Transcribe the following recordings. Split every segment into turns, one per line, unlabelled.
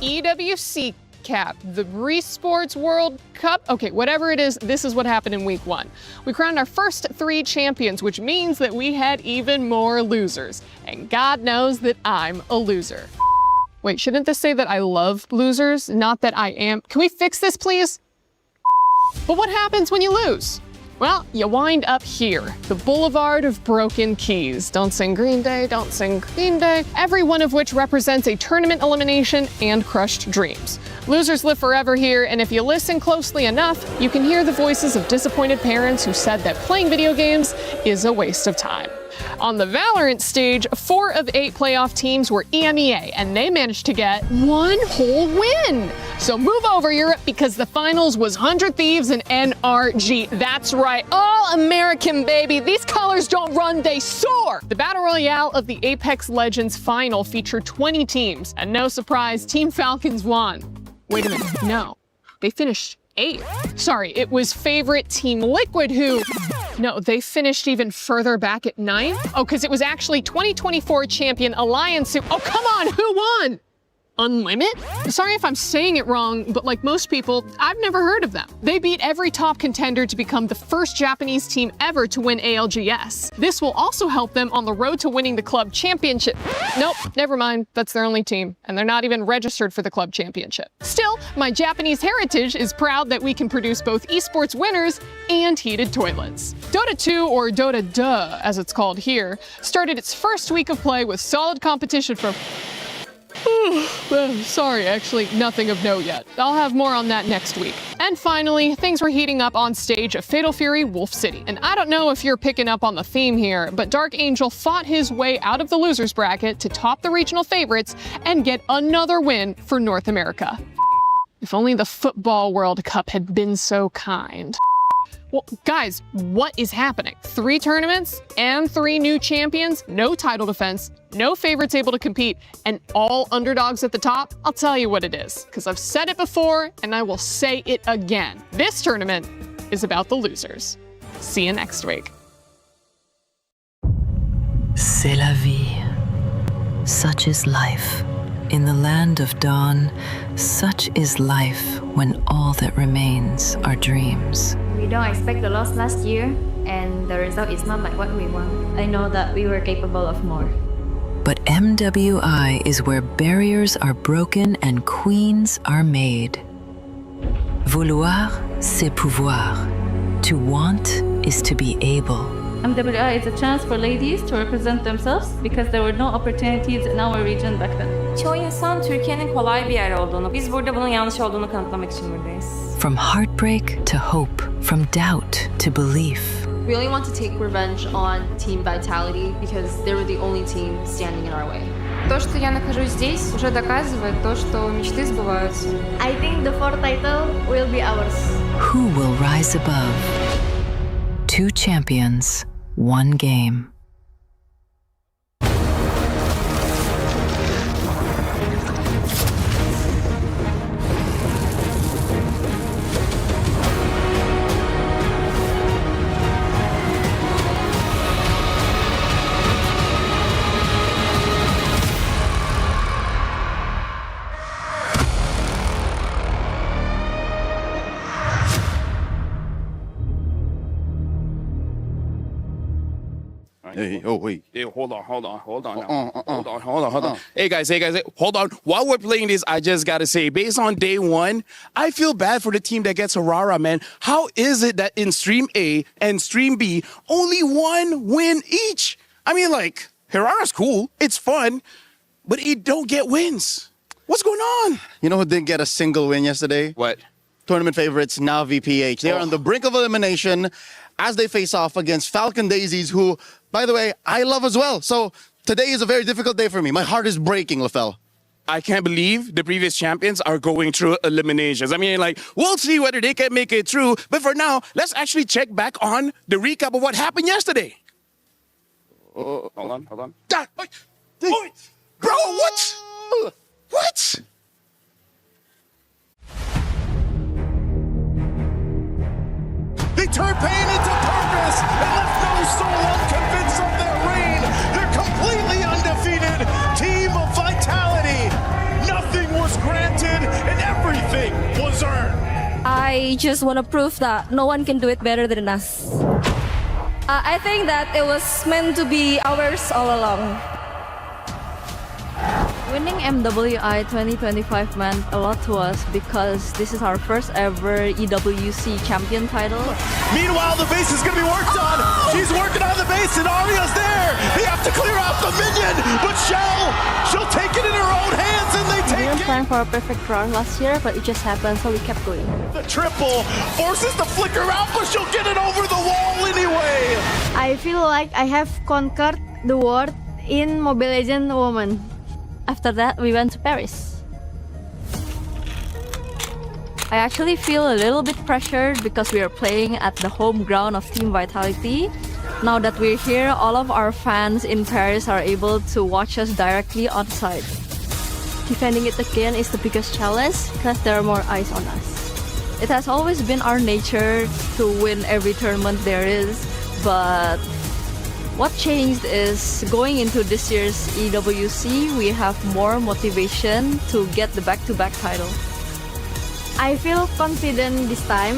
EWC cap, the Sports World Cup. Okay, whatever it is, this is what happened in week 1. We crowned our first 3 champions, which means that we had even more losers. And God knows that I'm a loser. Wait, shouldn't this say that I love losers, not that I am? Can we fix this, please? But what happens when you lose? Well, you wind up here, the Boulevard of Broken Keys. Don't sing Green Day, don't sing Green Day. Every one of which represents a tournament elimination and crushed dreams. Losers live forever here, and if you listen closely enough, you can hear the voices of disappointed parents who said that playing video games is a waste of time. On the Valorant stage, 4 of 8 playoff teams were EMEA, and they managed to get 1 whole win. So move over, Europe, because the finals was 100 Thieves and NRG. That's right, all American, baby. These colors don't run, they soar. The Battle Royale of the Apex Legends final featured 20 teams, and no surprise, Team Falcons won. Wait a minute, no, they finished 8th. Sorry, it was favorite Team Liquid who... No, they finished even further back at 9th? Oh, because it was actually 2024 champion Alliance who... Oh, come on, who won? Unlimit? Sorry if I'm saying it wrong, but like most people, I've never heard of them. They beat every top contender to become the first Japanese team ever to win ALGS. This will also help them on the road to winning the club championship. Nope, never mind, that's their only team, and they're not even registered for the club championship. Still, my Japanese heritage is proud that we can produce both esports winners and heated toilets. Dota 2, or Dota Duh, as it's called here, started its first week of play with solid competition from... Sorry, actually, nothing of note yet. I'll have more on that next week. And finally, things were heating up on stage at Fatal Fury Wolf City. And I don't know if you're picking up on the theme here, but Dark Angel fought his way out of the losers bracket to top the regional favorites and get another win for North America. If only the Football World Cup had been so kind. Well, guys, what is happening? 3 tournaments and 3 new champions, no title defense, no favorites able to compete, and all underdogs at the top? I'll tell you what it is, because I've said it before and I will say it again. This tournament is about the losers. See you next week.
C'est la vie. Such is life. In the land of dawn, such is life when all that remains are dreams.
We don't expect the loss last year, and the result is not like what we want. I know that we were capable of more.
But MWI is where barriers are broken and queens are made. Vouloir, c'est pouvoir. To want is to be able.
MWI is a chance for ladies to represent themselves because there were no opportunities in our region back then.
Çoğu insan Türkiye'nin kolay bir yer olduğunu, biz burada bunun yanlış olduğunu kanıtlamak için buradayız.
From heartbreak to hope, from doubt to belief.
We only want to take revenge on Team Vitality because they were the only team standing in our way.
То, что я нахожусь здесь, уже доказывает то, что мечты сбываются.
I think the 4th title will be ours.
Who will rise above? 2 champions, 1 game.
Hey, oh wait.
Hey, hold on. Hold on. Hey guys, hold on. While we're playing this, I just gotta say, based on day 1, I feel bad for the team that gets Aurora, man. How is it that in Stream A and Stream B, only 1 win each? I mean, like, Hirara's cool, it's fun, but it don't get wins. What's going on?
You know who didn't get a single win yesterday?
What?
Tournament favorites, now VPH. They are on the brink of elimination as they face off against Falcon Daisies, who, by the way, I love as well. So Today is a very difficult day for me. My heart is breaking, LaFell.
I can't believe the previous champions are going through eliminations. I mean, like, we'll see whether they can make it through. But for now, let's actually check back on the recap of what happened yesterday. Hold on. Bro, what? What?
They turned pain into purpose and left no soul unconvinced of their reign. They're completely undefeated. Team of Vitality. Nothing was granted and everything was earned.
I just want to prove that no one can do it better than us. I think that it was meant to be ours all along.
Winning MWI 2025 meant a lot to us because this is our first ever EWC champion title.
Meanwhile, the base is going to be worked on. She's working on the base and Arya's there. They have to clear out the minion, but she'll take it in her own hands and they
We
take
didn't
it.
plan for a perfect run last year, but it just happened, so we kept going.
The triple forces the flicker out, but she'll get it over the wall anyway.
I feel like I have conquered the world in Mobile Legends Women. After that, we went to Paris. I actually feel a little bit pressured because we are playing at the home ground of Team Vitality. Now that we're here, all of our fans in Paris are able to watch us directly on site. Defending it again is the biggest challenge because there are more eyes on us. It has always been our nature to win every tournament there is, but what changed is going into this year's EWC, we have more motivation to get the back-to-back title. I feel confident this time.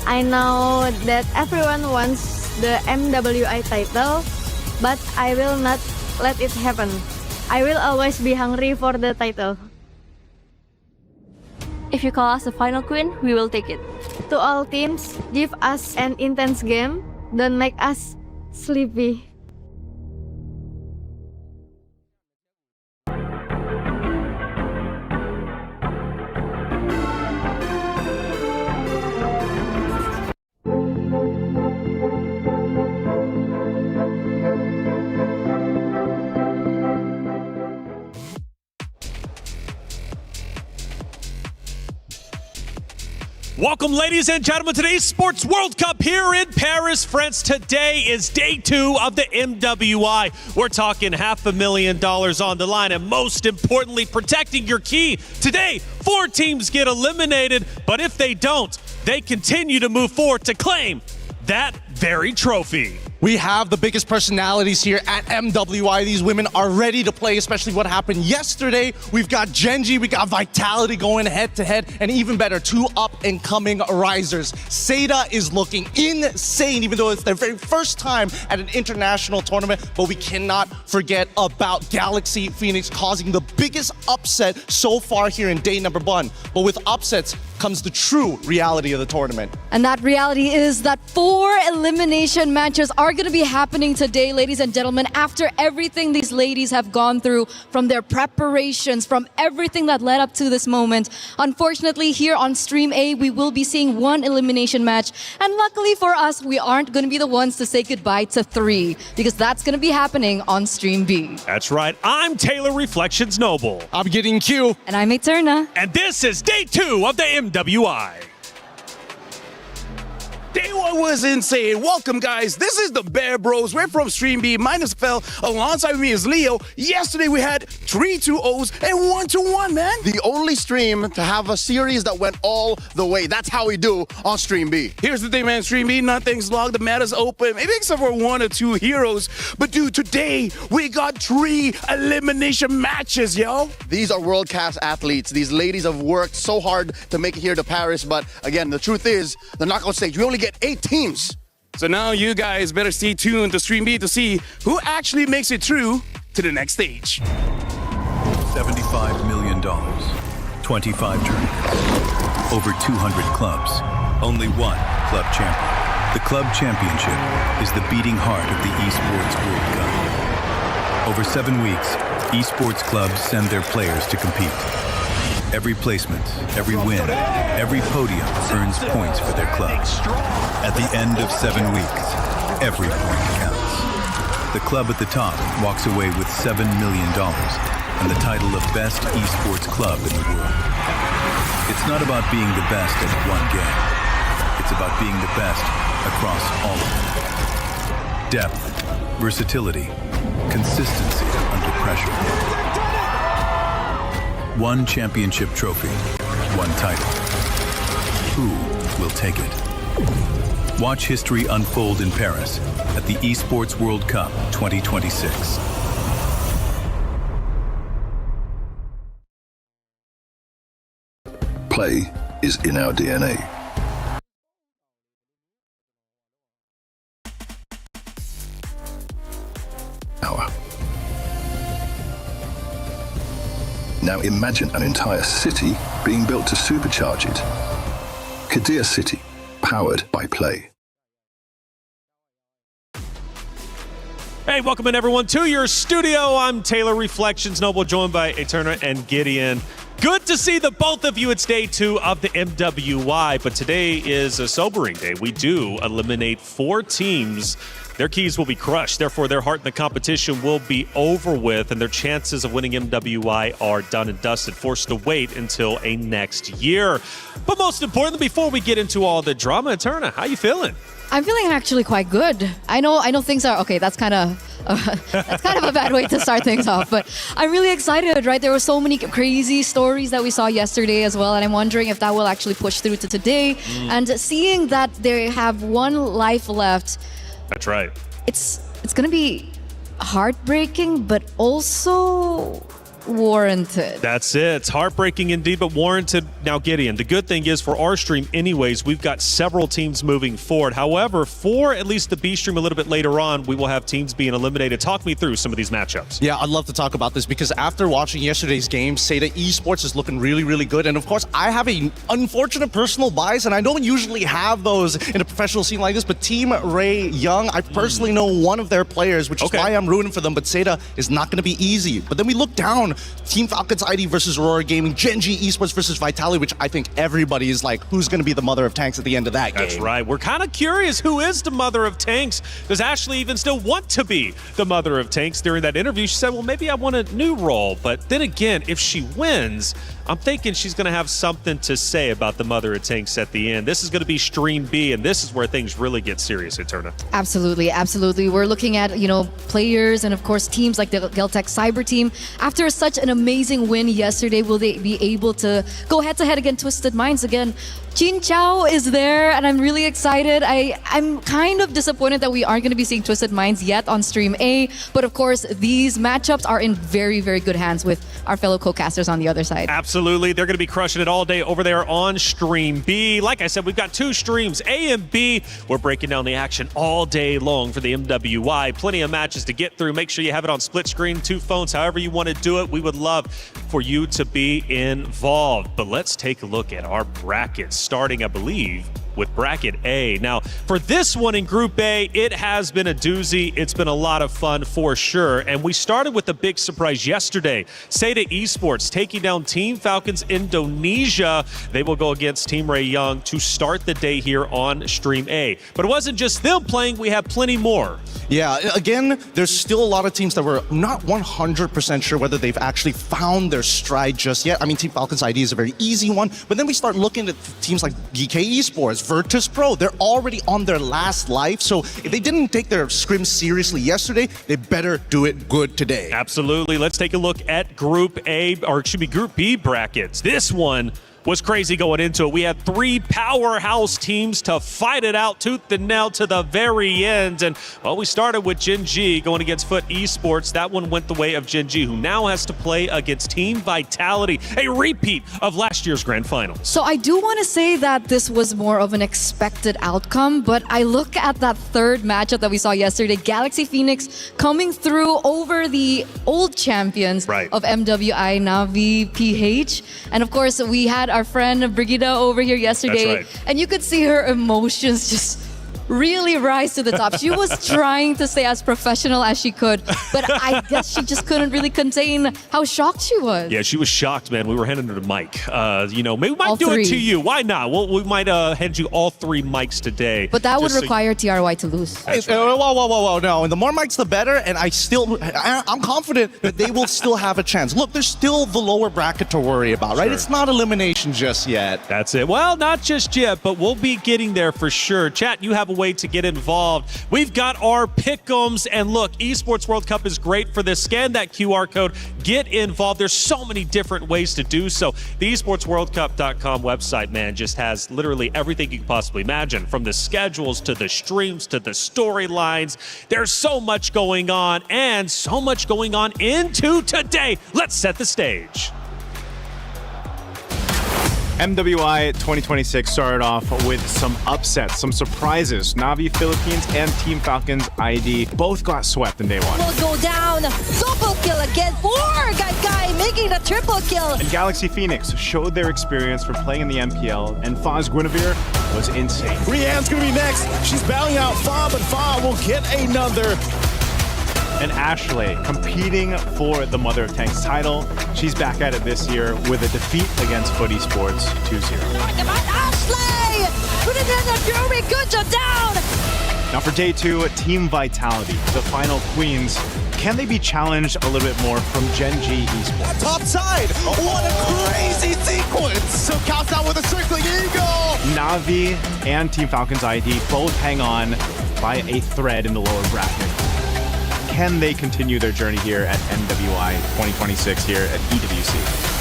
I know that everyone wants the MWI title, but I will not let it happen. I will always be hungry for the title. If you call us the final queen, we will take it. To all teams, give us an intense game. Don't make us sleepy.
Welcome, ladies and gentlemen, to today's Sports World Cup here in Paris, France. Today is day 2 of the MWI. We're talking $500,000 on the line, and most importantly, protecting your key. Today, 4 teams get eliminated, but if they don't, they continue to move forward to claim that very trophy.
We have the biggest personalities here at MWI. These women are ready to play, especially what happened yesterday. We've got Genji, we got Vitality going head-to-head, and even better, 2 up-and-coming risers. Seda is looking insane, even though it's their very first time at an international tournament, but we cannot forget about Galaxy Phoenix causing the biggest upset so far here in day number 1. But with upsets comes the true reality of the tournament.
And that reality is that 4 elimination matches are going to be happening today, ladies and gentlemen, after everything these ladies have gone through, from their preparations, from everything that led up to this moment. Unfortunately, here on Stream A, we will be seeing 1 elimination match. And luckily for us, we aren't going to be the ones to say goodbye to 3, because that's going to be happening on Stream B.
That's right. I'm Taylor Reflections Noble.
I'm getting Q.
And I'm Eterna.
And this is day 2 of the MWI.
Day 1 was insane. Welcome, guys. This is the Bear Bros. We're from Stream B, minus Fell. Alongside me is Leo. Yesterday we had 3 2-0s and 1-1, man.
The only stream to have a series that went all the way. That's how we do on Stream B.
Here's the thing, man. Stream B, nothing's locked. The meta's open. Maybe except for 1 or 2 heroes. But dude, today we got 3 elimination matches, yo.
These are world-class athletes. These ladies have worked so hard to make it here to Paris. But again, the truth is, the knockout stage, we only get 8 teams.
So now you guys better stay tuned to Stream B to see who actually makes it through to the next stage.
$75 million, 25 tournaments, over 200 clubs, only 1 club champion. The club championship is the beating heart of the Esports World Cup. Over 7 weeks, esports clubs send their players to compete. Every placement, every win, every podium earns points for their club. At the end of 7 weeks, every point counts. the club at the top walks away with $7 million and the title of Best Esports Club in the world. It's not about being the best at one game. It's about being the best across all of them. Depth, versatility, consistency under pressure. One championship trophy, one title. Who will take it? Watch history unfold in Paris at the Esports World Cup 2026.
Play is in our DNA. Now imagine an entire city being built to supercharge it. Kadir City, powered by Play.
Hey, welcome in everyone to your studio. I'm Taylor Reflections Noble, joined by Eterna and Gideon. Good to see the both of you. It's day 2 of the MWI, but today is a sobering day. We do eliminate 4 teams. Their keys will be crushed. Therefore, their heart in the competition will be over with, and their chances of winning MWI are done and dusted, forced to wait until a next year. But most importantly, before we get into all the drama, Eterna, how you feeling?
I'm feeling actually quite good. I know things are okay. That's kind of a bad way to start things off, but I'm really excited, right? There were so many crazy stories that we saw yesterday as well, and I'm wondering if that will actually push through to today. And seeing that they have 1 life left.
That's right.
It's going to be heartbreaking, but also warranted.
That's it. It's heartbreaking indeed, but warranted. Now, Gideon, the good thing is for our stream anyways, we've got several teams moving forward. However, for at least the B stream a little bit later on, we will have teams being eliminated. Talk me through some of these matchups.
Yeah, I'd love to talk about this because after watching yesterday's game, Seda Esports is looking really, really good. And of course, I have an unfortunate personal bias, and I don't usually have those in a professional scene like this, but Team Ray Young, I personally know one of their players, which is why I'm rooting for them, but Seda is not going to be easy. But then we look down, Team Falcons ID versus Aurora Gaming, Genji Esports versus Vitality, which I think everybody is like, who's going to be the mother of tanks at the end of that game?
That's right. We're kind of curious, who is the mother of tanks? Does Ashley even still want to be the mother of tanks? During that interview, she said, well, maybe I want a new role. But then again, if she wins, I'm thinking she's going to have something to say about the mother of tanks at the end. This is going to be Stream B, and this is where things really get serious, Eterna.
Absolutely, absolutely. We're looking at, players and, of course, teams like the Geltec Cyber team. After such an amazing win yesterday, will they be able to go head-to-head against Twisted Minds again? Jin Chao is there, and I'm really excited. I'm kind of disappointed that we aren't going to be seeing Twisted Minds yet on Stream A, but of course, these matchups are in very, very good hands with our fellow co-casters on the other side.
Absolutely. They're going to be crushing it all day over there on Stream B. Like I said, we've got 2 streams, A and B. We're breaking down the action all day long for the MWI. Plenty of matches to get through. Make sure you have it on split screen, 2 phones, however you want to do it. We would love for you to be involved. But let's take a look at our brackets, starting, I believe, with bracket A. Now, for this one in Group A, it has been a doozy. It's been a lot of fun for sure. And we started with a big surprise yesterday. Seda Esports taking down Team Falcons Indonesia. They will go against Team Ray Young to start the day here on Stream A. But it wasn't just them playing. We have plenty more.
Yeah, again, there's still a lot of teams that we're not 100% sure whether they've actually found their stride just yet. I mean, Team Falcons ID is a very easy one, but then we start looking at teams like GK Esports, Virtus Pro. They're already on their last life, so if they didn't take their scrim seriously yesterday, they better do it good today.
Absolutely. Let's take a look at Group A, or it should be Group B brackets. This one was crazy going into it. We had 3 powerhouse teams to fight it out tooth and nail to the very end. And, well, we started with Genji going against Foot Esports. That one went the way of Genji, who now has to play against Team Vitality, a repeat of last year's grand final.
So I do want to say that this was more of an expected outcome, but I look at that 3rd matchup that we saw yesterday, Galaxy Phoenix coming through over the old champions of MWI, Navi, PH. And of course, we had our friend Brigida over here yesterday, and you could see her emotions just really rise to the top. She was trying to stay as professional as she could, but I guess she just couldn't really contain how shocked she was.
Yeah, she was shocked, man. We were handing her the mic. Maybe we might
All
do
three.
it to you. Why not? We might hand you all 3 mics today.
But that would
just so
require TRY to lose.
Whoa, no. And the more mics, the better. And I'm confident that they will still have a chance. Look, there's still the lower bracket to worry about, right?
Sure.
It's not elimination just yet.
That's it. Well, not just yet, but we'll be getting there for sure. Chat, you have a way to get involved. We've got our pick'ems, and look, Esports World Cup is great for this. Scan that QR code, get involved. There's so many different ways to do so. The esportsworldcup.com website, man, just has literally everything you can possibly imagine, from the schedules to the streams to the storylines. There's so much going on, and so much going on into today. Let's set the stage.
MWI 2026 started off with some upsets, some surprises. Navi Philippines and Team Falcons ID both got swept in day one.
Will go down. Double kill again for Guy making the triple kill.
And Galaxy Phoenix showed their experience from playing in the MPL, and Faz Guinevere was insane.
Rianne's gonna be next. She's bowing out Fa, but Fa will get another.
And Ashley competing for the Mother of Tanks title. She's back at it this year with a defeat against Footy Sports 2-0.
Ashley! Put it in the Fury. Good job down.
Now for day 2, Team Vitality, the final queens. Can they be challenged a little bit more from Gen G Esports?
Top side. What a crazy sequence. So counts out with a circling eagle.
Navi and Team Falcons ID both hang on by a thread in the lower bracket. Can they continue their journey here at MWI 2026 here at EWC?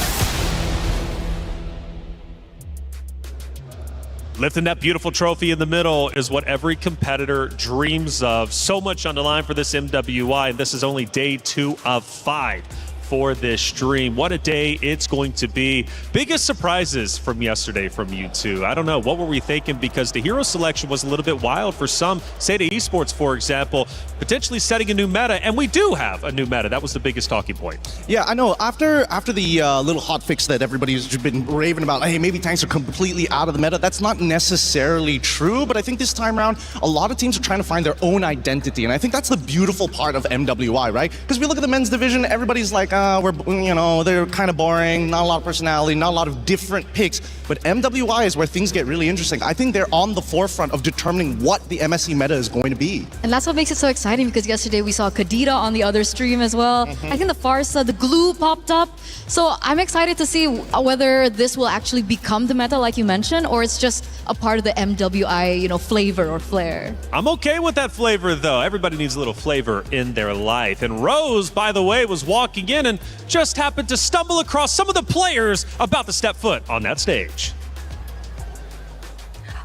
Lifting that beautiful trophy in the middle is what every competitor dreams of. So much on the line for this MWI, and this is only day 2 of 5 for this stream. What a day it's going to be. Biggest surprises from yesterday from you two. I don't know, what were we thinking? Because the hero selection was a little bit wild for some. Seda Esports, for example, potentially setting a new meta, and we do have a new meta. That was the biggest talking point.
Yeah, I know. After the little hot fix that everybody's been raving about, hey, maybe tanks are completely out of the meta, that's not necessarily true, but I think this time around, a lot of teams are trying to find their own identity, and I think that's the beautiful part of MWI, right? Because we look at the men's division, everybody's like, they're kind of boring, not a lot of personality, not a lot of different picks. But MWI is where things get really interesting. I think they're on the forefront of determining what the MSC meta is going to be.
And that's what makes it so exciting, because yesterday we saw Kadita on the other stream as well. I think the Farsa, the glue popped up. So I'm excited to see whether this will actually become the meta like you mentioned, or it's just a part of the MWI, flavor or flair.
I'm okay with that flavor, though. Everybody needs a little flavor in their life. And Rose, by the way, was walking in and just happened to stumble across some of the players about to step foot on that stage.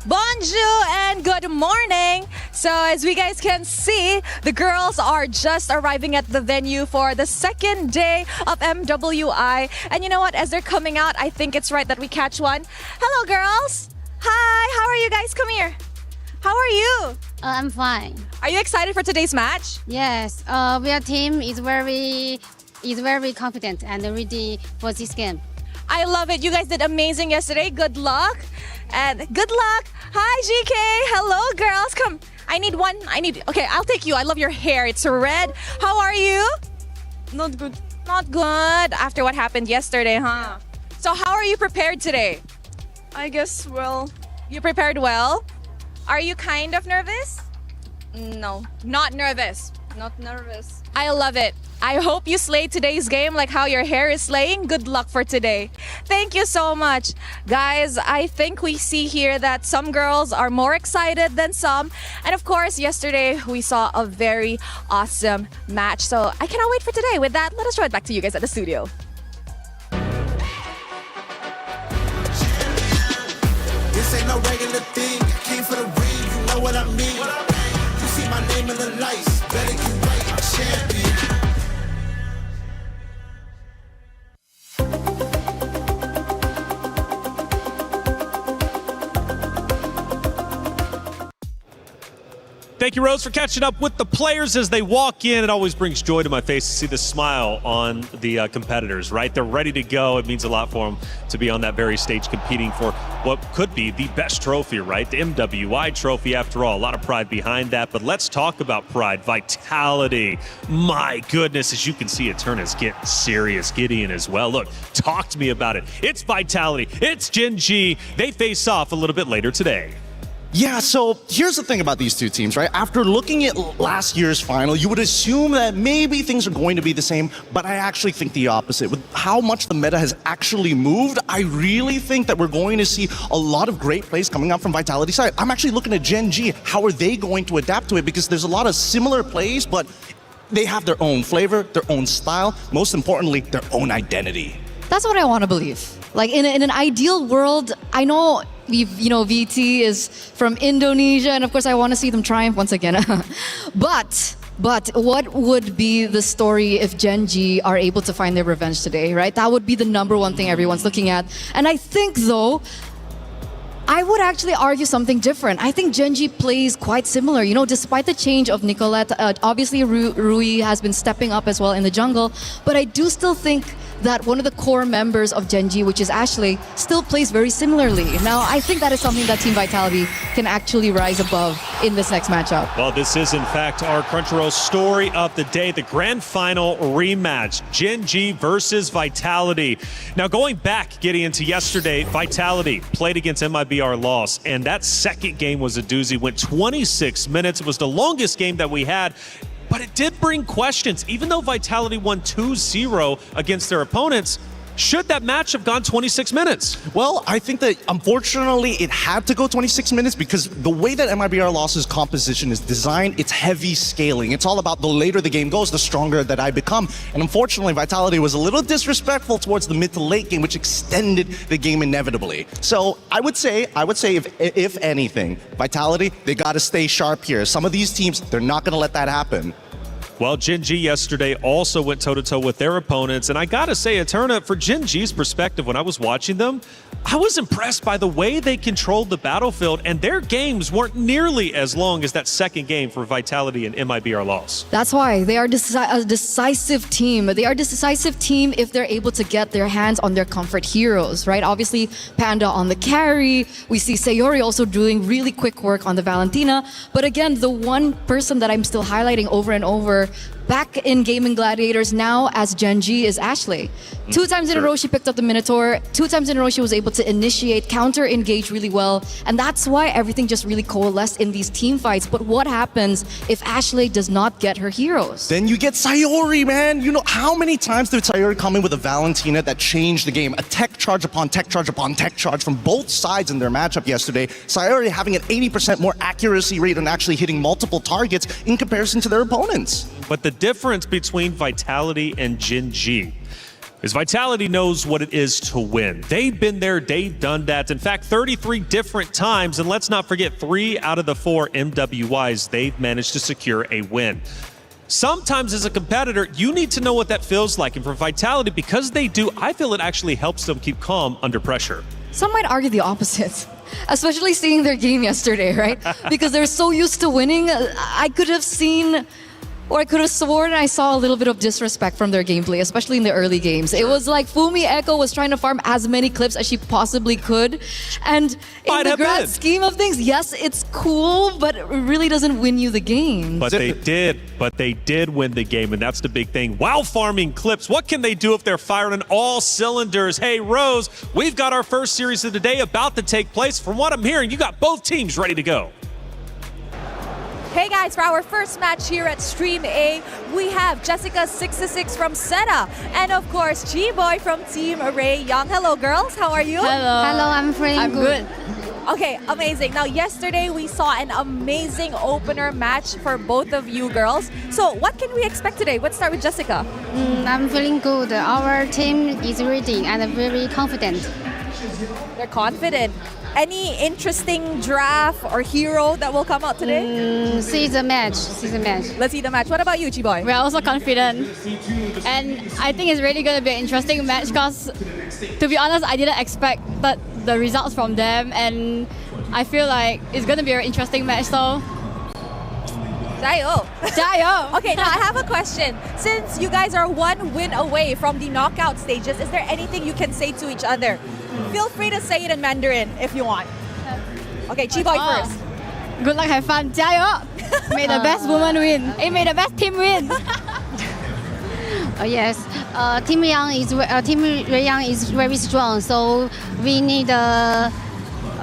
Bonjour and good morning. So as we guys can see, the girls are just arriving at the venue for the second day of MWI. And you know what? As they're coming out, I think it's right that we catch one. Hello, girls. Hi, how are you guys? Come here. How are you?
I'm fine.
Are you excited for today's match?
Yes, our team is very confident and ready for this game.
I love it. You guys did amazing yesterday. Good luck. And good luck. Hi, GK. Hello, girls. Come. Okay, I'll take you. I love your hair. It's red. How are you? Not good. Not good. After what happened yesterday, huh? So how are you prepared today?
I guess, well...
You prepared well? Are you kind of nervous?
No.
Not nervous.
Not nervous.
I love it. I hope you slay today's game like how your hair is slaying. Good luck for today. Thank you so much. Guys, I think we see here that some girls are more excited than some. And of course, yesterday we saw a very awesome match. So I cannot wait for today. With that, let us throw it back to you guys at the studio.
This ain't no regular thing. I came for the ring, you know what I mean. You see my name in the lights, better get right, I'm champion.
Thank you, Rose, for catching up with the players as they walk in. It always brings joy to my face to see the smile on the competitors, right? They're ready to go. It means a lot for them to be on that very stage competing for what could be the best trophy, right? The MWI trophy, after all. A lot of pride behind that. But let's talk about pride. Vitality. My goodness, as you can see, it turn is getting serious. Gideon as well. Look, talk to me about it. It's Vitality. It's Gen G. They face off a little bit later today.
Yeah, so here's the thing about these two teams, right? After looking at last year's final, you would assume that maybe things are going to be the same, but I actually think the opposite. With how much the meta has actually moved, I really think that we're going to see a lot of great plays coming out from Vitality's side. I'm actually looking at Gen G. How are they going to adapt to it? Because there's a lot of similar plays, but they have their own flavor, their own style, most importantly, their own identity.
That's what I want to believe. Like in an ideal world, I know VT is from Indonesia, and of course I want to see them triumph once again. But what would be the story if Gen G are able to find their revenge today, right? That would be the number one thing everyone's looking at. And I think though, I would actually argue something different. I think Gen G plays quite similar. Despite the change of Nicolette, obviously Rui has been stepping up as well in the jungle, but I do still think that one of the core members of Gen G, which is Ashley, still plays very similarly. Now, I think that is something that Team Vitality can actually rise above in this next matchup.
Well, this is, in fact, our Crunchyroll story of the day, the grand final rematch, Gen G versus Vitality. Now, going back, getting into yesterday, Vitality played against MIBR loss, and that second game was a doozy. Went 26 minutes. It was the longest game that we had. But it did bring questions. Even though Vitality won 2-0 against their opponents, should that match have gone 26 minutes?
Well, I think that unfortunately it had to go 26 minutes because the way that MIBR Loss's composition is designed, it's heavy scaling. It's all about the later the game goes, the stronger that I become. And unfortunately, Vitality was a little disrespectful towards the mid to late game, which extended the game inevitably. So I would say if anything, Vitality, they got to stay sharp here. Some of these teams, they're not going to let that happen.
Well, Gen G yesterday also went toe-to-toe with their opponents, and I gotta say, Eterna, for Gen G's perspective, when I was watching them, I was impressed by the way they controlled the battlefield, and their games weren't nearly as long as that second game for Vitality and MIBR loss.
That's why they are a decisive team. They are a decisive team if they're able to get their hands on their comfort heroes, right? Obviously, Panda on the carry. We see Sayori also doing really quick work on the Valentina. But again, the one person that I'm still highlighting over and over back in Gaming Gladiators now as Gen G is Ashley. 2 times in a row she picked up the Minotaur. 2 times in a row she was able to initiate, counter-engage really well. And that's why everything just really coalesced in these team fights. But what happens if Ashley does not get her heroes?
Then you get Sayori, man. How many times did Sayori come in with a Valentina that changed the game? A tech charge upon tech charge upon tech charge from both sides in their matchup yesterday. Sayori having an 80% more accuracy rate and actually hitting multiple targets in comparison to their opponents.
But the difference between Vitality and Gen G is Vitality knows what it is to win. They've been there, they've done that. In fact, 33 different times, and let's not forget 3 out of the 4 MWIs, they've managed to secure a win. Sometimes as a competitor, you need to know what that feels like. And for Vitality, because they do, I feel it actually helps them keep calm under pressure.
Some might argue the opposite. Especially seeing their game yesterday, right? Because they're so used to winning. I could have seen, or I could have sworn I saw a little bit of disrespect from their gameplay, especially in the early games. It was like Fumi Echo was trying to farm as many clips as she possibly could. And in the grand scheme of things, yes, it's cool, but it really doesn't win you the game.
But they did win the game, and that's the big thing. While farming clips, what can they do if they're firing on all cylinders? Hey, Rose, we've got our first series of the day about to take place. From what I'm hearing, you got both teams ready to go.
Hey guys, for our first match here at Stream A, we have Jessica66 from Senna, and of course, G-Boy from Team Array Young. Hello girls, how are you?
Hello, I'm feeling good.
Okay, amazing. Now yesterday we saw an amazing opener match for both of you girls. So what can we expect today? Let's start with Jessica.
I'm feeling good. Our team is ready and very confident.
They're confident. Any interesting draft or hero that will come out today?
See the match.
Let's see the match. What about you, G-Boy?
We're also confident. And I think it's really going to be an interesting match because, to be honest, I didn't expect the results from them. And I feel like it's going to be an interesting match. So
Jayo.
Jayo.
Okay, now I have a question. Since you guys are one win away from the knockout stages, is there anything you can say to each other? Feel free to say it in Mandarin if you want. Okay, Chi-Boy first.
Good luck, have fun. Jayo. May the best woman win. May the best team win.
Yes, Team Ray Young is very strong, so we need a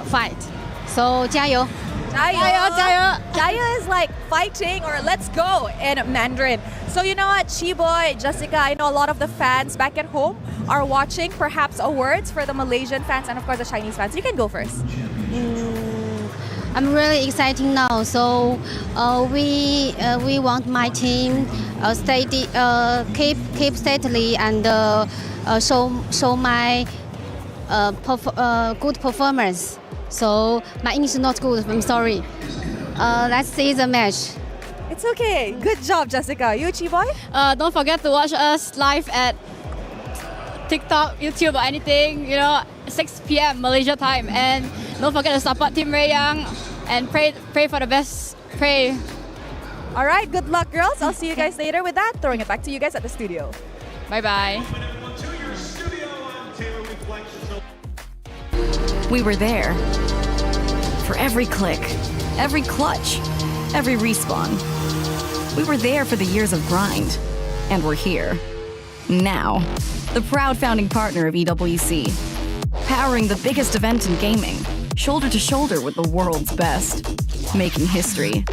fight. So 加油.
Jayo is like fighting or let's go in Mandarin. So you know what, Chi-Boy, Jessica, I know a lot of the fans back at home are watching. Perhaps a words for the Malaysian fans and of course the Chinese fans. You can go first.
I'm really excited now. So we want my team keep steadily and show my good performance. So my English is not good. I'm sorry. Let's see the match.
It's okay. Good job, Jessica. You, Chi-Boy?
Don't forget to watch us live at TikTok, YouTube, or anything. 6 p.m. Malaysia time, and don't forget to support Team Ray Young and pray for the best. Pray.
All right. Good luck, girls. I'll see you guys later. With that, throwing it back to you guys at the studio.
Bye bye.
We were there for every click, every clutch, every respawn. We were there for the years of grind, and we're here now. The proud founding partner of EWC, powering the biggest event in gaming, shoulder to shoulder with the world's best, making history.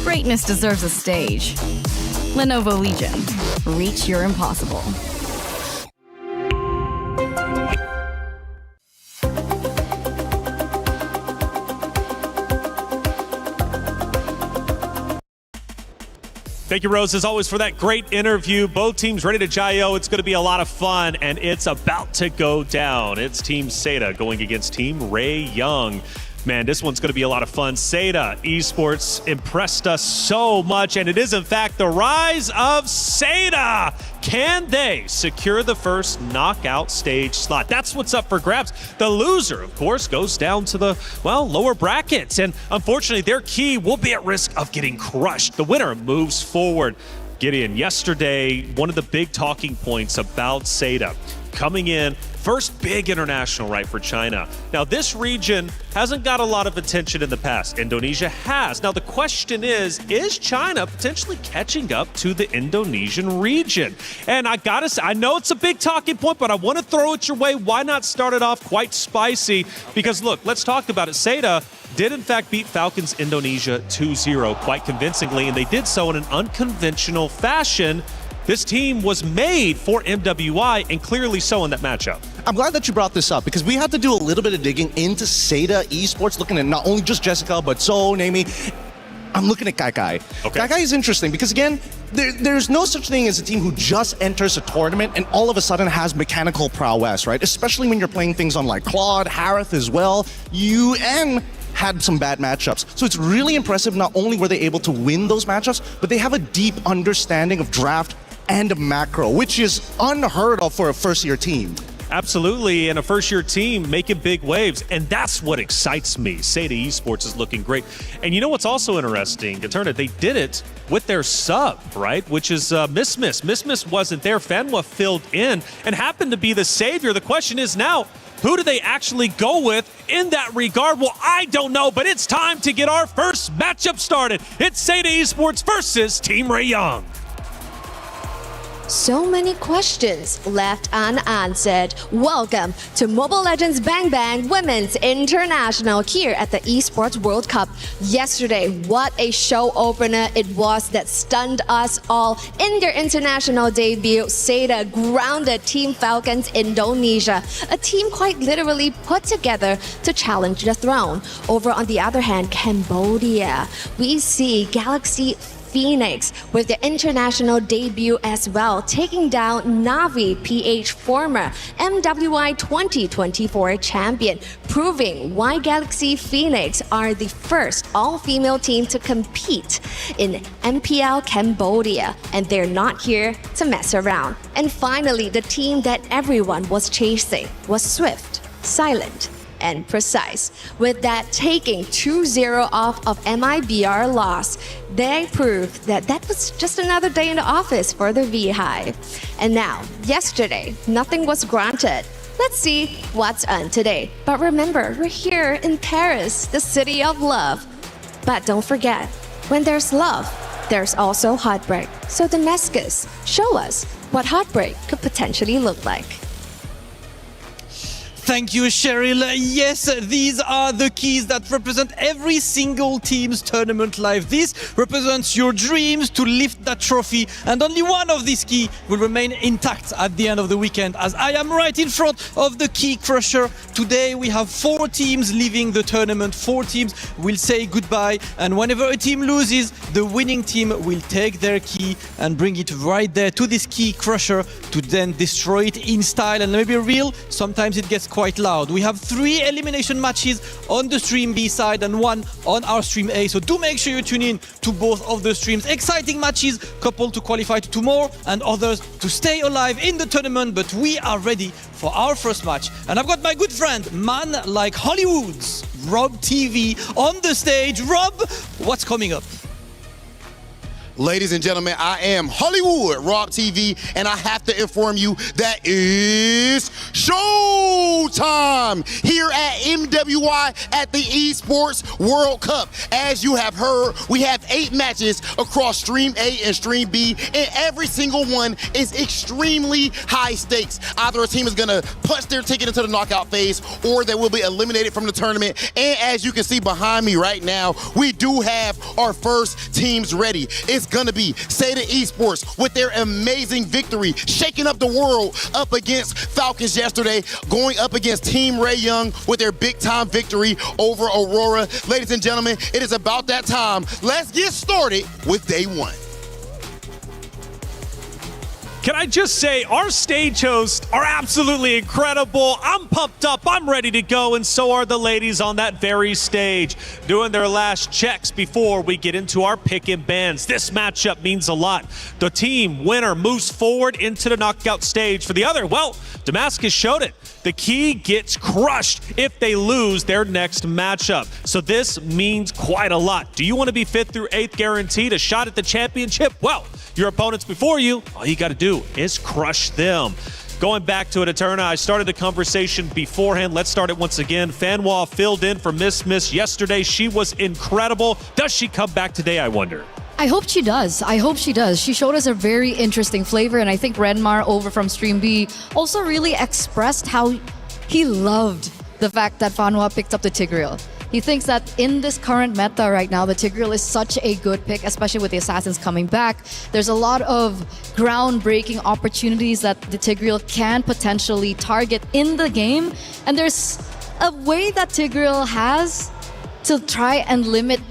Greatness deserves a stage. Lenovo Legion, reach your impossible.
Thank you, Rose, as always, for that great interview. Both teams ready to Jayo. It's going to be a lot of fun, and it's about to go down. It's Team Seda going against Team Ray Young. Man, this one's going to be a lot of fun. Seda Esports impressed us so much, and it is, in fact, the rise of Seda. Can they secure the first knockout stage slot? That's what's up for grabs. The loser, of course, goes down to the, lower brackets, and unfortunately, their key will be at risk of getting crushed. The winner moves forward. Gideon, yesterday, one of the big talking points about Seda coming in, first big international, right, for China. Now, this region hasn't got a lot of attention in the past. Indonesia has. Now, the question is China potentially catching up to the Indonesian region? And I gotta say, I know it's a big talking point, but I want to throw it your way. Why not start it off quite spicy? Because look, let's talk about it. Seda did in fact beat Falcons Indonesia 2-0 quite convincingly, and they did so in an unconventional fashion. This team was made for MWI, and clearly so in that matchup.
I'm glad that you brought this up because we had to do a little bit of digging into Seda Esports, looking at not only just Jessica, but Zoe, Naomi. I'm looking at Kai. Okay. Kai is interesting because, again, there's no such thing as a team who just enters a tournament and all of a sudden has mechanical prowess, right? Especially when you're playing things on like Claude, Harith as well. UN had some bad matchups. So it's really impressive. Not only were they able to win those matchups, but they have a deep understanding of draft and macro, which is unheard of for a first-year team.
Absolutely, and a first-year team making big waves, and that's what excites me. Seda Esports is looking great. And you know what's also interesting, Gaterna, they did it with their sub, right, which is Miss. Miss wasn't there. Fanwa filled in and happened to be the savior. The question is now, who do they actually go with in that regard? Well, I don't know, but it's time to get our first matchup started. It's Seda Esports versus Team Ray Young.
So many questions left unanswered. Welcome to Mobile Legends Bang Bang Women's International here at the Esports World Cup. Yesterday, what a show opener it was that stunned us all. In their international debut, Seda grounded Team Falcons Indonesia, a team quite literally put together to challenge the throne. Over on the other hand, Cambodia, we see Galaxy Phoenix with the international debut as well, taking down Navi PH, former MWI 2024 champion, proving why Galaxy Phoenix are the first all-female team to compete in MPL Cambodia, and they're not here to mess around. And finally, the team that everyone was chasing was Swift, Silent, and precise. With that taking 2-0 off of MIBR loss, they proved that that was just another day in the office for the V-Hive. And now, yesterday, nothing was granted. Let's see what's on today. But remember, we're here in Paris, the city of love. But don't forget, when there's love, there's also heartbreak. So Damascus, show us what heartbreak could potentially look like.
Thank you, Cheryl. Yes, these are the keys that represent every single team's tournament life. This represents your dreams to lift that trophy, and only one of these keys will remain intact at the end of the weekend, as I am right in front of the key crusher. Today we have 4 teams leaving the tournament. 4 teams will say goodbye, and whenever a team loses, the winning team will take their key and bring it right there to this key crusher to then destroy it in style. And maybe real, sometimes it gets quite loud. We have 3 elimination matches on the stream B side and 1 on our stream A, so do make sure you tune in to both of the streams. Exciting matches, couple to qualify to 2 more and others to stay alive in the tournament, but we are ready for our first match. And I've got my good friend, man like Hollywood's Rob TV on the stage. Rob, what's coming up?
Ladies and gentlemen, I am Hollywood Rob TV, and I have to inform you that is showtime here at MWI at the Esports World Cup. As you have heard, we have 8 matches across Stream A and Stream B, and every single one is extremely high stakes. Either a team is gonna punch their ticket into the knockout phase, or they will be eliminated from the tournament. And as you can see behind me right now, we do have our first teams ready. It's gonna be Seda Esports with their amazing victory, shaking up the world up against Falcons yesterday, going up against Team Ray Young with their big time victory over Aurora. Ladies and gentlemen, it is about that time. Let's get started with day 1.
Can I just say, our stage hosts are absolutely incredible. I'm pumped up, I'm ready to go, and so are the ladies on that very stage, doing their last checks before we get into our pick and bans. This matchup means a lot. The team winner moves forward into the knockout stage. For the other, well, Damascus showed it. The key gets crushed if they lose their next matchup. So this means quite a lot. Do you want to be 5th through 8th guaranteed a shot at the championship? Well, your opponents before you, all you got to do is crush them. Going back to it, Eterna, I started the conversation beforehand. Let's start it once again. Fanwa filled in for Miss yesterday. She was incredible. Does she come back today, I wonder?
I hope she does. I hope she does. She showed us a very interesting flavor, and I think Renmar over from Stream B also really expressed how he loved the fact that Fanwa picked up the Tigreal. He thinks that in this current meta right now, the Tigreal is such a good pick, especially with the Assassins coming back. There's a lot of groundbreaking opportunities that the Tigreal can potentially target in the game. And there's a way that Tigreal has to try and limit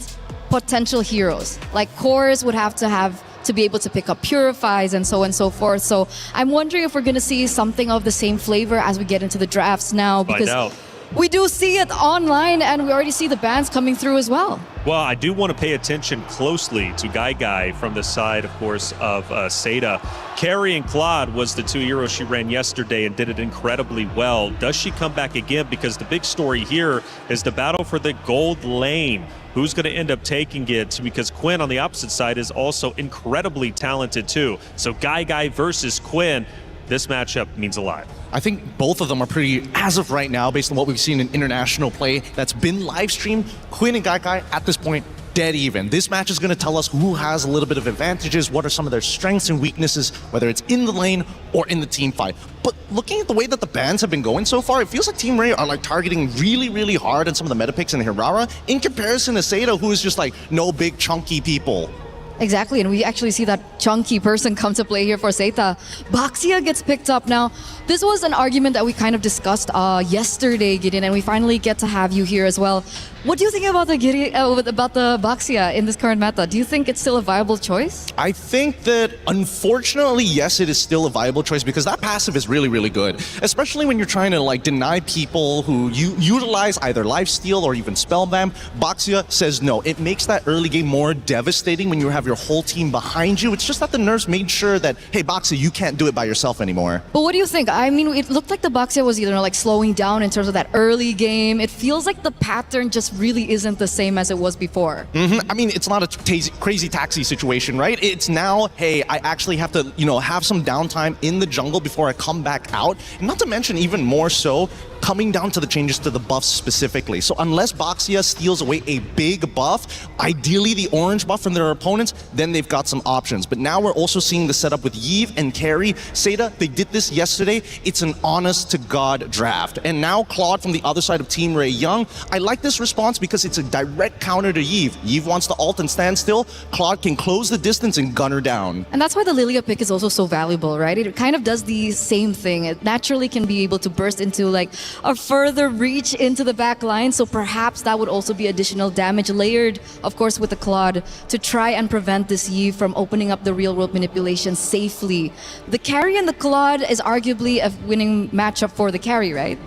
potential heroes. Like cores would have to be able to pick up purifies and so on and so forth. So I'm wondering if we're going to see something of the same flavor as we get into the drafts now, because we do see it online and we already see the bans coming through as well.
Well, I do want to pay attention closely to Guy from the side, of course, of Seda. Carrie and Claude was the 2 heroes she ran yesterday and did it incredibly well. Does she come back again? Because the big story here is the battle for the gold lane. Who's going to end up taking it? Because Quinn on the opposite side is also incredibly talented too. So Guy versus Quinn, this matchup means a lot.
I think both of them are pretty, as of right now, based on what we've seen in international play that's been live streamed, Quinn and Guy at this point, dead even. This match is going to tell us who has a little bit of advantages, what are some of their strengths and weaknesses, whether it's in the lane or in the team fight. But looking at the way that the bans have been going so far, it feels like Team Ray are like targeting really hard on some of the meta picks in Hirara in comparison to Seda, who is just like no big chunky people.
Exactly, and we actually see that chunky person come to play here for Seita. Baxia gets picked up now. This was an argument that we kind of discussed yesterday, Gideon, and we finally get to have you here as well. What do you think about the Baxia in this current meta? Do you think it's still a viable choice?
I think that, unfortunately, yes, it is still a viable choice because that passive is really good. Especially when you're trying to like deny people who utilize either lifesteal or even spellbomb. Baxia says no. It makes that early game more devastating when you have have your whole team behind you. It's just that the nerves made sure that, hey, Baxia, you can't do it by yourself anymore.
But what do you think? I mean, it looked like the Baxia was either like slowing down in terms of that early game. It feels like the pattern just really isn't the same as it was before.
I mean, it's not a crazy taxi situation, right? It's now, hey, I actually have to, have some downtime in the jungle before I come back out. And not to mention, even more so, coming down to the changes to the buffs specifically. So unless Baxia steals away a big buff, ideally the orange buff from their opponents, then they've got some options. But now we're also seeing the setup with Yves and Carrie. Seda, they did this yesterday. It's an honest-to-God draft. And now Claude from the other side of Team Ray Young. I like this response because it's a direct counter to Yves. Yves wants to ult and stand still. Claude can close the distance and gun her down.
And that's why the Lilia pick is also so valuable, right? It kind of does the same thing. It naturally can be able to burst into like a further reach into the back line, so perhaps that would also be additional damage layered, of course, with the Claude to try and prevent this Yves from opening up the real-world manipulation safely. The carry and the Claude is arguably a winning matchup for the carry, right?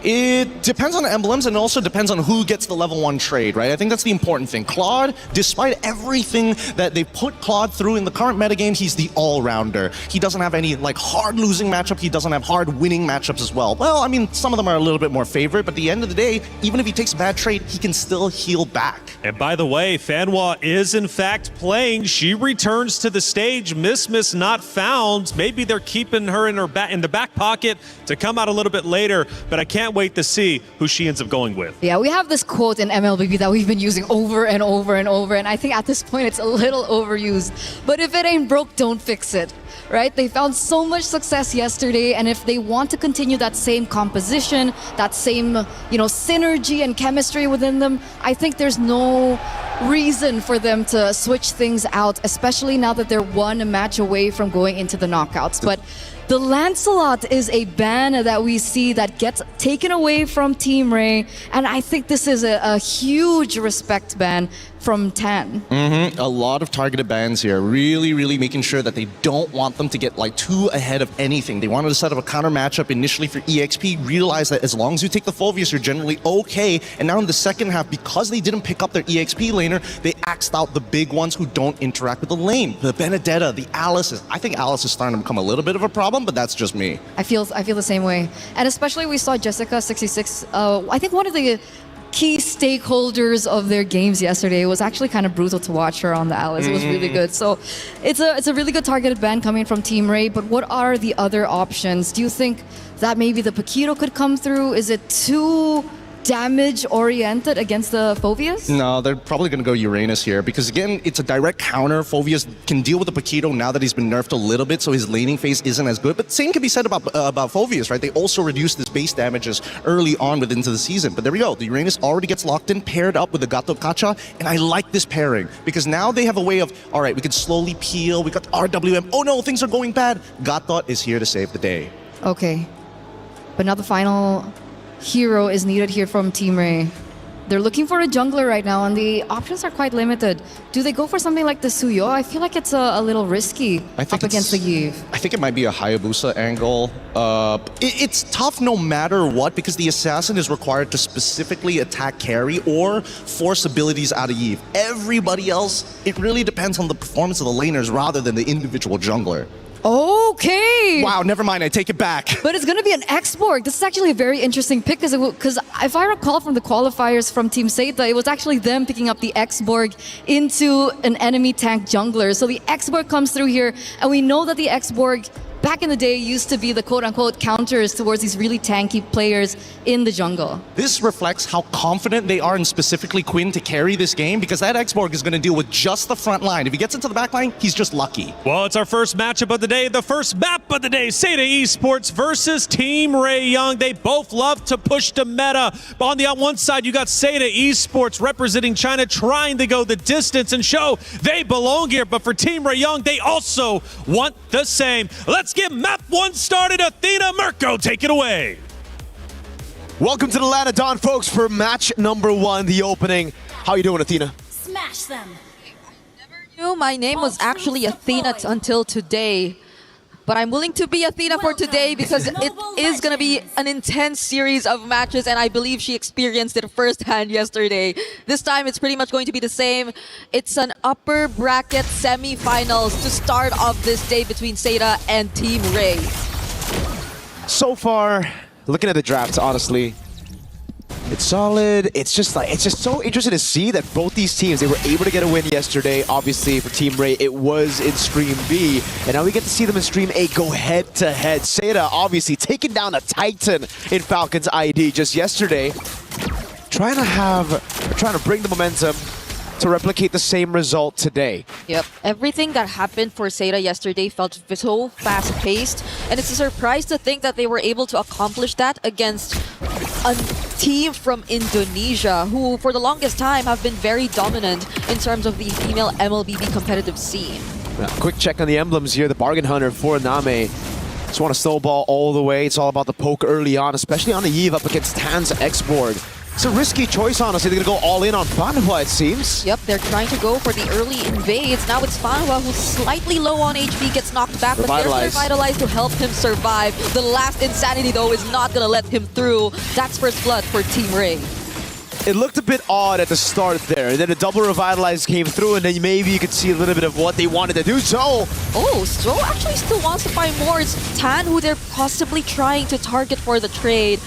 It depends on the emblems and also depends on who gets the level 1 trade, right? I think that's the important thing. Claude, despite everything that they put Claude through in the current metagame, he's the all-rounder. He doesn't have any hard losing matchups. He doesn't have hard winning matchups as well. Well, I mean, some of them are a little bit more favored, but at the end of the day, even if he takes a bad trade, he can still heal back.
And by the way, Fanwa is in fact playing. She returns to the stage. Miss not found. Maybe they're keeping her in the back pocket to come out a little bit later, but I can't wait to see who she ends up going with.
Yeah, we have this quote in MLBB that we've been using over and over and over, and I think at this point it's a little overused. But if it ain't broke, don't fix it. Right? They found so much success yesterday, and if they want to continue that same composition, that same, synergy and chemistry within them, I think there's no reason for them to switch things out, especially now that they're one match away from going into the knockouts. But the Lancelot is a ban that we see that gets taken away from Team Ray, and I think this is a huge respect ban from Tan.
A lot of targeted bans here, really making sure that they don't want them to get too ahead of anything. They wanted to set up a counter matchup initially for EXP, realize that as long as you take the Phoveus, you're generally okay. And now in the second half, because they didn't pick up their EXP laner, they axed out the big ones who don't interact with the lane. The Benedetta, the Alice. I think Alice is starting to become a little bit of a problem, but that's just me.
I feel the same way. And especially we saw Jessica26, I think one of the key stakeholders of their games yesterday. It was actually kind of brutal to watch her on the Alice. It was really good. So it's a really good targeted ban coming from Team Ray, but what are the other options? Do you think that maybe the Paquito could come through? Is it too damage-oriented against the Phoveus?
No, they're probably going to go Uranus here because, again, it's a direct counter. Phoveus can deal with the Paquito now that he's been nerfed a little bit, so his laning phase isn't as good. But same can be said about Phoveus, right? They also reduced his base damages early on into the season. But there we go. The Uranus already gets locked in, paired up with the Gato Kacha, and I like this pairing because now they have a way of, all right, we can slowly peel. We got RWM. Oh no, things are going bad. Gato is here to save the day.
Okay. But now the final hero is needed here from Team Ray. They're looking for a jungler right now, and the options are quite limited. Do they go for something like the Suyo? I feel like it's a little risky up against the Yves.
I think it might be a Hayabusa angle. It's tough no matter what because the assassin is required to specifically attack carry or force abilities out of Yves. Everybody else, it really depends on the performance of the laners rather than the individual jungler.
Okay.
Wow, never mind. I take it back.
But it's going to be an X-Borg. This is actually a very interesting pick because if I recall from the qualifiers from Team Seta, it was actually them picking up the X-Borg into an enemy tank jungler. So the X-Borg comes through here, and we know that the X-Borg back in the day used to be the quote-unquote counters towards these really tanky players in the jungle.
This reflects how confident they are in specifically Quinn to carry this game because that X-Borg is going to deal with just the front line. If he gets into the back line, he's just lucky.
Well, it's our first matchup of the day, the first map of the day, Seda Esports versus Team Ray Young. They both love to push the meta. But on the one side, you got Seda Esports representing China, trying to go the distance and show they belong here. But for Team Ray Young, they also want the same. Let's get map 1 started. Athena Mirko, take it away.
Welcome to the Land of Dawn, folks, for match number 1, the opening. How you doing, Athena?
Smash them. My name was actually Athena until today.
But I'm willing to be Athena for today because it is going to be an intense series of matches, and I believe she experienced it firsthand yesterday. This time it's pretty much going to be the same. It's an upper bracket semi-finals to start off this day between Seda and Team Ray.
So far, looking at the draft, honestly, it's solid. It's just so interesting to see that both these teams, they were able to get a win yesterday. Obviously, for Team Ray, it was in Stream B. And now we get to see them in Stream A go head-to-head. Seda, obviously, taking down a Titan in Falcons ID just yesterday. Trying to bring the momentum to replicate the same result today.
Yep, everything that happened for Seda yesterday felt so fast-paced, and it's a surprise to think that they were able to accomplish that against a team from Indonesia who for the longest time have been very dominant in terms of the female MLBB competitive scene.
Quick check on the emblems here. The Bargain Hunter for Name. Just want to snowball all the way. It's all about the poke early on, especially on the Eve up against Tan's X-Board. It's a risky choice, honestly. They're going to go all in on Fanhua, it seems.
Yep, they're trying to go for the early invades. Now it's Fanhua who's slightly low on HP, gets knocked back, but there's Revitalize to help him survive. The last Insanity, though, is not going to let him through. That's first blood for Team Ray.
It looked a bit odd at the start there, and then a double Revitalize came through, and then maybe you could see a little bit of what they wanted to do. So
Actually still wants to find more. It's Tan who they're possibly trying to target for the trade.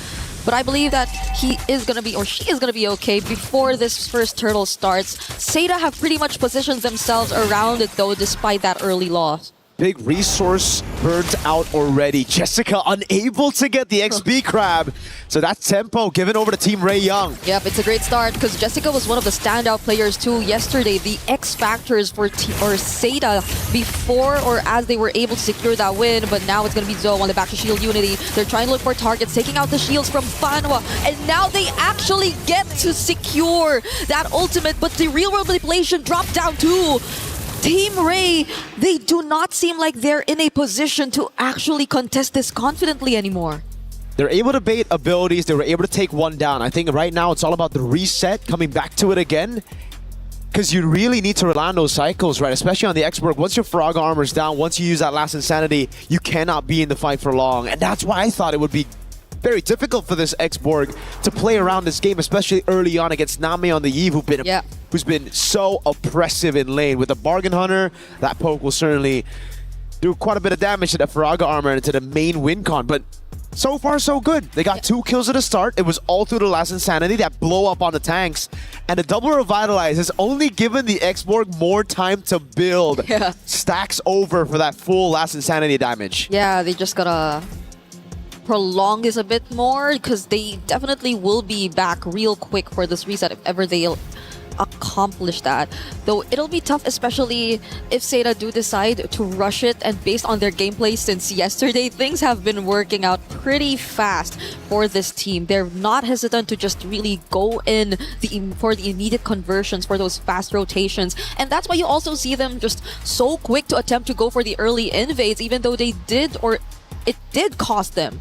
But I believe that he is going to be, or she is going to be okay before this first turtle starts. Seda have pretty much positioned themselves around it though, despite that early loss.
Big resource burnt out already. Jessica unable to get the XP crab. So that's tempo given over to Team Ray Young.
Yep, it's a great start because Jessica was one of the standout players too yesterday. The X factors for Seda before or as they were able to secure that win, but now it's going to be Zoe on the back to Shield Unity. They're trying to look for targets, taking out the shields from Fanhua, and now they actually get to secure that ultimate, but the real world manipulation dropped down too. Team Ray, they do not seem like they're in a position to actually contest this confidently anymore.
They're able to bait abilities. They were able to take one down. I think right now it's all about the reset, coming back to it again. Because you really need to rely on those cycles, right? Especially on the X-Borg. Once your Faraga armor's down, once you use that last Insanity, you cannot be in the fight for long. And that's why I thought it would be very difficult for this X-Borg to play around this game, especially early on against Name on the Eve, who's been so oppressive in lane. With the Bargain Hunter, that poke will certainly do quite a bit of damage to the Faraga armor and to the main win con. But so far, so good. They got 2 kills at the start. It was all through the last Insanity, that blow up on the tanks. And the double Revitalize has only given the X-Borg more time to build. Stacks over for that full last Insanity damage.
Yeah, they just gotta prolong this a bit more because they definitely will be back real quick for this reset if ever they'll accomplish that. Though it'll be tough, especially if Seda do decide to rush it, and based on their gameplay since yesterday, things have been working out pretty fast for this team. They're not hesitant to just really go in for the immediate conversions, for those fast rotations, and that's why you also see them just so quick to attempt to go for the early invades, even though they did, or it did cost them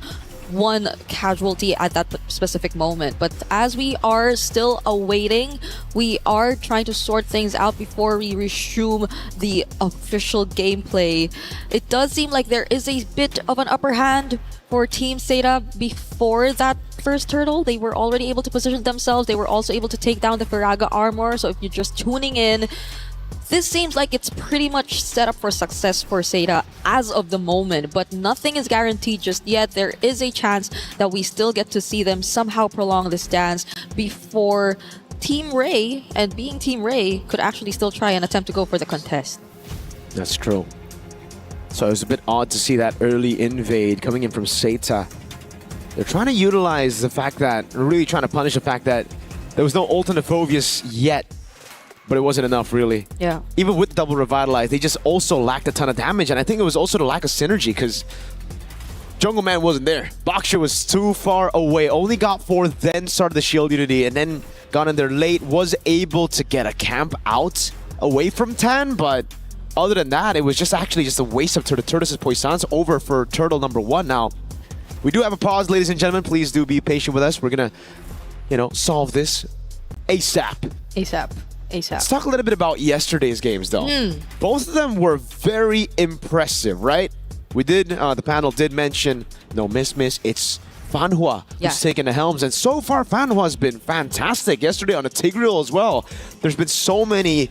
one casualty at that specific moment. But as we are still awaiting, we are trying to sort things out before we resume the official gameplay. It does seem like there is a bit of an upper hand for Team Seda before that first turtle. They were already able to position themselves. They were also able to take down the Faraga armor. So if you're just tuning in, this seems like it's pretty much set up for success for Seda as of the moment, but nothing is guaranteed just yet. There is a chance that we still get to see them somehow prolong this dance before Team Ray, and being Team Ray, could actually still try and attempt to go for the contest.
That's true. So it was a bit odd to see that early invade coming in from Seda. They're trying to utilize the fact that, really trying to punish the fact that there was no alternate Phobius yet. But it wasn't enough, really.
Yeah.
Even with double Revitalize, they just also lacked a ton of damage. And I think it was also the lack of synergy, because Jungle Man wasn't there. Boxer was too far away. Only got 4, then started the Shield Unity, and then got in there late. Was able to get a camp out away from Tan, but other than that, it was just actually just a waste of Turtles' Poissons over for Turtle number 1. Now, we do have a pause, ladies and gentlemen. Please do be patient with us. We're going to, solve this ASAP.
ASAP.
Let's talk a little bit about yesterday's games, though. Both of them were very impressive, right? the panel did mention, no, miss, it's Fanhua who's taking the helms. And so far, Fanhua has been fantastic. Yesterday on the Tigreal as well. There's been so many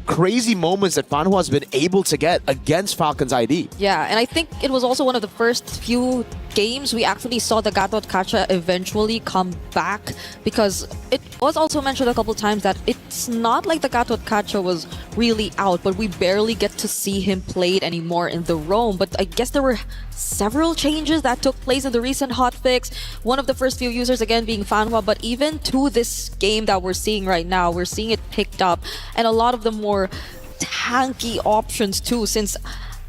crazy moments that Fanhua has been able to get against Falcons ID.
Yeah, and I think it was also one of the first few games we actually saw the Gatot Kacha eventually come back, because it was also mentioned a couple times that it's not like the Gatot Kacha was really out, but we barely get to see him played anymore in the roam. But I guess there were several changes that took place in the recent hotfix. One of the first few users again being Fanhua, but even to this game that we're seeing right now, we're seeing it picked up, and a lot of the more tanky options too, since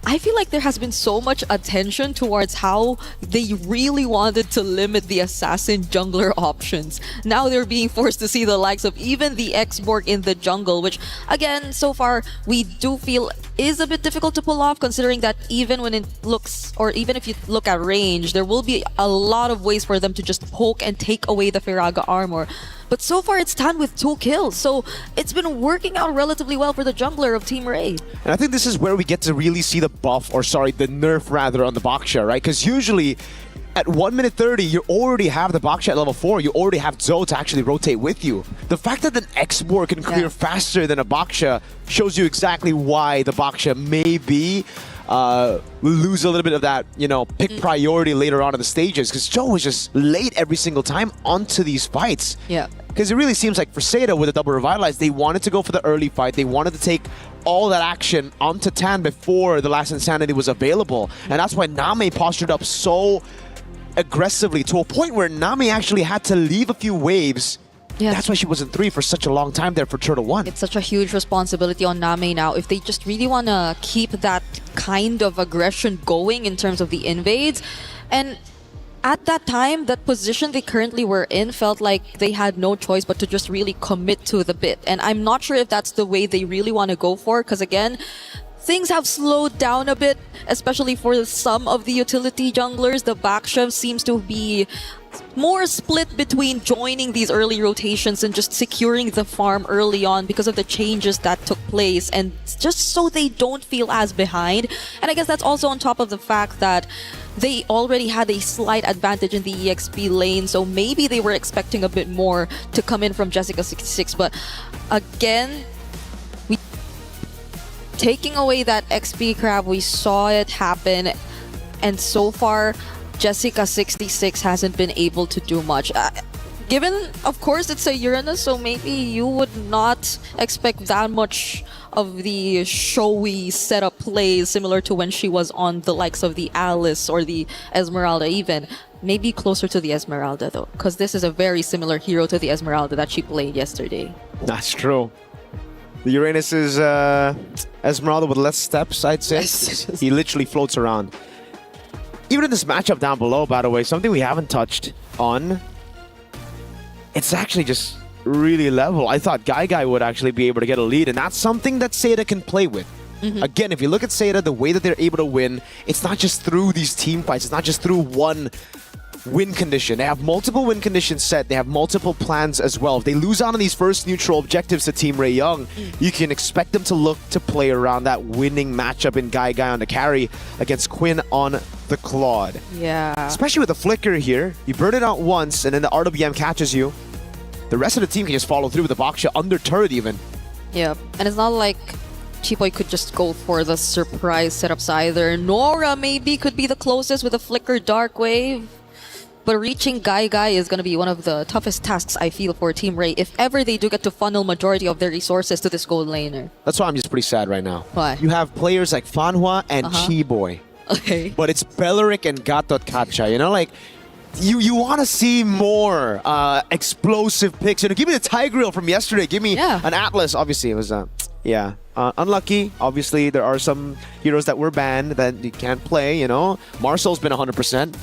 I feel like there has been so much attention towards how they really wanted to limit the assassin jungler options. Now they're being forced to see the likes of even the X-Borg in the jungle, which again, so far, we do feel is a bit difficult to pull off, considering that even when it looks, or even if you look at range, there will be a lot of ways for them to just poke and take away the Firaga armor. But so far, it's done with 2 kills, so it's been working out relatively well for the jungler of Team Ray.
And I think this is where we get to really see the buff, or sorry, the nerf rather, on the Baksha, right? Because usually at 1 minute 30, you already have the Baksha at level 4. You already have Zo to actually rotate with you. The fact that an X-Borg can clear faster than a Baksha shows you exactly why the Baksha maybe lose a little bit of that, pick priority later on in the stages, because Joe was just late every single time onto these fights.
Yeah.
Because it really seems like for Seda with the double revitalize, they wanted to go for the early fight. They wanted to take all that action onto Tan before the last Insanity was available. And that's why Name postured up so aggressively, to a point where Nami actually had to leave a few waves.
Yeah.
That's why she was in 3 for such a long time there for Turtle 1.
It's such a huge responsibility on Name now. If they just really want to keep that kind of aggression going in terms of the invades. And at that time, that position they currently were in felt like they had no choice but to just really commit to the bit. And I'm not sure if that's the way they really want to go for, because again, things have slowed down a bit, especially for some of the utility junglers. The Baksha seems to be more split between joining these early rotations and just securing the farm early on because of the changes that took place, and just so they don't feel as behind. And I guess that's also on top of the fact that they already had a slight advantage in the EXP lane, so maybe they were expecting a bit more to come in from Jessica26. But again, taking away that XP crab, we saw it happen, and so far Jessica26 hasn't been able to do much. Given, of course, it's a Uranus, so maybe you would not expect that much of the showy setup plays similar to when she was on the likes of the Alice or the Esmeralda even. Maybe closer to the Esmeralda though, because this is a very similar hero to the Esmeralda that she played yesterday.
That's true. The Uranus is Esmeralda with less steps, I'd say. He literally floats around. Even in this matchup down below, by the way, something we haven't touched on, it's actually just really level. I thought Guy would actually be able to get a lead, and that's something that Seda can play with. Again, if you look at Seda, the way that they're able to win, it's not just through these team fights. It's not just through one win condition. They have multiple win conditions set. They have multiple plans as well. If they lose out on these first neutral objectives to Team Ray Young, you can expect them to look to play around that winning matchup in Guy on the carry against Quinn on the Claude.
Yeah.
Especially with the flicker here. You burn it out once, and then the RWM catches you. The rest of the team can just follow through with the Baksha under turret even.
Yeah, and it's not like Chipoy could just go for the surprise setups either. Nora maybe could be the closest with a flicker Dark Wave. But reaching Guy is going to be one of the toughest tasks, I feel, for Team Ray, if ever they do get to funnel majority of their resources to this gold laner.
That's why I'm just pretty sad right now.
Why?
You have players like Fanhua and Chiboy.
Okay.
But it's Beleric and Gatot Kacha, you know, like, you want to see more explosive picks. You know, give me the Tigreal from yesterday. Give me an Atlas. Obviously, it was, unlucky. Obviously, there are some heroes that were banned that you can't play, you know. Marcel's been 100%.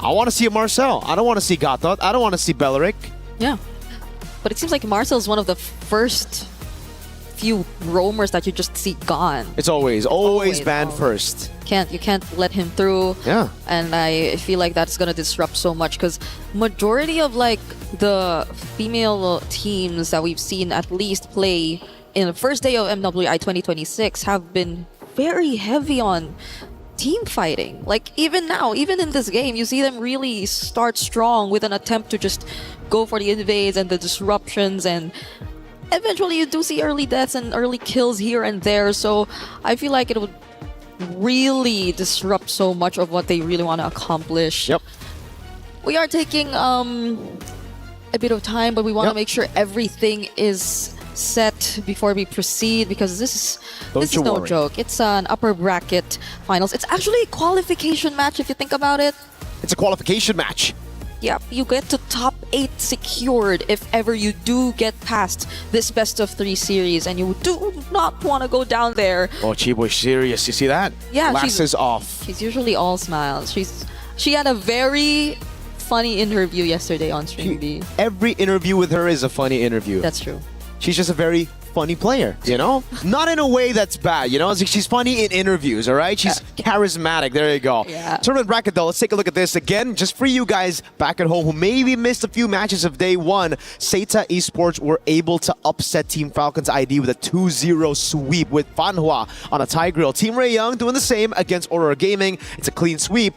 I want to see a Marcel. I don't want to see Gatot. I don't want to see Beleric.
Yeah. But it seems like Marcel's one of the first few roamers that you just see gone.
It's always banned first.
You can't let him through.
Yeah.
And I feel like that's gonna disrupt so much, because majority of like the female teams that we've seen at least play in the first day of MWI 2026 have been very heavy on team fighting. Like even now, even in this game, you see them really start strong with an attempt to just go for the invades and the disruptions, and eventually you do see early deaths and early kills here and there. So I feel like it would really disrupt so much of what they really want to accomplish.
Yep.
We are taking a bit of time, but we want to make sure everything is set before we proceed, because this is no joke. It's an upper bracket finals. It's actually a qualification match if you think about it.
It's a qualification match.
Yeah, you get to top 8 secured if ever you do get past this best of 3 series, and you do not want to go down there.
Oh, Chiboy's serious. You see that?
Yeah,
glasses off.
She's usually all smiles. She had a very funny interview yesterday on Stream B.
Every interview with her is a funny interview.
That's true.
She's just a very funny player, you know? Not in a way that's bad, you know? She's funny in interviews, all right? She's charismatic. There you go.
Yeah.
Tournament bracket, though. Let's take a look at this again. Just for you guys back at home who maybe missed a few matches of day one, Seita Esports were able to upset Team Falcons ID with a 2-0 sweep with Fanhua on a tie grill. Team Ray Young doing the same against Aurora Gaming. It's a clean sweep.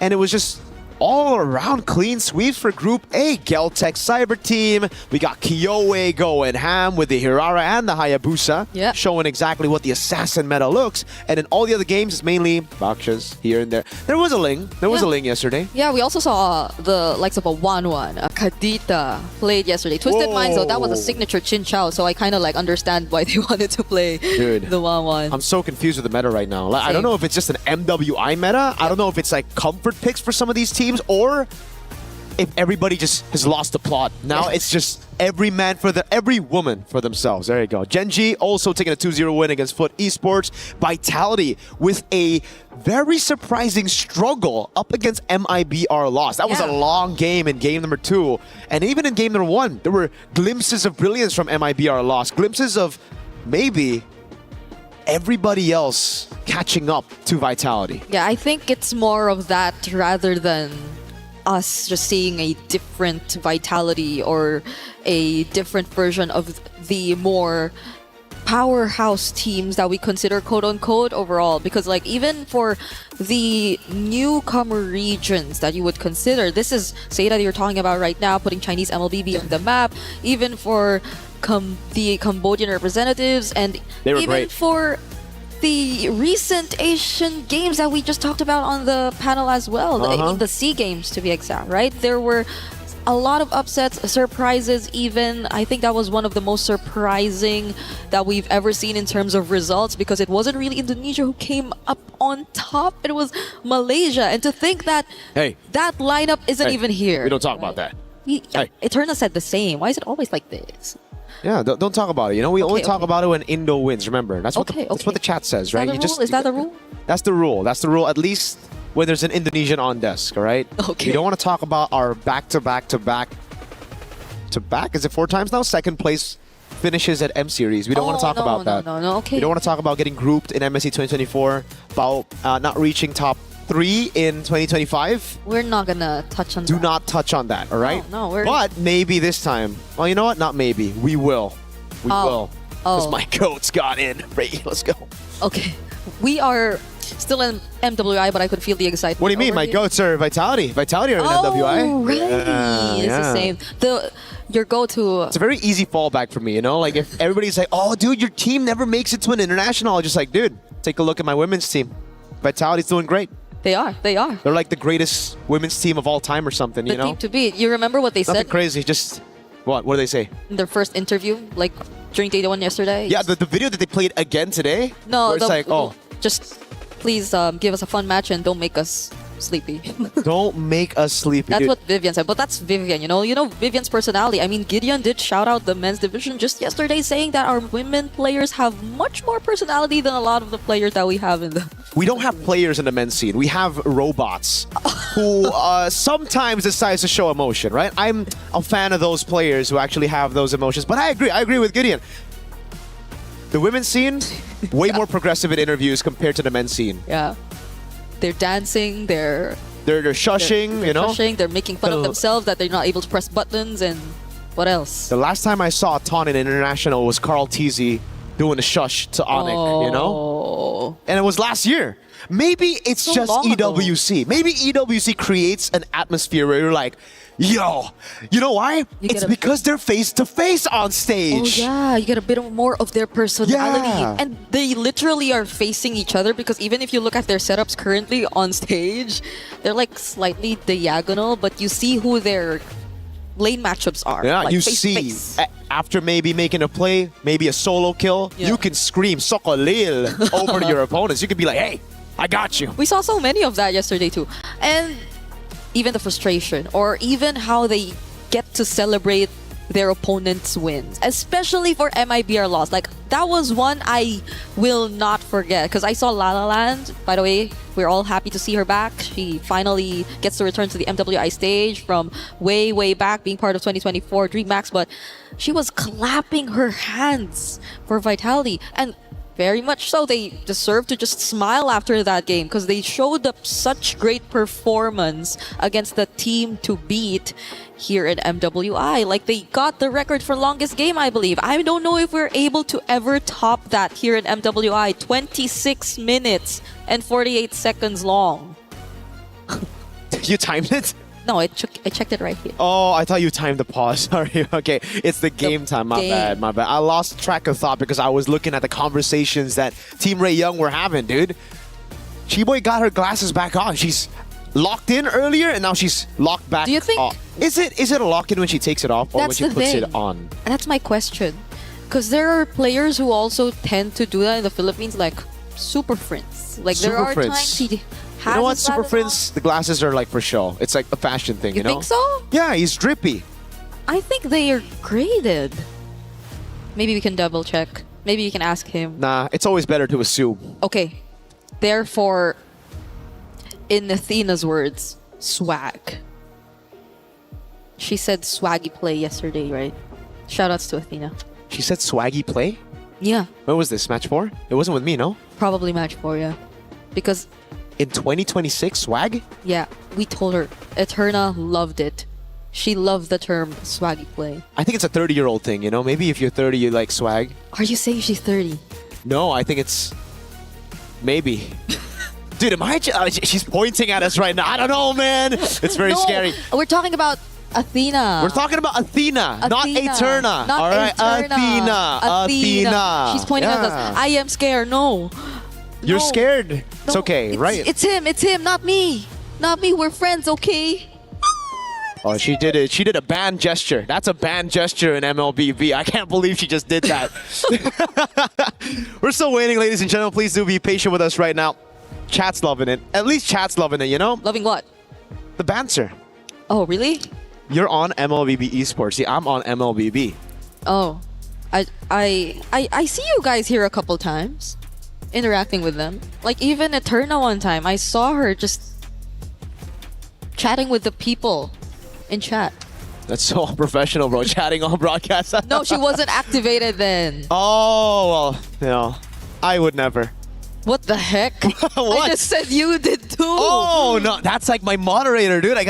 And it was just all around clean sweeps for Group A. Geltech Cyber Team. We got Kyoe going ham with the Hirara and the Hayabusa, showing exactly what the assassin meta looks. And in all the other games, it's mainly Bakshas here and there. There was a Ling. There was a Ling yesterday.
Yeah, we also saw the likes of a 1-1, a Kadita played yesterday. Twisted Minds, though, that was a signature Chin Chow, so I kind of like understand why they wanted to play the 1-1.
I'm so confused with the meta right now. Like, I don't know if it's just an MWI meta. I don't know if it's like comfort picks for some of these teams, or if everybody just has lost the plot. Now it's just every woman for themselves. There you go. Genji also taking a 2-0 win against Foot Esports. Vitality with a very surprising struggle up against MIBR loss. That was a long game in game number 2. And even in game number 1, there were glimpses of brilliance from MIBR loss. Glimpses of maybe everybody else catching up to Vitality.
Yeah, I think it's more of that rather than us just seeing a different Vitality or a different version of the more powerhouse teams that we consider quote-unquote overall. Because like even for the newcomer regions that you would consider, this is Seita that you're talking about right now, putting Chinese MLBB on the map. Even for the Cambodian representatives, and even
great.
for the recent Asian games that we just talked about on the panel as well, the SEA Games to be exact, right? There were a lot of upsets, surprises even. I think that was one of the most surprising that we've ever seen in terms of results, because it wasn't really Indonesia who came up on top, it was Malaysia. And to think that that lineup isn't even here.
We don't talk about that.
Eternal said the same. Why is it always like this?
Yeah, don't talk about it. You know, we only talk about it when Indo wins. Remember, that's what the chat says, right?
Is that the rule?
That's the rule. That's the rule. At least when there's an Indonesian on desk, all right?
Okay.
We don't want to talk about our back-to-back. Is it 4 times now? Second place finishes at M Series. We don't want to talk about that.
No. Okay.
We don't want to talk about getting grouped in MSC 2024, about not reaching top 3 in 2025.
We're not gonna touch on that.
Do not touch on that, all right?
No,
but maybe this time. Well, you know what? Not maybe. We will. We will. Because my goats got in. Right, let's go.
Okay. We are still in MWI, but I could feel the excitement.
What do you mean? My goats are Vitality. Vitality are in MWI.
Right. It's the same. Your go-to.
It's a very easy fallback for me, you know? Like if everybody's like, oh, dude, your team never makes it to an international. I'm just like, dude, take a look at my women's team. Vitality's doing great.
They are.
They're like the greatest women's team of all time or something, you know?
Team to beat. You remember what they
Nothing
said?
crazy. Just, what do they say?
In their first interview, like during day 1 yesterday?
Yeah, the video that they played again today?
No,
where it's like,
just please give us a fun match and don't make us sleepy.
Don't make us sleepy.
That's
dude.
what Vivian said, but that's Vivian, you know Vivian's personality. I mean, Gideon did shout out the men's division just yesterday, saying that our women players have much more personality than a lot of the players that we have in the...
We don't have players in the men's scene. We have robots who sometimes decide to show emotion, right? I'm a fan of those players who actually have those emotions, but I agree with Gideon. The women's scene, way more progressive in interviews compared to the men's scene.
Yeah. They're dancing, they're
shushing, you know?
Shushing, they're making fun of themselves that they're not able to press buttons, and what else?
The last time I saw Ton in International was Carl Teasy doing a shush to Onyx, you know? And it was last year. maybe it's
So
just
long ago.
EWC. Maybe EWC creates an atmosphere where you're like, yo, you know why? It's because they're face to face on
Oh
stage.
yeah, you get a bit more of their personality.
Yeah.
And they literally are facing each other because even if you look at their setups currently on stage, they're like slightly diagonal, but you see who their lane matchups are.
Yeah,
like
you
face to
see,
face.
after maybe making a play, maybe a solo kill, you can scream Sokolil over to your opponents. You could be like, hey, I got you.
We saw so many of that yesterday too. And even the frustration or even how they get to celebrate their opponent's wins, especially for MIBR loss. Like that was one I will not forget because I saw La La Land. By the way, we're all happy to see her back. She finally gets to return to the MWI stage from way back, being part of 2024 DreamHack, but she was clapping her hands for Vitality, and very much so. They deserve to just smile after that game because they showed up such great performance against the team to beat here in MWI. Like they got the record for longest game, I believe. I don't know if we're able to ever top that here in MWI. 26 minutes and 48 seconds long.
You timed it?
No, I checked it right here.
Oh, I thought you timed the pause. Sorry. Okay, it's the game time. My bad. My bad. I lost track of thought because I was looking at the conversations that Team Ray Young were having, dude. Chiboy got her glasses back on. She's locked in earlier, and now she's locked back.
Do you think
off. Is it a lock in when she takes it off, or when
That's
she
the
puts
thing.
it on?
That's my question. Because there are players who also tend to do that in the Philippines, like Super Friends. Like there are
Super
times
Friends.
he
You know what,
has
Super
that
Friends? The glasses are like for show. It's like a fashion thing, you know?
think so?
Yeah, he's drippy.
I think they are graded. Maybe we can double check. Maybe you can ask him.
Nah, it's always better to assume.
Okay. Therefore, in Athena's words, swag. She said swaggy play yesterday, right? Shoutouts to Athena.
She said swaggy play?
Yeah,
When was this? Match 4? It wasn't with me, no?
probably match 4, yeah. Because,
In 2026, swag?
yeah, we told her. Eterna loved it. She loved the term swaggy play.
I think it's a 30-year-old thing, you know? Maybe if you're 30, you like swag.
Are you saying she's 30?
No, I think it's... Maybe. Dude, am I... she's pointing at us right now. I don't know, man. It's very
No,
scary.
We're talking about Athena.
We're talking about Athena, not Eterna.
Not
All right,
Eterna.
Athena.
She's pointing at us. I am scared. No.
You're
No.
scared. It's
No,
okay, right?
It's him. It's him, not me. Not me. We're friends, okay?
Oh, she did it. She did a band gesture. That's a band gesture in MLBB. I can't believe she just did that. We're still waiting, ladies and gentlemen. Please do be patient with us right now. Chat's loving it. At least chat's loving it, you know?
Loving what?
The banter.
Oh, really?
You're on MLBB Esports. See, I'm on MLBB.
Oh. I see you guys here a couple times. Interacting with them. Like even Eterna one time, I saw her just chatting with the people in chat.
That's so unprofessional, bro. Chatting on broadcast.
No, she wasn't activated then.
Oh, well, you know, I would never.
What the heck?
What?
I just said you did too.
Oh, no, that's like my moderator, dude. I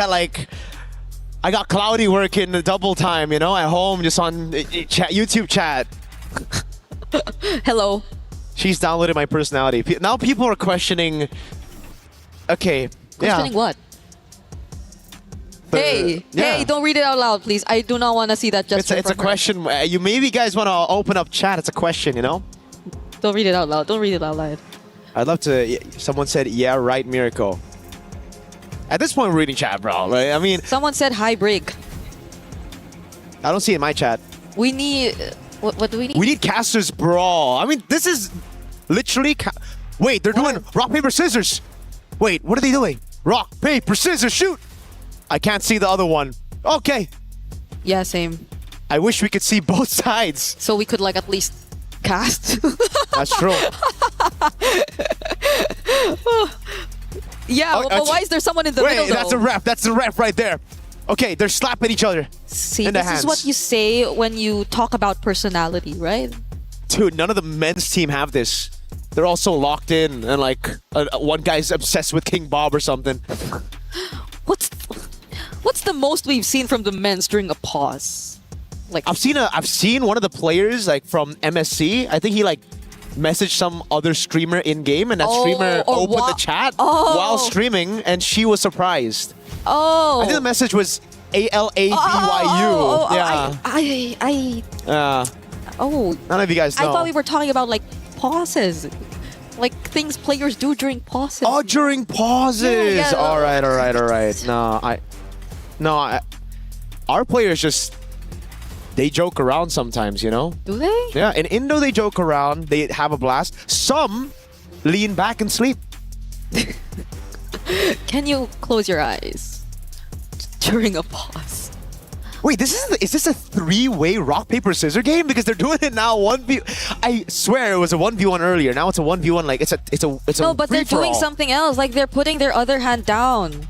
got Cloudy working the double time, you know, at home, just on chat, YouTube chat.
Hello.
She's downloaded my personality. Now people are questioning. Okay.
Questioning what? Hey, don't read it out loud, please. I do not want to see that gesture.
It's a
from her.
question. You maybe guys want to open up chat. It's a question, you know?
Don't read it out loud. Don't read it out loud.
I'd love to. Someone said, yeah, right, Miracle. At this point, we're reading chat, bro. Like, I mean,
Someone said hi, Brig.
I don't see it in my chat.
We need... What do we need?
We need casters brawl. I mean, this is literally... Wait, they're doing rock, paper, scissors. Wait, what are they doing? Rock, paper, scissors, shoot. I can't see the other one. Okay.
Yeah, same.
I wish we could see both sides.
So we could like at least cast.
That's true.
Yeah, but why is there someone in the middle though?
That's a ref. That's the ref right there. Okay, they're slapping each other.
See,
in the
this
hands.
is what you say when you talk about personality, right?
Dude, none of the men's team have this. They're all so locked in, and like one guy's obsessed with King Bob or something.
What's the most we've seen from the men's during a pause? Like
I've seen one of the players like from MSC. I think he like messaged some other streamer in game, and that streamer
or
opened the chat while streaming, and she was surprised. I think the message was ALABYU. None of you guys know.
I thought we were talking about like pauses. Like things players do during pauses.
Oh, during pauses.
Yeah.
All right. Our players just, they joke around sometimes, you know?
Do they?
Yeah, in Indo they joke around, they have a blast. Some lean back and sleep.
Can you close your eyes during a pause?
Wait, is this a 3-way rock paper scissors game? Because they're doing it now 1v. I swear it was a 1v1 earlier. Now it's a 1v1. Like it's a
No, but they're doing
free-for-all.
something else. Like they're putting their other hand down.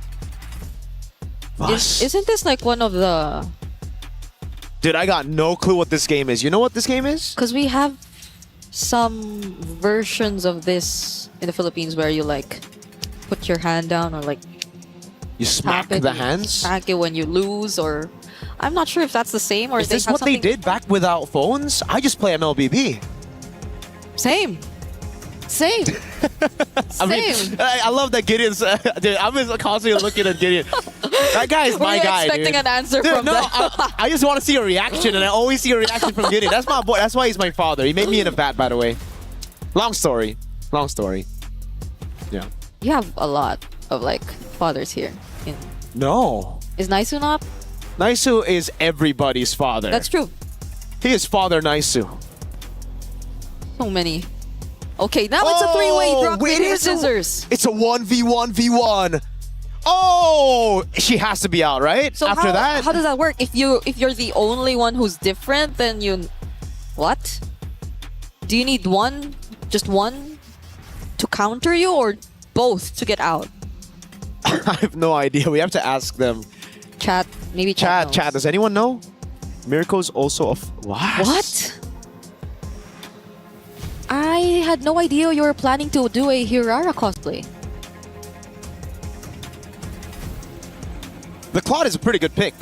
Isn't this like one of the?
Dude, I got no clue what this game is. You know what this game is?
Because we have some versions of this in the Philippines where you like put your hand down or like
You smack the hands?
Smack it when you lose, or I'm not sure if that's the same or
Is
they
this
have
what they
something.
did back without phones? I just play MLBB.
Same.
I mean, I love that Gideon's. Dude, I'm just constantly looking at Gideon. That guy is my
Were you
guy.
expecting
dude.
an answer
Dude,
from
no,
them?
I just want to see a reaction, and I always see a reaction from Gideon. That's my boy. That's why he's my father. He made me in a vat, by the way. Long story. Yeah.
You have a lot of like fathers here.
No.
Is Naisu not?
Naisu is everybody's father.
That's true.
He is Father Naisu.
So many. Okay, now it's a three-way rock, paper, scissors.
It's a 1v1v1. Oh, she has to be out, right?
So
After that,
how does that work? If you're the only one who's different, then you what? Do you need just one to counter you, or both to get out?
I have no idea. We have to ask them.
Chat, maybe chat.
Chat. Does anyone know? Mirko's also
What? I had no idea you were planning to do a Hirara cosplay.
The Claude is a pretty good pick.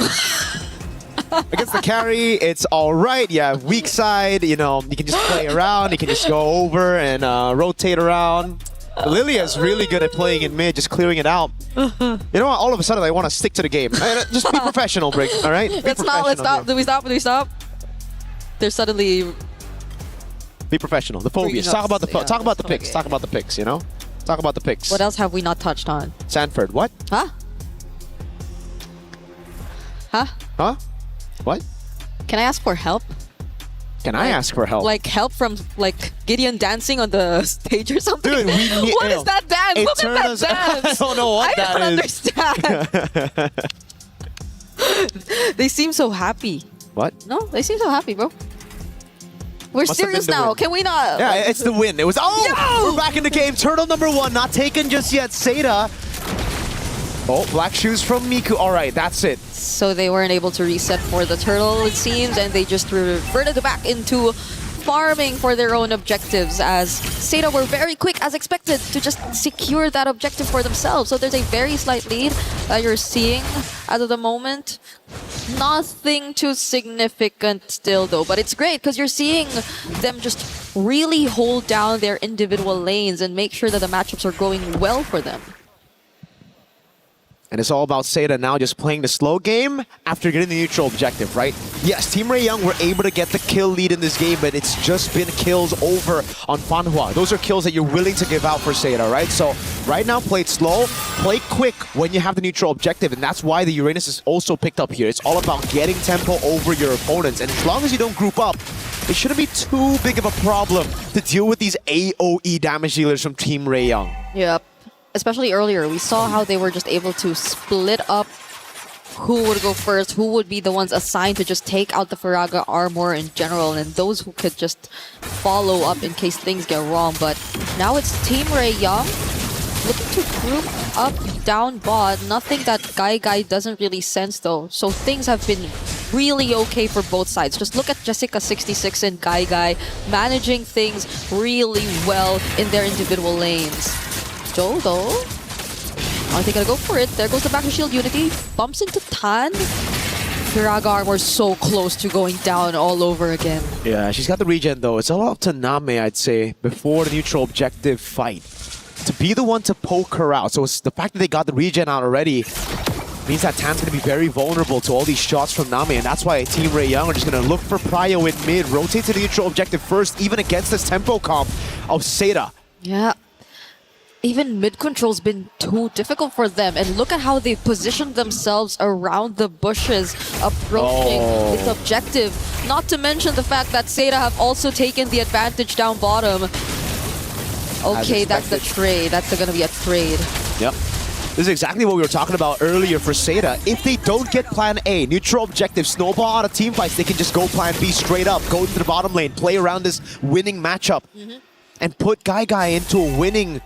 Against the carry, it's all right. Yeah, weak side. You know, you can just play around. You can just go over and rotate around. Lilia is really good at playing in mid, just clearing it out. You know what? All of a sudden, I want to stick to the game. Just be professional, Brig. All right?
Let's stop. Do we stop? There's suddenly.
Be professional. The phobias. Talk about the picks. Talk about the picks. You know. Talk about the picks.
What else have we not touched on?
Sanford. What?
Huh?
What?
Can I ask for help?
Can I ask for help?
Like help from like Gideon dancing on the stage or something?
Dude, we need.
What is that dance? Look at that dance.
I don't know what that
I don't understand. They seem so happy.
What?
No, they seem so happy, bro. We're
Must have
serious
been the
now.
win.
Can we not?
Yeah, it's the win. It was. We're back in the game. Turtle number 1, not taken just yet. Seda. Oh, black shoes from Miku. All right, that's it.
So they weren't able to reset for the turtle, it seems, and they just reverted back into farming for their own objectives, as Seda were very quick, as expected, to just secure that objective for themselves. So there's a very slight lead that you're seeing as of the moment. Nothing too significant still, though, but it's great because you're seeing them just really hold down their individual lanes and make sure that the matchups are going well for them.
And it's all about Seda now just playing the slow game after getting the neutral objective, right? Yes, Team Ray Young were able to get the kill lead in this game, but it's just been kills over on Fanhua. Those are kills that you're willing to give out for Seda, right? So right now, play it slow, play quick when you have the neutral objective, and that's why the Uranus is also picked up here. It's all about getting tempo over your opponents, and as long as you don't group up, it shouldn't be too big of a problem to deal with these AoE damage dealers from Team Ray Young.
Yep. Especially earlier, we saw how they were just able to split up who would go first, who would be the ones assigned to just take out the Faraga armor in general, and those who could just follow up in case things get wrong. But now it's Team Ray Young looking to group up down bot. Nothing that Guy doesn't really sense though. So things have been really okay for both sides. Just look at Jessica66 and Guy managing things really well in their individual lanes. Joe, though, are they gonna go for it? There goes the back to shield Unity. Bumps into Tan. Firaga Armor so close to going down all over again.
Yeah, she's got the regen though. It's all up to Name, I'd say, before the neutral objective fight, to be the one to poke her out. So it's the fact that they got the regen out already means that Tan's going to be very vulnerable to all these shots from Name, and that's why Team Ray Young are just going to look for Prio in mid, rotate to the neutral objective first, even against this tempo comp of Seda.
Yeah. Even mid-control's been too difficult for them, and look at how they've positioned themselves around the bushes, approaching this objective. Not to mention the fact that Seda have also taken the advantage down bottom. Okay, that's the trade. That's going to be a trade.
Yep. This is exactly what we were talking about earlier for Seda. If they don't get plan A, neutral objective, snowball out of team fights, they can just go plan B straight up, go into the bottom lane, play around this winning matchup, and put Guy into a winning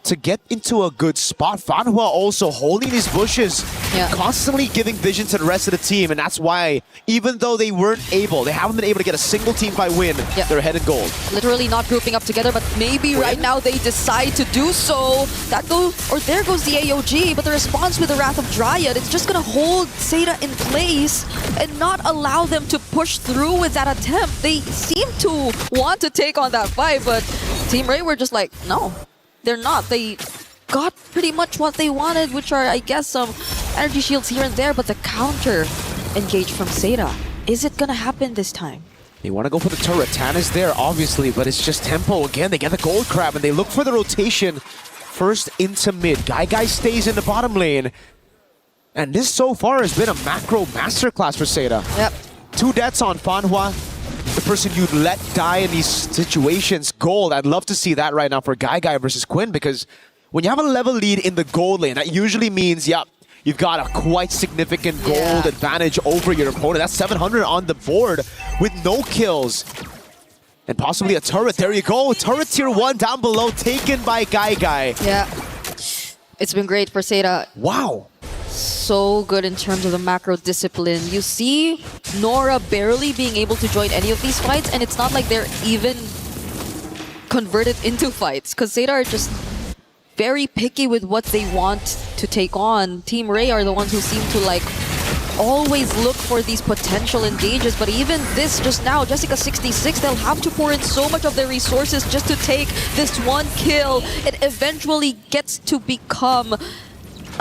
to get into a good spot. Fanhua also holding these bushes, constantly giving vision to the rest of the team, and that's why, even though they haven't been able to get a single team fight win, they're ahead in gold.
Literally not grouping up together, but maybe right now they decide to do so. There goes the AOG, but the response with the Wrath of Dryad, it's just gonna hold Seda in place and not allow them to push through with that attempt. They seem to want to take on that fight, but Team Ray were just like, no. They're not. They got pretty much what they wanted, which are, I guess, some energy shields here and there, but the counter engage from Seda. Is it gonna happen this time?
They want to go for the turret. Tan is there, obviously, but it's just tempo. Again, they get the gold crab, and they look for the rotation first into mid. Guy stays in the bottom lane. And this so far has been a macro masterclass for Seda.
Yep.
2 deaths on Fanhua. The person you'd let die in these situations, gold. I'd love to see that right now for Guy versus Quinn, because when you have a level lead in the gold lane, that usually means, you've got a quite significant gold advantage over your opponent. That's 700 on the board with no kills. And possibly a turret. There you go. Turret tier 1 down below, taken by Guy.
Yeah. It's been great for Seda.
Wow.
So good in terms of the macro discipline. You see Nora barely being able to join any of these fights, and it's not like they're even converted into fights, because Seda are just very picky with what they want to take on. Team Ray are the ones who seem to always look for these potential engages, but even this just now, Jessica26, they'll have to pour in so much of their resources just to take this one kill. It eventually gets to become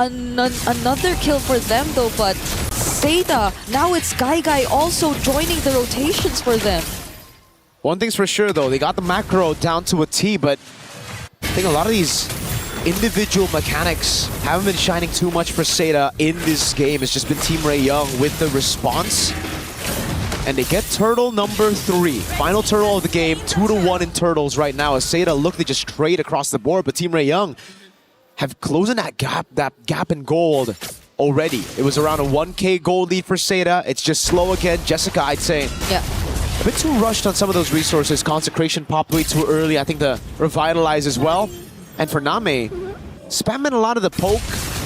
another kill for them though, but Seda, now it's Guy also joining the rotations for them.
One thing's for sure though, they got the macro down to a T, but I think a lot of these individual mechanics haven't been shining too much for Seda in this game. It's just been Team Ray Young with the response. And they get turtle number 3. Final turtle of the game, 2-1 in turtles right now. As Seda look to just trade across the board, but Team Ray Young have closing that gap in gold already. It was around a 1K gold lead for Seda. It's just slow again. Jessica, I'd say, a bit too rushed on some of those resources. Consecration popped way too early. I think the Revitalize as well. And for Name, spamming a lot of the poke,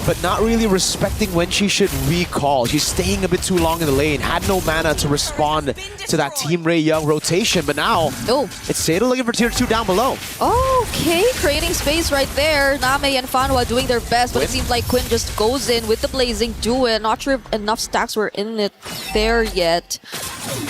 but not really respecting when she should recall. She's staying a bit too long in the lane. Had no mana to respond to that Team Ray Young rotation, but now it's Seda looking for tier 2 down below.
Okay, creating space right there. Name and Fanhua doing their best, but it seems like Quinn just goes in with the blazing, do it. Not sure if enough stacks were in it there yet,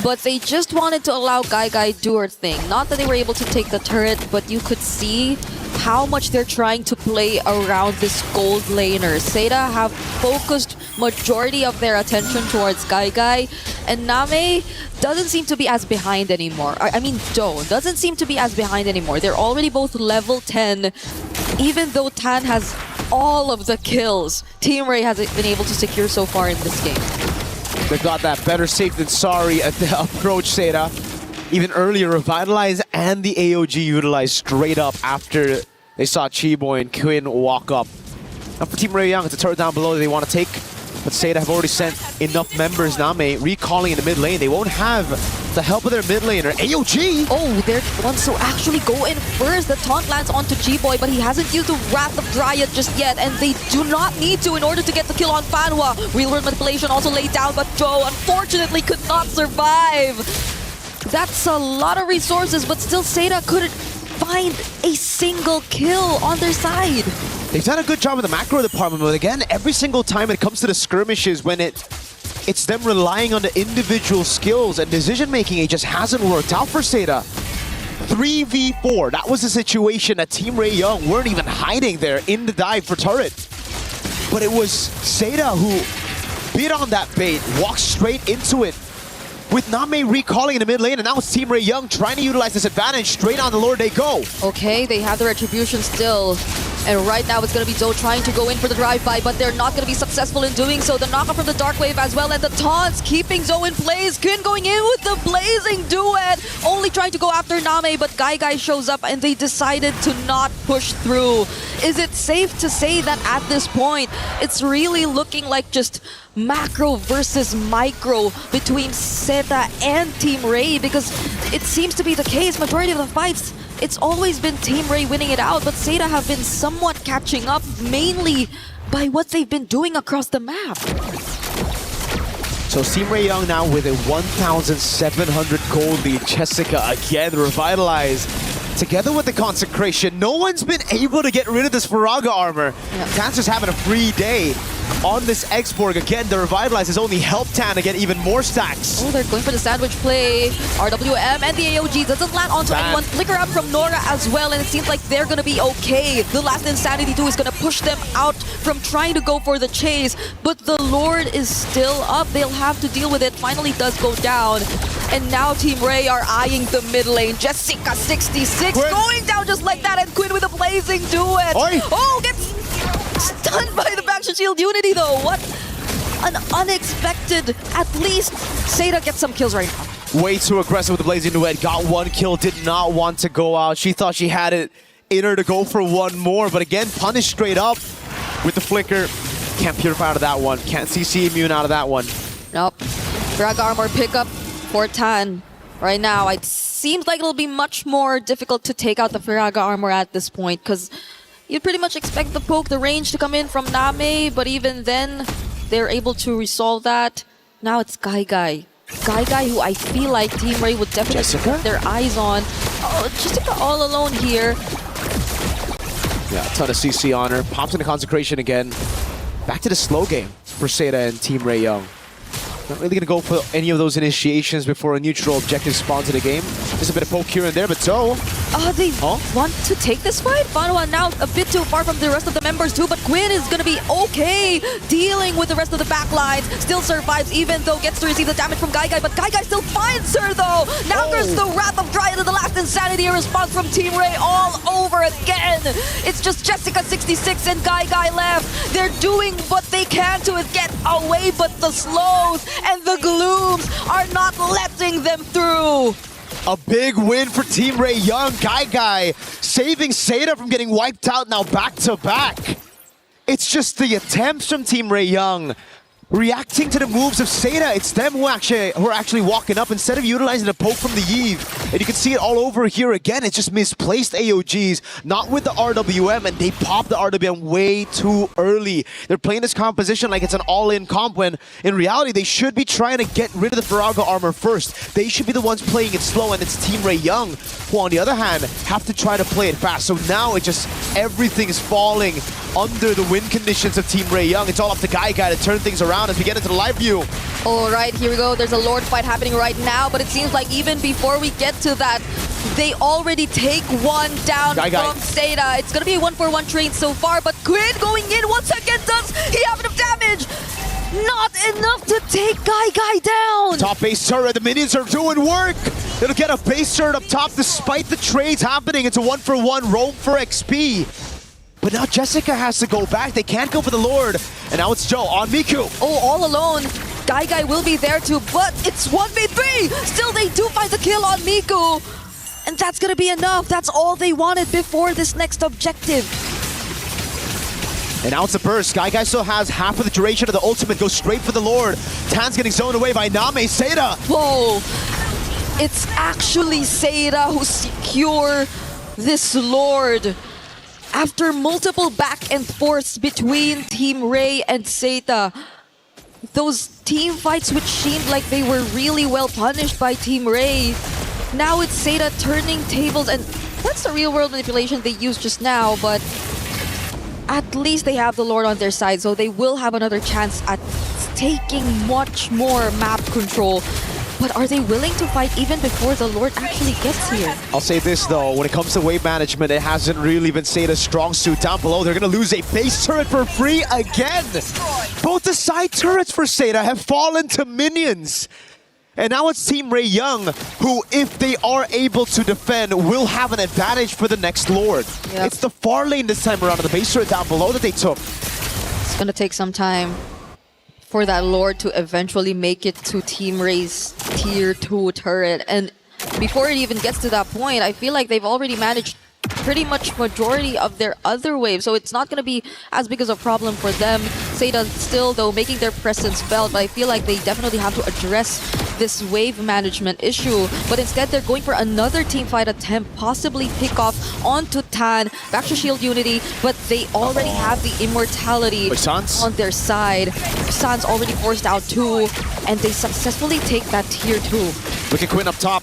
but they just wanted to allow Guy do her thing. Not that they were able to take the turret, but you could see how much they're trying to play around this gold laner. Seda have focused majority of their attention towards Guy, and Name doesn't seem to be as behind anymore. I mean, Do doesn't seem to be as behind anymore. They're already both level 10, even though Tan has all of the kills Team Ray has been able to secure so far in this game.
They've got that better safe than sorry at the approach, Seda. Even earlier, Revitalize and the AOG utilized straight up after they saw Chiboy and Quinn walk up. Now for Team Ray Young, it's a turret down below that they want to take, but Seda have already sent enough members. Name recalling in the mid lane. They won't have the help of their mid laner. AOG!
Oh, they're the ones to actually go in first. The taunt lands onto Chiboy, but he hasn't used the Wrath of Dryad just yet, and they do not need to in order to get the kill on Fanhua. Real world manipulation also laid down, but Joe unfortunately could not survive. That's a lot of resources, but still Seda couldn't find a single kill on their side.
They've done a good job in the macro department, but again, every single time it comes to the skirmishes, when it It's them relying on the individual skills and decision-making. It just hasn't worked out for Seda. 3v4, that was the situation that Team Ray Young weren't even hiding there in the dive for turret. But it was Seda who bit on that bait, walked straight into it. With Name recalling in the mid lane, and now it's Team Ray Young trying to utilize this advantage. Straight on the Lord they go.
Okay, they have the retribution still. And right now it's going to be Zoe trying to go in for the drive-by, but they're not going to be successful in doing so. The knockup from the Dark Wave as well, and the taunts keeping Zoe in place. Quinn going in with the Blazing Duet, only trying to go after Name, but Guy shows up and they decided to not push through. Is it safe to say that at this point, it's really looking like just macro versus micro between Zeta and Team Ray? Because it seems to be the case, majority of the fights, it's always been Team Ray winning it out, but Zeta have been somewhat catching up, mainly by what they've been doing across the map.
So Team Ray Young now with a 1,700 gold lead. Jessica again revitalized. Together with the consecration, no one's been able to get rid of this Faraga armor. Yeah. Tan's just having a free day on this Expo. Again, the revitalize has only helped Tan to get even more stacks.
Oh, they're going for the sandwich play. RWM and the AOG doesn't land onto anyone. Flicker up from Nora as well, and it seems like they're gonna be okay. The last Insanity 2 is gonna push them out from trying to go for the chase, but the Lord is still up. They'll have to deal with it. Finally does go down. And now Team Ray are eyeing the mid lane. Jessica66 going down just like that, and Quinn with a Blazing Duet.
Oi.
Oh, gets stunned by the Backshot Shield Unity though. What an unexpected, at least Zeta gets some kills right now.
Way too aggressive with the Blazing Duet. Got one kill, did not want to go out. She thought she had it in her to go for one more, but again, punished straight up with the flicker. Can't purify out of that one. Can't CC immune out of that one.
Nope. Drag armor pickup for Tan. Right now, it seems like it'll be much more difficult to take out the Faraga armor at this point, because you pretty much expect the poke, the range to come in from Name, but even then, they're able to resolve that. Now it's Guy, who I feel like Team Ray would definitely put their eyes on. Oh, Jessica all alone here.
Yeah, a ton of CC on her. Pops into Consecration again. Back to the slow game for Zeta and Team Ray Young. Not really going to go for any of those initiations before a neutral objective spawns in the game. Just a bit of poke here and there, but so...
They want to take this fight? Fanwa now a bit too far from the rest of the members too, but Quinn is going to be okay dealing with the rest of the backlines. Still survives even though gets to receive the damage from Guy, but Guy still finds her though. Now there's the Wrath of Dryad and the last Insanity response from Team Ray all over again. It's just Jessica66 and Guy left. They're doing what they can to get away, but the slows and the glooms are not letting them through.
A big win for Team Ray Young. Guy saving Zeta from getting wiped out now back to back. It's just the attempts from Team Ray Young reacting to the moves of Zeta. It's them who are actually walking up instead of utilizing the poke from the Eve. And you can see it all over here again. It's just misplaced AOGs, not with the RWM, and they pop the RWM way too early. They're playing this composition like it's an all-in comp when in reality they should be trying to get rid of the Faraga armor first. They should be the ones playing it slow, and it's Team Ray Young who on the other hand have to try to play it fast. So now it just, everything is falling under the win conditions of Team Ray Young. It's all up to Guy to turn things around as we get into the live view.
All right, here we go. There's a Lord fight happening right now, but it seems like even before we get to that, they already take one down from Zeta. It's going to be a 1-for-1 trade so far, but Quinn going in once again. Does he have enough damage? Not enough to take Guy down.
Top base turret, the minions are doing work. It'll get a base turret up top despite the trades happening. It's a 1-for-1 roam for XP. But now Jessica has to go back. They can't go for the Lord. And now it's Joe on Miku.
Oh, all alone. Guy will be there too, but it's 1v3. Still, they do find the kill on Miku. And that's going to be enough. That's all they wanted before this next objective.
And now it's a burst. Guy still has half of the duration of the ultimate. Goes straight for the Lord. Tan's getting zoned away by Name. Zeta.
Whoa. It's actually Zeta who secure this Lord. After multiple back and forths between Team Ray and Zeta, those team fights which seemed like they were really well punished by Team Ray, now it's Zeta turning tables, and that's the real world manipulation they used just now, but at least they have the Lord on their side, so they will have another chance at taking much more map control. But are they willing to fight even before the Lord actually gets here?
I'll say this though, when it comes to wave management, it hasn't really been Seida's strong suit. Down below, they're gonna lose a base turret for free again. Both the side turrets for Seida have fallen to minions. And now it's Team Ray Young, who, if they are able to defend, will have an advantage for the next Lord.
Yep.
It's the far lane this time around, and the base turret down below that they took.
It's gonna take some time for that Lord to eventually make it to Team Ray's tier 2 turret. And before it even gets to that point, I feel like they've already managed pretty much majority of their other waves, so it's not going to be as big as a problem for them. Seida still, though, making their presence felt, but I feel like they definitely have to address this wave management issue. But instead, they're going for another teamfight attempt, possibly pick off onto Tan, back to Shield Unity, but they already have the immortality on their side. San's already forced out 2, and they successfully take that tier 2.
Look at Quinn up top.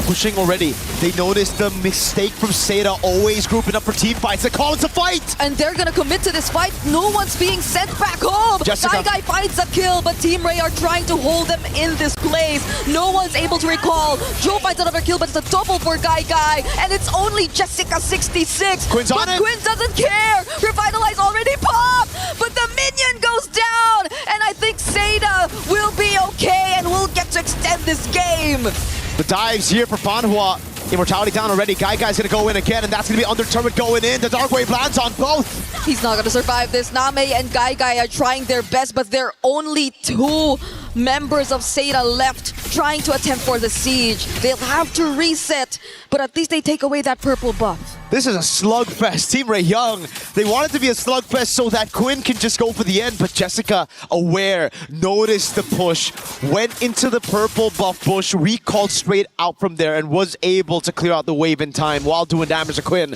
Pushing already. They noticed the mistake from Seida, always grouping up for team fights. They call it a fight!
And they're gonna commit to this fight. No one's being sent back home! Guy finds a kill, but Team Ray are trying to hold them in this place. No one's able to recall. Joe finds another kill, but it's a double for Guy. And it's only Jessica66.
Quinn's on
but
it.
Quinn doesn't care! Revitalize already popped! But the minion goes down! And I think Seida will be okay and will get to extend this game.
The dives here for Fanhua. Immortality down already. Guy's gonna go in again, and that's gonna be under turret going in. The Dark Wave lands on both.
He's not gonna survive this. Name and Guy are trying their best, but there are only 2 members of Seida left trying to attempt for the siege. They'll have to reset, but at least they take away that purple buff.
This is a slugfest. Team Ray Young, they want it to be a slugfest so that Quinn can just go for the end, but Jessica, aware, noticed the push, went into the purple buff bush, recalled straight out from there, and was able to clear out the wave in time while doing damage to Quinn.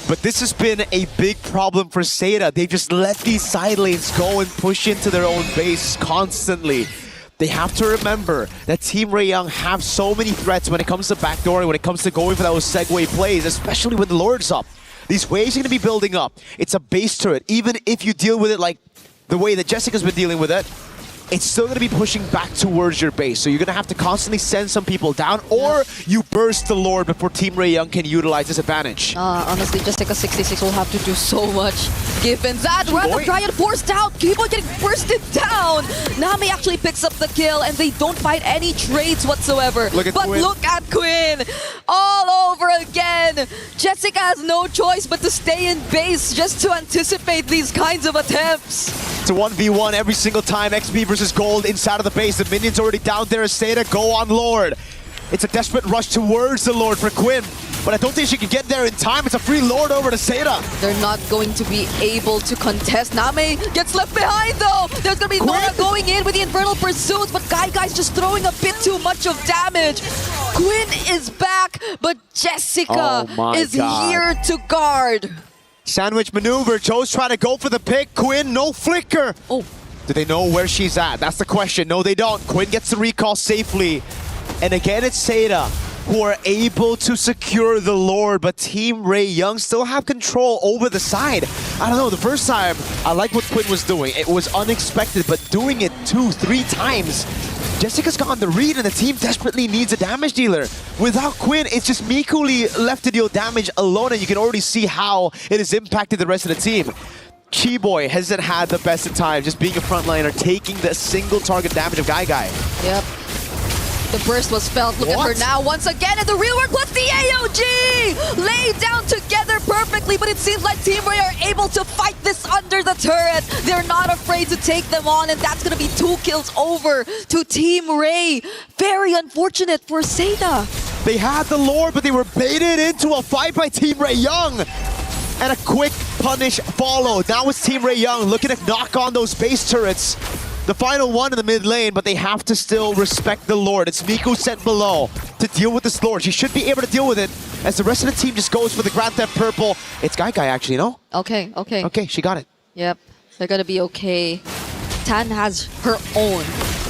But this has been a big problem for Seida. They just let these side lanes go and push into their own base constantly. They have to remember that Team Ray Young have so many threats when it comes to backdooring, when it comes to going for those segue plays, especially when the Lord's up. These waves are going to be building up. It's a base turret. Even if you deal with it like the way that Jessica's been dealing with it, it's still going to be pushing back towards your base. So you're going to have to constantly send some people down, or you burst the Lord before Team Ray Young can utilize this advantage.
Honestly, Jessica66 will have to do so much given that. Random Giant forced out. Kiboy getting bursted down. Nami actually picks up the kill, and they don't fight any trades whatsoever. Look at Quinn. All over again. Jessica has no choice but to stay in base just to anticipate these kinds of attempts.
It's a 1v1 every single time. XP versus Gold inside of the base. The minion's already down there. Seida go on Lord. It's a desperate rush towards the Lord for Quinn, but I don't think she can get there in time. It's a free Lord over to Seida.
They're not going to be able to contest. Name gets left behind though. There's going to be Nora going in with the Infernal Pursuits, but Guy's just throwing a bit too much of damage. Quinn is back, but Jessica is here to guard.
Sandwich maneuver. Joe's trying to go for the pick. Quinn, no flicker.
Oh.
Do they know where she's at? That's the question. No, they don't. Quinn gets the recall safely. And again, it's Seida who are able to secure the Lord, but Team Ray Young still have control over the side. I don't know, the first time, I like what Quinn was doing. It was unexpected, but doing it 2-3 times, Jessica's gotten the read, and the team desperately needs a damage dealer. Without Quinn, it's just Mikuli left to deal damage alone, and you can already see how it has impacted the rest of the team. Chiboy hasn't had the best of times, just being a frontliner, taking the single target damage of Guy.
Yep. The burst was felt. Look at her now once again, and the real work with the AOG! Laid down together perfectly, but it seems like Team Ray are able to fight this under the turret. They're not afraid to take them on, and that's going to be 2 kills over to Team Ray. Very unfortunate for Seida.
They had the Lord, but they were baited into a fight by Team Ray Young. And a quick punish followed. Now it's Team Ray Young looking to knock on those base turrets. The final one in the mid lane, but they have to still respect the Lord. It's Miku sent below to deal with this Lord. She should be able to deal with it as the rest of the team just goes for the Grand Theft Purple. It's Guy actually, no?
Okay.
Okay, she got it.
Yep, they're gonna be okay. Tan has her own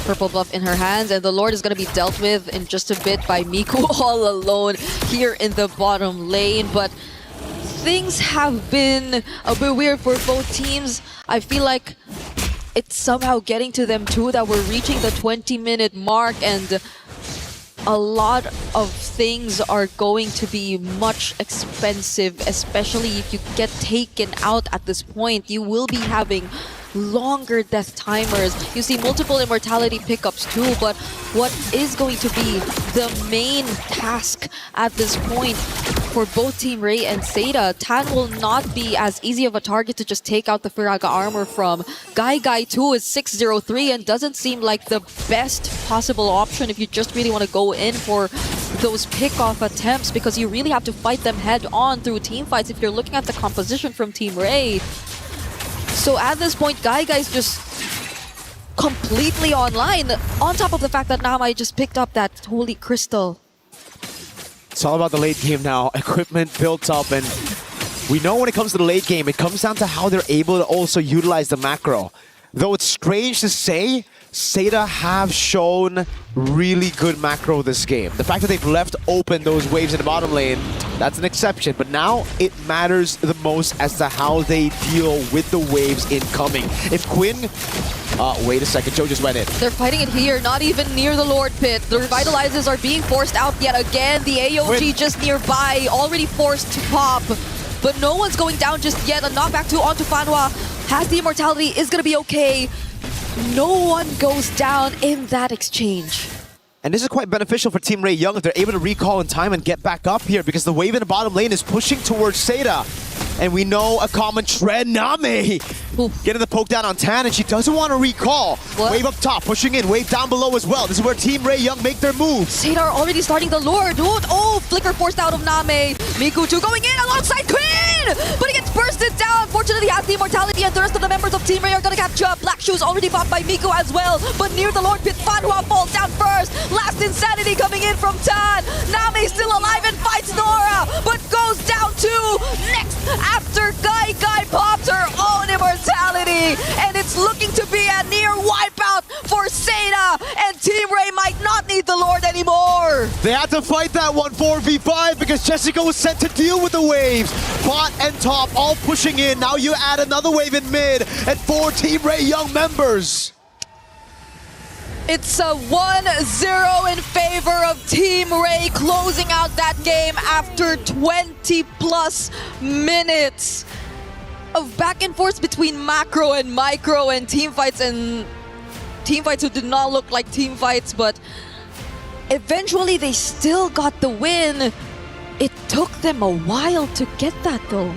purple buff in her hands, and the Lord is gonna be dealt with in just a bit by Miku all alone here in the bottom lane. But things have been a bit weird for both teams. I feel like it's somehow getting to them too that we're reaching the 20-minute mark, and a lot of things are going to be much expensive, especially if you get taken out at this point. You will be having longer death timers. You see multiple immortality pickups too, but what is going to be the main task at this point for both Team Ray and Seda? Tan will not be as easy of a target to just take out the Firaga armor from. Guy too is 603 and doesn't seem like the best possible option if you just really want to go in for those pick-off attempts, because you really have to fight them head-on through team fights if you're looking at the composition from Team Ray. So at this point, Guy's just completely online, on top of the fact that Namai just picked up that holy crystal.
It's all about the late game now. Equipment built up, and we know when it comes to the late game, it comes down to how they're able to also utilize the macro. Though it's strange to say, Seda have shown really good macro this game. The fact that they've left open those waves in the bottom lane, that's an exception. But now it matters the most as to how they deal with the waves incoming. If Quinn... wait a second, Joe just went in.
They're fighting it here, not even near the Lord Pit. The Revitalizers are being forced out yet again. The AOG
Quinn
just nearby, already forced to pop. But no one's going down just yet. A knockback onto Fanhua. Has the immortality, is going to be okay. No one goes down in that exchange.
And this is quite beneficial for Team Ray Young if they're able to recall in time and get back up here, because the wave in the bottom lane is pushing towards Seda. And we know a common trend, Name getting the poke down on Tan, and she doesn't want to recall. What? Wave up top, pushing in, wave down below as well. This is where Team Ray Young make their moves.
Seda are already starting the Lord. Oh, flicker forced out of Name. Mikuchu going in alongside Quinn! But he gets bursted down. Fortunately, has the immortality, and the rest of the members of Team Ray are going to catch up. Black Shoes already popped by Miku as well. But near the Lord Pit, Fanhua falls down first. Last Insanity coming in from Tan. Name still alive and fights Nora, but goes down too. Next, after Guy pops her own immortality, and it's looking to be a near wipeout for Seda, and Team Ray might not need the Lord anymore.
They had to fight that one 4v5 because Jessica was sent to deal with the waves. Bot and top all pushing in. Now you add another wave in mid and 4 Team Ray Young members.
It's a 1-0 in favor of Team Ray, closing out that game after 20 plus minutes of back and forth between macro and micro and team fights who did not look like team fights, but eventually they still got the win. It took them a while to get that though.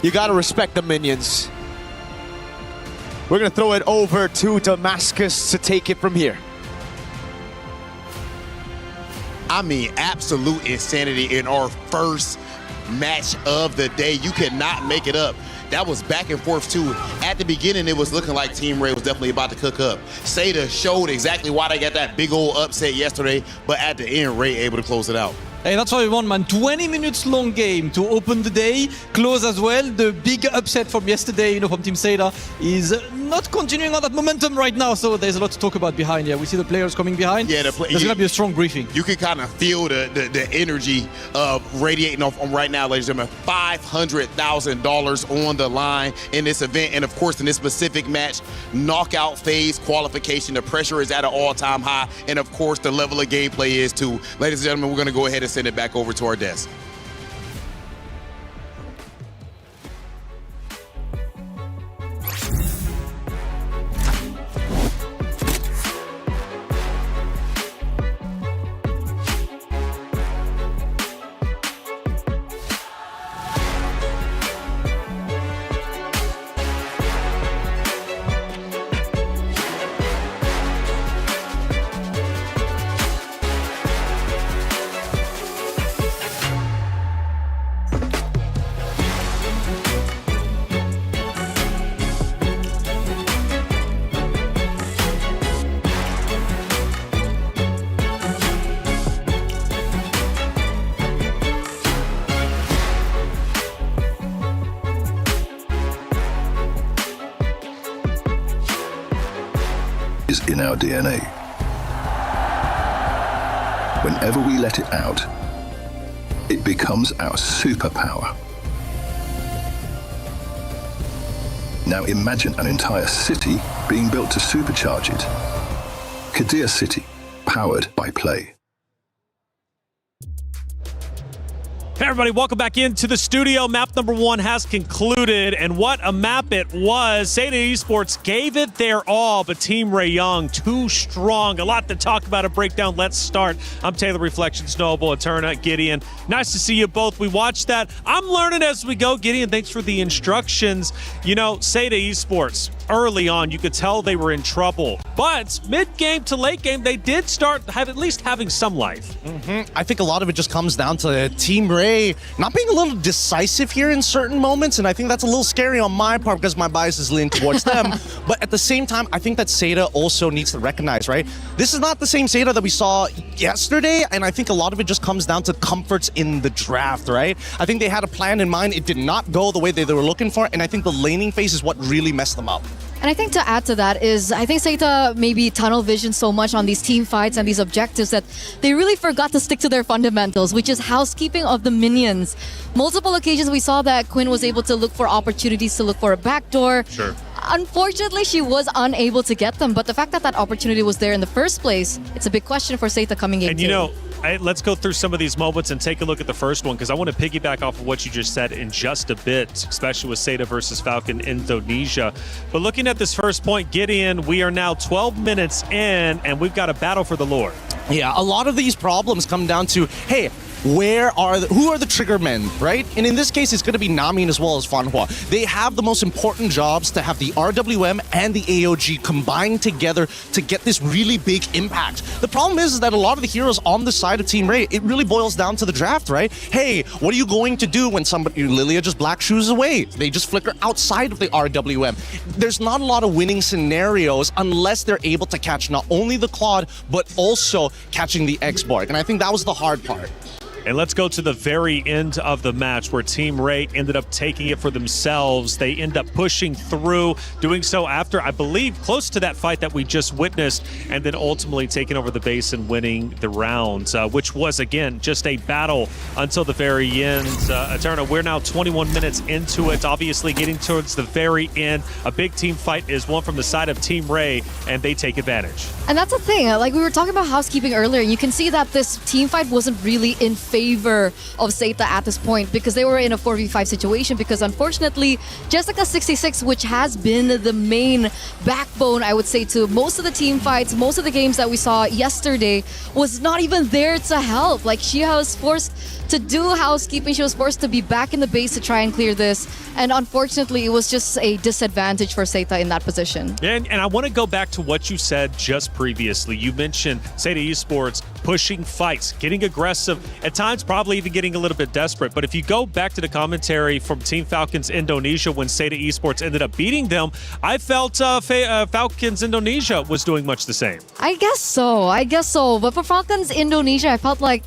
You gotta respect the minions. We're going to throw it over to Damascus to take it from here.
I mean, absolute insanity in our first match of the day. You cannot make it up. That was back and forth too. At the beginning, it was looking like Team Ray was definitely about to cook up. Seda showed exactly why they got that big old upset yesterday, but at the end, Ray able to close it out.
Hey, that's what we want, man. 20 minutes long game to open the day, close as well. The big upset from yesterday, from Team Seda is not continuing on that momentum right now. So there's a lot to talk about behind. Yeah, we see the players coming behind.
Yeah,
there's gonna be a strong briefing.
You can kind of feel the energy radiating off right now, ladies and gentlemen. $500,000 on the line in this event, and of course in this specific match, knockout phase qualification. The pressure is at an all-time high, and of course the level of gameplay is too. Ladies and gentlemen, we're going to go ahead and send it back over to our desk.
Is in our DNA. Whenever we let it out, it becomes our superpower. Now imagine an entire city being built to supercharge it. Kadir City, powered by play.
Hey everybody, welcome back into the studio. Map number 1 has concluded, and what a map it was. Seda Esports gave it their all, but Team Ray Young, too strong. A lot to talk about, a breakdown. Let's start. I'm Taylor Reflections Noble, Eterna, Gideon. Nice to see you both. We watched that. I'm learning as we go. Gideon, thanks for the instructions. You know, Seda Esports, early on, you could tell they were in trouble, but mid-game to late game, they did start at least having some life.
I think a lot of it just comes down to Team Ray not being a little decisive here in certain moments, and I think that's a little scary on my part because my bias is leaning towards them. But at the same time, I think that Seda also needs to recognize, right? This is not the same Seda that we saw yesterday, and I think a lot of it just comes down to comforts in the draft, right? I think they had a plan in mind. It did not go the way they were looking for, and I think the laning phase is what really messed them up.
And I think to add to that is, I think Seita maybe tunnel vision so much on these team fights and these objectives that they really forgot to stick to their fundamentals, which is housekeeping of the minions. Multiple occasions we saw that Quinn was able to look for opportunities to look for a backdoor.
Sure.
Unfortunately, she was unable to get them, but the fact that that opportunity was there in the first place, it's a big question for Seita coming in.
And you know, let's go through some of these moments and take a look at the first one, because I want to piggyback off of what you just said in just a bit, especially with Seda versus Falcon Indonesia. But looking at this first point, Gideon, we are now 12 minutes in, and we've got a battle for the Lord.
Yeah, a lot of these problems come down to, hey, who are the trigger men, right? And in this case, it's going to be Namin as well as Fanhua. They have the most important jobs to have the RWM and the AOG combined together to get this really big impact. The problem is that a lot of the heroes on the side of Team Ray, it really boils down to the draft, right? Hey, what are you going to do when Lilia just black shoes away? They just flicker outside of the RWM. There's not a lot of winning scenarios unless they're able to catch not only the Claude, but also catching the X-Borg. And I think that was the hard part.
And let's go to the very end of the match where Team Ray ended up taking it for themselves. They end up pushing through, doing so after, I believe, close to that fight that we just witnessed, and then ultimately taking over the base and winning the rounds, which was, again, just a battle until the very end. Eterna, we're now 21 minutes into it, obviously getting towards the very end. A big team fight is one from the side of Team Ray, and they take advantage.
And that's the thing, like we were talking about housekeeping earlier, you can see that this team fight wasn't really in favor of Seita at this point because they were in a 4v5 situation, because unfortunately Jessica66, which has been the main backbone, I would say, to most of the team fights, most of the games that we saw yesterday, was not even there to help. Like, she was forced to do housekeeping, she was forced to be back in the base to try and clear this, and unfortunately it was just a disadvantage for Seita in that position.
And I want to go back to what you said just previously. You mentioned Seda Esports pushing fights, getting aggressive, at times probably even getting a little bit desperate. But if you go back to the commentary from Team Falcons Indonesia when Seda Esports ended up beating them, I felt Falcons Indonesia was doing much the same.
I guess so. But for Falcons Indonesia, I felt like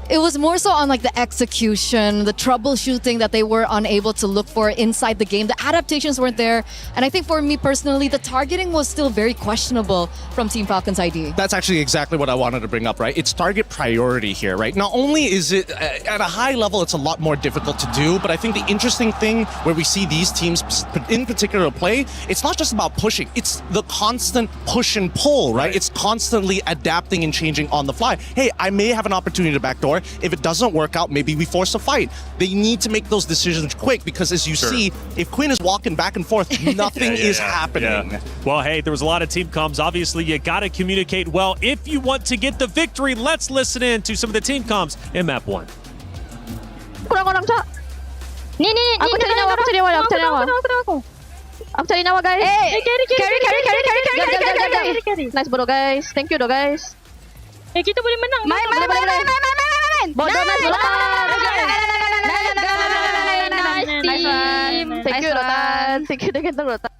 it was more so on like the execution, the troubleshooting that they were unable to look for inside the game. The adaptations weren't there. And I think for me personally, the targeting was still very questionable from Team Falcons ID.
That's actually exactly what I wanted to bring up, right? It's target priority here, right? Not only is it at a high level, it's a lot more difficult to do, but I think the interesting thing where we see these teams in particular play, it's not just about pushing, it's the constant push and pull, right? It's constantly adapting and changing on the fly. Hey, I may have an opportunity to backdoor. If it doesn't work out, maybe we force a fight. They need to make those decisions quick because, as you see, if Quinn is walking back and forth, nothing is happening.
Yeah. Well, hey, there was a lot of team comms. Obviously, you got to communicate well if you want to get the victory. Let's listen in to some of the team comms in map 1.
Kurang orang, Cak. Ni. Aku cari Nawa, guys. Carry. Nice, bro, guys. Thank you, guys. Kita boleh menang. Main. Bodoh, nice. Nice team. Thank you, Rotan. Thank you, Rotan.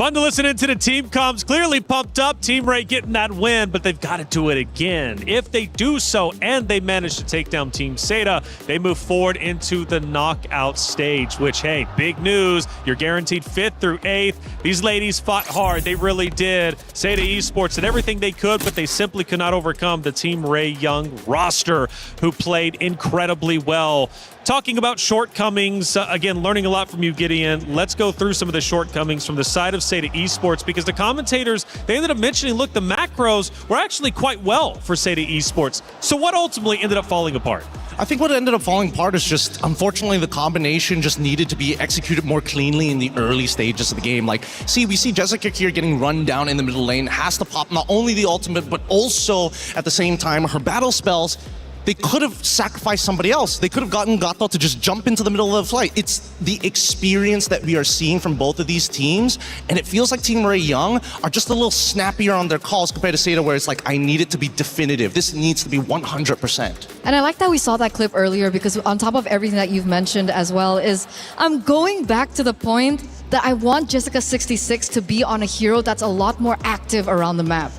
Fun to listen into the team comms. Clearly pumped up. Team Ray getting that win, but they've got to do it again. If they do so and they manage to take down Team Seda, they move forward into the knockout stage, which, hey, big news. You're guaranteed 5th through 8th. These ladies fought hard. They really did. Seda Esports did everything they could, but they simply could not overcome the Team Ray Young roster, who played incredibly well. Talking about shortcomings, again, learning a lot from you, Gideon. Let's go through some of the shortcomings from the side of Seda Esports, because the commentators, they ended up mentioning, look, the macros were actually quite well for Seda Esports. So what ultimately ended up falling apart?
I think what ended up falling apart is just, unfortunately, the combination just needed to be executed more cleanly in the early stages of the game. Like, we see Jessica here getting run down in the middle lane, has to pop not only the ultimate, but also, at the same time, her battle spells. They could have sacrificed somebody else. They could have gotten Gato to just jump into the middle of the fight. It's the experience that we are seeing from both of these teams, and it feels like Team Ray Young are just a little snappier on their calls compared to Seda, where it's like, I need it to be definitive. This needs to be 100%.
And I like that we saw that clip earlier, because on top of everything that you've mentioned as well, is I'm going back to the point that I want Jessica26 to be on a hero that's a lot more active around the map.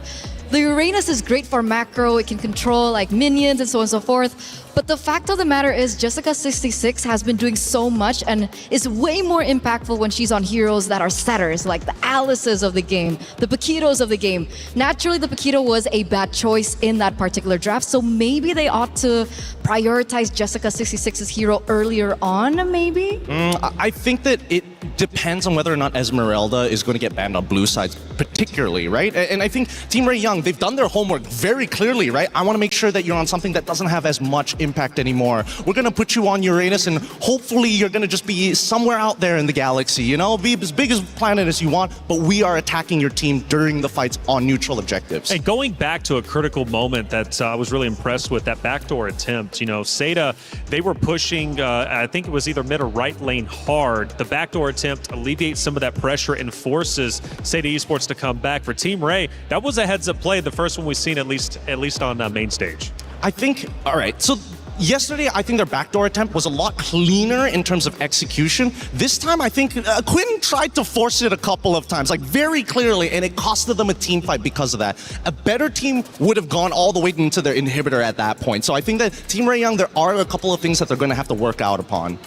The Uranus is great for macro, it can control like minions and so on and so forth. But the fact of the matter is Jessica26 has been doing so much and is way more impactful when she's on heroes that are setters, like the Alices of the game, the Paquitos of the game. Naturally, the Paquito was a bad choice in that particular draft, so maybe they ought to prioritize Jessica66's hero earlier on, maybe?
I think that it depends on whether or not Esmeralda is going to get banned on blue sides, particularly, right? And I think Team Ray Young, they've done their homework very clearly, right? I want to make sure that you're on something that doesn't have as much impact anymore. We're going to put you on Uranus, and hopefully you're going to just be somewhere out there in the galaxy, you know? Be as big as planet as you want, but we are attacking your team during the fights on neutral objectives.
And going back to a critical moment that I was really impressed with, that backdoor attempt. You know, Seda, they were pushing, I think it was either mid or right lane hard. The backdoor attempt alleviates some of that pressure and forces Seda Esports to come back. For Team Ray, that was a heads-up play, the first one we've seen at least on main stage.
I think, all right, so yesterday, I think their backdoor attempt was a lot cleaner in terms of execution. This time, I think Quinn tried to force it a couple of times, like very clearly, and it costed them a team fight because of that. A better team would have gone all the way into their inhibitor at that point. So I think that Team Ray Young, there are a couple of things that they're going to have to work out upon.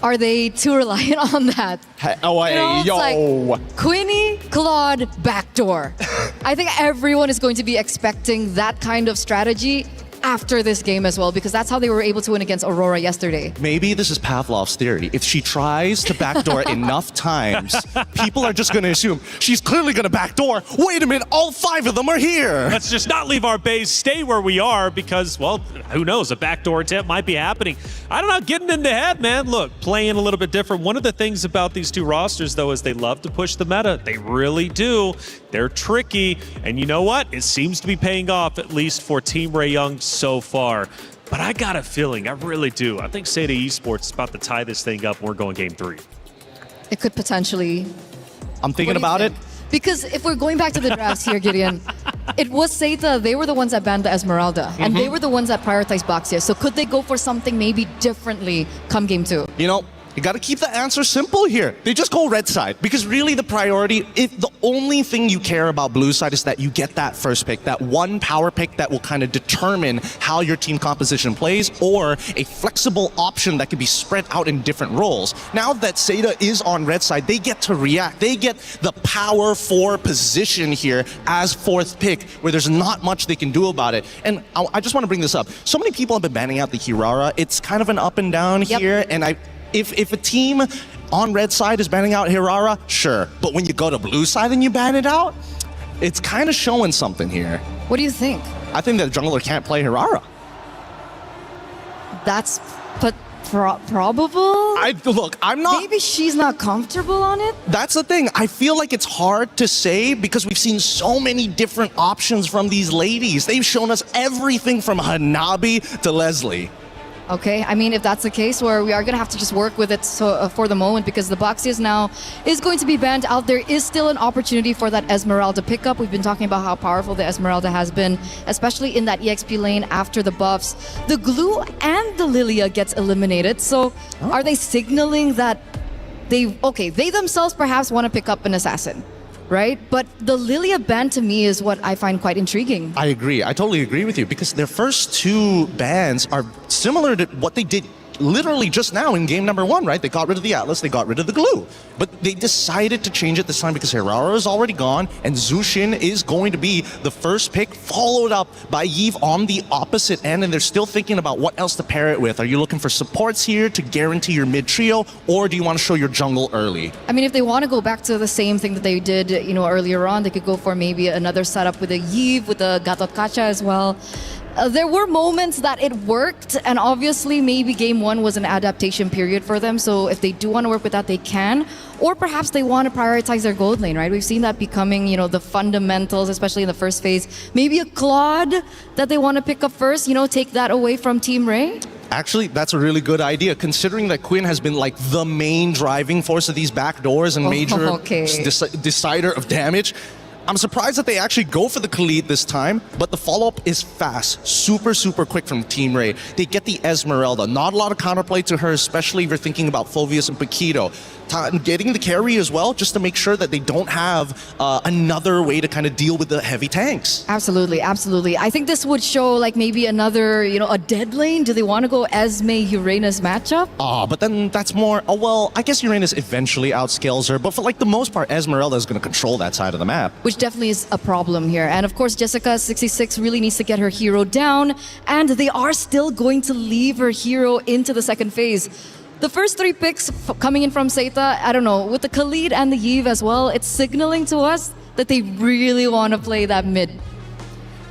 Are they too reliant on that? Like Quinny, Claude, backdoor. I think everyone is going to be expecting that kind of strategy after this game as well, because that's how they were able to win against Aurora yesterday.
Maybe this is Pavlov's theory. If she tries to backdoor enough times, people are just going to assume she's clearly going to backdoor. Wait a minute, all 5 of them are here.
Let's just not leave our base, stay where we are, because, well, who knows, a backdoor attempt might be happening. I don't know, getting in the head, man. Look, playing a little bit different. One of the things about these two rosters, though, is they love to push the meta. They really do. They're tricky, and you know what? It seems to be paying off, at least for Team Ray Young so far. But I got a feeling, I really do. I think Seda Esports is about to tie this thing up and we're going game 3.
It could potentially.
I'm thinking about it.
Because if we're going back to the drafts here, Gideon, it was Seda, they were the ones that banned the Esmeralda, and they were the ones that prioritized Boxia. So could they go for something maybe differently come game 2?
You know, you got to keep the answer simple here. They just go red side, because really the priority, the only thing you care about blue side is that you get that first pick, that one power pick that will kind of determine how your team composition plays, or a flexible option that can be spread out in different roles. Now that Seda is on red side, they get to react. They get the power 4 position here as 4th pick, where there's not much they can do about it. And I just want to bring this up. So many people have been banning out the Hirara. It's kind of an up and down here, and If a team on red side is banning out Hirara, sure. But when you go to blue side and you ban it out, it's kind of showing something here.
What do you think?
I think that jungler can't play Hirara.
That's probable?
Look, I'm not...
Maybe she's not comfortable on it?
That's the thing. I feel like it's hard to say because we've seen so many different options from these ladies. They've shown us everything from Hanabi to Leslie.
Okay, I mean, if that's the case, where we are going to have to just work with it for the moment, because the Boxias now is going to be banned out. There is still an opportunity for that Esmeralda pickup. We've been talking about how powerful the Esmeralda has been, especially in that EXP lane after the buffs. The Glue and the Lilia gets eliminated. So are they signaling that they themselves perhaps want to pick up an assassin? right? But the Lilia ban to me is what I find quite intriguing.
I agree. I totally agree with you because their first two bans are similar to what they did literally just now in game number 1, right? They got rid of the Atlas, they got rid of the glue. But they decided to change it this time because Hirara is already gone and Zushin is going to be the first pick, followed up by Yves on the opposite end, and they're still thinking about what else to pair it with. Are you looking for supports here to guarantee your mid trio, or do you want to show your jungle early?
I mean, if they want to go back to the same thing that they did, earlier on, they could go for maybe another setup with a Yves, with a Gatot Kacha as well. There were moments that it worked, and obviously maybe game 1 was an adaptation period for them, so if they do want to work with that, they can. Or perhaps they want to prioritize their gold lane, right? We've seen that becoming, the fundamentals, especially in the first phase. Maybe a Claude that they want to pick up first, take that away from Team Ray.
Actually, that's a really good idea, considering that Quinn has been like the main driving force of these back doors and major decider of damage. I'm surprised that they actually go for the Khalid this time, but the follow-up is fast, super quick from Team Ray. They get the Esmeralda. Not a lot of counterplay to her, especially if you're thinking about Phoveus and Paquito. Getting the carry as well, just to make sure that they don't have another way to kind of deal with the heavy tanks.
Absolutely. I think this would show like maybe another, a dead lane. Do they want to go Esme-Uranus matchup?
But then that's more, well, I guess Uranus eventually outscales her, but for like the most part, Esmeralda is going to control that side of the map.
Which definitely is a problem here. And of course, Jessica26 really needs to get her hero down, and they are still going to leave her hero into the second phase. The first 3 picks coming in from Seita, I don't know, with the Khalid and the Yves as well, it's signaling to us that they really want to play that mid.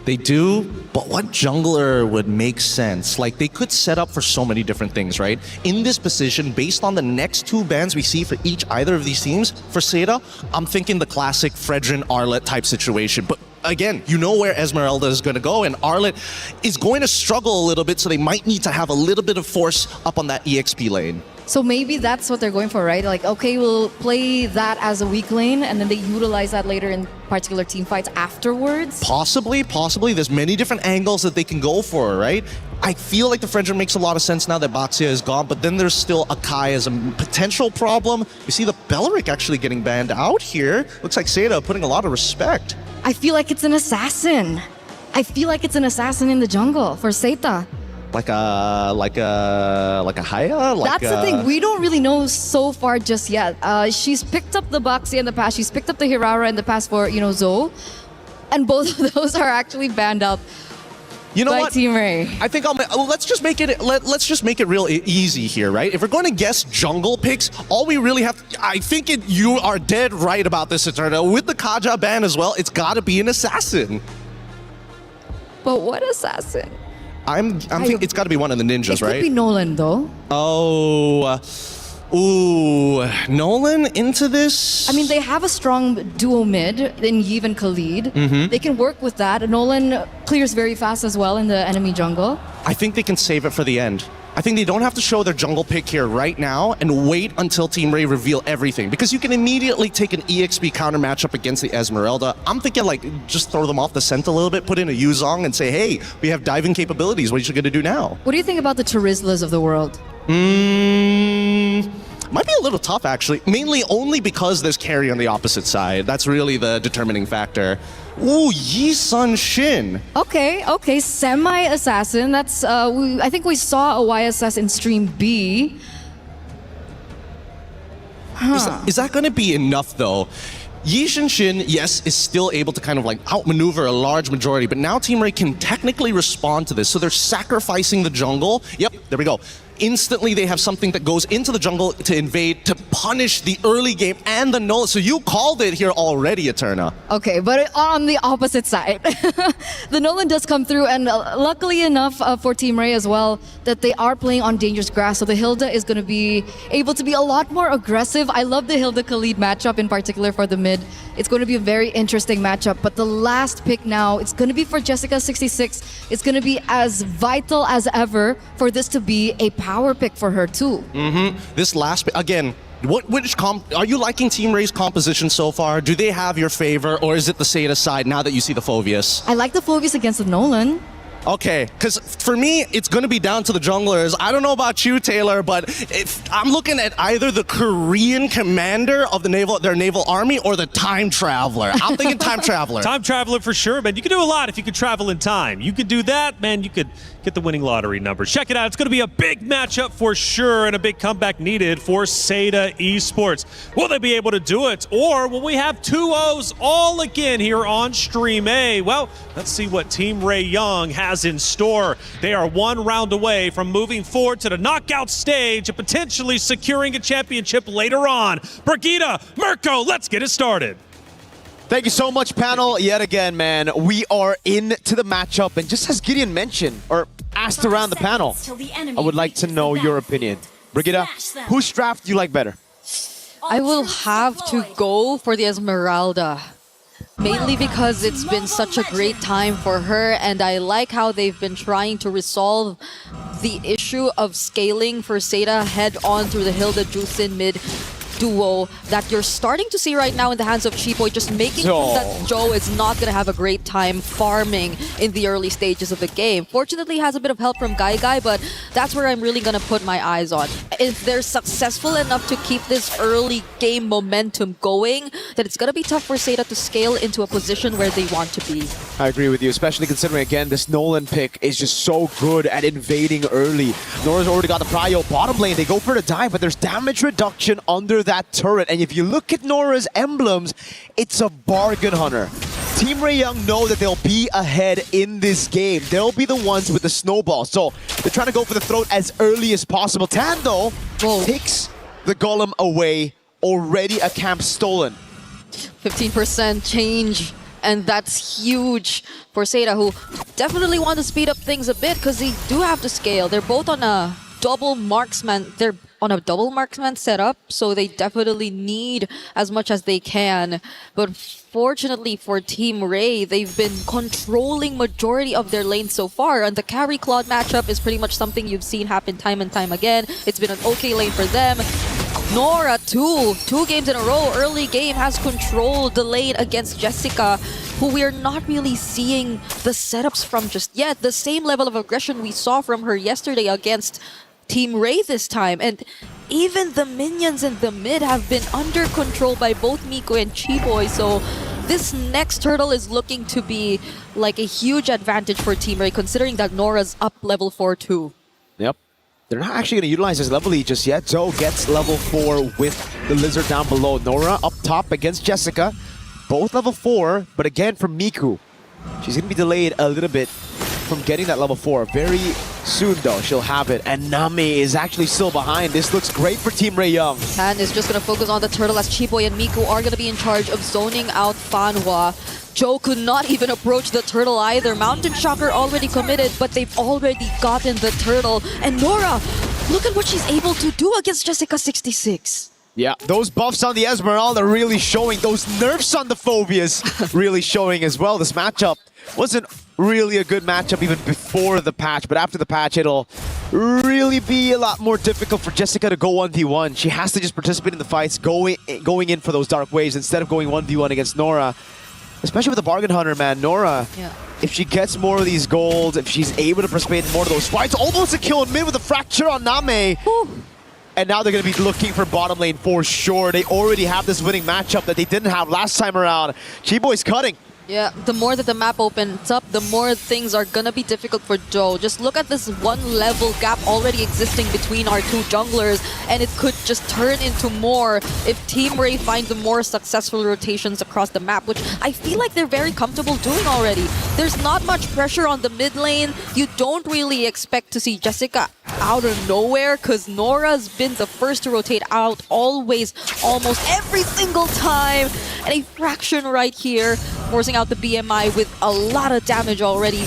They do, but what jungler would make sense? Like, they could set up for so many different things, right? In this position, based on the next 2 bans we see for either of these teams, for Seita, I'm thinking the classic Fredrin Arlet type situation. But again, you know where Esmeralda is going to go, and Arlet is going to struggle a little bit, so they might need to have a little bit of force up on that EXP lane.
So maybe that's what they're going for, right? Like, okay, we'll play that as a weak lane, and then they utilize that later in particular team fights afterwards?
Possibly. There's many different angles that they can go for, right? I feel like the Fredrin makes a lot of sense now that Baxia is gone, but then there's still Akai as a potential problem. You see the Belleric actually getting banned out here. Looks like Seita putting a lot of respect.
I feel like it's an assassin. In the jungle for Seita.
Like a Haya?
That's the thing. We don't really know so far just yet. She's picked up the Baxi in the past. She's picked up the Hirara in the past for, Zoe. And both of those are actually banned up.
You know
by
what?
Team Ray.
I think let's just make it real easy here, right? If we're going to guess jungle picks, all we really have, you are dead right about this, Eterna. With the Kaja ban as well, it's got to be an assassin.
But what assassin?
I'm thinking it's got to be one of the ninjas, right?
It could be Nolan, though.
Nolan into this?
I mean, they have a strong duo mid in Yves and Khalid. They can work with that. Nolan clears very fast as well in the enemy jungle.
I think they can save it for the end. I think they don't have to show their jungle pick here right now and wait until Team Ray reveal everything, because you can immediately take an EXP counter matchup against the Esmeralda. I'm thinking just throw them off the scent a little bit, put in a Yuzong and say, hey, we have diving capabilities. What are you going to do now?
What do you think about the Terizlas of the world?
Might be a little tough, actually. Mainly only because there's carry on the opposite side. That's really the determining factor. Ooh, Yi Sun Shin.
Okay. Semi-assassin. That's, I think we saw a YSS in Stream B.
Is that going to be enough, though? Yi Shin, yes, is still able to kind of outmaneuver a large majority, but now Team Ray can technically respond to this, so they're sacrificing the jungle. Yep, there we go. Instantly, they have something that goes into the jungle to invade, to punish the early game and the Nolan. So you called it here already, Eterna.
Okay, but on the opposite side. The Nolan does come through, and luckily enough for Team Ray as well, that they are playing on dangerous grass, so the Hilda is going to be able to be a lot more aggressive. I love the Hilda-Khalid matchup in particular for the mid. It's going to be a very interesting matchup, but the last pick now, it's going to be for Jessica26. It's going to be as vital as ever for this to be a power pick for her too.
This last pick, again, are you liking Team Ray's composition so far? Do they have your favor, or is it the Seita side now that you see the Phoveus?
I like the Phoveus against the Nolan.
Okay, because for me, it's going to be down to the junglers. I don't know about you, Taylor, but if I'm looking at either the Korean commander of their naval army or the time traveler. I'm thinking time traveler.
Time traveler for sure, man. You can do a lot if you could travel in time. You could do that, man. You could get the winning lottery numbers. Check it out. It's going to be a big matchup for sure and a big comeback needed for Seda Esports. Will they be able to do it? Or will we have 2-0s all again here on Stream A? Well, let's see what Team Ray Young has in store. They are one round away from moving forward to the knockout stage and potentially securing a championship later on. Brigitte, Mirko, let's get it started.
Thank you so much, panel. Yet again, man, we are into the matchup. And just as Gideon mentioned, or asked around the panel, I would like to know your opinion. Brigitte, whose draft do you like better?
I will have to go for the Esmeralda. Mainly because it's been such a great time for her, and I like how they've been trying to resolve the issue of scaling for Seda head on through the Hilda Juicin mid duo that you're starting to see right now in the hands of Chiboy, just making sure that Joe is not going to have a great time farming in the early stages of the game. Fortunately, has a bit of help from Guy, but that's where I'm really going to put my eyes on. If they're successful enough to keep this early game momentum going, then it's going to be tough for Seda to scale into a position where they want to be.
I agree with you, especially considering, again, this Nolan pick is just so good at invading early. Nora's already got the prio bottom lane. They go for the dive, but there's damage reduction under that turret. And if you look at Nora's emblems, it's a bargain hunter. Team Ray Young know that they'll be ahead in this game. They'll be the ones with the snowball. So they're trying to go for the throat as early as possible. Tando takes the golem away. Already a camp stolen.
15% change. And that's huge for Seda, who definitely want to speed up things a bit because they do have to scale. They're both on a double marksman. They're on a double marksman setup, so they definitely need as much as they can. But fortunately for Team Ray, they've been controlling majority of their lanes so far, and the carry Claude matchup is pretty much something you've seen happen time and time again. It's been an okay lane for them. Nora, two games in a row, early game, has controlled the lane against Jessica, who we are not really seeing the setups from just yet. The same level of aggression we saw from her yesterday against Team Ray this time. And even the minions in the mid have been under control by both Miko and Chiboy. So this next turtle is looking to be like a huge advantage for Team Ray, considering that Nora's up level 4 too.
Yep. They're not actually going to utilize this level lead just yet. Zoe gets level 4 with the Lizard down below. Nora up top against Jessica. Both level 4, but again from Miku. She's going to be delayed a little bit from getting that level 4. Very soon, though, she'll have it. And Nami is actually still behind. This looks great for Team Ray Young.
Tan is just going to focus on the turtle as Chiboy and Miku are going to be in charge of zoning out Fanhua. Joe could not even approach the turtle either. Mountain Shocker already committed, but they've already gotten the turtle. And Nora, look at what she's able to do against Jessica 66.
Yeah, those buffs on the Esmeralda are really showing. Those nerfs on the Phobias really showing as well. This matchup wasn't really a good matchup even before the patch, but after the patch, it'll really be a lot more difficult for Jessica to go 1v1. She has to just participate in the fights, going in for those dark waves instead of going 1v1 against Nora. Especially with the Bargain Hunter, man. Nora, if she gets more of these golds, if she's able to participate in more of those fights, almost a kill in mid with a fracture on Name. And now they're going to be looking for bottom lane for sure. They already have this winning matchup that they didn't have last time around. Chiboy's cutting.
Yeah, the more that the map opens up, the more things are gonna be difficult for Joe. Just look at this one level gap already existing between our two junglers, and it could just turn into more if Team Ray finds the more successful rotations across the map, which I feel like they're very comfortable doing already. There's not much pressure on the mid lane. You don't really expect to see Jessica out of nowhere, because Nora's been the first to rotate out always, almost every single time. And a fraction right here, forcing out the BMI with a lot of damage already.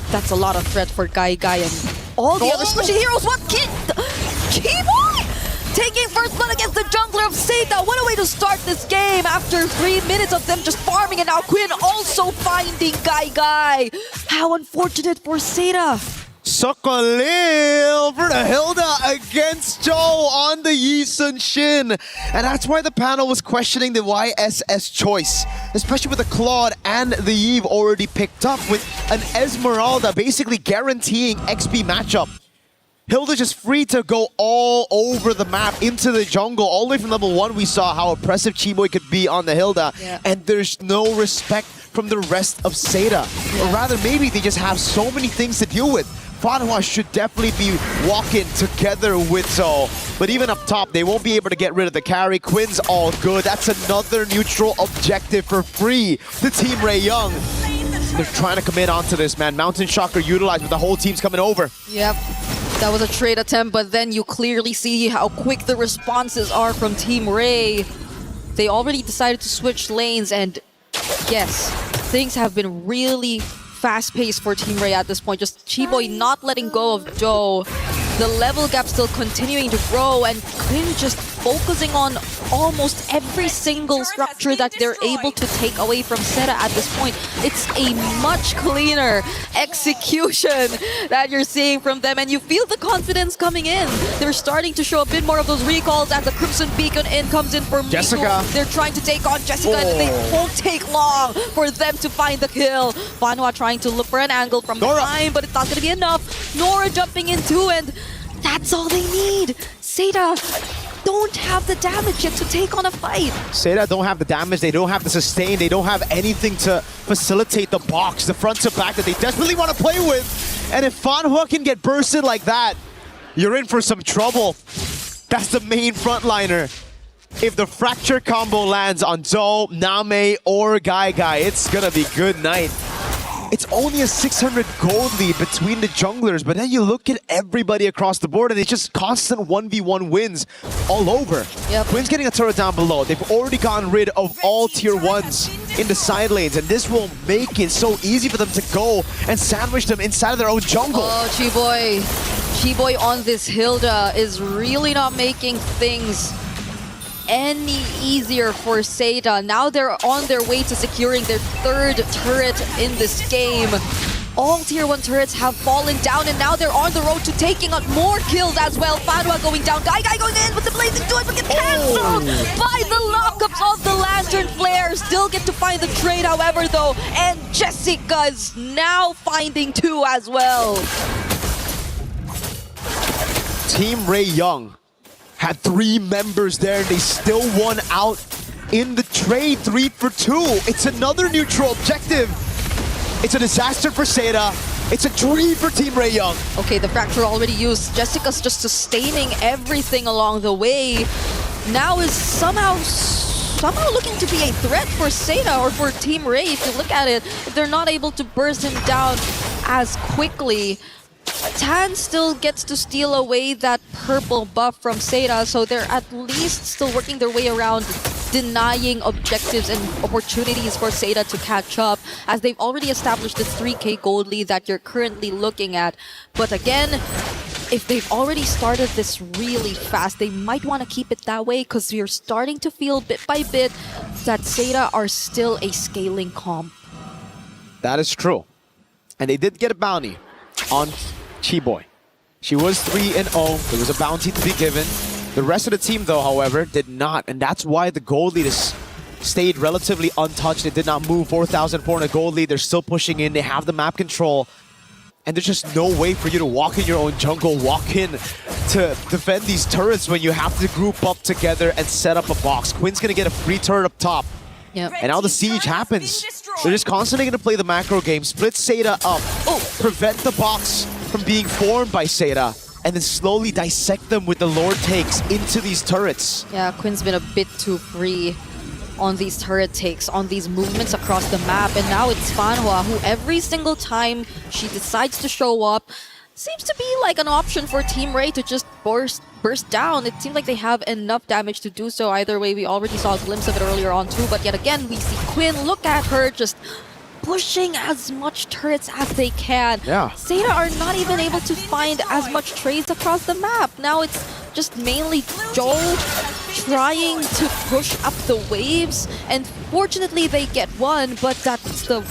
That's a lot of threat for Guy and all the other special heroes. What kid? Chiboy taking first blood against the jungler of Seda. What a way to start this game after 3 minutes of them just farming, and now Quinn also finding Guy. How unfortunate for Seda.
Sokolil for the Hilda against Joe on the Yi Sun Shin. And that's why the panel was questioning the YSS choice, especially with the Claude and the Eve already picked up with an Esmeralda basically guaranteeing XP matchup. Hilda just free to go all over the map into the jungle. All the way from level 1 we saw how oppressive Chiboy could be on the Hilda.
Yeah.
And there's no respect from the rest of Seda. Or rather, maybe they just have so many things to deal with. Fanhua should definitely be walking together with Zo. But even up top, they won't be able to get rid of the carry. Quinn's all good. That's another neutral objective for free to Team Ray Young. They're trying to commit onto this, man. Mountain Shocker utilized, but the whole team's coming over.
Yep. That was a trade attempt, but then you clearly see how quick the responses are from Team Ray. They already decided to switch lanes, and yes, things have been really fast-paced for Team Ray at this point. Just Chiboy not letting go of Joe. The level gap still continuing to grow, and Quinn just focusing on almost every single structure that they're able to take away from Seda at this point. It's a much cleaner execution that you're seeing from them, and you feel the confidence coming in. They're starting to show a bit more of those recalls as the Crimson Beacon in comes in for
Jessica.
Miko. They're trying to take on Jessica, and they won't take long for them to find the kill. Fanhua trying to look for an angle from behind, but it's not going to be enough. Nora jumping in too, and that's all they need. Seda don't have the damage yet to take on a fight.
Seda don't have the damage, they don't have the sustain, they don't have anything to facilitate the box, the front to back that they desperately want to play with. And if Fanhua can get bursted like that, you're in for some trouble. That's the main frontliner. If the fracture combo lands on Zo, Name, or Gai, it's gonna be good night. It's only a 600 gold lead between the junglers, but then you look at everybody across the board and it's just constant 1v1 wins all over.
Yep.
Quinn's getting a turret down below. They've already gotten rid of all tier 1s in the side lanes, and this will make it so easy for them to go and sandwich them inside of their own jungle.
Oh, Chiboy. Chiboy on this Hilda is really not making things any easier for Seda. Now they're on their way to securing their 3rd turret in this game. All tier 1 turrets have fallen down, and now they're on the road to taking on more kills as well. Fanhua going down, Gai going in with the blazing do it, but gets cancelled by the lockups of the Lantern Flare. Still get to find the trade, however, though, and Jessica's now finding 2 as well.
Team Ray Young had 3 members there, and they still won out in the trade. 3 for 2. It's another neutral objective. It's a disaster for Seda. It's a dream for Team Ray Young.
Okay, the fracture already used. Jessica's just sustaining everything along the way. Now is somehow looking to be a threat for Seda or for Team Ray. If you look at it, if they're not able to burst him down as quickly, Tan still gets to steal away that purple buff from Seda, so they're at least still working their way around denying objectives and opportunities for Seda to catch up, as they've already established the 3k gold lead that you're currently looking at. But again, if they've already started this really fast, they might want to keep it that way, because we're starting to feel bit by bit that Seda are still a scaling comp.
That is true. And they did get a bounty on Chiboy. She was 3-0. There was a bounty to be given. The rest of the team, though, however, did not. And that's why the gold lead has stayed relatively untouched. It did not move. 4,400 gold lead. They're still pushing in. They have the map control. And there's just no way for you to walk in your own jungle, walk in to defend these turrets when you have to group up together and set up a box. Quinn's going to get a free turret up top.
Yep.
And now the siege happens. They're just constantly going to play the macro game, split Seda up, prevent the box from being formed by Seda, and then slowly dissect them with the Lord takes into these turrets.
Yeah, Quinn's been a bit too free on these turret takes, on these movements across the map, and now it's Fanhua, who every single time she decides to show up, seems to be like an option for Team Ray to just burst down. It seems like they have enough damage to do so either way. We already saw a glimpse of it earlier on too, but yet again, we see Quinn. Look at her just pushing as much turrets as they can.
Yeah.
Seda are not even able to find as much trades across the map. Now it's just mainly Joel trying to push up the waves, and fortunately they get one, but that's the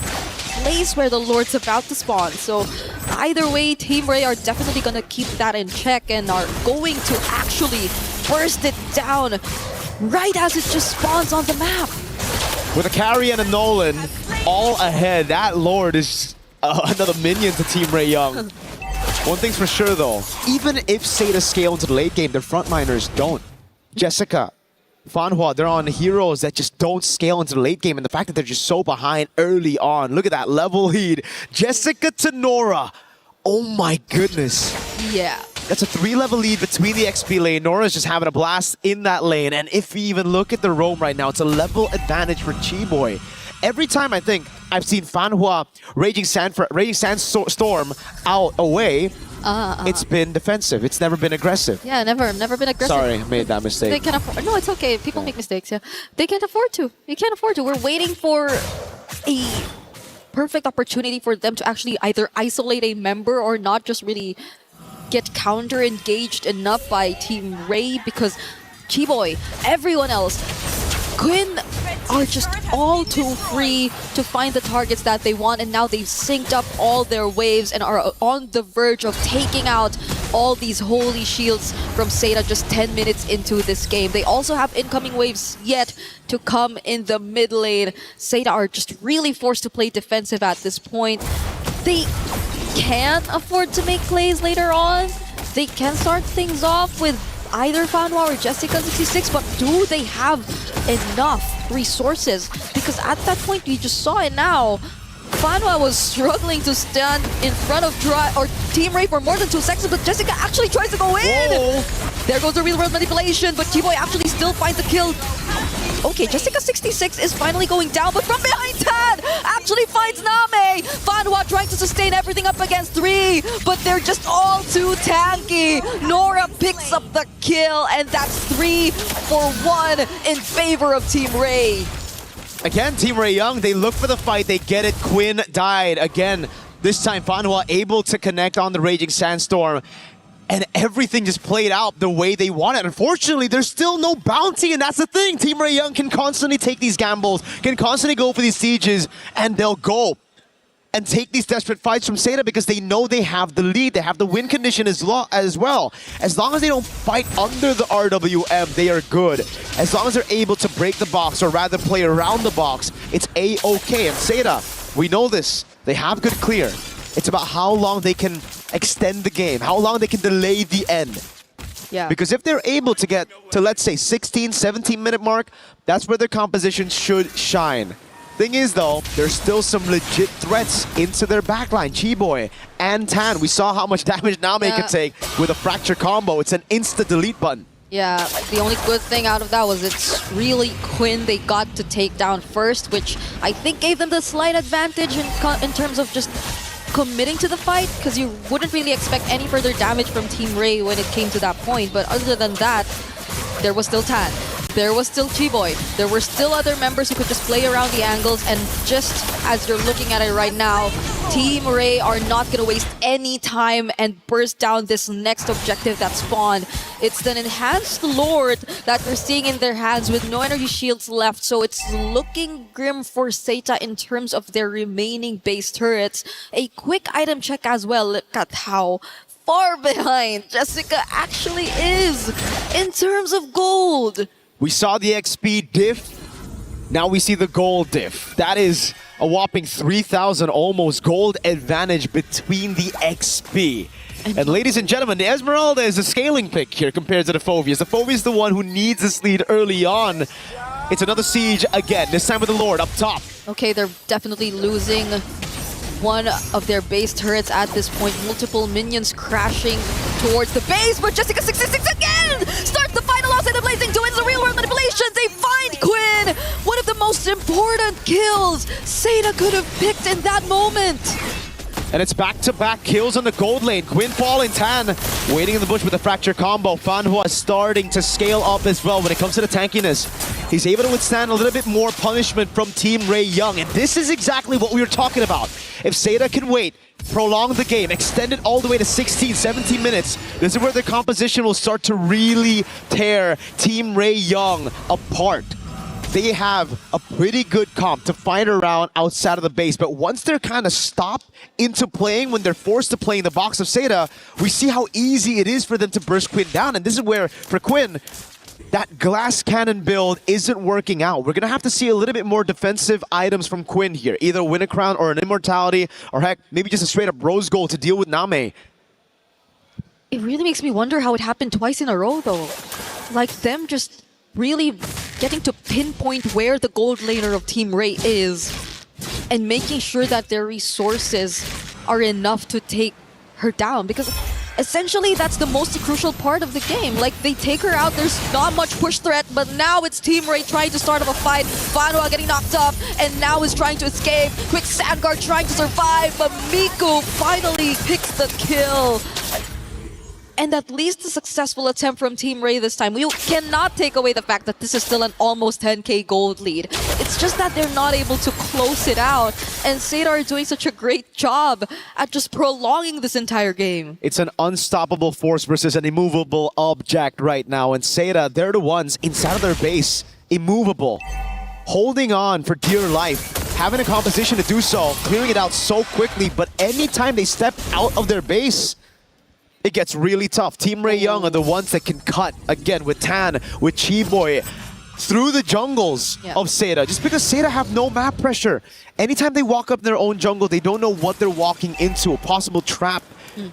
place where the Lord's about to spawn. So either way, Team Ray are definitely going to keep that in check and are going to actually burst it down right as it just spawns on the map.
With a carry and a Nolan all ahead, that Lord is another minion to Team Ray Young. One thing's for sure though, even if Seda scale into the late game, their frontliners don't. Jessica, Fanhua, they're on heroes that just don't scale into the late game, and the fact that they're just so behind early on. Look at that level lead. Jessica to Nora. Oh my goodness.
Yeah.
That's a 3-level lead between the XP lane. Nora's just having a blast in that lane, and if we even look at the roam right now, it's a level advantage for Chiboy. Every time I think I've seen Fanhua Raging Sandstorm out away, it's been defensive. It's never been aggressive.
Yeah, never been aggressive.
Sorry, I made that mistake.
They can afford. No, it's okay. People make mistakes. Yeah, they can't afford to. You can't afford to. We're waiting for a perfect opportunity for them to actually either isolate a member or not just really get counter engaged enough by Team Ray, because Chiboy, everyone else, Quinn are just all too free to find the targets that they want, and now they've synced up all their waves and are on the verge of taking out all these holy shields from Seda just 10 minutes into this game. They also have incoming waves yet to come in the mid lane. Seda are just really forced to play defensive at this point. They can afford to make plays later on. They can start things off with either Fanhua or Jessica26, but do they have enough resources? Because at that point, you just saw it now. Fanhua was struggling to stand in front of Team Ray for more than 2 seconds, but Jessica actually tries to go in!
Whoa.
There goes the real-world manipulation, but Chiboy actually still finds the kill. Okay, Jessica26 is finally going down, but from behind Tan actually finds Name! Fanhua trying to sustain everything up against 3, but they're just all too tanky. Nora picks up the kill, and that's 3 for 1 in favor of Team Ray.
Again, Team Ray Young, they look for the fight, they get it. Quinn died again. This time, Fanhua able to connect on the Raging Sandstorm. And everything just played out the way they wanted. Unfortunately, there's still no bounty, and that's the thing. Team Ray Young can constantly take these gambles, can constantly go for these sieges, and they'll go and take these desperate fights from Seda because they know they have the lead. They have the win condition as well. As long as they don't fight under the RWM, they are good. As long as they're able to break the box, or rather play around the box, it's A-okay. And Seda, we know this. They have good clear. It's about how long they can extend the game, how long they can delay the end.
Yeah.
Because if they're able to get to, let's say, 16, 17-minute mark, that's where their composition should shine. Thing is, though, there's still some legit threats into their backline. Chiboy and Tan, we saw how much damage Name could take with a fracture combo. It's an insta-delete button.
Yeah, the only good thing out of that was it's really Quinn they got to take down first, which I think gave them the slight advantage in terms of just committing to the fight, because you wouldn't really expect any further damage from Team Ray when it came to that point. But other than that, there was still Tan. There was still Chiboy. There were still other members who could just play around the angles, and just as you're looking at it right now, Team Ray are not going to waste any time and burst down this next objective that spawned. It's an enhanced Lord that we're seeing in their hands with no energy shields left, so it's looking grim for Seda in terms of their remaining base turrets. A quick item check as well. Look at how far behind Jessica actually is in terms of gold.
We saw the XP diff, now we see the gold diff. That is a whopping 3,000 almost gold advantage between the XP. And ladies and gentlemen, the Esmeralda is a scaling pick here compared to the Phoveus. The Phoveus is the one who needs this lead early on. It's another siege again, this time with the Lord up top.
Okay, they're definitely losing one of their base turrets at this point. Multiple minions crashing towards the base, but Jessica26 again starts the final offset of blazing to the real world manipulations. They find Quinn, one of the most important kills Seda could have picked in that moment.
And it's back-to-back kills on the gold lane. Quinn falling, Tan waiting in the bush with the fracture combo. Fanhua is starting to scale up as well when it comes to the tankiness. He's able to withstand a little bit more punishment from Team Ray Young. And this is exactly what we were talking about. If Seda can wait, prolong the game, extend it all the way to 16, 17 minutes, this is where the composition will start to really tear Team Ray Young apart. they have a pretty good comp to fight around outside of the base. But once they're kind of stopped into playing, when they're forced to play in the box of Seda, we see how easy it is for them to burst Quinn down. And this is where, for Quinn, that glass cannon build isn't working out. We're going to have to see a little bit more defensive items from Quinn here. Either win a crown or an immortality, or heck, maybe just a straight up rose gold to deal with Name.
It really makes me wonder how it happened twice in a row, though. Like, them just really getting to pinpoint where the gold laner of Team Ray is and making sure that their resources are enough to take her down. Because essentially, that's the most crucial part of the game. Like, they take her out, there's not much push threat, but now it's Team Ray trying to start up a fight. Fanwa getting knocked up, and now is trying to escape. Quick Sandguard trying to survive, but Miku finally picks the kill. And at least a successful attempt from Team Ray this time. We cannot take away the fact that this is still an almost 10k gold lead. It's just that they're not able to close it out. And Seda are doing such a great job at just prolonging this entire game.
It's an unstoppable force versus an immovable object right now. And Seda, they're the ones inside of their base, immovable, holding on for dear life, having a composition to do so, clearing it out so quickly. But anytime they step out of their base, it gets really tough. Team Ray Young are the ones that can cut, again, with Tan, with Chiboy, through the jungles of Seda. Just because Seda have no map pressure. Anytime they walk up their own jungle, they don't know what they're walking into. A possible trap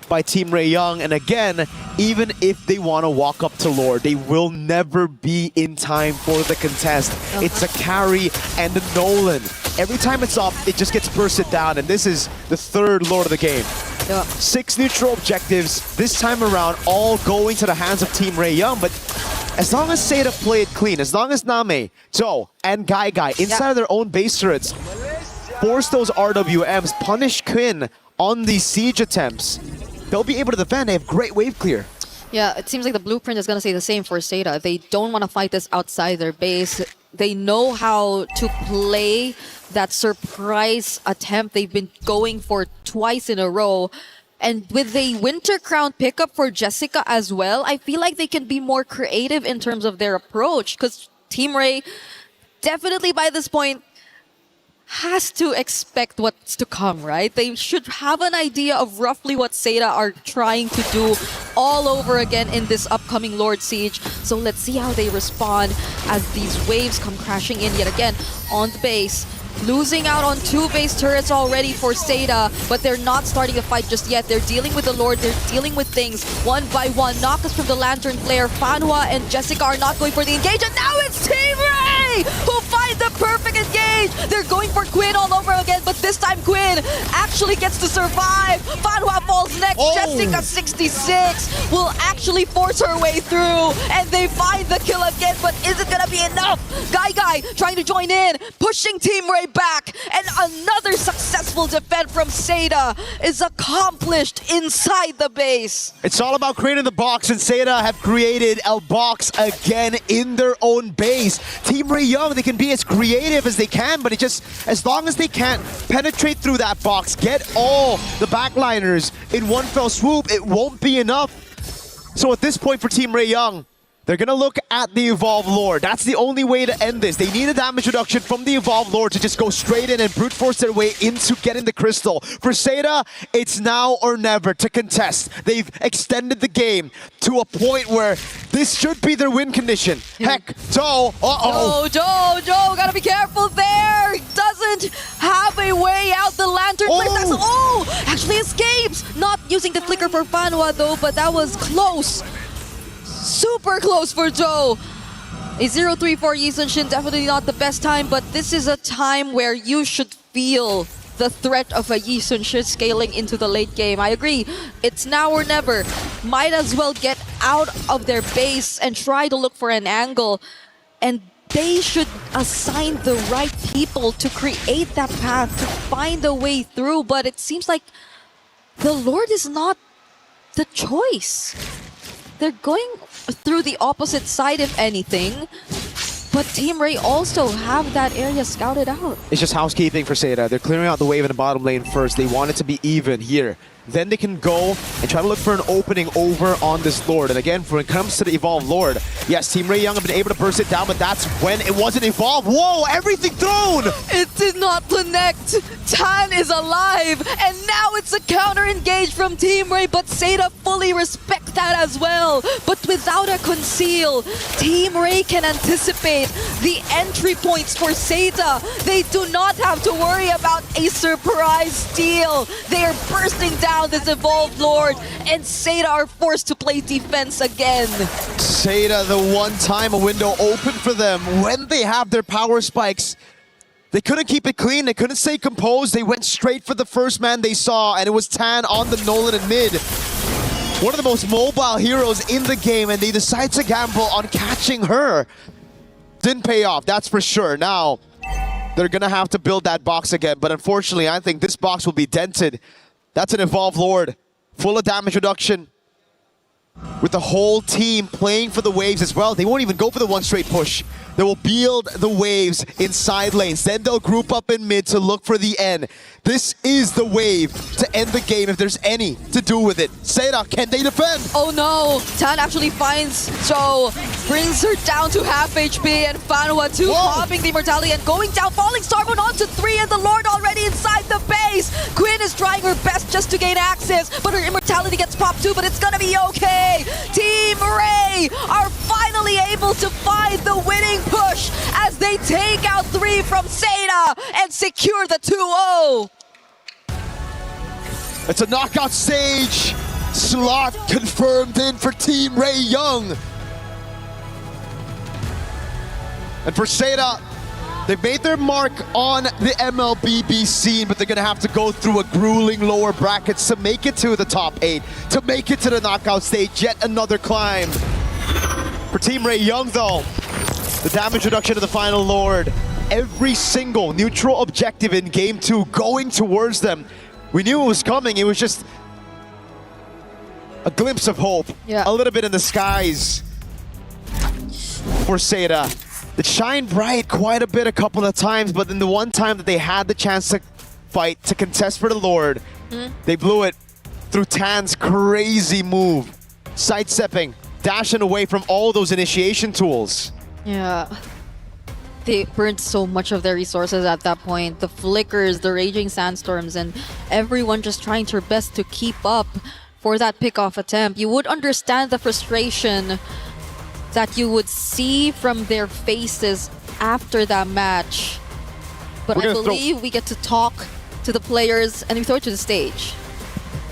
by Team Ray Young. And again, even if they want to walk up to Lord, they will never be in time for the contest. It's a carry and a Nolan. Every time it's up, it just gets bursted down. And this is the third Lord of the game. 6 neutral objectives, this time around, all going to the hands of Team Ray Young. But as long as Seda play it clean, as long as Name, Joe, and Guy inside of their own base turrets force those RWMs, punish Quinn on these siege attempts, they'll be able to defend. They have great wave clear.
Yeah, it seems like the blueprint is going to say the same for Seda. They don't want to fight this outside their base. They know how to play that surprise attempt they've been going for twice in a row. And with a Winter Crown pickup for Jessica as well, I feel like they can be more creative in terms of their approach. Because Team Ray, definitely by this point, has to expect what's to come, right? They should have an idea of roughly what Seda are trying to do all over again in this upcoming Lord Siege. So let's see how they respond as these waves come crashing in yet again on the base. Losing out on 2 base turrets already for Seda, but they're not starting a fight just yet. They're dealing with the Lord, they're dealing with things one by one. Knockus from the Lantern Flare, Fanwa and Jessica are not going for the engage, and now it's Team Ray who find the perfect engage! They're going for Quinn all over again, but this time Quinn actually gets to survive. Fanwa falls next, Jessica 66 will actually force her way through, and they find the kill again, but is it gonna be enough? Guy trying to join in, pushing Team Ray back, and another successful defense from Seda is accomplished inside the base.
It's all about creating the box, and Seda have created a box again in their own base. Team Ray Young, they can be as creative as they can, but it just, as long as they can't penetrate through that box, get all the backliners in one fell swoop, it won't be enough. So at this point for Team Ray Young, they're going to look at the Evolved Lord. That's the only way to end this. They need a damage reduction from the Evolved Lord to just go straight in and brute force their way into getting the crystal. For Seda, it's now or never to contest. They've extended the game to a point where this should be their win condition. Heck, Joe,
Joe, gotta be careful there. Doesn't have a way out. The Lantern actually escapes. Not using the flicker for Fanwa though, but that was close. Super close for Joe. A 0-3 for Yi Sun-shin, definitely not the best time, but this is a time where you should feel the threat of a Yi Sun-shin scaling into the late game. I agree, it's now or never. Might as well get out of their base and try to look for an angle. And they should assign the right people to create that path, to find a way through, but it seems like the Lord is not the choice. They're going through the opposite side, if anything. But Team Ray also have that area scouted out.
It's just housekeeping for Seda. They're clearing out the wave in the bottom lane first. They want it to be even here. then they can go and try to look for an opening over on this Lord. And again, when it comes to the Evolve Lord, yes, Team Ray Young have been able to burst it down, but that's when it wasn't Evolve. Whoa, everything thrown!
It did not connect. Tan is alive, and now it's a counter engage from Team Ray, but Seda fully respects that as well. But without a conceal, Team Ray can anticipate the entry points for Seda. They do not have to worry about a surprise steal. They are bursting down this Evolved Lord, and Seda are forced to play defense again.
Seda, the one time a window open for them when they have their power spikes. They couldn't keep it clean, they couldn't stay composed, they went straight for the first man they saw, and it was Tan on the Nolan in mid. One of the most mobile heroes in the game, and they decide to gamble on catching her. Didn't pay off, that's for sure. Now, they're gonna have to build that box again, but unfortunately, I think this box will be dented. That's an Evolved Lord, full of damage reduction. With the whole team playing for the waves as well. They won't even go for the one straight push. They will build the waves in side lanes. Then they'll group up in mid to look for the end. This is the wave to end the game if there's any to do with it. Seda, can they defend?
Oh no, Tan actually finds Joe, brings her down to half HP, and Fanwa 2 popping the immortality and going down, falling Starbound onto 3, and the Lord already inside the base. Quinn is trying her best just to gain access, but her immortality gets popped too, but it's gonna be okay. Team Ray are finally able to find the winning push as they take out 3 from Seda and secure the 2-0.
It's a knockout stage. Slot confirmed in for Team Ray Young. And for Seda, they've made their mark on the MLBB scene, but they're gonna have to go through a grueling lower brackets to make it to the top 8, to make it to the knockout stage. Yet another climb. For Team Ray Young though, the damage reduction to the final Lord, every single neutral objective in Game 2 going towards them. We knew it was coming, it was just a glimpse of hope.
Yeah.
A little bit in the skies for Seda. It shined bright quite a bit a couple of times, but then the one time that they had the chance to fight, to contest for the Lord, they blew it through Tan's crazy move. Sidestepping, dashing away from all those initiation tools.
Yeah. They burned so much of their resources at that point. The flickers, the raging sandstorms, and everyone just trying their best to keep up for that pickoff attempt. You would understand the frustration that you would see from their faces after that match. But I believe we get to talk to the players and we throw it to the stage.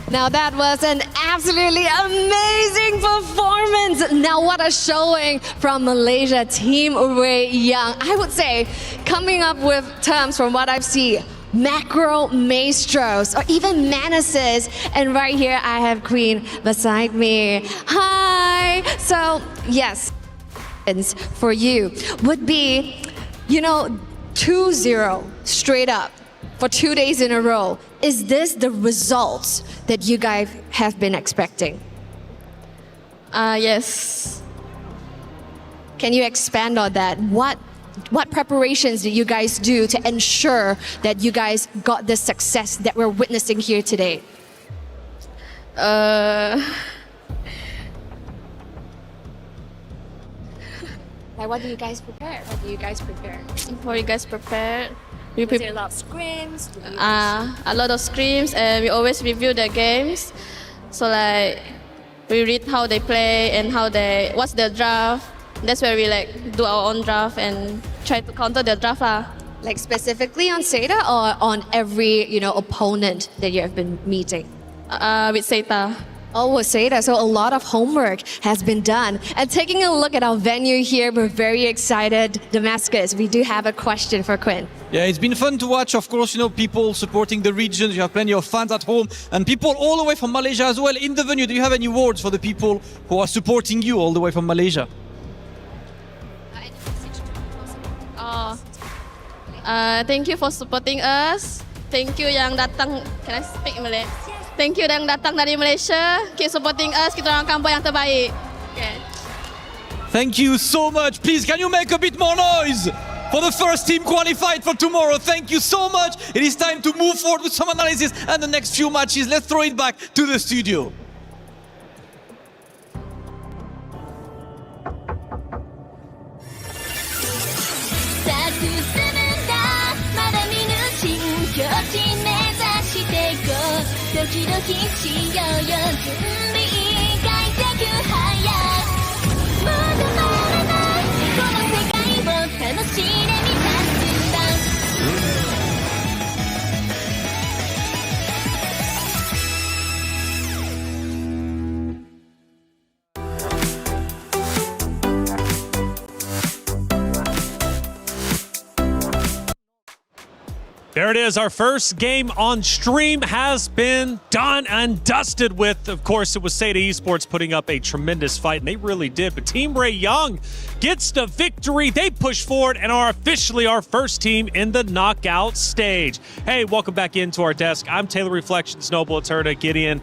Now that was an absolutely amazing performance. Now what a showing from Malaysia, Team Ray Young. I would say, coming up with terms from what I've seen, macro maestros or even menaces. And right here I have Queen beside me. Hi. So yes, for you would be, 2-0 straight up for 2 days in a row. Is this the results that you guys have been expecting?
Yes.
Can you expand on that? What preparations did you guys do to ensure that you guys got the success that we're witnessing here today? Like, what do you guys prepare? What do you guys prepare?
What you guys prepared?
Was there a lot of scrims?
A lot of scrims, and we always review the games. So like, we read how they play and what's their draft. That's where we do our own draft and try to counter their draft lah.
Like specifically on Seda or on every opponent that you have been meeting?
With Seda.
Oh, with Seda. So a lot of homework has been done. And taking a look at our venue here, we're very excited. Damascus, we do have a question for Quinn.
Yeah, it's been fun to watch, of course, people supporting the regions. You have plenty of fans at home and people all the way from Malaysia as well in the venue. Do you have any words for the people who are supporting you all the way from Malaysia?
Thank you for supporting us. Thank you yang datang. Can I speak Malay? Thank you yang datang dari Malaysia. Keep supporting us. Kita orang akan buat yang terbaik. Okay.
Thank you so much. Please, can you make a bit more noise? for the first team qualified for tomorrow. Thank you so much. It is time to move forward with some analysis and the next few matches. Let's throw it back to the studio.
There it is. Our first game on stream has been done and dusted with. Of course, it was Seda Esports putting up a tremendous fight, and they really did. But Team Ray Young gets the victory. They push forward and are officially our first team in the knockout stage. Hey, welcome back into our desk. I'm Taylor Reflections, Noble Eterna, Gideon.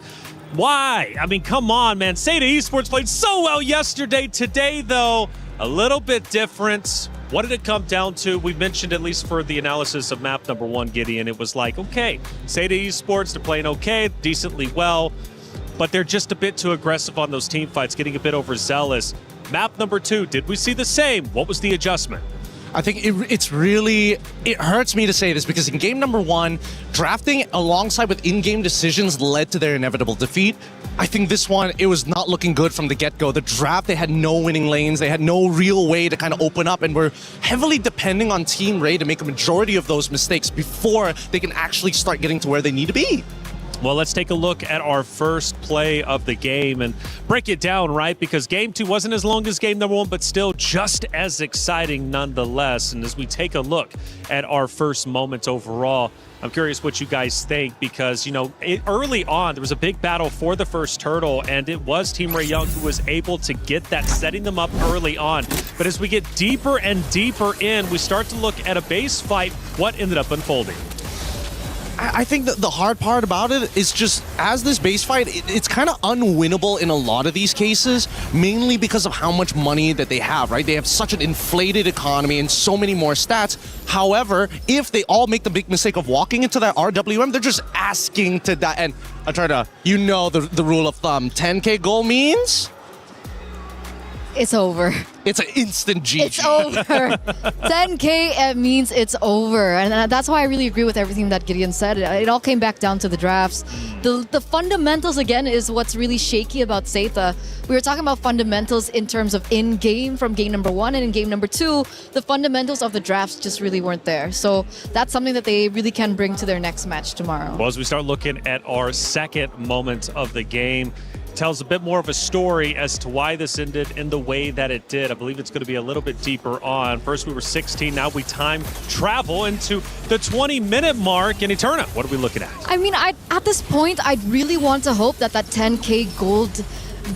Why? I mean, come on, man. Seda Esports played so well yesterday. Today, though, a little bit different. What did it come down to? We mentioned, at least for the analysis of map number 1, Gideon, it was like, okay, Seda Esports, they're playing okay, decently well, but they're just a bit too aggressive on those team fights, getting a bit overzealous. Map number 2, did we see the same? What was the adjustment?
I think it hurts me to say this because in game number 1, drafting alongside with in-game decisions led to their inevitable defeat. I think this one, it was not looking good from the get-go. The draft, they had no winning lanes. They had no real way to kind of open up, and were heavily depending on Team Ray to make a majority of those mistakes before they can actually start getting to where they need to be.
Well, let's take a look at our first play of the game and break it down, right? Because game 2 wasn't as long as game number 1, but still just as exciting nonetheless. And as we take a look at our first moments overall, I'm curious what you guys think because, you know, early on, there was a big battle for the first turtle, and it was Team Ray Young who was able to get that, setting them up early on. But as we get deeper and deeper in, we start to look at a base fight. What ended up unfolding?
I think that the hard part about it is just, as this base fight, it's kind of unwinnable in a lot of these cases, mainly because of how much money that they have, right? They have such an inflated economy and so many more stats. However, if they all make the big mistake of walking into that RWM, they're just asking to die. And I try to, you know, the rule of thumb, 10K goal means?
It's over.
It's an instant GG.
It's over. 10K means it's over. And that's why I really agree with everything that Gideon said. It all came back down to the drafts. The fundamentals, again, is what's really shaky about Seda. We were talking about fundamentals in terms of in-game from game number 1, and in game number 2, the fundamentals of the drafts just really weren't there. So that's something that they really can bring to their next match tomorrow.
Well, as we start looking at our second moment of the game, tells a bit more of a story as to why this ended in the way that it did. I believe it's going to be a little bit deeper on. First, we were 16. Now we time travel into the 20-minute mark in Eterna. What are we looking at?
I mean, at this point, I'd really want to hope that 10K gold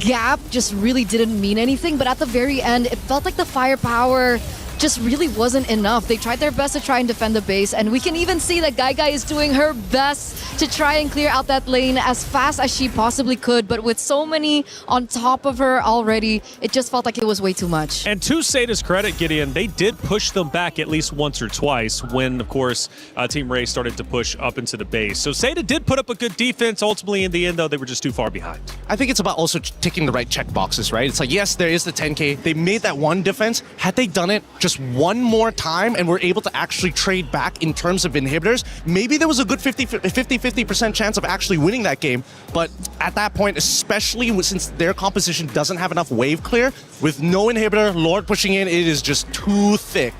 gap just really didn't mean anything. But at the very end, it felt like the firepower just really wasn't enough. They tried their best to try and defend the base, and we can even see that Guy is doing her best to try and clear out that lane as fast as she possibly could, but with so many on top of her already, it just felt like it was way too much.
And to Seda's credit, Gideon, they did push them back at least once or twice when, of course, Team Ray started to push up into the base. So Seda did put up a good defense. Ultimately, in the end, though, they were just too far behind.
I think it's about also ticking the right check boxes, right? It's like, yes, there is the 10K. They made that one defense. Had they done it just one more time and were able to actually trade back in terms of inhibitors, maybe there was a good 50% chance of actually winning that game. But at that point, especially since their composition doesn't have enough wave clear, with no inhibitor, Lord pushing in, it is just too thick.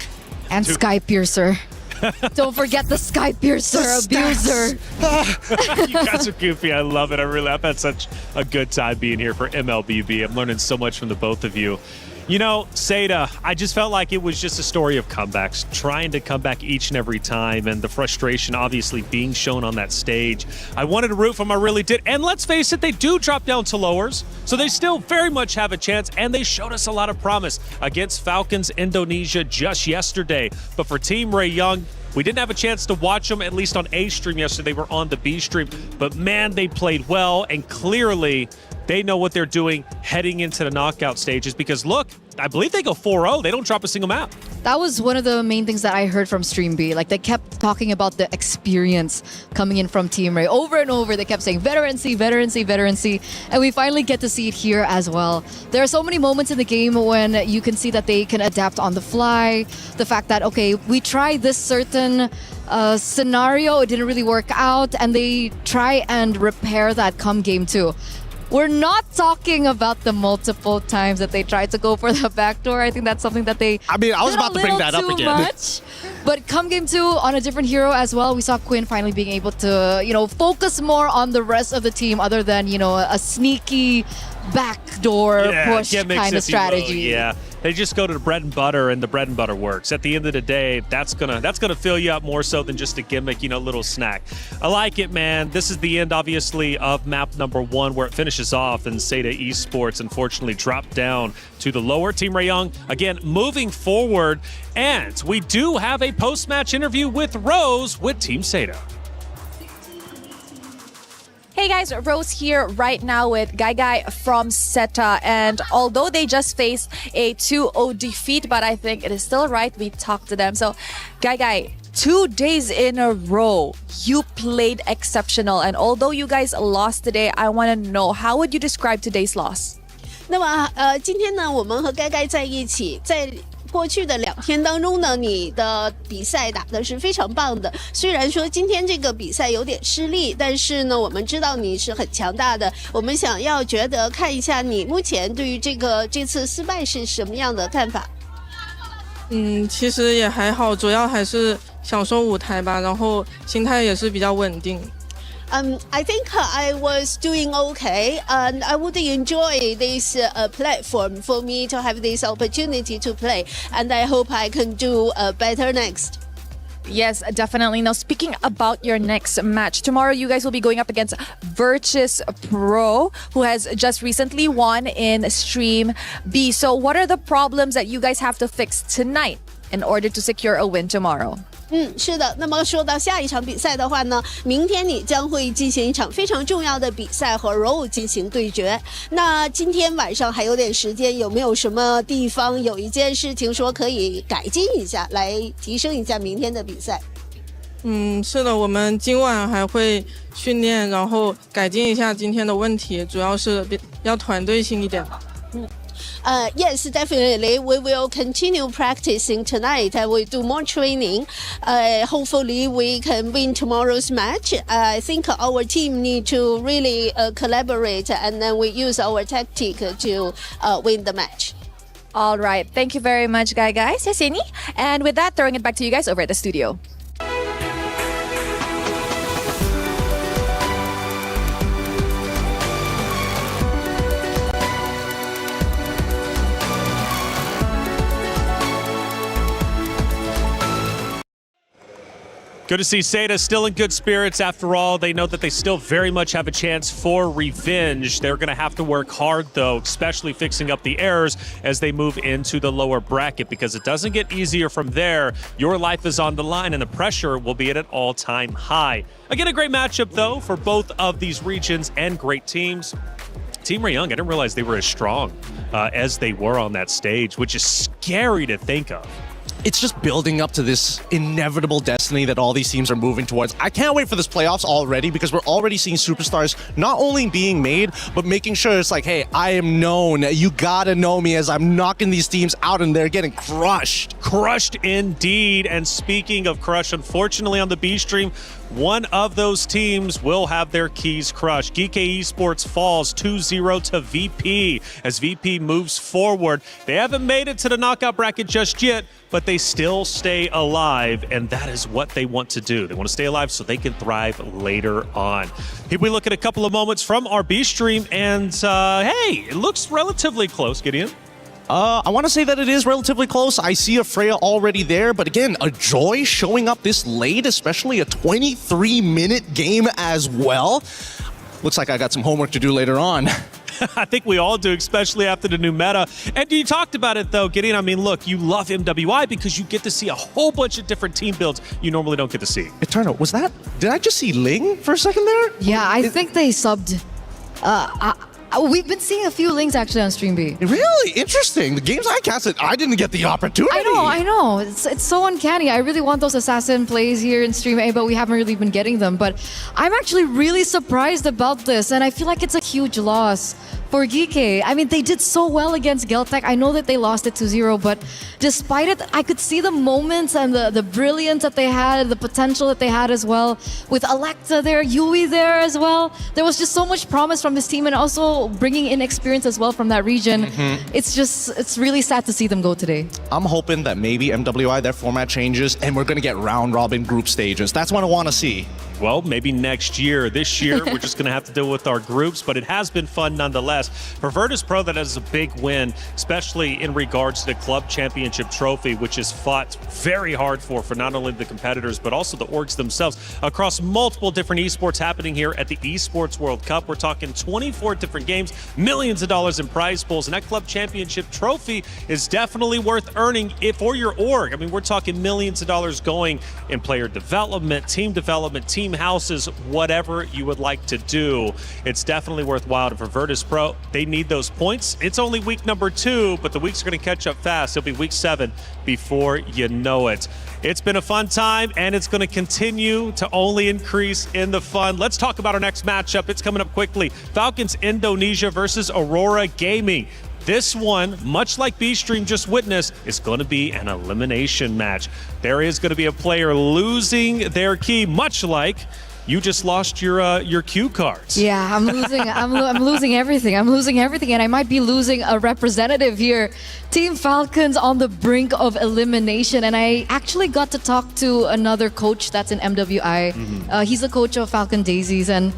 And Sky Piercer. Don't forget the Sky Piercer abuser.
You guys are goofy. I love it. I've had such a good time being here for MLBB. I'm learning so much from the both of you. You know, Seda, I just felt like it was just a story of comebacks, trying to come back each and every time, and the frustration obviously being shown on that stage. I wanted to root for them, I really did. And let's face it, they do drop down to lowers, so they still very much have a chance, and they showed us a lot of promise against Falcons Indonesia just yesterday. But for Team Ray Young, we didn't have a chance to watch them, at least on A stream yesterday. They were on the B stream. But man, they played well, and clearly they know what they're doing heading into the knockout stages because, look, I believe they go 4-0. They don't drop a single map.
That was one of the main things that I heard from Stream B. Like, they kept talking about the experience coming in from Team Ray over and over. They kept saying veterancy, veterancy, veterancy. And we finally get to see it here as well. There are so many moments in the game when you can see that they can adapt on the fly. The fact that, okay, we tried this certain scenario, it didn't really work out, and they try and repair that come game 2. We're not talking about the multiple times that they tried to go for the backdoor. I think that's something that they
I was about to bring that up again.
Much. But come game 2 on a different hero as well, we saw Quinn finally being able to, focus more on the rest of the team other than, a sneaky backdoor push kind of strategy.
Yeah. They just go to the bread and butter, and the bread and butter works. At the end of the day, that's gonna fill you up more so than just a gimmick, little snack. I like it, man. This is the end, obviously, of map number 1, where it finishes off, and Seda Esports unfortunately dropped down to the lower. Team Rayong, again, moving forward, and we do have a post-match interview with Rose with Team Seda.
Hey guys, Rose here right now with Guy from SETA, and although they just faced a 2-0 defeat, but I think it is still right we talk to them. So Guy, 2 days in a row, you played exceptional, and although you guys lost today, I want to know, how would you describe today's loss?
那么今天呢，我们和该在一起，在过去的2天当中呢，你的比赛打的是非常棒的。虽然说今天这个比赛有点失利，但是呢，我们知道你是很强大的。我们想要看一下你目前对于这次失败是什么样的看法？
其实也还好，主要还是享受舞台吧，然后心态也是比较稳定。
I think I was doing okay, and I would enjoy this platform for me to have this opportunity to play, and I hope I can do better next.
Yes, definitely. Now, speaking about your next match, tomorrow you guys will be going up against Virtus Pro, who has just recently won in Stream B. So what are the problems that you guys have to fix tonight in order to secure a win tomorrow?
是的。那么说到下一场比赛的话呢，明天你将会进行一场非常重要的比赛和 Row 进行对决。那今天晚上还有点时间，有没有什么地方有一件事情说可以改进一下，来提升一下明天的比赛？
是的，我们今晚还会训练，然后改进一下今天的问题，主要是要团队性一点。
Yes, definitely. We will continue practicing tonight. I will do more training. Hopefully, we can win tomorrow's match. I think our team need to really collaborate, and then we use our tactic to win the match.
All right. Thank you very much, guys. 谢谢你. And with that, throwing it back to you guys over at the studio.
Good to see Seda still in good spirits after all. They know that they still very much have a chance for revenge. They're going to have to work hard, though, especially fixing up the errors as they move into the lower bracket, because it doesn't get easier from there. Your life is on the line, and the pressure will be at an all-time high. Again, a great matchup, though, for both of these regions and great teams. Team Rayong, I didn't realize they were as strong as they were on that stage, which is scary to think of.
It's just building up to this inevitable destiny that all these teams are moving towards. I can't wait for this playoffs already, because we're already seeing superstars not only being made, but making sure it's like, hey, I am known. You gotta know me as I'm knocking these teams out and they're getting crushed.
Crushed indeed. And speaking of crush, unfortunately on the B stream, one of those teams will have their keys crushed. GK Esports falls 2-0 to VP as VP moves forward. They haven't made it to the knockout bracket just yet, but they still stay alive, and that is what they want to do. They want to stay alive so they can thrive later on. Here we look at a couple of moments from our B stream, and hey, it looks relatively close, Gideon.
I want to say that it is relatively close. I see a Freya already there, but again, a Joy showing up this late, especially a 23-minute game as well. Looks like I got some homework to do later on.
I think we all do, especially after the new meta. And you talked about it, though, Gideon. I mean, look, you love MWI because you get to see a whole bunch of different team builds you normally don't get to see.
Eternal, was that... Did I just see Ling for a second there?
Yeah, I think they subbed... We've been seeing a few links actually on Stream B.
Really interesting. The games I casted, I didn't get the opportunity.
I know. It's so uncanny. I really want those assassin plays here in Stream A, but we haven't really been getting them. But I'm actually really surprised about this, and I feel like it's a huge loss for Geeke. I mean, they did so well against Geltec. I know that they lost it 2-0, but despite it, I could see the moments and the brilliance that they had, the potential that they had as well. With Alexa there, Yui there as well. There was just so much promise from this team, and also bringing in experience as well from that region. It's really sad to see them go today.
I'm hoping that maybe MWI, their format changes, and we're going to get round-robin group stages. That's what I want to see.
Well, maybe next year. This year, we're just going to have to deal with our groups, but it has been fun nonetheless. For Virtus Pro, that is a big win, especially in regards to the Club Championship Trophy, which is fought very hard for not only the competitors, but also the orgs themselves across multiple different esports happening here at the Esports World Cup. We're talking 24 different games, millions of dollars in prize pools, and that Club Championship Trophy is definitely worth earning for your org. I mean, we're talking millions of dollars going in player development, team houses, whatever you would like to do. It's definitely worthwhile. For Virtus Pro, they need those points. It's only week number 2, but the weeks are going to catch up fast. It'll be week 7 before you know it. It's been a fun time, and it's going to continue to only increase in the fun. Let's talk about our next matchup. It's coming up quickly. Falcons Indonesia versus Aurora Gaming. This one, much like B-Stream just witnessed, is going to be an elimination match. There is going to be a player losing their key, much like you just lost your cue cards.
Yeah, I'm losing. I'm losing everything. I'm losing everything, and I might be losing a representative here. Team Falcons on the brink of elimination, and I actually got to talk to another coach that's in MWI. He's the coach of Falcon Daisies, and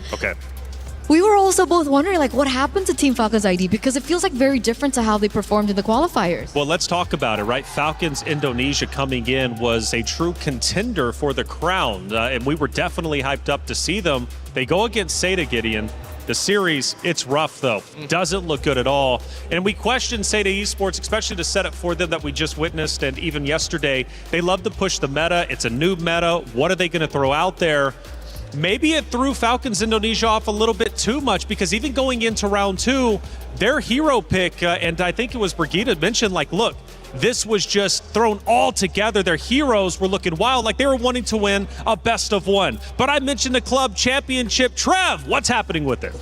we were also both wondering, like, what happened to Team Falcons ID, because it feels like very different to how they performed in the qualifiers.
Well, let's talk about it, right? Falcons Indonesia coming in was a true contender for the crown, and we were definitely hyped up to see them. They go against Seda, Gideon. The series, it's rough though. Doesn't look good at all. And we question Seda Esports, especially the setup for them that we just witnessed, and even yesterday. They love to push the meta. It's a new meta. What are they going to throw out there? Maybe it threw Falcons Indonesia off a little bit too much, because even going into round 2, their hero pick, and I think it was Brigitte mentioned, like, look, this was just thrown all together. Their heroes were looking wild, like they were wanting to win a best of 1. But I mentioned the club championship. Trev, what's happening with it?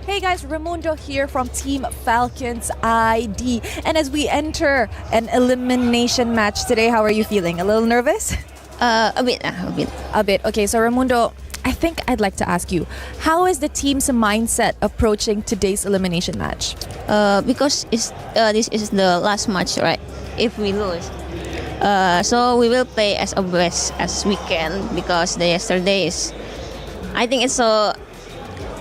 Hey guys, Raimundo here from Team Falcons ID. And as we enter an elimination match today, how are you feeling? A little nervous?
A bit.
Okay, so Raimundo, I think I'd like to ask you, how is the team's mindset approaching today's elimination match?
Because this is the last match, right? If we lose, so we will play as best as we can, because the yesterday is, I think it's so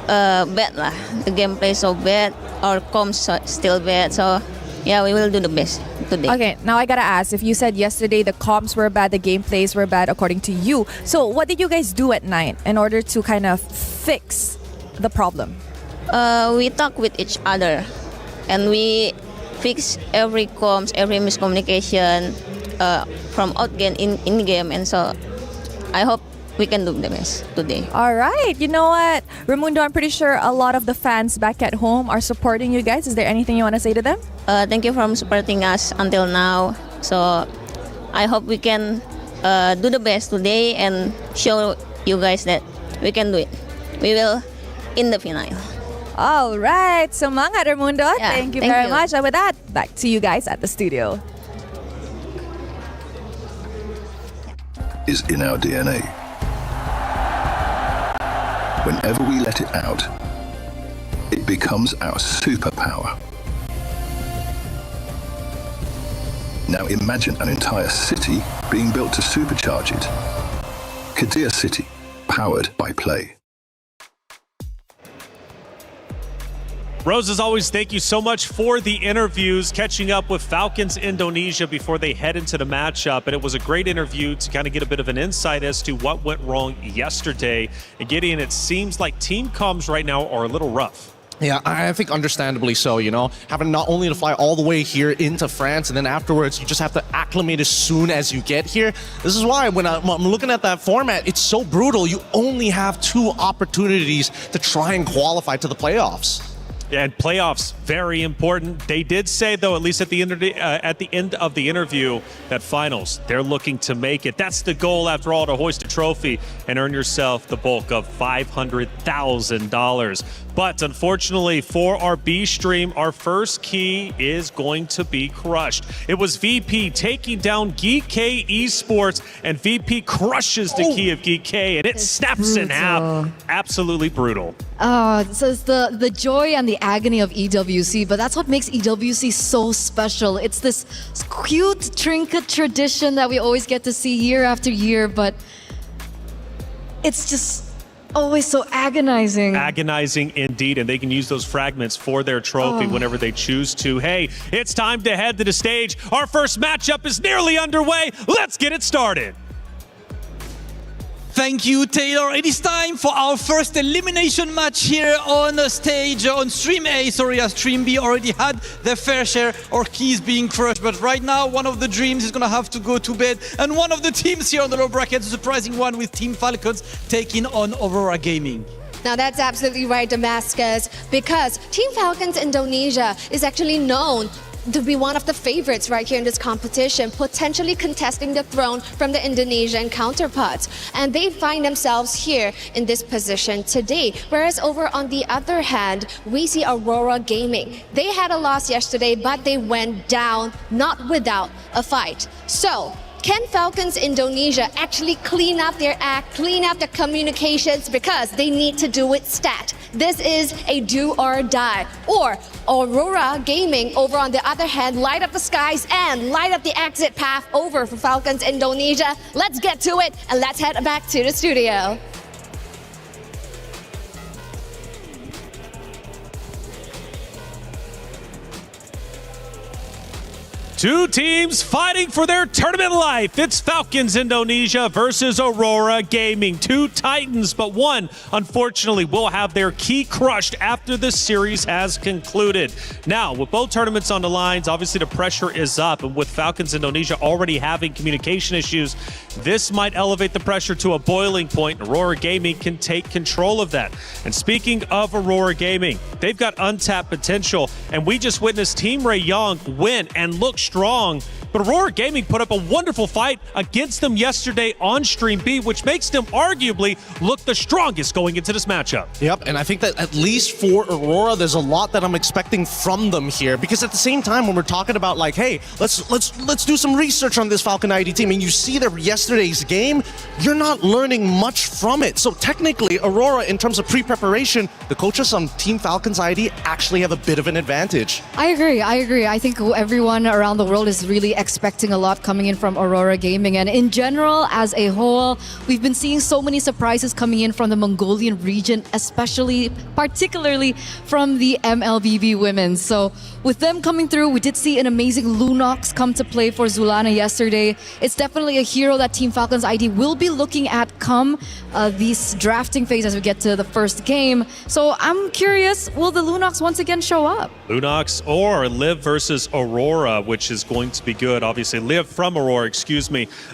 bad lah. The gameplay is so bad, our comms still bad, so yeah, we will do the best today.
Okay, now I gotta ask, if you said yesterday the comms were bad, the gameplays were bad according to you, so what did you guys do at night in order to kind of fix the problem?
We talk with each other, and we fix every comms, every miscommunication from out game in game, and so I hope we can do the best today.
All right. You know what, Raimundo, I'm pretty sure a lot of the fans back at home are supporting you guys. Is there anything you want to say to them?
Thank you for supporting us until now. So I hope we can do the best today and show you guys that we can do it. We will in the final.
All right. Semangat, Raimundo.
Yeah,
thank you very much. And with that, back to you guys at the studio.
Is in our DNA. Whenever we let it out, it becomes our superpower. Now imagine an entire city being built to supercharge it. Kadir City, powered by play.
Rose, as always, thank you so much for the interviews, catching up with Falcons Indonesia before they head into the matchup. And it was a great interview to kind of get a bit of an insight as to what went wrong yesterday. And Gideon, it seems like team comms right now are a little rough.
Yeah, I think understandably so, you know, having not only to fly all the way here into France and then afterwards you just have to acclimate as soon as you get here. This is why when I'm looking at that format, it's so brutal. You only have 2 opportunities to try and qualify to the playoffs.
And playoffs, very important. They did say, though, at least at the end of the interview, that finals, they're looking to make it. That's the goal, after all, to hoist a trophy and earn yourself the bulk of $500,000. But unfortunately for our B stream, our first key is going to be crushed. It was VP taking down Geek K Esports, and VP crushes the key of Geek K, and it snaps in half. Absolutely brutal.
So it's the joy and the agony of EWC, but that's what makes EWC so special. It's this cute trinket tradition that we always get to see year after year, but it's just always so agonizing.
Agonizing indeed, and they can use those fragments for their trophy whenever they choose to. Hey, it's time to head to the stage. Our first matchup is nearly underway. Let's get it started.
Thank you, Taylor. It is time for our first elimination match here on the stage, on Stream A. Sorry, as Stream B already had their fair share of keys being crushed. But right now, one of the Dreams is going to have to go to bed. And one of the teams here on the low bracket, a surprising one with Team Falcons taking on Aurora Gaming.
Now that's absolutely right, Damascus, because Team Falcons Indonesia is actually known to be one of the favorites right here in this competition, potentially contesting the throne from the Indonesian counterparts. And they find themselves here in this position today. Whereas over on the other hand, we see Aurora Gaming. They had a loss yesterday, but they went down, not without a fight. So, can Falcons Indonesia actually clean up their act, clean up the communications, because they need to do it stat? This is a do or die. Or Aurora Gaming, over on the other hand, light up the skies and light up the exit path over for Falcons Indonesia. Let's get to it and let's head back to the studio.
Two teams fighting for their tournament life. It's Falcons Indonesia versus Aurora Gaming. Two titans, but one, unfortunately, will have their key crushed after the series has concluded. Now, with both tournaments on the lines, obviously the pressure is up, and with Falcons Indonesia already having communication issues, this might elevate the pressure to a boiling point. Aurora Gaming can take control of that. And speaking of Aurora Gaming, they've got untapped potential, and we just witnessed Team Ray Young win and look strong, but Aurora Gaming put up a wonderful fight against them yesterday on Stream B, which makes them arguably look the strongest going into this matchup.
Yep, and I think that at least for Aurora, there's a lot that I'm expecting from them here, because at the same time, when we're talking about like, hey, let's do some research on this Falcon ID team, and you see that yesterday's game, you're not learning much from it. So technically, Aurora, in terms of pre-preparation, the coaches on Team Falcons ID actually have a bit of an advantage.
I agree. I think everyone around the world is really expecting a lot coming in from Aurora Gaming, and in general, as a whole, we've been seeing so many surprises coming in from the Mongolian region, particularly from the MLBB women. So with them coming through, we did see an amazing Lunox come to play for Zulana yesterday. It's definitely a hero that Team Falcons ID will be looking at come this drafting phase as we get to the first game. So I'm curious, will the Lunox once again show up?
Lunox or Liv versus Aurora, which is going to be good. Obviously, Liv from Aurora,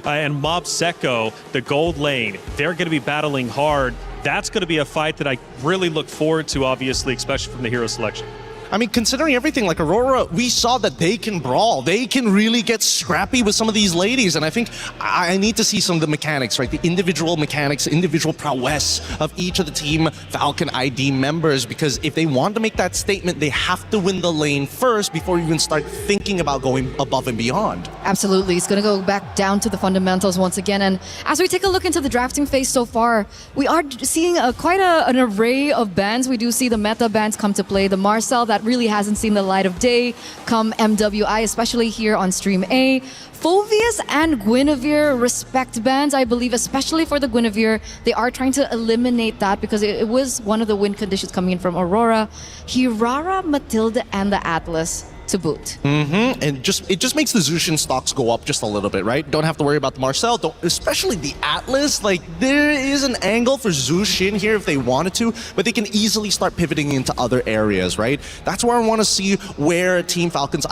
and Mob Secco, the gold lane. They're going to be battling hard. That's going to be a fight that I really look forward to, obviously, especially from the hero selection.
I mean, considering everything, like Aurora, we saw that they can brawl. They can really get scrappy with some of these ladies. And I think I need to see some of the mechanics, right? The individual mechanics, individual prowess of each of the Team Falcon ID members. Because if they want to make that statement, they have to win the lane first before you even start thinking about going above and beyond.
Absolutely. It's going to go back down to the fundamentals once again. And as we take a look into the drafting phase so far, we are seeing quite an array of bans. We do see the meta bans come to play. The Marcel that really hasn't seen the light of day come MWI, especially here on Stream A. Phovius and Guinevere respect bans, I believe, especially for the Guinevere. They are trying to eliminate that because it was one of the win conditions coming in from Aurora. Hirara, Matilda, and the Atlas. to boot.
And it just makes the Zushin stocks go up just a little bit, right? Don't have to worry about the Marcel, especially the Atlas. Like, there is an angle for Zushin here if they wanted to, but they can easily start pivoting into other areas, right? That's where I want to see where Team Falcon's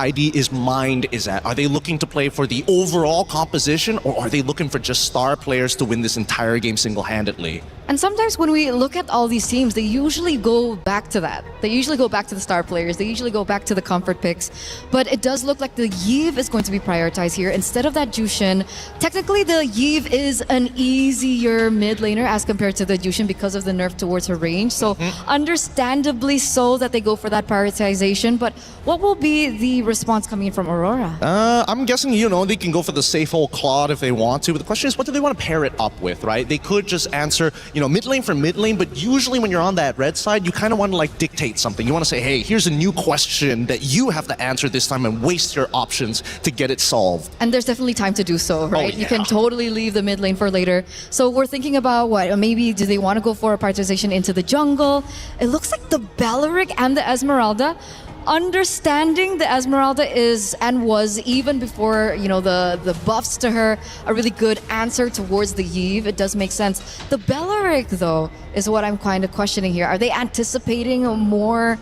mind is at. Are they looking to play for the overall composition, or are they looking for just star players to win this entire game single-handedly?
And sometimes when we look at all these teams, they usually go back to that. They usually go back to the star players. They usually go back to the comfort picks. But it does look like the Yve is going to be prioritized here instead of that Jushin. Technically, the Yve is an easier mid laner as compared to the Jushin because of the nerf towards her range. So understandably so that they go for that prioritization. But what will be the response coming in from Aurora?
I'm guessing, they can go for the safe old Claude if they want to. But the question is, what do they want to pair it up with, right? They could just answer, mid lane for mid lane, but usually when you're on that red side, you kind of want to like dictate something. You want to say, hey, here's a new question that you have to answer this time and waste your options to get it solved.
And there's definitely time to do so, right? You can totally leave the mid lane for later. So we're thinking about what? Maybe do they want to go for a prioritization into the jungle? It looks like the Belleric and the Esmeralda. Understanding the Esmeralda is and was, even before the buffs to her, a really good answer towards the Yve. It does make sense. The Belleric, though, is what I'm kind of questioning here. Are they anticipating more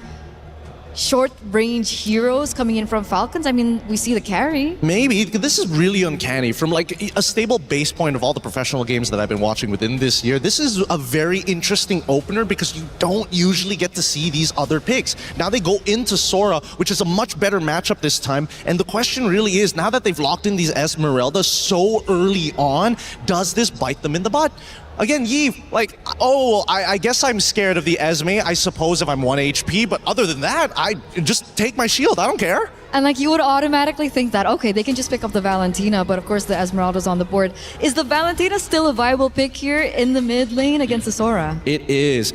short-range heroes coming in from Falcons? I mean, we see the carry.
Maybe. This is really uncanny. From like a stable base point of all the professional games that I've been watching within this year, this is a very interesting opener because you don't usually get to see these other picks. Now they go into Sora, which is a much better matchup this time. And the question really is, now that they've locked in these Esmeraldas so early on, does this bite them in the butt? Again, Yve, I guess I'm scared of the Esme, I suppose, if I'm 1 HP, but other than that, I just take my shield, I don't care.
And you would automatically think that, okay, they can just pick up the Valentina, but of course the Esmeralda's on the board. Is the Valentina still a viable pick here in the mid lane against the Sora?
It is.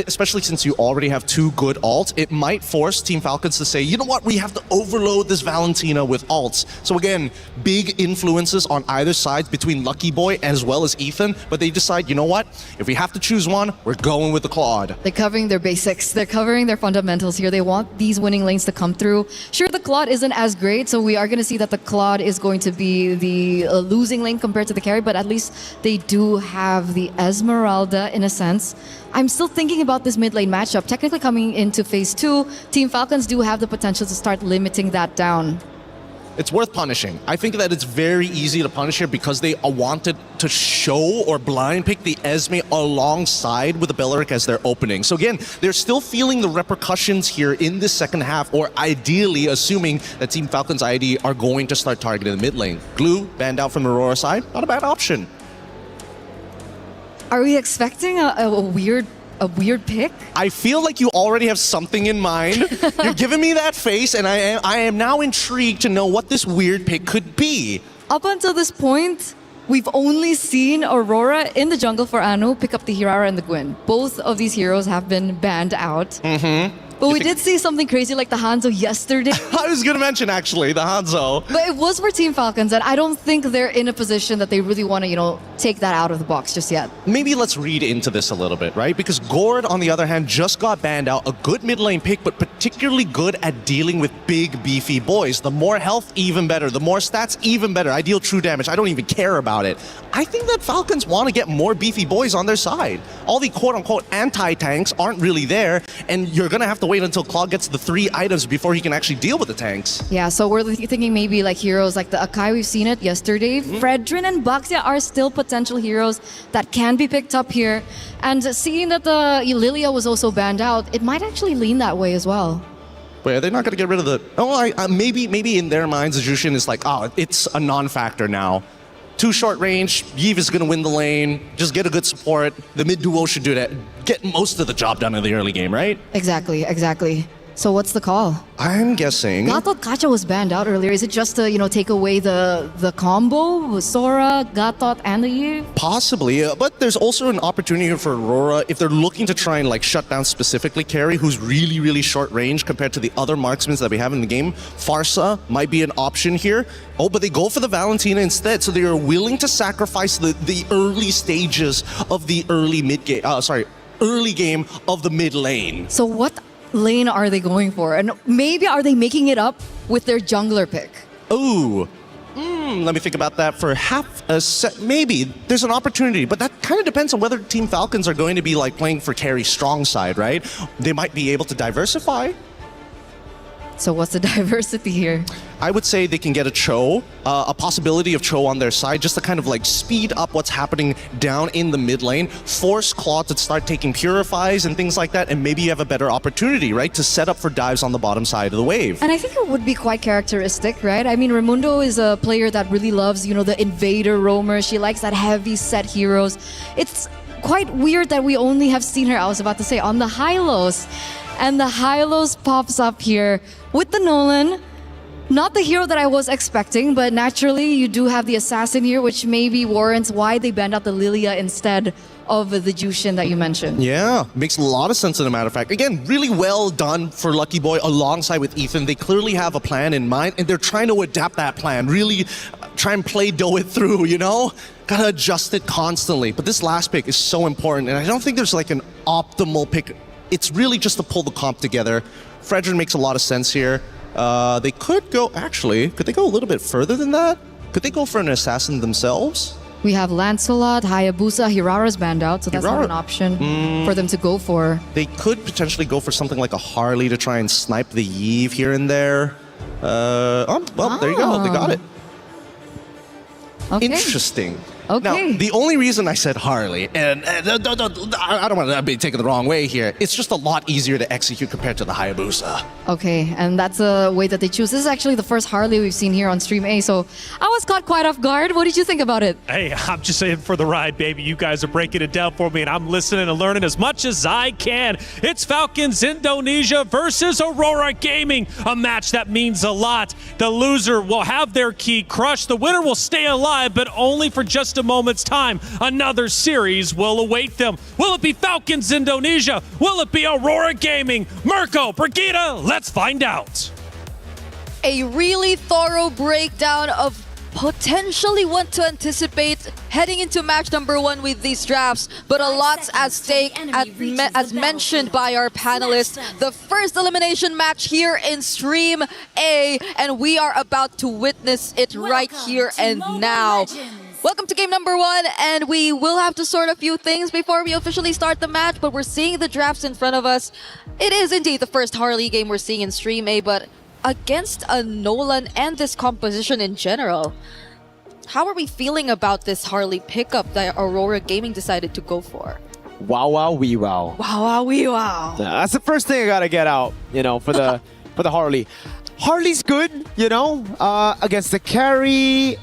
Especially since you already have 2 good ults, it might force Team Falcons to say, you know what, we have to overload this Valentina with ults. So again, big influences on either side between Lucky Boy as well as Ethan, but they decide, you know what, if we have to choose one, we're going with the Claude.
They're covering their basics. They're covering their fundamentals here. They want these winning lanes to come through. Sure, the Claude isn't as great, so we are going to see that the Claude is going to be the losing lane compared to the carry, but at least they do have the Esmeralda in a sense. I'm still thinking about this mid lane matchup. Technically coming into phase 2, Team Falcons do have the potential to start limiting that down.
It's worth punishing. I think that it's very easy to punish here because they wanted to show or blind pick the Esme alongside with the Belleric as their opening. So again, they're still feeling the repercussions here in the second half, or ideally assuming that Team Falcon's ID are going to start targeting the mid lane. Glue, banned out from the Aurora side, not a bad option.
Are we expecting a weird pick?
I feel like you already have something in mind. You're giving me that face, and I am now intrigued to know what this weird pick could be.
Up until this point, we've only seen Aurora in the jungle for Anu pick up the Hirara and the Gwyn. Both of these heroes have been banned out. But we did see something crazy like the Hanzo yesterday.
I was going to mention, actually, the Hanzo.
But it was for Team Falcons, and I don't think they're in a position that they really want to, take that out of the box just yet.
Maybe let's read into this a little bit, right? Because Gord, on the other hand, just got banned out. A good mid lane pick, but particularly good at dealing with big, beefy boys. The more health, even better. The more stats, even better. I deal true damage. I don't even care about it. I think that Falcons want to get more beefy boys on their side. All the quote-unquote anti-tanks aren't really there, and you're going to have to wait until Claude gets the 3 items before he can actually deal with the tanks.
Yeah, so we're thinking maybe like heroes like the Akai, we've seen it yesterday. Fredrin and Baxia are still potential heroes that can be picked up here. And seeing that the Lilia was also banned out, it might actually lean that way as well.
Wait, are they not going to get rid of the... maybe in their minds, the Jushin is like, it's a non-factor now. 2 short range, Yve is going to win the lane, just get a good support. The mid duo should do that. Get most of the job done in the early game, right?
Exactly. So what's the call?
I'm guessing...
I thought Gacha was banned out earlier. Is it just to, take away the combo with Sora, Gatot, and the Yve?
Possibly, but there's also an opportunity here for Aurora if they're looking to try and shut down specifically Carry, who's really, really short range compared to the other marksmen that we have in the game. Farsa might be an option here. Oh, but they go for the Valentina instead, so they are willing to sacrifice the early stages of the early game of the mid lane.
So what lane are they going for? And maybe are they making it up with their jungler pick?
Ooh. Let me think about that for half a sec. Maybe there's an opportunity, but that kind of depends on whether Team Falcons are going to be like playing for carry strong side, right? They might be able to diversify.
So what's the diversity here?
I would say they can get a Cho, a possibility of Cho on their side, just to kind of like speed up what's happening down in the mid lane, force Claw to start taking purifies and things like that, and maybe you have a better opportunity, right, to set up for dives on the bottom side of the wave.
And I think it would be quite characteristic, right? I mean, Raimundo is a player that really loves, you know, the invader roamer. She likes that heavy set heroes. It's quite weird that we only have seen her, I was about to say, on the Hylos. And the Hylos pops up here with the Nolan. Not the hero that I was expecting, but naturally you do have the assassin here, which maybe warrants why they banned out the Lilia instead of the Jushin that you mentioned.
Yeah, makes a lot of sense as a matter of fact. Again, really well done for Lucky Boy alongside with Ethan. They clearly have a plan in mind and they're trying to adapt that plan. Really try and dough it through, you know? Gotta adjust it constantly. But this last pick is so important and I don't think there's like an optimal pick. It's really just to pull the comp together. Fredrin makes a lot of sense here. They could go, actually, could they go a little bit further than that? Could they go for an assassin themselves?
We have Lancelot, Hayabusa, Hirara's banned out, so that's not an option for them to go for.
They could potentially go for something like a Harley to try and snipe the Yve here and there. Well, there you go, they got it.
Okay.
Interesting.
Okay.
Now, the only reason I said Harley, and I don't want to be taken the wrong way here, it's just a lot easier to execute compared to the Hayabusa.
Okay, and that's a way that they choose. This is actually the first Harley we've seen here on Stream A, so I was caught quite off guard. What did you think about it?
Hey, I'm just saying for the ride, baby. You guys are breaking it down for me, and I'm listening and learning as much as I can. It's Falcons Indonesia versus Aurora Gaming, a match that means a lot. The loser will have their key crushed. The winner will stay alive, but only for just a moment's time. Another series will await them. Will it be Falcons Indonesia? Will it be Aurora Gaming? Mirko, Brigitte, let's find out.
A really thorough breakdown of potentially what to anticipate heading into match number 1 with these drafts, but a lot's at stake as mentioned by our panelists. The first elimination match here in Stream A, and we are about to witness it right here and now. Welcome to game number 1, and we will have to sort a few things before we officially start the match, but we're seeing the drafts in front of us. It is indeed the first Harley game we're seeing in Stream A, but against a Nolan and this composition in general, how are we feeling about this Harley pickup that Aurora Gaming decided to go for?
Wow, wow, wee, wow.
Wow, wow, wee, wow.
That's the first thing I gotta get out, you know, for the for the Harley. Harley's good, you know, against the carry.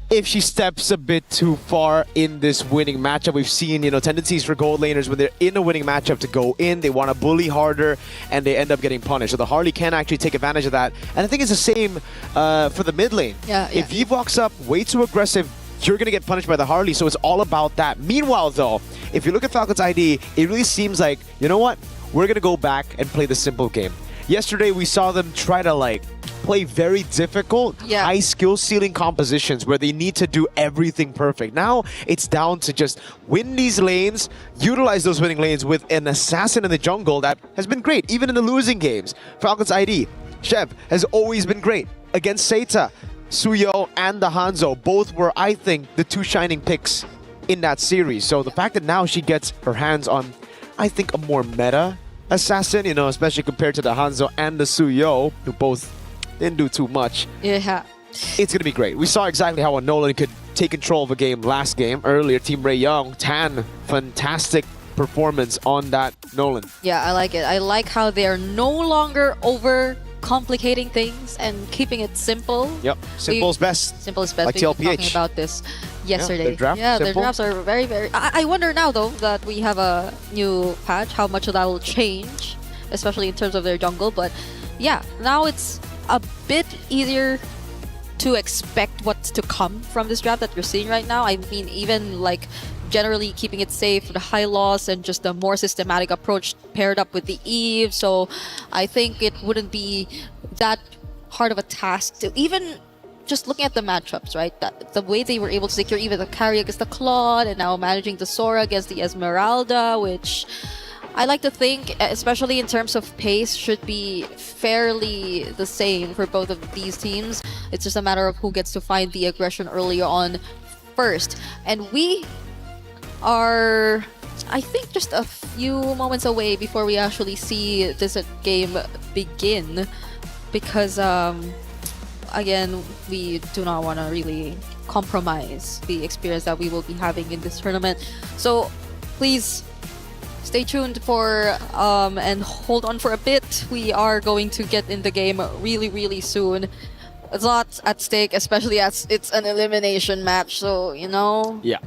If she steps a bit too far in this winning matchup, we've seen, you know, tendencies for gold laners when they're in a winning matchup to go in, they want to bully harder, and they end up getting punished. So the Harley can actually take advantage of that. And I think it's the same for the mid lane. If Eve walks up way too aggressive, you're going to get punished by the Harley, so it's all about that. Meanwhile, though, if you look at Falcons ID, it really seems like, you know what? We're going to go back and play the simple game. Yesterday, we saw them try to, like, play very difficult, high skill ceiling compositions where they need to do everything perfect. Now it's down to just win these lanes, utilize those winning lanes with an assassin in the jungle that has been great, even in the losing games. Falcons ID, Shev has always been great against Seita. Suyo and the Hanzo both were, I think, the 2 shining picks in that series. So the fact that now she gets her hands on, I think, a more meta assassin, you know, especially compared to the Hanzo and the Suyo, who both didn't do too much.
Yeah.
It's going to be great. We saw exactly how a Nolan could take control of a game last game. Earlier, Team Ray Young, Tan, fantastic performance on that Nolan.
Yeah, I like it. I like how they are no longer over complicating things and keeping it simple.
Yep, simple is best.
Simple is best.
Like
We were
TLPH.
talking about this yesterday.
Their
drafts are very, very... I wonder now, though, that we have a new patch, how much of that will change, especially in terms of their jungle. But yeah, now it's a bit easier to expect what's to come from this draft that you're seeing right now. I mean, even like generally keeping it safe, the high loss, and just a more systematic approach paired up with the Eve. So I think it wouldn't be that hard of a task to even just looking at the matchups, right? The way they were able to secure even the carry against the Claude and now managing the Sora against the Esmeralda, which I like to think, especially in terms of pace, should be fairly the same for both of these teams. It's just a matter of who gets to find the aggression earlier on first. And we are, I think, just a few moments away before we actually see this game begin. Because, again, we do not want to really compromise the experience that we will be having in this tournament. So please stay tuned for and hold on for a bit. We are going to get in the game really, really soon. There's lots at stake, especially as it's an elimination match. So, you know.
Yeah.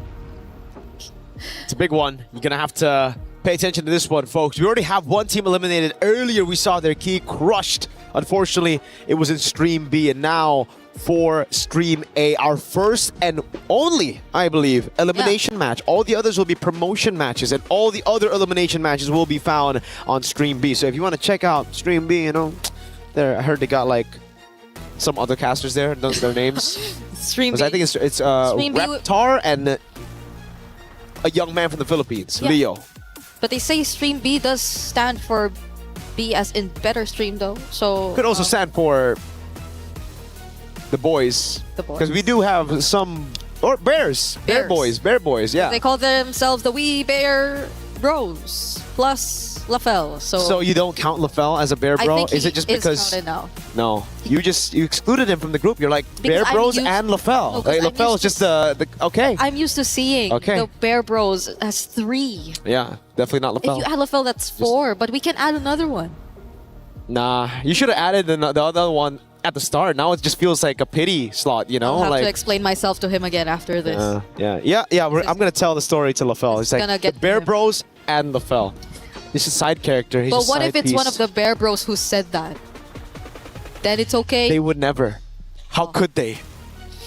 It's a big one. You're going to have to pay attention to this one, folks. We already have one team eliminated. Earlier, we saw their key crushed. Unfortunately, it was in Stream B. And now for Stream A, our first and only, I believe, elimination match. All the others will be promotion matches, and all the other elimination matches will be found on Stream B. So if you want to check out Stream B, you know, there, I heard they got like some other casters there. Those are their names.
Stream B.
I think it's Reptar and a young man from the Philippines, Leo.
But they say Stream B does stand for B as in better stream though. So
could also stand for the boys. Because we do have some bears. Bear boys, yeah.
They call themselves the Wee Bear Bros plus LaFell. So
you don't count LaFell as a bear bro? Is it just because
counted now.
No. You excluded him from the group. You're like Bear Bros and LaFell. Like, LaFell is just the okay.
I'm used to seeing the Bear Bros as 3.
Yeah, definitely not LaFell.
If you add LaFell, that's 4, but we can add another one.
Nah, you should have added the other one at the start. Now it just feels like a pity slot, you know?
I'll have to explain myself to him again after this.
I'm gonna tell the story to LaFell. It's like the Bear Bros and LaFell. This is side character. He's
but
a
what
side
if it's
piece.
one of the Bear Bros who said that? Then it's okay.
They would never. How could they?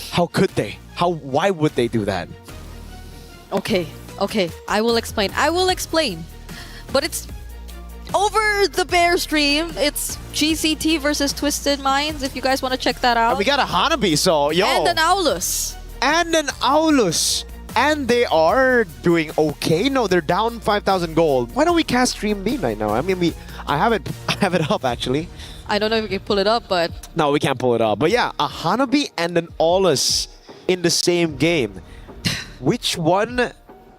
How could they? Why would they do that?
Okay. I will explain. But it's over the Bear stream. It's GCT versus Twisted Minds, if you guys want to check that out.
And we got a Hanabi, so yo.
And an Aulus.
And they are doing okay. No, they're down 5,000 gold. Why don't we cast Stream B right now? I mean, I have it up actually.
I don't know if we can pull it up, but
no, we can't pull it up. But yeah, a Hanabi and an Aulus in the same game. Which one?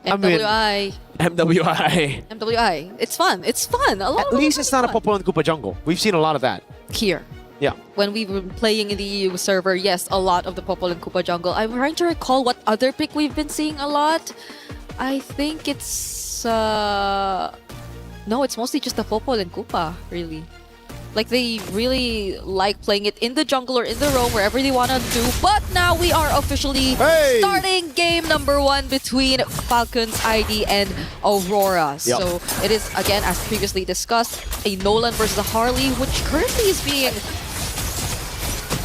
MWI.
MWI.
It's fun.
At least it's not a Popo and Koopa jungle. We've seen a lot of that.
Here.
Yeah.
When we were playing in the EU server, yes, a lot of the Popol and Koopa jungle. I'm trying to recall what other pick we've been seeing a lot. I think it's... No, it's mostly just the Popol and Koopa, really. Like, they really like playing it in the jungle or in the roam, wherever they want to do. But now we are officially starting game number 1 between Falcons ID and Aurora.
Yep.
So it is, again, as previously discussed, a Nolan versus a Harley, which currently is being...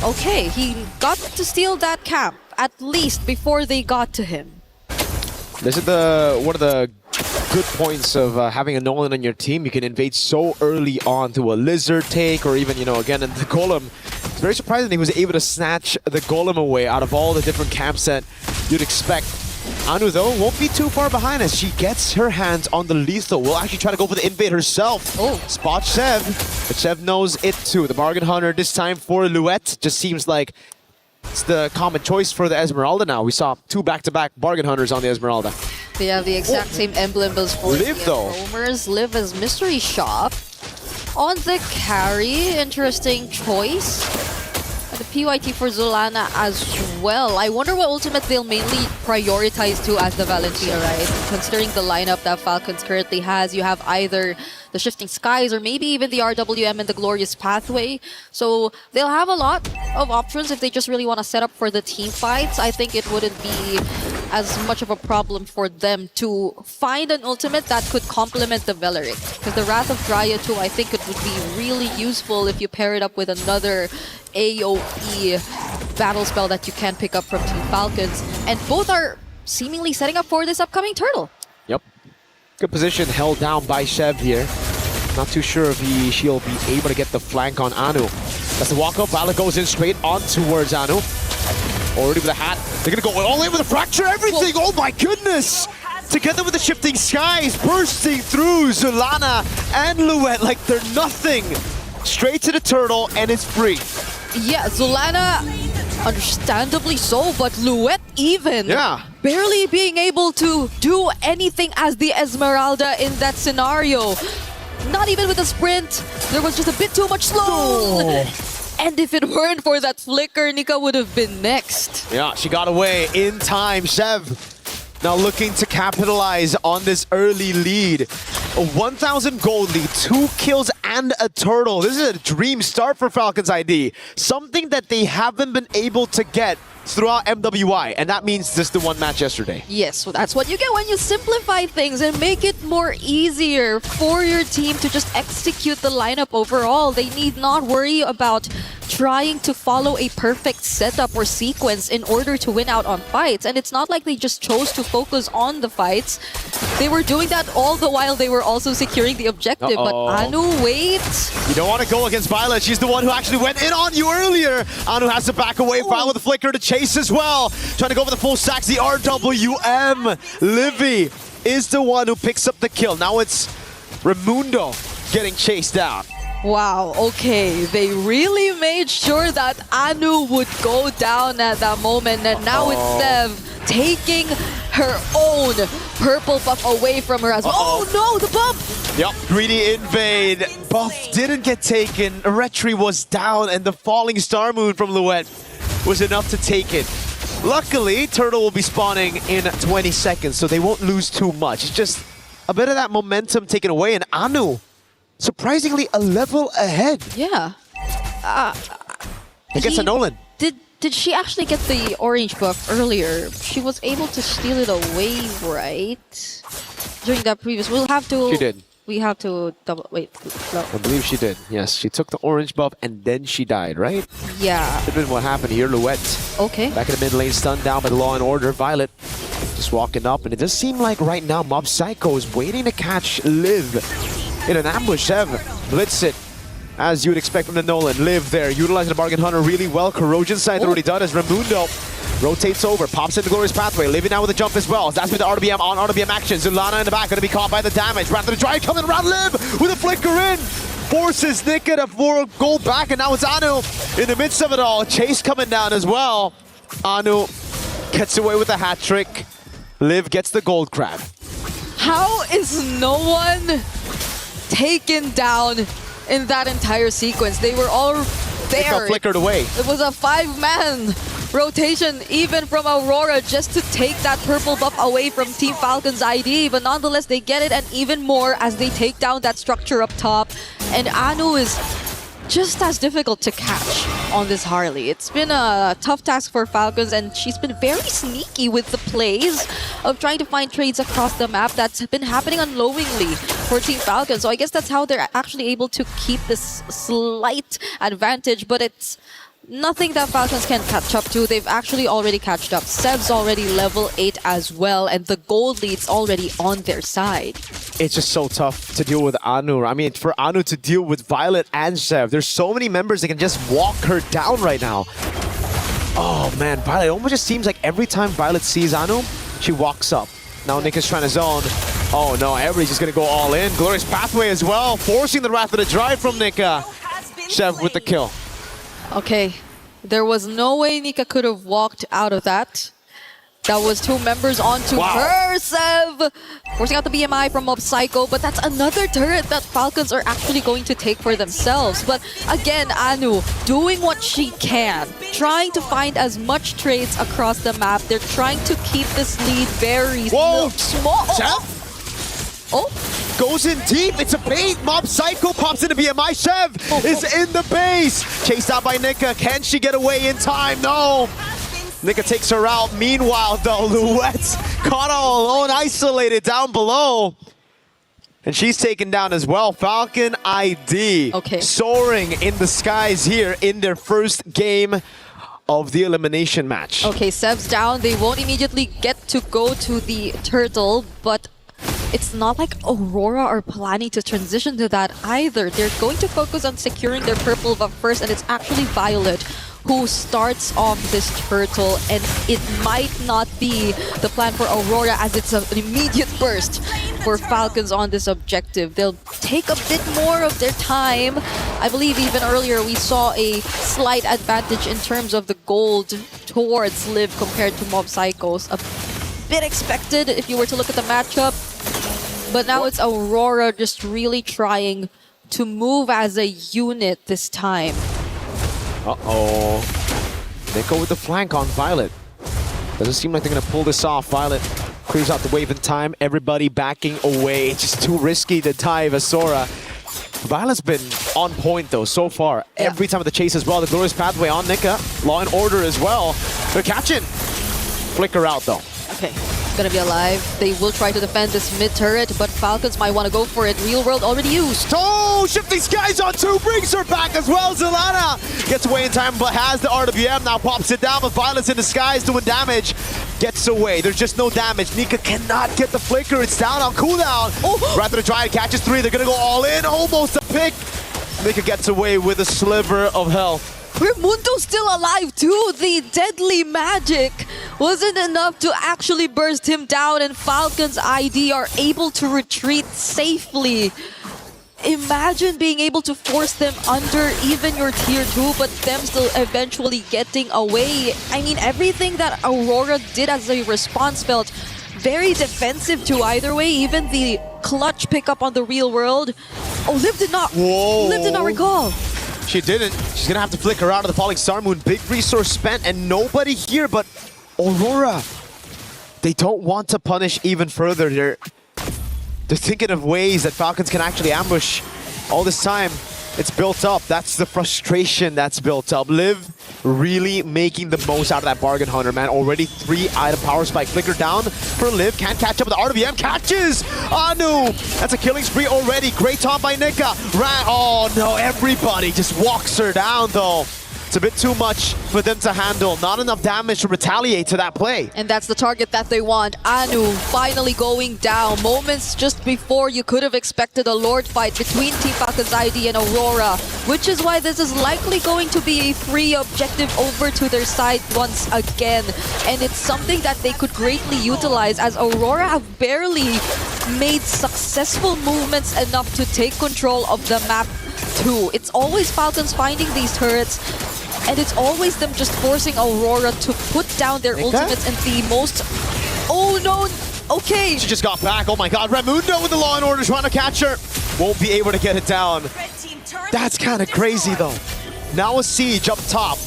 Okay, he got to steal that camp, at least before they got to him.
This is one of the good points of having a Nolan on your team. You can invade so early on to a Lizard take, or even, again, in the Golem. It's very surprising he was able to snatch the Golem away out of all the different camps that you'd expect. Anu, though, won't be too far behind as she gets her hands on the lethal. Will actually try to go for the invade herself. Spot Sev, but Sev knows it too. The Bargain Hunter this time for Luette. Just seems like it's the common choice for the Esmeralda now. We saw 2 back-to-back Bargain Hunters on the Esmeralda.
They have the exact same emblem as for
Live, though.
Roamers. Live as Mystery Shop. On the carry, interesting choice. The PYT for Zulana as well. I wonder what ultimate they'll mainly prioritize to as the Valentina, right? Considering the lineup that Falcons currently has, you have either the Shifting Skies or maybe even the RWM and the Glorious Pathway. So they'll have a lot of options if they just really want to set up for the team fights. I think it wouldn't be as much of a problem for them to find an ultimate that could complement the Veleric. Because the Wrath of Dryad too, I think it would be really useful if you pair it up with another AoE battle spell that you can pick up from Team Falcons. And both are seemingly setting up for this upcoming turtle.
Yep. Good position held down by Shev here. Not too sure if she'll be able to get the flank on Anu. That's the walk up. Violet goes in straight on towards Anu. Already with a hat. They're going to go all in with a fracture everything. Whoa. Oh my goodness. together with the shifting skies, bursting through Zulana and Luet like they're nothing. Straight to the turtle, and it's free.
Yeah, Zulana, understandably so, but Luet even.
Yeah.
Barely being able to do anything as the Esmeralda in that scenario. Not even with a sprint. There was just a bit too much slow.
Oh.
And if it weren't for that flicker, Nika would have been next.
Yeah, she got away in time. Sev now looking to capitalize on this early lead. A 1,000 gold lead, 2 kills and a turtle. This is a dream start for Falcons ID. Something that they haven't been able to get throughout MWI, and that means just the one match yesterday.
Yes, so that's what you get when you simplify things and make it more easier for your team to just execute the lineup overall. They need not worry about trying to follow a perfect setup or sequence in order to win out on fights. And it's not like they just chose to focus on the fights. They were doing that all the while they were also securing the objective. But Anu, wait.
You don't want to go against Violet. She's the one who actually went in on you earlier. Anu has to back away. Violet with the flicker to chase as well. Trying to go for the full stacks. The RWM. Livy is the one who picks up the kill. Now it's Raimundo getting chased down.
Wow, okay. They really made sure that Anu would go down at that moment. And now it's Sev taking her own purple buff away from her as well. Oh no, the buff!
Yep, greedy invade. Buff didn't get taken. Retri was down, and the falling star moon from Luet was enough to take it. Luckily, Turtle will be spawning in 20 seconds, so they won't lose too much. It's just a bit of that momentum taken away, and Anu, surprisingly, a level ahead.
Yeah.
Against a Nolan.
Did she actually get the orange buff earlier? She was able to steal it away, right? During that previous, we'll have to...
She did.
We have to double... Wait. No.
I believe she did. Yes, she took the orange buff and then she died, right?
Yeah.
Could have been what happened here. Luet.
Okay.
Back in the mid lane, stunned down by the Law and Order. Violet just walking up, and it does seem like right now Mob Psycho is waiting to catch Liv in an ambush. Sev blitz it, as you would expect from the Nolan. Liv there, utilizing the Bargain Hunter really well. Corrosion side already done as Raimundo rotates over, pops in the Glorious Pathway. Living now with a jump as well. That's with the RBM on RBM action. Zulana in the back, gonna be caught by the damage. Wrath of the Dry coming around Liv with a flicker in. Forces Nika to 4 gold back, and now it's Anu in the midst of it all. Chase coming down as well. Anu gets away with a hat trick. Liv gets the gold crab.
How is no one taken down in that entire sequence? They were all there.
It got flickered away.
It was a 5-man rotation, even from Aurora, just to take that purple buff away from Team Falcon's ID. But nonetheless, they get it, and even more as they take down that structure up top. And Anu is just as difficult to catch on this Harley. It's been a tough task for Falcons, and she's been very sneaky with the plays of trying to find trades across the map. That's been happening unknowingly for Team Falcons. So I guess that's how they're actually able to keep this slight advantage, but it's nothing that Falcons can catch up to. They've actually already catched up. Sev's already level 8 as well, and the gold lead's already on their side.
It's just so tough to deal with Anu. I mean, for Anu to deal with Violet and Sev, there's so many members that can just walk her down right now. Oh man, Violet, it almost just seems like every time Violet sees Anu, she walks up. Now Nick is trying to zone. Oh no, everybody's just gonna go all in. Glorious Pathway as well, forcing the Wrath of the Drive from Nika. Sev with the kill.
Okay, there was no way Nika could have walked out of that. That was 2 members onto her, Sev! Forcing out the BMI from Mob Psycho, but that's another turret that Falcons are actually going to take for themselves. But again, Anu doing what she can, trying to find as much trades across the map. They're trying to keep this lead very small.
Oh, goes in deep. It's a bait. Mob Psycho pops into BMI. Sev is in the base. Chased out by Nika. Can she get away in time? No. Nika takes her out. Meanwhile, though, Luet's caught all alone, isolated down below. And she's taken down as well. Falcon ID soaring in the skies here in their first game of the elimination match.
Okay, Sev's down. They won't immediately get to go to the turtle, but it's not like Aurora are planning to transition to that either. They're going to focus on securing their purple buff first, and it's actually Violet who starts off this turtle, and it might not be the plan for Aurora as it's an immediate burst for Falcons on this objective. They'll take a bit more of their time. I believe even earlier we saw a slight advantage in terms of the gold towards Liv compared to Mob Psychos. A bit expected if you were to look at the matchup. But now it's Aurora just really trying to move as a unit this time.
Uh-oh. They go with the flank on Violet. Doesn't seem like they're going to pull this off. Violet clears out the wave in time. Everybody backing away. It's just too risky to dive Asura. Violet's been on point, though, so far. Yeah. Every time of the chase as well. The Glorious Pathway on Nika. Law and Order as well. They're catching. Flicker out, though.
Okay, gonna be alive. They will try to defend this mid turret, but Falcons might want to go for it. Real World already used.
Oh, Shifting Skies on 2, brings her back as well. Zelana gets away in time, but has the RWM, now pops it down, but Violence in disguise doing damage. Gets away, there's just no damage. Nika cannot get the flicker, it's down on cooldown. Oh. Rather than try and catches 3, they're gonna go all in, almost a pick. Nika gets away with a sliver of health.
Raimundo's still alive too. The deadly magic wasn't enough to actually burst him down, and Falcon's ID are able to retreat safely. Imagine being able to force them under even your tier 2, but them still eventually getting away. I mean, everything that Aurora did as a response felt very defensive too either way. Even the clutch pickup on the Real World. Oh, Liv did not.
Whoa.
Liv did not recall.
She didn't. She's gonna have to flicker out of the Falling Star Moon. Big resource spent and nobody here, but Aurora. They don't want to punish even further. They're thinking of ways that Falcons can actually ambush. All this time, it's built up. That's the frustration that's built up. Liv really making the most out of that Bargain Hunter, man. Already 3 item power spike. Flicker down for Liv. Can't catch up with the RWM. Catches Anu. That's a killing spree already. Great taunt by Nika. Oh no, everybody just walks her down though. It's a bit too much for them to handle. Not enough damage to retaliate to that play.
And that's the target that they want. Anu finally going down. Moments just before you could have expected a Lord fight between Team Falcons ID and Aurora, which is why this is likely going to be a free objective over to their side once again. And it's something that they could greatly utilize, as Aurora have barely made successful movements enough to take control of the map too. It's always Falcons finding these turrets, and it's always them just forcing Aurora to put down their ultimates in the most... Oh no! Okay!
She just got back. Oh my god. Raimundo with the Law and Order trying to catch her. Won't be able to get it down. That's kind of crazy though. Now a siege up top.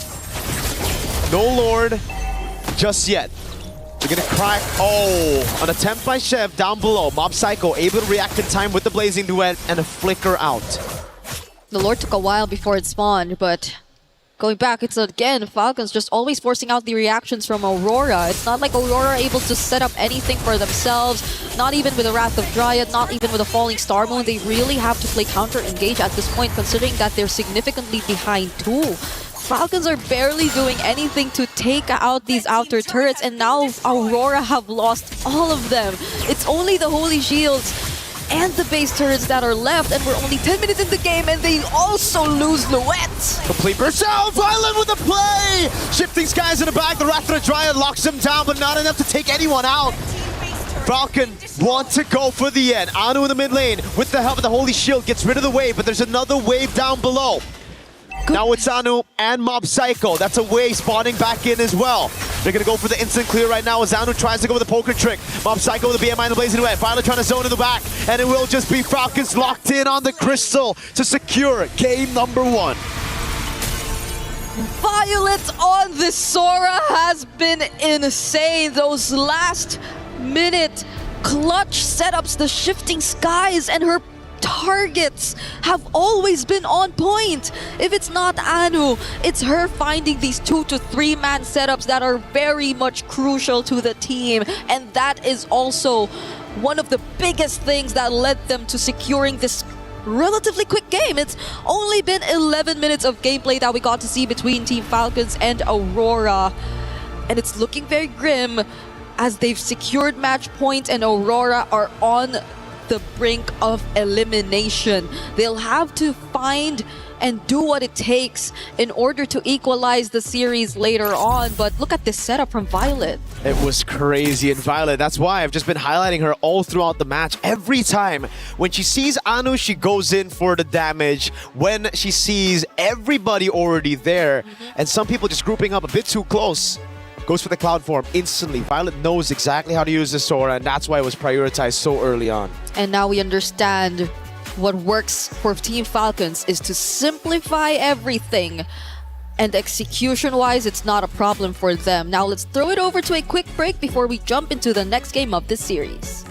No Lord just yet. They're gonna crack. Oh, an attempt by Chev down below. Mob Psycho able to react in time with the Blazing Duet and a flicker out.
The Lord took a while before it spawned, but going back, it's again Falcons just always forcing out the reactions from Aurora. It's not like Aurora are able to set up anything for themselves, not even with the Wrath of Dryad, not even with a Falling Star Moon. They really have to play counter-engage at this point, considering that they're significantly behind too. Falcons are barely doing anything to take out these outer turrets, and now Aurora have lost all of them. It's only the Holy Shields and the base turrets that are left, and we're only 10 minutes in the game, and they also lose Luette.
Complete burst out, Violet with the play! Shifting Skies in the back, the Wrath of the Dryad locks him down, but not enough to take anyone out. Falcon want to go for the end. Anu in the mid lane, with the help of the Holy Shield, gets rid of the wave, but there's another wave down below. Now it's Anu and Mob Psycho. That's a wave spawning back in as well. They're going to go for the instant clear right now as Anu tries to go with the poker trick. Mob Psycho with the BMI and the Blazing Duet. Violet trying to zone in the back. And it will just be Falcons locked in on the Crystal to secure game number 1.
Violet on the Sora has been insane. Those last minute clutch setups, the Shifting Skies, and her targets have always been on point. If it's not Anu, it's her finding these 2 to 3 man setups that are very much crucial to the team, and that is also one of the biggest things that led them to securing this relatively quick game. It's only been 11 minutes of gameplay that we got to see between Team Falcons and Aurora, and it's looking very grim as they've secured match point and Aurora are on the brink of elimination. They'll have to find and do what it takes in order to equalize the series later on. But look at this setup from Violet.
It was crazy. And Violet, that's why I've just been highlighting her all throughout the match. Every time when she sees Anu, she goes in for the damage. When she sees everybody already there, and some people just grouping up a bit too close, goes for the cloud form instantly. Violet knows exactly how to use the Sora, and that's why it was prioritized so early on.
And now we understand what works for Team Falcons is to simplify everything. And execution-wise, it's not a problem for them. Now let's throw it over to a quick break before we jump into the next game of this series.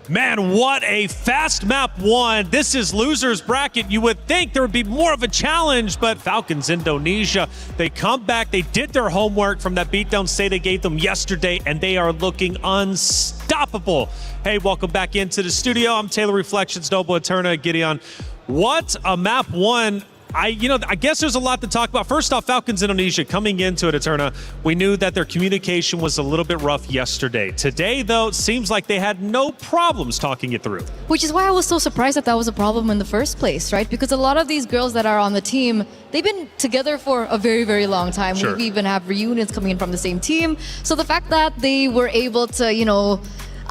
Man, what a fast map one. This is loser's bracket. You would think there would be more of a challenge, but Falcons Indonesia, they come back. They did their homework from that beatdown Seda gave them yesterday, and they are looking unstoppable. Hey, welcome back into the studio. I'm Taylor Reflections, Noble Eterna, Gideon. What a map one. I guess there's a lot to talk about. First off, Falcons Indonesia coming into it, Eterna. We knew that their communication was a little bit rough yesterday. Today, though, it seems like they had no problems talking it through.
Which is why I was so surprised that was a problem in the first place, right? Because a lot of these girls that are on the team, they've been together for a very, very long time.
Sure.
We even have reunions coming in from the same team. So the fact that they were able to,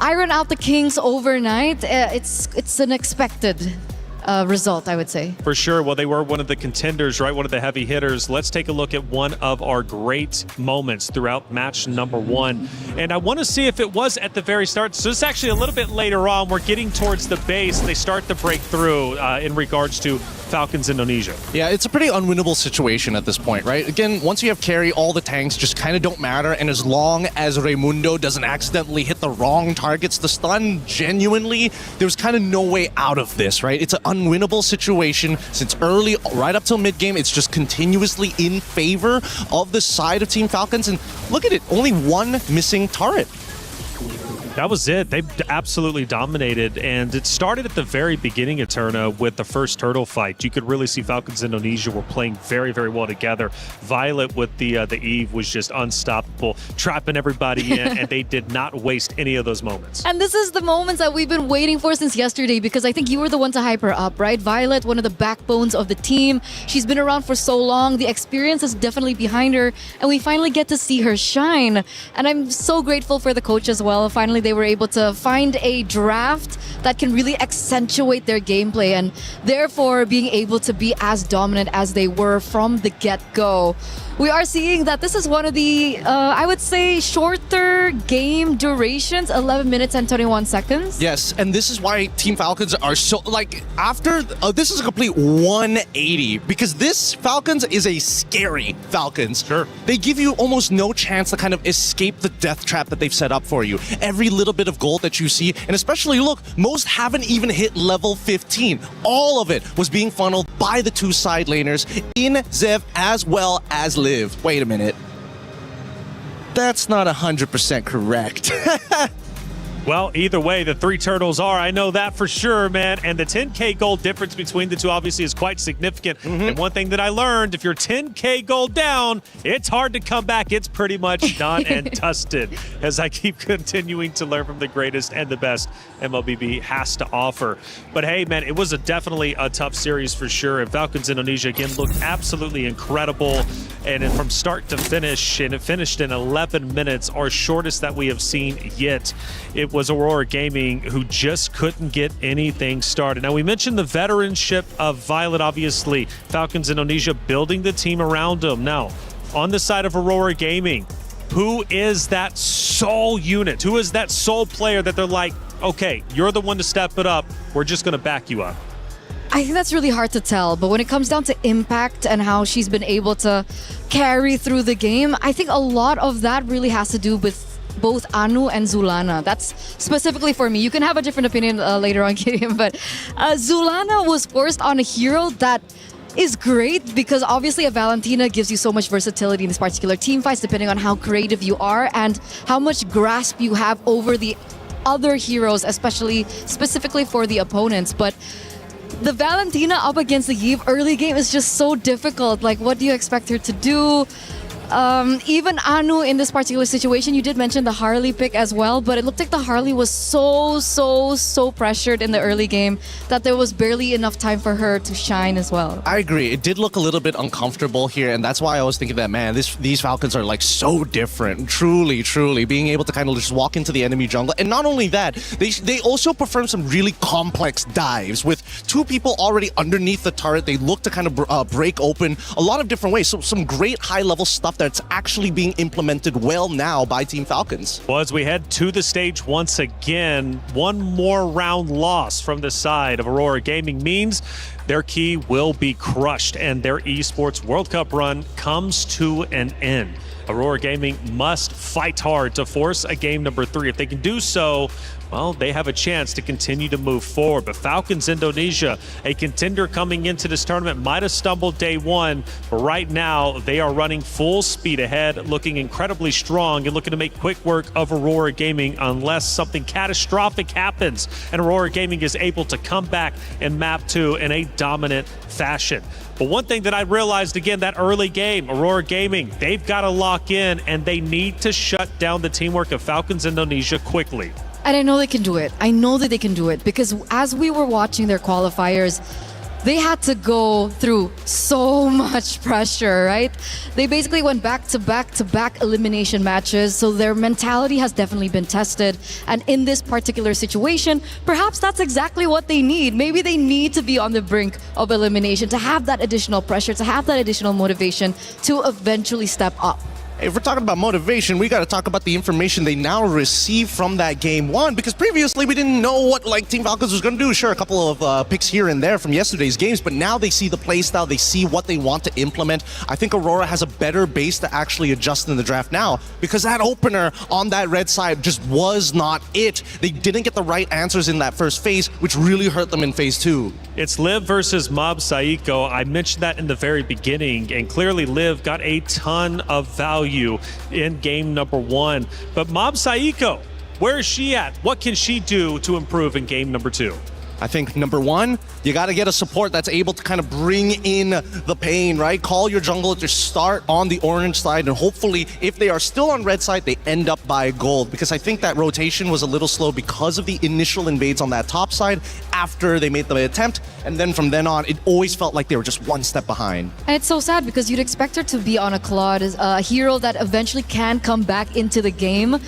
iron out the kinks overnight, it's an expected result, I would say.
For sure. Well, they were one of the contenders, right? One of the heavy hitters. Let's take a look at one of our great moments throughout match number one. And I want to see if it was at the very start. So it's actually a little bit later on. We're getting towards the base. They start to break through in regards to Falcons Indonesia.
Yeah, it's a pretty unwinnable situation at this point, right? Again, once you have carry, all the tanks just kind of don't matter. And as long as Raimundo doesn't accidentally hit the wrong targets to stun, genuinely, there's kind of no way out of this, right? It's an unwinnable situation since early, right up till mid-game. It's just continuously in favor of the side of Team Falcons. And look at it, only one missing turret.
That was it. They absolutely dominated, and it started at the very beginning, Eterna, with the first turtle fight. You could really see Falcons Indonesia were playing very, very well together. Violet with the Eve was just unstoppable, trapping everybody in, and they did not waste any of those moments.
And this is the moments that we've been waiting for since yesterday, because I think you were the one to hype her up, right? Violet, one of the backbones of the team. She's been around for so long. The experience is definitely behind her, and we finally get to see her shine. And I'm so grateful for the coach as well. Finally, they were able to find a draft that can really accentuate their gameplay, and therefore being able to be as dominant as they were from the get-go. We are seeing that this is one of the, I would say, shorter game durations, 11 minutes and 21 seconds.
Yes, and this is why Team Falcons are so, after, this is a complete 180, because this Falcons is a scary Falcons.
Sure.
They give you almost no chance to kind of escape the death trap that they've set up for you. Every little bit of gold that you see, and especially, look, most haven't even hit level 15. All of it was being funneled by the two side laners in Zev as well as Live. Wait a minute. That's not 100% correct.
Well, either way, the three turtles are. I know that for sure, man. And the 10K gold difference between the two obviously is quite significant. And one thing that I learned, if you're 10K gold down, it's hard to come back. It's pretty much done and dusted, as I keep continuing to learn from the greatest and the best MLBB has to offer. But hey, man, it was definitely a tough series for sure. And Falcons Indonesia, again, looked absolutely incredible. And from start to finish, and it finished in 11 minutes, our shortest that we have seen yet. It was Aurora Gaming, who just couldn't get anything started. Now, we mentioned the veteranship of Violet, obviously. Falcons Indonesia building the team around them. Now, on the side of Aurora Gaming, who is that sole unit? Who is that sole player that they're like, okay, you're the one to step it up. We're just going to back you up?
I think that's really hard to tell, but when it comes down to impact and how she's been able to carry through the game, I think a lot of that really has to do with both Anu and Zulana. That's specifically for me. You can have a different opinion later on, Gideon, but Zulana was forced on a hero that is great because obviously a Valentina gives you so much versatility in this particular team fights depending on how creative you are and how much grasp you have over the other heroes, especially specifically for the opponents. But the Valentina up against the Eve early game is just so difficult. Like, what do you expect her to do? Even Anu in this particular situation, you did mention the Harley pick as well, but it looked like the Harley was so pressured in the early game that there was barely enough time for her to shine as well.
I agree. It did look a little bit uncomfortable here, and that's why I was thinking that, man, these Falcons are like so different. Truly, being able to kind of just walk into the enemy jungle. And not only that, they also perform some really complex dives with two people already underneath the turret. They look to kind of break open a lot of different ways. So some great high-level stuff that's actually being implemented well now by Team Falcons.
Well, as we head to the stage once again, one more round loss from the side of Aurora Gaming means their key will be crushed and their esports World Cup run comes to an end. Aurora Gaming must fight hard to force a game number 3. If they can do so, well, they have a chance to continue to move forward. But Falcons Indonesia, a contender coming into this tournament, might have stumbled day one, but right now they are running full speed ahead, looking incredibly strong and looking to make quick work of Aurora Gaming unless something catastrophic happens and Aurora Gaming is able to come back in map 2 in a dominant fashion. But one thing that I realized, again, that early game, Aurora Gaming, they've got to lock in and they need to shut down the teamwork of Falcons Indonesia quickly.
And I know they can do it. I know that they can do it because as we were watching their qualifiers, they had to go through so much pressure, right? They basically went back to back elimination matches, so their mentality has definitely been tested. And in this particular situation, perhaps that's exactly what they need. Maybe they need to be on the brink of elimination to have that additional pressure, to have that additional motivation to eventually step up.
If we're talking about motivation, we got to talk about the information they now receive from that game 1, because previously we didn't know what Team Falcons was going to do. Sure, a couple of picks here and there from yesterday's games, but now they see the playstyle, they see what they want to implement. I think Aurora has a better base to actually adjust in the draft now, because that opener on that red side just was not it. They didn't get the right answers in that first phase, which really hurt them in phase 2.
It's Liv versus Mob Saiko. I mentioned that in the very beginning, and clearly Liv got a ton of value in game number 1. But Mob Saiko, where is she at? What can she do to improve in game number 2?
I think number 1, you got to get a support that's able to kind of bring in the pain, right? Call your jungler to start on the orange side, and hopefully, if they are still on red side, they end up by gold, because I think that rotation was a little slow because of the initial invades on that top side after they made the attempt, and then from then on, it always felt like they were just one step behind.
And it's so sad because you'd expect her to be on a Claude, a hero that eventually can come back into the game.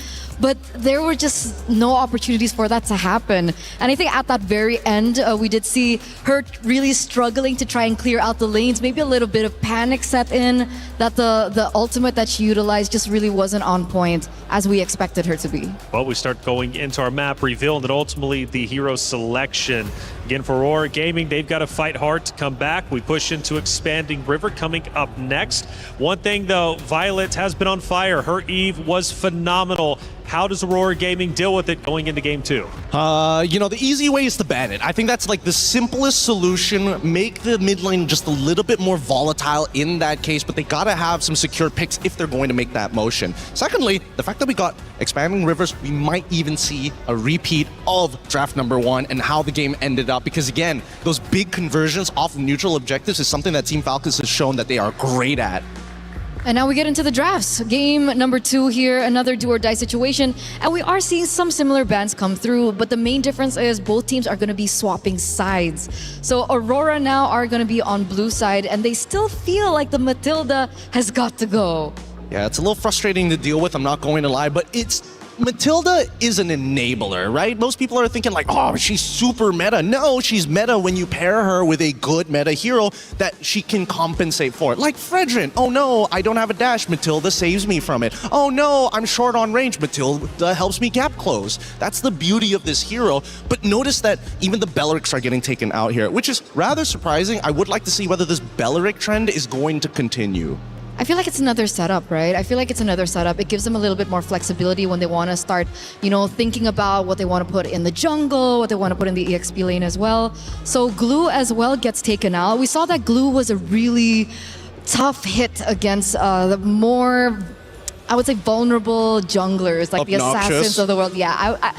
But there were just no opportunities for that to happen. And I think at that very end, we did see her really struggling to try and clear out the lanes. Maybe a little bit of panic set in, that the ultimate that she utilized just really wasn't on point as we expected her to be.
Well, we start going into our map reveal and then ultimately the hero selection. Again, for Aurora Gaming, they've got to fight hard to come back. We push into Expanding River coming up next. One thing though, Violet has been on fire. Her Eve was phenomenal. How does Aurora Gaming deal with it going into game 2?
You know, the easy way is to ban it. I think that's like the simplest solution. Make the mid lane just a little bit more volatile in that case, but they gotta have some secure picks if they're going to make that motion. Secondly, the fact that we got Expanding Rivers, we might even see a repeat of draft number 1 and how the game ended up, because again, those big conversions off of neutral objectives is something that Team Falcons has shown that they are great at.
And now we get into the drafts. Game number 2 here, another do or die situation. And we are seeing some similar bans come through, but the main difference is both teams are going to be swapping sides. So Aurora now are going to be on blue side, and they still feel like the Matilda has got to go.
Yeah, it's a little frustrating to deal with, I'm not going to lie, but Matilda is an enabler, right? Most people are thinking like, oh, she's super meta. No, she's meta when you pair her with a good meta hero that she can compensate for. Like Fredrin. Oh no, I don't have a dash. Matilda saves me from it. Oh no, I'm short on range. Matilda helps me gap close. That's the beauty of this hero. But notice that even the Bellerics are getting taken out here, which is rather surprising. I would like to see whether this Belleric trend is going to continue.
I feel like it's another setup, right? I feel like it's another setup. It gives them a little bit more flexibility when they want to start, thinking about what they want to put in the jungle, what they want to put in the EXP lane as well. So Glue as well gets taken out. We saw that Glue was a really tough hit against the more, I would say, vulnerable junglers, like the assassins of the world. Yeah,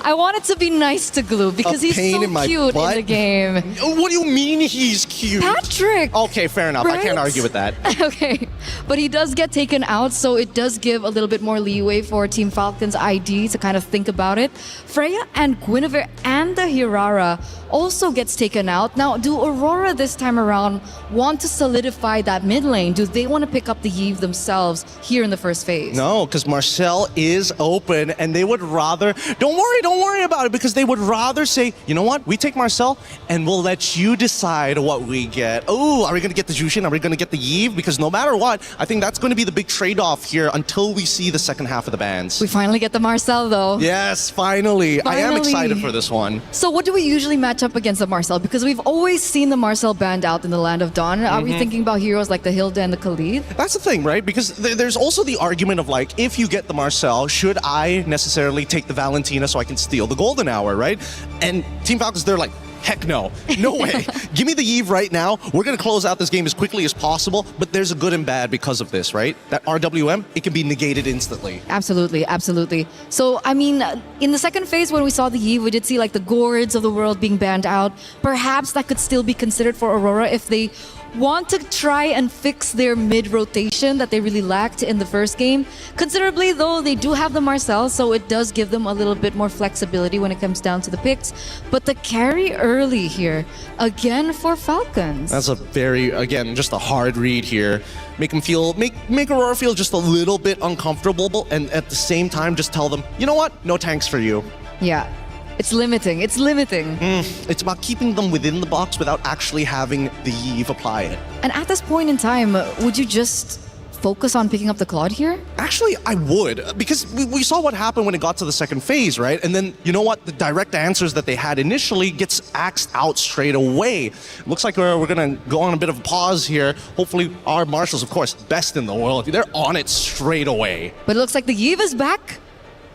I wanted to be nice to Glue because he's so cute in the game.
What do you mean he's cute?
Patrick!
Okay, fair enough.
Right?
I can't argue with that.
Okay, but he does get taken out, so it does give a little bit more leeway for Team Falcon's ID to kind of think about it. Freya and Guinevere and the Hirara also gets taken out. Now, do Aurora this time around want to solidify that mid lane? Do they want to pick up the Yve themselves here in the first phase?
No, because Marcel is open and they would rather, don't worry about it, because they would rather say, you know what, we take Marcel and we'll let you decide what we get. Oh, are we going to get the Jushin? Are we going to get the Yve? Because no matter what, I think that's going to be the big trade-off here until we see the second half of the bans.
We finally get the Marcel though.
Yes, finally. I am excited for this one.
So what do we usually match up against the Marcel? Because we've always seen the Marcel banned out in the Land of Dawn. Are we thinking about heroes like the Hilda and the Khalid?
That's the thing, right? Because there's also the argument of like, if you get the Marcel, should I necessarily take the Valentina so I can steal the Golden Hour, right? And Team Falcons, they're like, heck no. No way. Give me the Yve right now. We're going to close out this game as quickly as possible, but there's a good and bad because of this, right? That RWM, it can be negated instantly.
Absolutely, absolutely. So, I mean, in the second phase when we saw the Yve, we did see like the Gourds of the world being banned out. Perhaps that could still be considered for Aurora if they want to try and fix their mid-rotation that they really lacked in the first game. Considerably, though, they do have the Marcel, so it does give them a little bit more flexibility when it comes down to the picks. But the carry early here, again for Falcons.
That's a very, again, just a hard read here. Make them feel, make Aurora feel just a little bit uncomfortable, and at the same time, just tell them, you know what? No tanks for you.
Yeah. It's limiting. It's limiting.
It's about keeping them within the box without actually having the Yve apply it.
And at this point in time, would you just focus on picking up the Claude here?
Actually, I would, because we saw what happened when it got to the second phase, right? And then, you know what? The direct answers that they had initially gets axed out straight away. Looks like we're going to go on a bit of a pause here. Hopefully, our marshals, of course, best in the world, they're on it straight away.
But it looks like the Yve is back.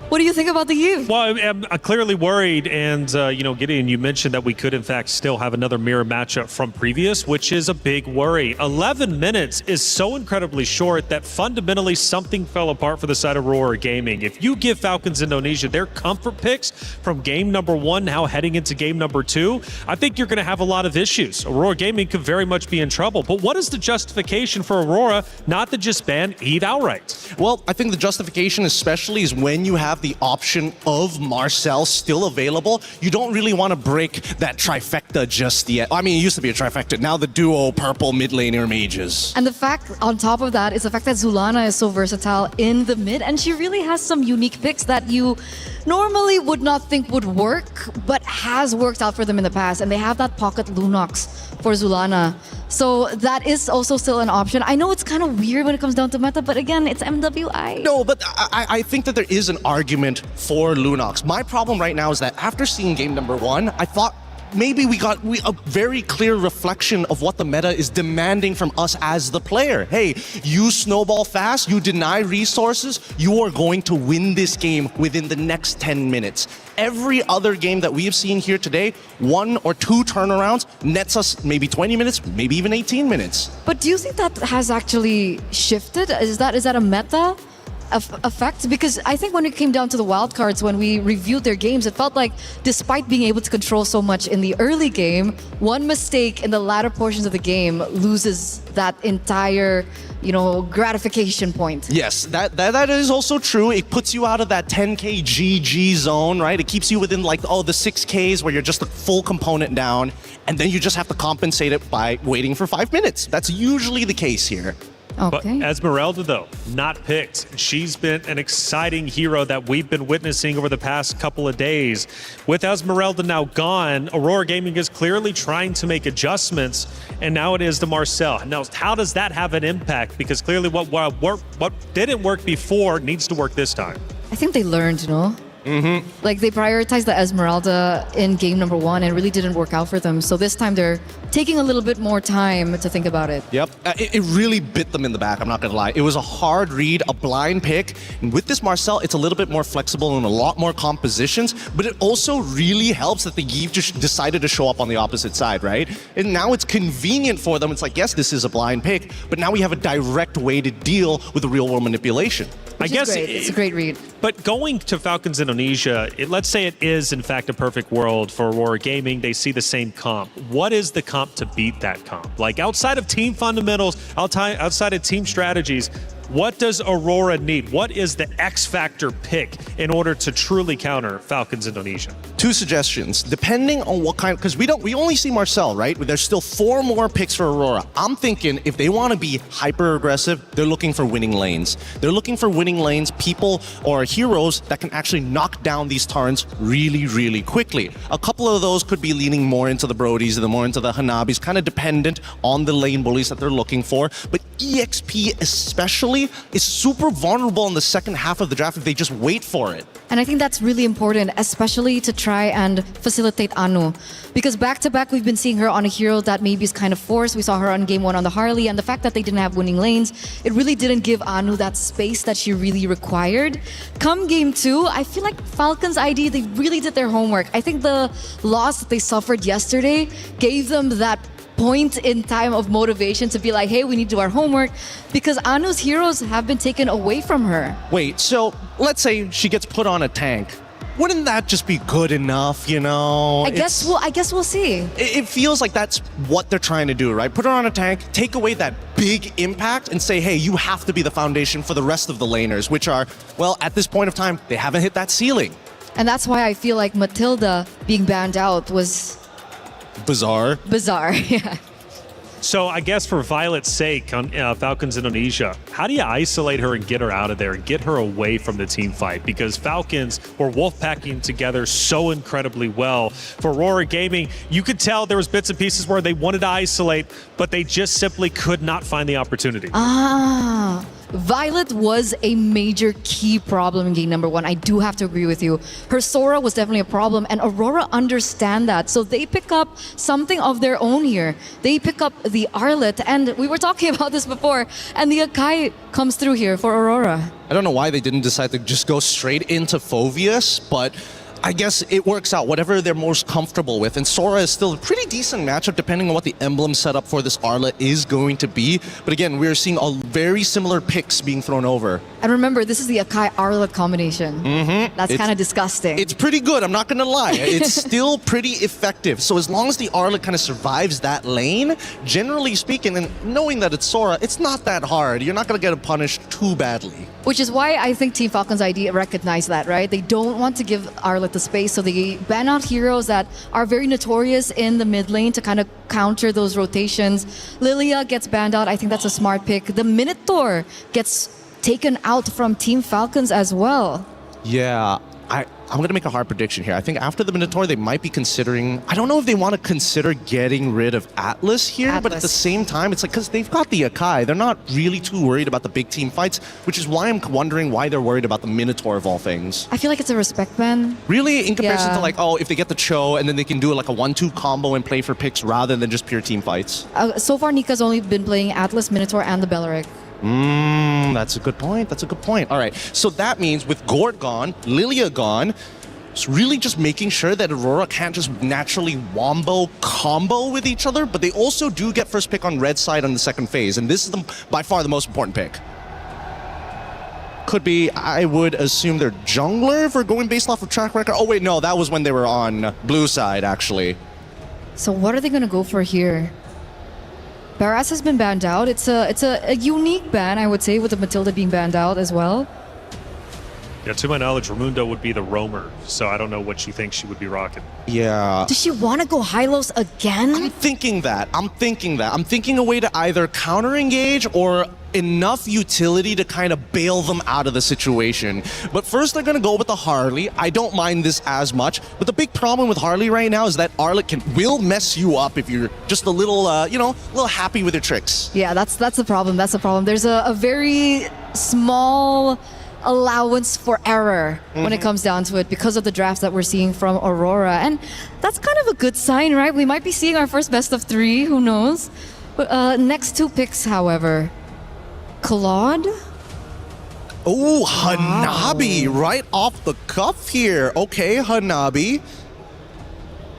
What do you think about the Yve?
Well, I'm clearly worried, and Gideon, you mentioned that we could in fact still have another mirror matchup from previous, which is a big worry. 11 minutes is so incredibly short that fundamentally something fell apart for the side of Aurora Gaming. If you give Falcons Indonesia their comfort picks from game number 1 now heading into game number 2, I think you're going to have a lot of issues. Aurora Gaming could very much be in trouble. But what is the justification for Aurora not to just ban Yve outright?
Well, I think the justification especially is when you have the option of Marcel still available, you don't really want to break that trifecta just yet. I mean, it used to be a trifecta. Now the duo purple mid laner mages.
And the fact on top of that is the fact that Zulana is so versatile in the mid, and she really has some unique picks that you normally would not think would work, but has worked out for them in the past. And they have that pocket Lunox for Zulana. So that is also still an option. I know it's kind of weird when it comes down to meta, but again, it's MWI.
No, but I think that there is an argument for Lunox. My problem right now is that after seeing game number 1, I thought maybe we got a very clear reflection of what the meta is demanding from us as the player. Hey, you snowball fast, you deny resources, you are going to win this game within the next 10 minutes. Every other game that we have seen here today, 1 or 2 turnarounds nets us maybe 20 minutes, maybe even 18 minutes.
But do you think that has actually shifted? Is that a meta effect? Because I think when it came down to the wildcards, when we reviewed their games, it felt like despite being able to control so much in the early game, one mistake in the latter portions of the game loses that entire, gratification point.
Yes, that is also true. It puts you out of that 10k GG zone, right? It keeps you within the 6Ks where you're just a full component down, and then you just have to compensate it by waiting for 5 minutes. That's usually the case here.
Okay.
But Esmeralda, though, not picked. She's been an exciting hero that we've been witnessing over the past couple of days. With Esmeralda now gone, Aurora Gaming is clearly trying to make adjustments, and now it is the Marcel. Now, how does that have an impact? Because clearly what didn't work before needs to work this time.
I think they learned, Like they prioritized the Esmeralda in game number 1 and it really didn't work out for them. So this time they're taking a little bit more time to think about it.
Yep, it really bit them in the back, I'm not gonna lie. It was a hard read, a blind pick. And with this Marcel, it's a little bit more flexible and a lot more compositions, but it also really helps that the Yves just decided to show up on the opposite side, right? And now it's convenient for them. It's like, yes, this is a blind pick, but now we have a direct way to deal with the real world manipulation.
I guess it's a great read.
But going to Falcons Indonesia, let's say it is in fact a perfect world for Aurora Gaming. They see the same comp. What is the comp to beat that comp? Like outside of team fundamentals, outside of team strategies, what does Aurora need? What is the X factor pick in order to truly counter Falcons Indonesia?
2 suggestions, depending on what kind, because we only see Marcel, right? There's still 4 more picks for Aurora. I'm thinking if they want to be hyper aggressive, they're looking for winning lanes. They're looking for winning lanes, people or heroes that can actually knock down these turrets really, really quickly. A couple of those could be leaning more into the Brodies and more into the Hanabis, kind of dependent on the lane bullies that they're looking for. But EXP especially is super vulnerable in the second half of the draft if they just wait for it.
And I think that's really important, especially to try and facilitate Anu. Because back-to-back, we've been seeing her on a hero that maybe is kind of forced. We saw her on game 1 on the Harley, and the fact that they didn't have winning lanes, it really didn't give Anu that space that she really required. Come game 2, I feel like Falcons ID, they really did their homework. I think the loss that they suffered yesterday gave them that point in time of motivation to be like, hey, we need to do our homework, because Anu's heroes have been taken away from her.
Wait, so let's say she gets put on a tank. Wouldn't that just be good enough, you know?
I guess we'll see.
It feels like that's what they're trying to do, right? Put her on a tank, take away that big impact and say, hey, you have to be the foundation for the rest of the laners, which are, well, at this point of time, they haven't hit that ceiling.
And that's why I feel like Matilda being banned out was
bizarre,
yeah.
So I guess for Violet's sake on Falcons Indonesia, how do you isolate her and get her out of there and get her away from the team fight? Because Falcons were wolfpacking together so incredibly well. For Aurora Gaming, you could tell there was bits and pieces where they wanted to isolate, but they just simply could not find the opportunity.
Violet was a major key problem in game number 1. I do have to agree with you. Her Sora was definitely a problem, and Aurora understand that. So they pick up something of their own here. They pick up the Arlet, and we were talking about this before, and the Akai comes through here for Aurora.
I don't know why they didn't decide to just go straight into Phoveus, but I guess it works out, whatever they're most comfortable with. And Sora is still a pretty decent matchup depending on what the emblem setup for this Arlet is going to be. But again, we're seeing a very similar picks being thrown over.
And remember, this is the Akai Arlet combination. That's kind of disgusting.
It's pretty good, I'm not gonna lie. It's still pretty effective. So as long as the Arlet kind of survives that lane, generally speaking, and knowing that it's Sora, it's not that hard. You're not gonna get punished too badly.
Which is why I think Team Falcons ID recognize that, right? They don't want to give Arlet the space, so they ban out heroes that are very notorious in the mid lane to kind of counter those rotations. Lilia gets banned out. I think that's a smart pick. The Minotaur gets taken out from Team Falcons as well.
Yeah, I'm going to make a hard prediction here. I think after the Minotaur, they might be considering... I don't know if they want to consider getting rid of Atlas here, but at the same time, it's like, because they've got the Akai. They're not really too worried about the big team fights, which is why I'm wondering why they're worried about the Minotaur of all things.
I feel like it's a respect ban.
Really? In comparison to like, oh, if they get the Cho, and then they can do like a 1-2 combo and play for picks rather than just pure team fights.
So far, Nika's only been playing Atlas, Minotaur, and the Belleric.
That's a good point. That's a good point. All right. So that means with Gord gone, Lilia gone, it's really just making sure that Aurora can't just naturally wombo combo with each other, but they also do get first pick on red side on the second phase, and this is by far the most important pick. Could be, I would assume they're jungler if we're going based off of track record. Oh wait, no, that was when they were on blue side, actually.
So what are they going to go for here? Barras has been banned out. It's a unique ban, I would say, with the Matilda being banned out as well.
Yeah, to my knowledge, Raimundo would be the roamer, so I don't know what she thinks she would be rocking.
Yeah.
Does she want to go Hylos again?
I'm thinking that. I'm thinking a way to either counter-engage or enough utility to kind of bail them out of the situation. But first, they're going to go with the Harley. I don't mind this as much, but the big problem with Harley right now is that Arlet will mess you up if you're just a little, a little happy with your tricks.
Yeah, that's the problem. That's the problem. There's a very small allowance for error when it comes down to it because of the drafts that we're seeing from Aurora. And that's kind of a good sign, right? We might be seeing our first best of 3, who knows? But next 2 picks, however, Claude.
Oh, Hanabi, right off the cuff here. Okay, Hanabi.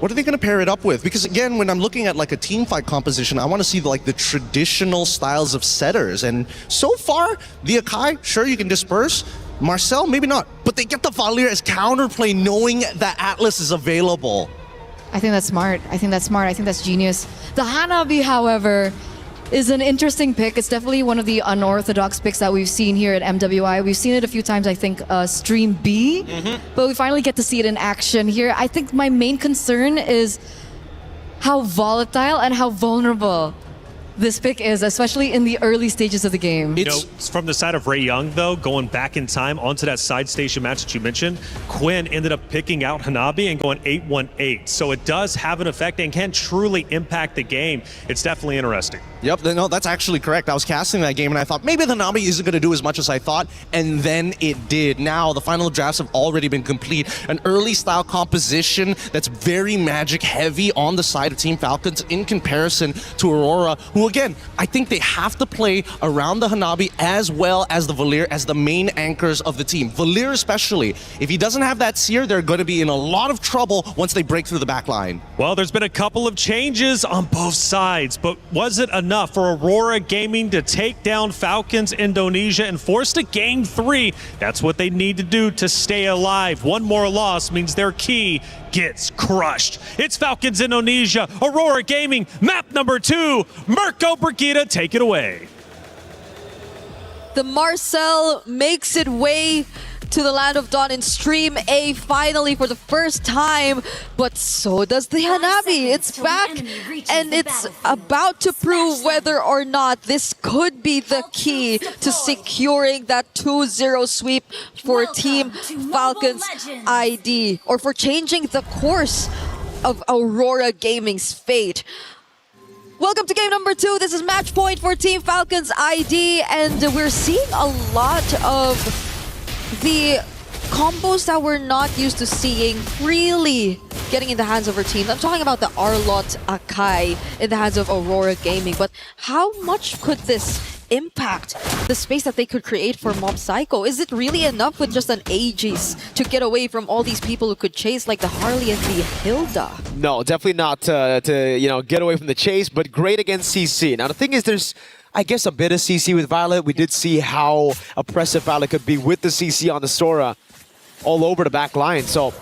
What are they going to pair it up with? Because again, when I'm looking at like a team fight composition, I want to see like the traditional styles of setters. And so far, the Akai, sure, you can disperse. Marcel, maybe not. But they get the Valier as counterplay knowing that Atlas is available.
I think that's smart. I think that's genius. The Hanabi, however, is an interesting pick. It's definitely one of the unorthodox picks that we've seen here at MWI. We've seen it a few times, I think, Stream B, but we finally get to see it in action here. I think my main concern is how volatile and how vulnerable this pick is, especially in the early stages of the game.
You know, from the side of Ray Young, though, going back in time onto that side station match that you mentioned, Quinn ended up picking out Hanabi and going 8-1-8. So it does have an effect and can truly impact the game. It's definitely interesting.
Yep, no, that's actually correct. I was casting that game and I thought maybe the Hanabi isn't going to do as much as I thought, and then it did. Now the final drafts have already been complete. An early style composition that's very magic heavy on the side of Team Falcons in comparison to Aurora, who again, I think they have to play around the Hanabi as well as the Valier as the main anchors of the team. Valier especially, if he doesn't have that seer, they're going to be in a lot of trouble once they break through the back line.
Well, there's been a couple of changes on both sides, but was it enough for Aurora Gaming to take down Falcons Indonesia and force to game 3? That's what they need to do to stay alive. One more loss means their key gets crushed. It's Falcons Indonesia, Aurora Gaming, map number 2. Mirko Brigida, take it away.
The Marcel makes it way to the Land of Dawn in Stream A finally for the first time, but so does the Hanabi. It's back and it's about to prove whether or not this could be the key to securing that 2-0 sweep for Team Falcons ID, or for changing the course of Aurora Gaming's fate. Welcome to game number 2. This is match point for Team Falcons ID, and we're seeing a lot of the combos that we're not used to seeing really getting in the hands of our team. I'm talking about the Arlott Akai in the hands of Aurora Gaming, but how much could this impact the space that they could create for Mob Psycho? Is it really enough with just an Aegis to get away from all these people who could chase like the Harley and the Hilda?
No, definitely not to get away from the chase, but great against CC. Now the thing is, there's I guess a bit of CC with Violet. We did see how oppressive Violet could be with the CC on the Sora all over the back line. So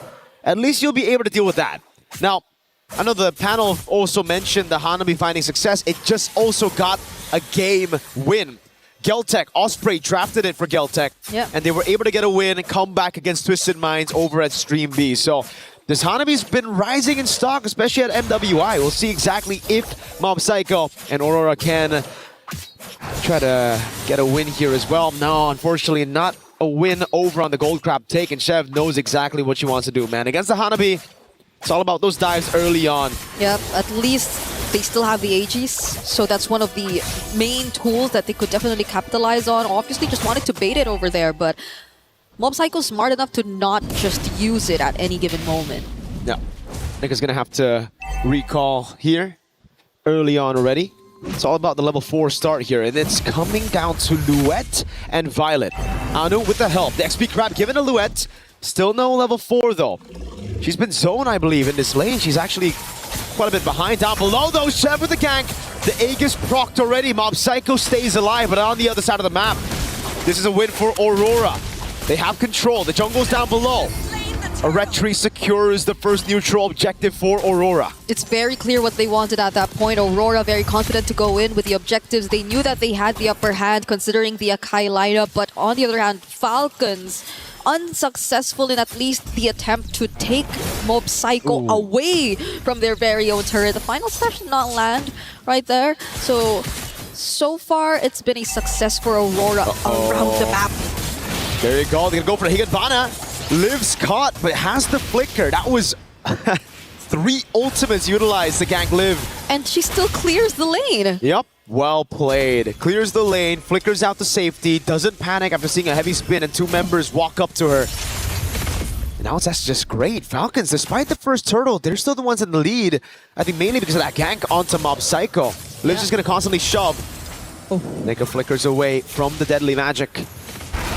at least you'll be able to deal with that. Now, I know the panel also mentioned the Hanabi finding success. It just also got a game win. Geltech, Osprey drafted it for Geltech.
Yep.
And they were able to get a win and come back against Twisted Minds over at Stream B. So this Hanabi's been rising in stock, especially at MWI. We'll see exactly if Mob Psycho and Aurora can try to get a win here as well. No, unfortunately not a win over on the Gold Crab take, and Chev knows exactly what she wants to do, man. Against the Hanabi, it's all about those dives early on.
Yep, at least they still have the Aegis, so that's one of the main tools that they could definitely capitalize on. Obviously just wanted to bait it over there, but Mob Psycho's smart enough to not just use it at any given moment.
Yeah, Nick is gonna have to recall here early on already. It's all about the level 4 start here, and it's coming down to Luette and Violet. Anu with the help. The XP Crab given to Luette. Still no level 4 though. She's been zoned, I believe, in this lane. She's actually quite a bit behind. Down below though, Chev with the gank. The Aegis procced already. Mob Psycho stays alive, but on the other side of the map. This is a win for Aurora. They have control. The jungle's down below. Eretri secures the first neutral objective for Aurora.
It's very clear what they wanted at that point. Aurora very confident to go in with the objectives. They knew that they had the upper hand considering the Akai lineup, but on the other hand, Falcons unsuccessful in at least the attempt to take Mob Psycho away from their very own turret. The final slash did not land right there. So far, it's been a success for Aurora around the map.
There you go. They're gonna go for the Higanbana. Lives caught, but has the flicker. That was 3 ultimates utilized to gank Liv.
And she still clears the lane.
Yep. Well played. Clears the lane, flickers out to safety, doesn't panic after seeing a heavy spin and 2 members walk up to her. And now that's just great. Falcons, despite the first turtle, they're still the ones in the lead. I think mainly because of that gank onto Mob Psycho. Liv's just going to constantly shove. Nika flickers away from the deadly magic.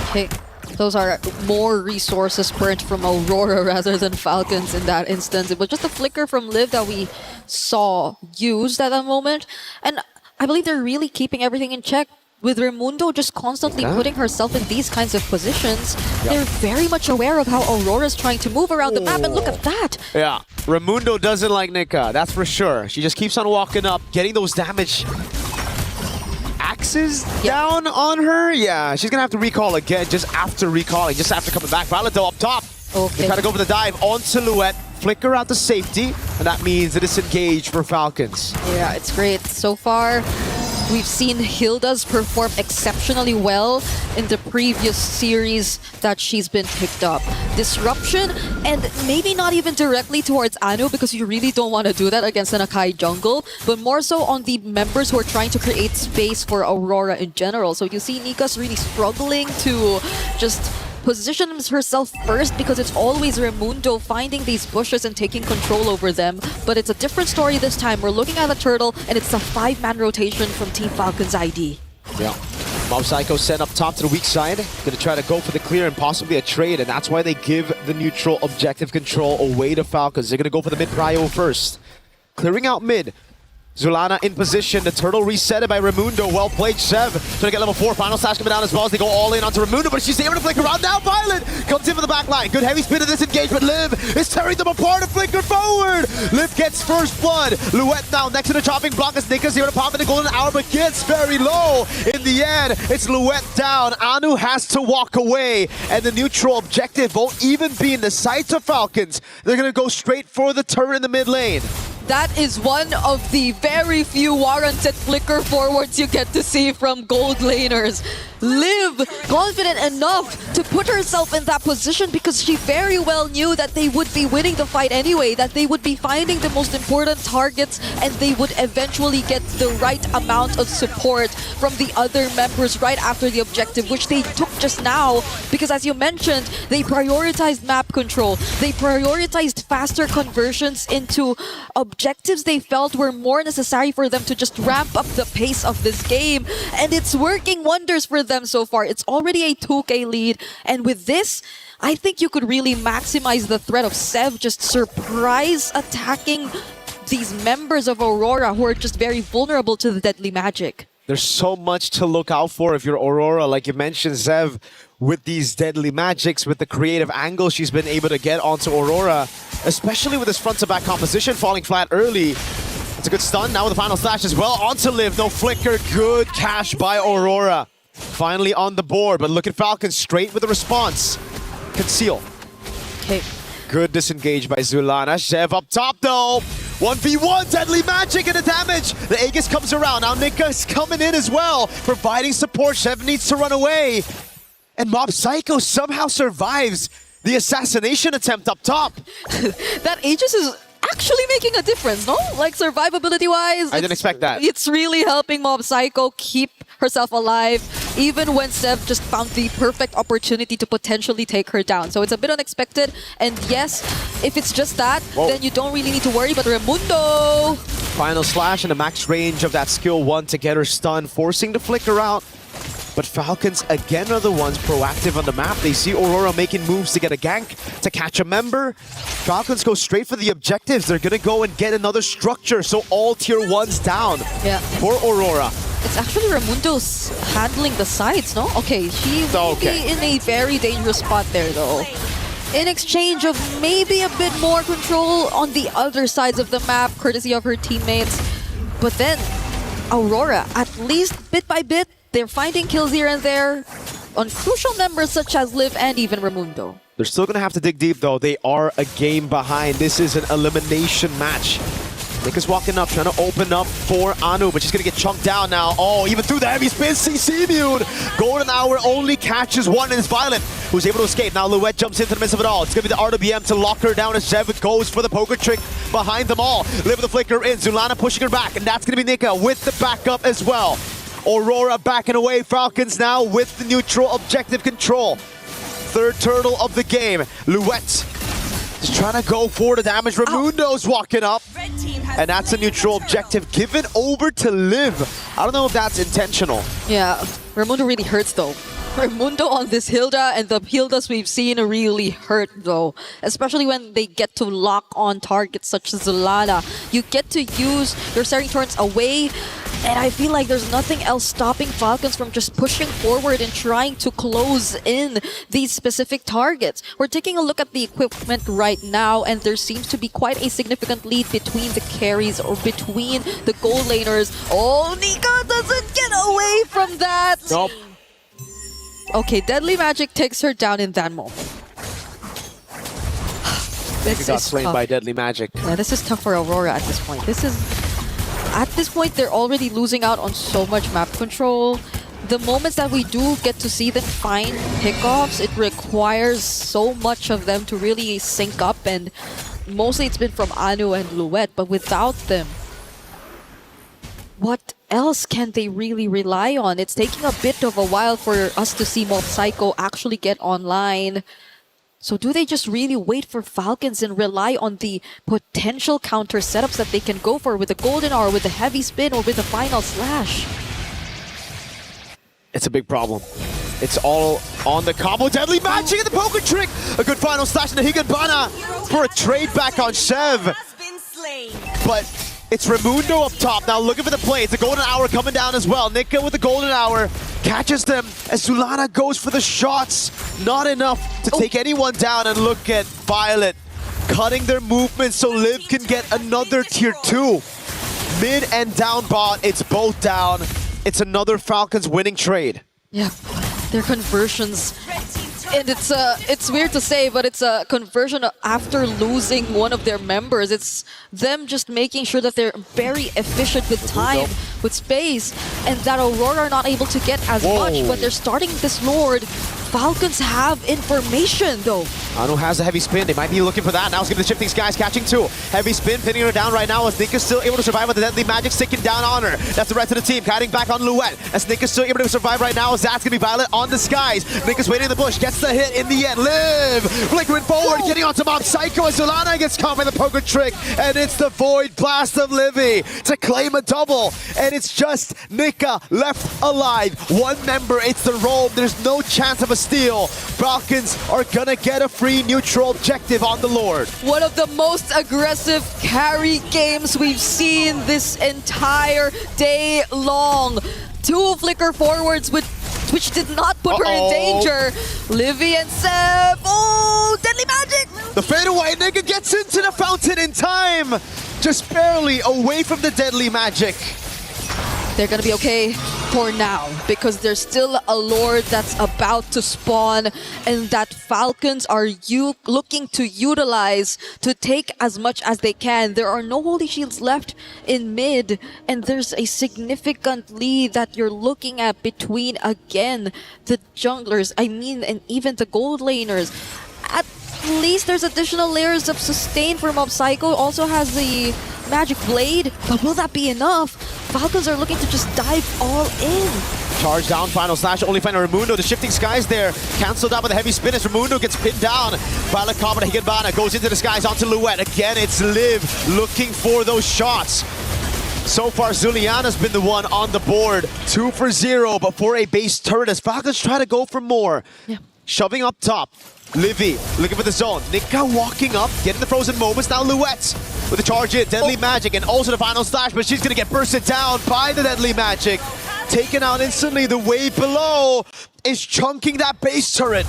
Okay. Those are more resources burnt from Aurora rather than Falcons in that instance. It was just a flicker from Liv that we saw used at that moment. And I believe they're really keeping everything in check. With Raimundo just constantly putting herself in these kinds of positions, they're very much aware of how Aurora's trying to move around the map, and look at that!
Yeah, Raimundo doesn't like Nika, that's for sure. She just keeps on walking up, getting those damage axes down on her. Yeah, she's gonna have to recall again just after recalling, just after coming back. Violet though up top. They try to go for the dive on Silhouette, flicker out to safety, and that means a disengage for Falcons.
Yeah, it's great. So far, we've seen Hilda's perform exceptionally well in the previous series that she's been picked up. Disruption, and maybe not even directly towards Anu because you really don't want to do that against an Akai jungle, but more so on the members who are trying to create space for Aurora in general. So you see Nika's really struggling to just positions herself first because it's always Raimundo finding these bushes and taking control over them. But it's a different story this time. We're looking at a turtle and it's a 5-man rotation from Team Falcons ID.
Yeah. Mob Psycho sent up top to the weak side. Gonna try to go for the clear and possibly a trade, and that's why they give the neutral objective control away to Falcons. They're gonna go for the mid prio first. Clearing out mid. Zulana in position, the turtle resetted by Raimundo. Well played, Sev. Trying to get level 4. Final slash coming down as well as they go all in onto Raimundo, but she's able to flicker around. Now Violet comes in for the back line. Good heavy spin of this engagement. Liv is tearing them apart and flicker forward. Liv gets first blood. Luette now next to the chopping block as Nika's able to pop in the golden hour, but gets very low. In the end, it's Luette down. Anu has to walk away, and the neutral objective won't even be in the sights of Falcons. They're going to go straight for the turret in the mid lane.
That is one of the very few warranted flicker forwards you get to see from gold laners. Liv confident enough to put herself in that position because she very well knew that they would be winning the fight anyway, that they would be finding the most important targets and they would eventually get the right amount of support from the other members right after the objective, which they took just now because, as you mentioned, they prioritized map control. They prioritized faster conversions into objectives they felt were more necessary for them to just ramp up the pace of this game, and it's working wonders for them so far. It's already a 2K lead, and with this, I think you could really maximize the threat of Sev just surprise attacking these members of Aurora who are just very vulnerable to the deadly magic.
There's so much to look out for if you're Aurora, like you mentioned, Zev, with these deadly magics, with the creative angle she's been able to get onto Aurora, especially with this front-to-back composition falling flat early. It's a good stun. Now with the final slash as well onto Liv. No flicker. Good cash by Aurora. Finally on the board, but look at Falcons straight with the response. Conceal.
Okay.
Good disengage by Zulana. Zev up top though. 1v1, deadly magic and the damage. The Aegis comes around. Now Nika's coming in as well, providing support. Zev needs to run away. And Mob Psycho somehow survives the assassination attempt up top.
That Aegis is actually making a difference, no? Like survivability-wise.
I didn't expect that.
It's really helping Mob Psycho keep herself alive, even when Sev just found the perfect opportunity to potentially take her down. So it's a bit unexpected. And yes, if it's just that, then you don't really need to worry. But Raimundo!
Final slash and a max range of that skill 1 to get her stunned, forcing the flicker out. But Falcons again are the ones proactive on the map. They see Aurora making moves to get a gank, to catch a member. Falcons go straight for the objectives. They're gonna go and get another structure, so all tier 1s down for Aurora.
It's actually Raimundo's handling the sides, no? Okay, she will be in a very dangerous spot there though. In exchange of maybe a bit more control on the other sides of the map, courtesy of her teammates. But then, Aurora, at least bit by bit, they're finding kills here and there on crucial members such as Liv and even Raimundo.
They're still going to have to dig deep though. They are a game behind. This is an elimination match. Nika's walking up, trying to open up for Anu, but she's gonna get chunked down now. Oh, even through the heavy spin, CC Mute. Golden Hour only catches one, and it's Violet who's able to escape. Now Luette jumps into the midst of it all. It's gonna be the RWBM to lock her down as Zev goes for the poker trick behind them all. Live with the flicker in, Zulana pushing her back, and that's gonna be Nika with the backup as well. Aurora backing away, Falcons now with the neutral objective control. Third turtle of the game, Luette just trying to go for the damage. Raimundo's walking up, and that's a neutral objective given over to Liv. I don't know if that's intentional.
Yeah, Raimundo really hurts though. Raimundo on this Hilda, and the Hildas we've seen really hurt though. Especially when they get to lock on targets such as Zulana. You get to use your starting turns away, and I feel like there's nothing else stopping Falcons from just pushing forward and trying to close in these specific targets. We're taking a look at the equipment right now, and there seems to be quite a significant lead between the carries or between the gold laners. Oh, Nika doesn't get away from that!
Nope.
Okay, Deadly Magic takes her down in that moment.
Nika got slain by Deadly Magic.
Yeah, this is tough for Aurora at this point. At this point, they're already losing out on so much map control. The moments that we do get to see them find pickoffs, it requires so much of them to really sync up, and mostly it's been from Anu and Luette, but without them, what else can they really rely on? It's taking a bit of a while for us to see Mob Psycho actually get online. So do they just really wait for Falcons and rely on the potential counter setups that they can go for with the Golden Hour, with the heavy spin, or with the final slash?
It's a big problem. It's all on the combo. Deadly Magic and the poker trick! A good final slash in the Higanbana for a trade back on Shev. But it's Raimundo up top now looking for the play. It's the Golden Hour coming down as well. Nika with the Golden Hour catches them as Zulana goes for the shots. Not enough to take anyone down, and look at Violet cutting their movement so Liv can get another tier 2. Mid and down bot, it's both down. It's another Falcons winning trade.
Yeah, their conversions. And it's weird to say, but it's a conversion after losing one of their members. It's them just making sure that they're very efficient with time, with space, and that Aurora are not able to get as much when they're starting this Lord. Falcons have information though.
Anu has a heavy spin. They might be looking for that. Now it's going to be the Shifting Skies catching two. Heavy spin, pinning her down right now as Nika's still able to survive with the Deadly Magic sticking down on her. That's the rest of the team. Kiting back on Luette as Nika's still able to survive right now as that's going to be Violet on the skies. Nika's waiting in the bush. Gets the hit in the end. Liv flickering forward, getting onto Mob Psycho as Zulana gets caught by the poker trick. And it's the Void Blast of Livy to claim a double. And it's just Nika left alive. One member, it's the roam. There's no chance of a steal. Falcons are gonna get a free neutral objective on the Lord.
One of the most aggressive carry games we've seen this entire day long. Two flicker forwards which did not put her in danger. Livy and Seb. Oh, Deadly Magic!
The fadeaway, Nika gets into the fountain in time. Just barely away from the Deadly Magic.
They're gonna be okay for now because there's still a Lord that's about to spawn and that Falcons are looking to utilize to take as much as they can. There are no Holy Shields left in mid, and there's a significant lead that you're looking at between, again, the junglers, and even the gold laners. At least there's additional layers of sustain for Mob Psycho. Also has the Magic Blade, but will that be enough? Falcons are looking to just dive all in.
Charge down, final slash, only find Raimundo. The Shifting Skies there, cancelled out by the heavy spin as Raimundo gets pinned down. Violet Comet Higanbana goes into the skies onto Luette. Again, it's Liv looking for those shots. So far, Zuliana's been the one on the board. 2 for 0, but for a base turret as Falcons try to go for more.
Yeah.
Shoving up top. Livy looking for the zone. Nika walking up, getting the frozen moments. Now Luette with the charge in. Deadly Magic and also the final slash, but she's going to get bursted down by the Deadly Magic. Taken out instantly. The wave below is chunking that base turret.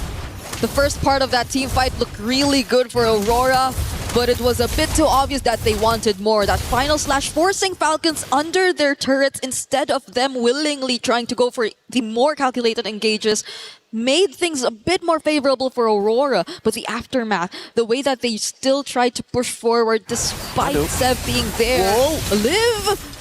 The first part of that team fight looked really good for Aurora, but it was a bit too obvious that they wanted more. That final slash forcing Falcons under their turrets instead of them willingly trying to go for the more calculated engages made things a bit more favorable for Aurora. But the aftermath, the way that they still tried to push forward despite Sev being there.
Whoa.
Liv!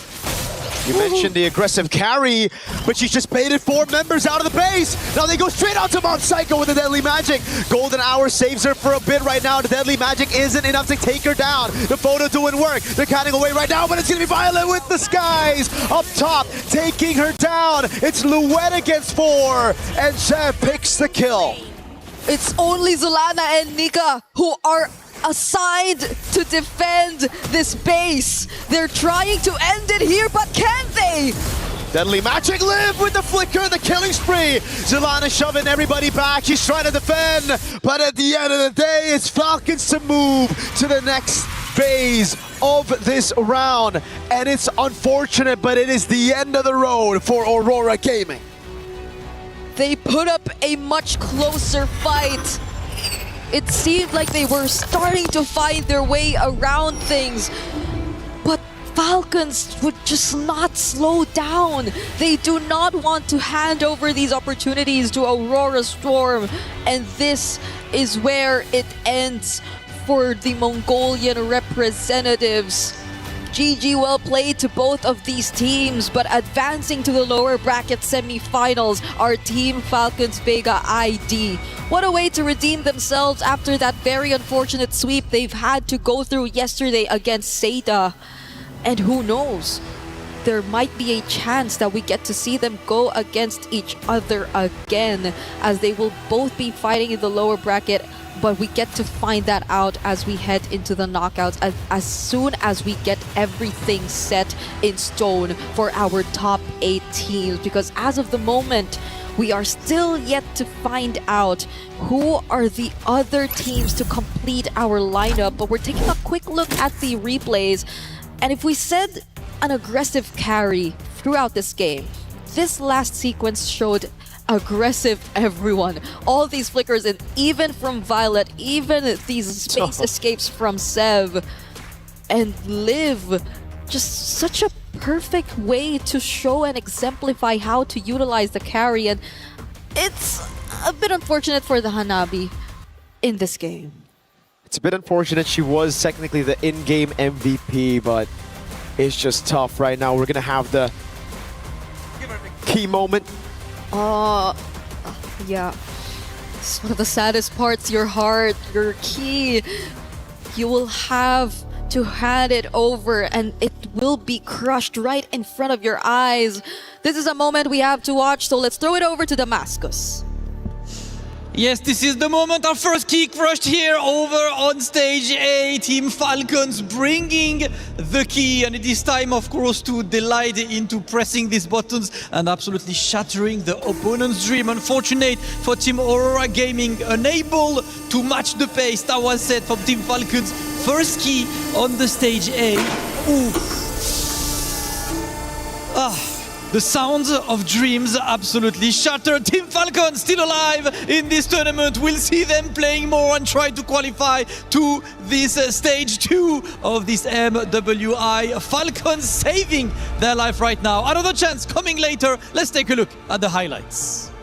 You mentioned the aggressive carry, but she's just baited 4 members out of the base. Now they go straight onto Mom Psycho with the Deadly Magic. Golden Hour saves her for a bit right now. The Deadly Magic isn't enough to take her down. The photo doing work. They're counting away right now, but it's going to be Violet with the skies. Up top, taking her down. It's Luet against 4, and Sev picks the kill.
It's only Zulana and Nika who are assigned to defend this base. They're trying to end it here, but can they?
Deadly Magic Live with the flicker, the killing spree. Zulana shoving everybody back. She's trying to defend, but at the end of the day, it's Falcons to move to the next phase of this round. And it's unfortunate, but it is the end of the road for Aurora Gaming.
They put up a much closer fight. It seemed like they were starting to find their way around things, but Falcons would just not slow down. They do not want to hand over these opportunities to Aurora Storm, and this is where it ends for the Mongolian representatives. GG, well played to both of these teams, but advancing to the lower bracket semifinals are Team Falcons Vega ID. What a way to redeem themselves after that very unfortunate sweep they've had to go through yesterday against Seda. And who knows, there might be a chance that we get to see them go against each other again, as they will both be fighting in the lower bracket. But we get to find that out as we head into the knockouts, as soon as we get everything set in stone for our top 8 teams. Because as of the moment, we are still yet to find out who are the other teams to complete our lineup. But we're taking a quick look at the replays. And if we said an aggressive carry throughout this game, this last sequence showed aggressive everyone. All these flickers, and even from Violet, even these space escapes from Sev and Liv. Just such a perfect way to show and exemplify how to utilize the carry. And it's a bit unfortunate for the Hanabi in this game.
It's a bit unfortunate. She was technically the in-game MVP, but it's just tough right now. We're going to have the key moment.
Yeah. It's one of the saddest parts. Your heart, your key. You will have to hand it over, and it will be crushed right in front of your eyes. This is a moment we have to watch, so let's throw it over to Damascus.
Yes, this is the moment. Our first key crushed here over on stage A. Team Falcons bringing the key, and it is time, of course, to delight into pressing these buttons and absolutely shattering the opponent's dream. Unfortunate for Team Aurora Gaming, unable to match the pace that was set from Team Falcons. First key on the stage A. Ooh. The sounds of dreams absolutely shattered. Team Falcon still alive in this tournament. We'll see them playing more and try to qualify to this stage 2 of this MWI. Falcons saving their life right now. Another chance coming later. Let's take a look at the highlights.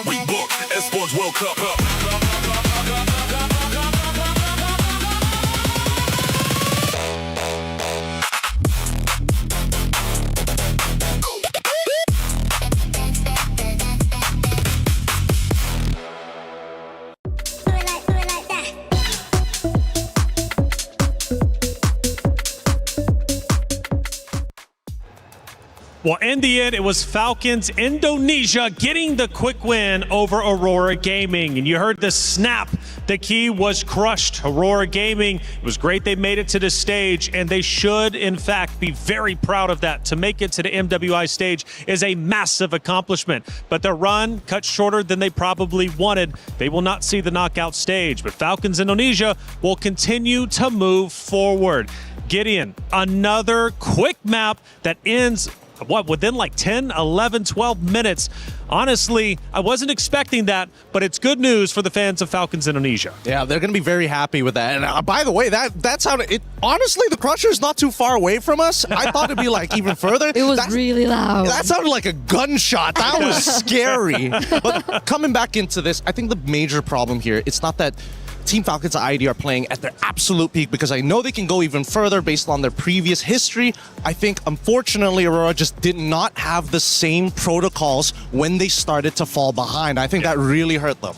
We book Expo's World Cup.
Well, in the end, it was Falcons Indonesia getting the quick win over Aurora Gaming. And you heard the snap The key was crushed. Aurora Gaming, it was great they made it to the stage, and they should, in fact, be very proud of that. To make it to the MWI stage is a massive accomplishment, but their run cut shorter than they probably wanted. They will not see the knockout stage, but Falcons Indonesia will continue to move forward. Gideon, another quick map that ends within like 10, 11, 12 minutes. Honestly, I wasn't expecting that, but it's good news for the fans of Falcons Indonesia.
Yeah, they're going to be very happy with that. And by the way, that sounded, honestly, the Crusher's not too far away from us. I thought it'd be like even further.
It was really loud.
That sounded like a gunshot. That was scary. But coming back into this, I think the major problem here, it's not that Team Falcons ID are playing at their absolute peak, because I know they can go even further based on their previous history. I think, unfortunately, Aurora just did not have the same protocols when they started to fall behind. I think that really hurt them.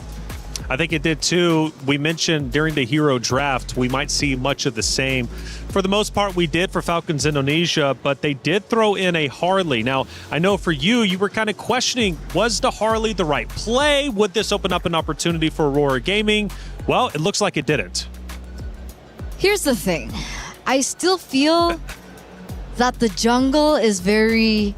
I think it did too. We mentioned during the hero draft, we might see much of the same. For the most part, we did for Falcons Indonesia, but they did throw in a Harley. Now, I know for you were kind of questioning, was the Harley the right play? Would this open up an opportunity for Aurora Gaming? Well, it looks like it didn't.
Here's the thing. I still feel that the jungle is very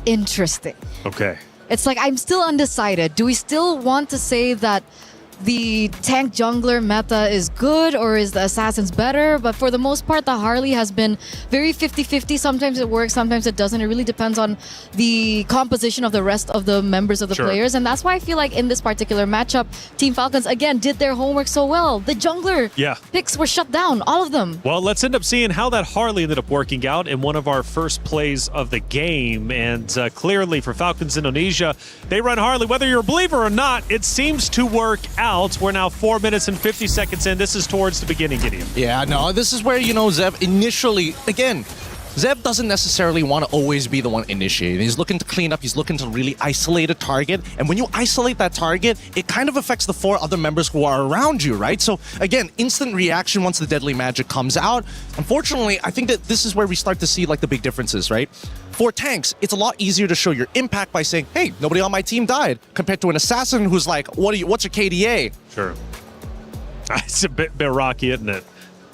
interesting.
Okay.
It's like I'm still undecided. Do we still want to say that the tank jungler meta is good, or is the assassins better? But for the most part, the Harley has been very 50-50. Sometimes it works, sometimes it doesn't. It really depends on the composition of the rest of the members of the players. And that's why I feel like in this particular matchup, Team Falcons, again, did their homework so well. The jungler picks were shut down, all of them.
Well, let's end up seeing how that Harley ended up working out in one of our first plays of the game. And clearly for Falcons Indonesia, they run Harley. Whether you're a believer or not, it seems to work out. We're now 4 minutes and 50 seconds in. This is towards the beginning, Gideon.
Yeah, no, this is where, Zev initially, again, Zev doesn't necessarily want to always be the one initiating. He's looking to clean up. He's looking to really isolate a target. And when you isolate that target, it kind of affects the 4 other members who are around you, right? So again, instant reaction once the deadly magic comes out. Unfortunately, I think that this is where we start to see like the big differences, right? For tanks, it's a lot easier to show your impact by saying, hey, nobody on my team died, compared to an assassin who's like, what's your KDA?
Sure. It's a bit rocky, isn't it?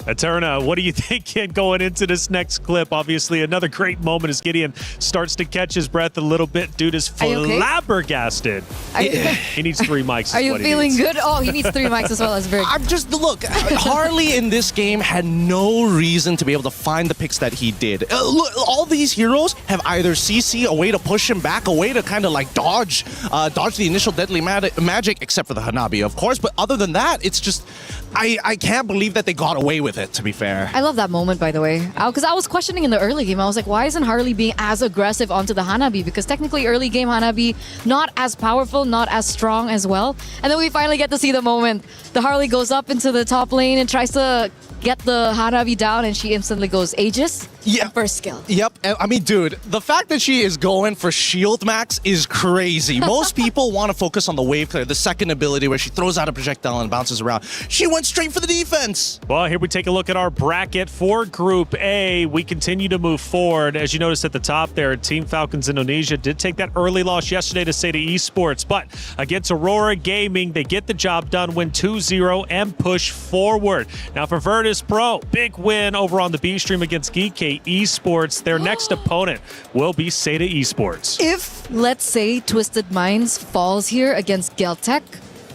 Eterna, what are you thinking going into this next clip? Obviously, another great moment as Gideon starts to catch his breath a little bit. Dude is flabbergasted. He needs 3 mics.
Are you feeling good? Oh, he needs 3 mics as well as Vic.
I'm just, look, Harley in this game had no reason to be able to find the picks that he did. Look, all these heroes have either CC, a way to push him back, a way to kind of like dodge the initial deadly magic, except for the Hanabi, of course. But other than that, it's just, I can't believe that they got away with it, to be fair.
I love that moment, by the way. Because I was questioning in the early game. I was like, why isn't Harley being as aggressive onto the Hanabi? Because technically early game Hanabi, not as powerful, not as strong as well. And then we finally get to see the moment. The Harley goes up into the top lane and tries to get the Hanabi down, and she instantly goes Aegis.
Yeah.
First skill.
Yep. I mean, dude, the fact that she is going for shield max is crazy. Most people want to focus on the wave clear, the second ability where she throws out a projectile and bounces around. She went straight for the defense.
Well, here we take a look at our bracket for Group A. We continue to move forward. As you noticed at the top there, Team Falcons Indonesia did take that early loss yesterday to SETA Esports, but against Aurora Gaming, they get the job done, win 2-0, and push forward. Now for Virtus Pro, big win over on the B stream against Geek Esports. Their next opponent will be SETA Esports.
If, let's say, Twisted Minds falls here against Geltech,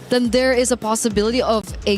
then there is a possibility of a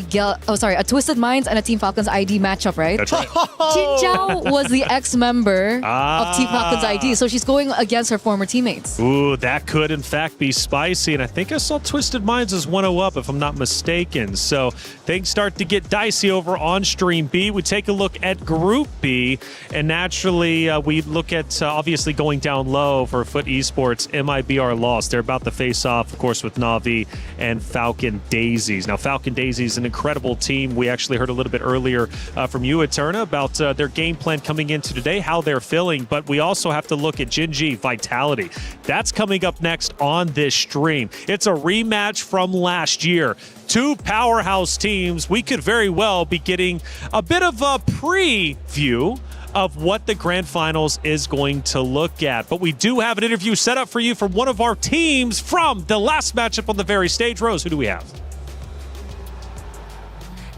Twisted Minds and a Team Falcons ID matchup, right?
That's right.
Jin Zhao was the ex-member of Team Falcons ID, so she's going against her former teammates.
Ooh, that could in fact be spicy, and I think I saw Twisted Minds as 1-0 up, if I'm not mistaken. So things start to get dicey over on Stream B. We take a look at Group B, and naturally we look at obviously going down low for Foot Esports. MIBR lost. They're about to face off, of course, with Na'Vi and Falcon Daisies. Now, Falcon Daisies, an incredible team. We actually heard a little bit earlier from you, Eterna, about their game plan coming into today, how they're feeling. But we also have to look at Gen.G Vitality. That's coming up next on this stream. It's a rematch from last year. 2 powerhouse teams. We could very well be getting a bit of a preview of what the grand finals is going to look at. But we do have an interview set up for you from one of our teams from the last matchup on the very stage. Rose, who do we have?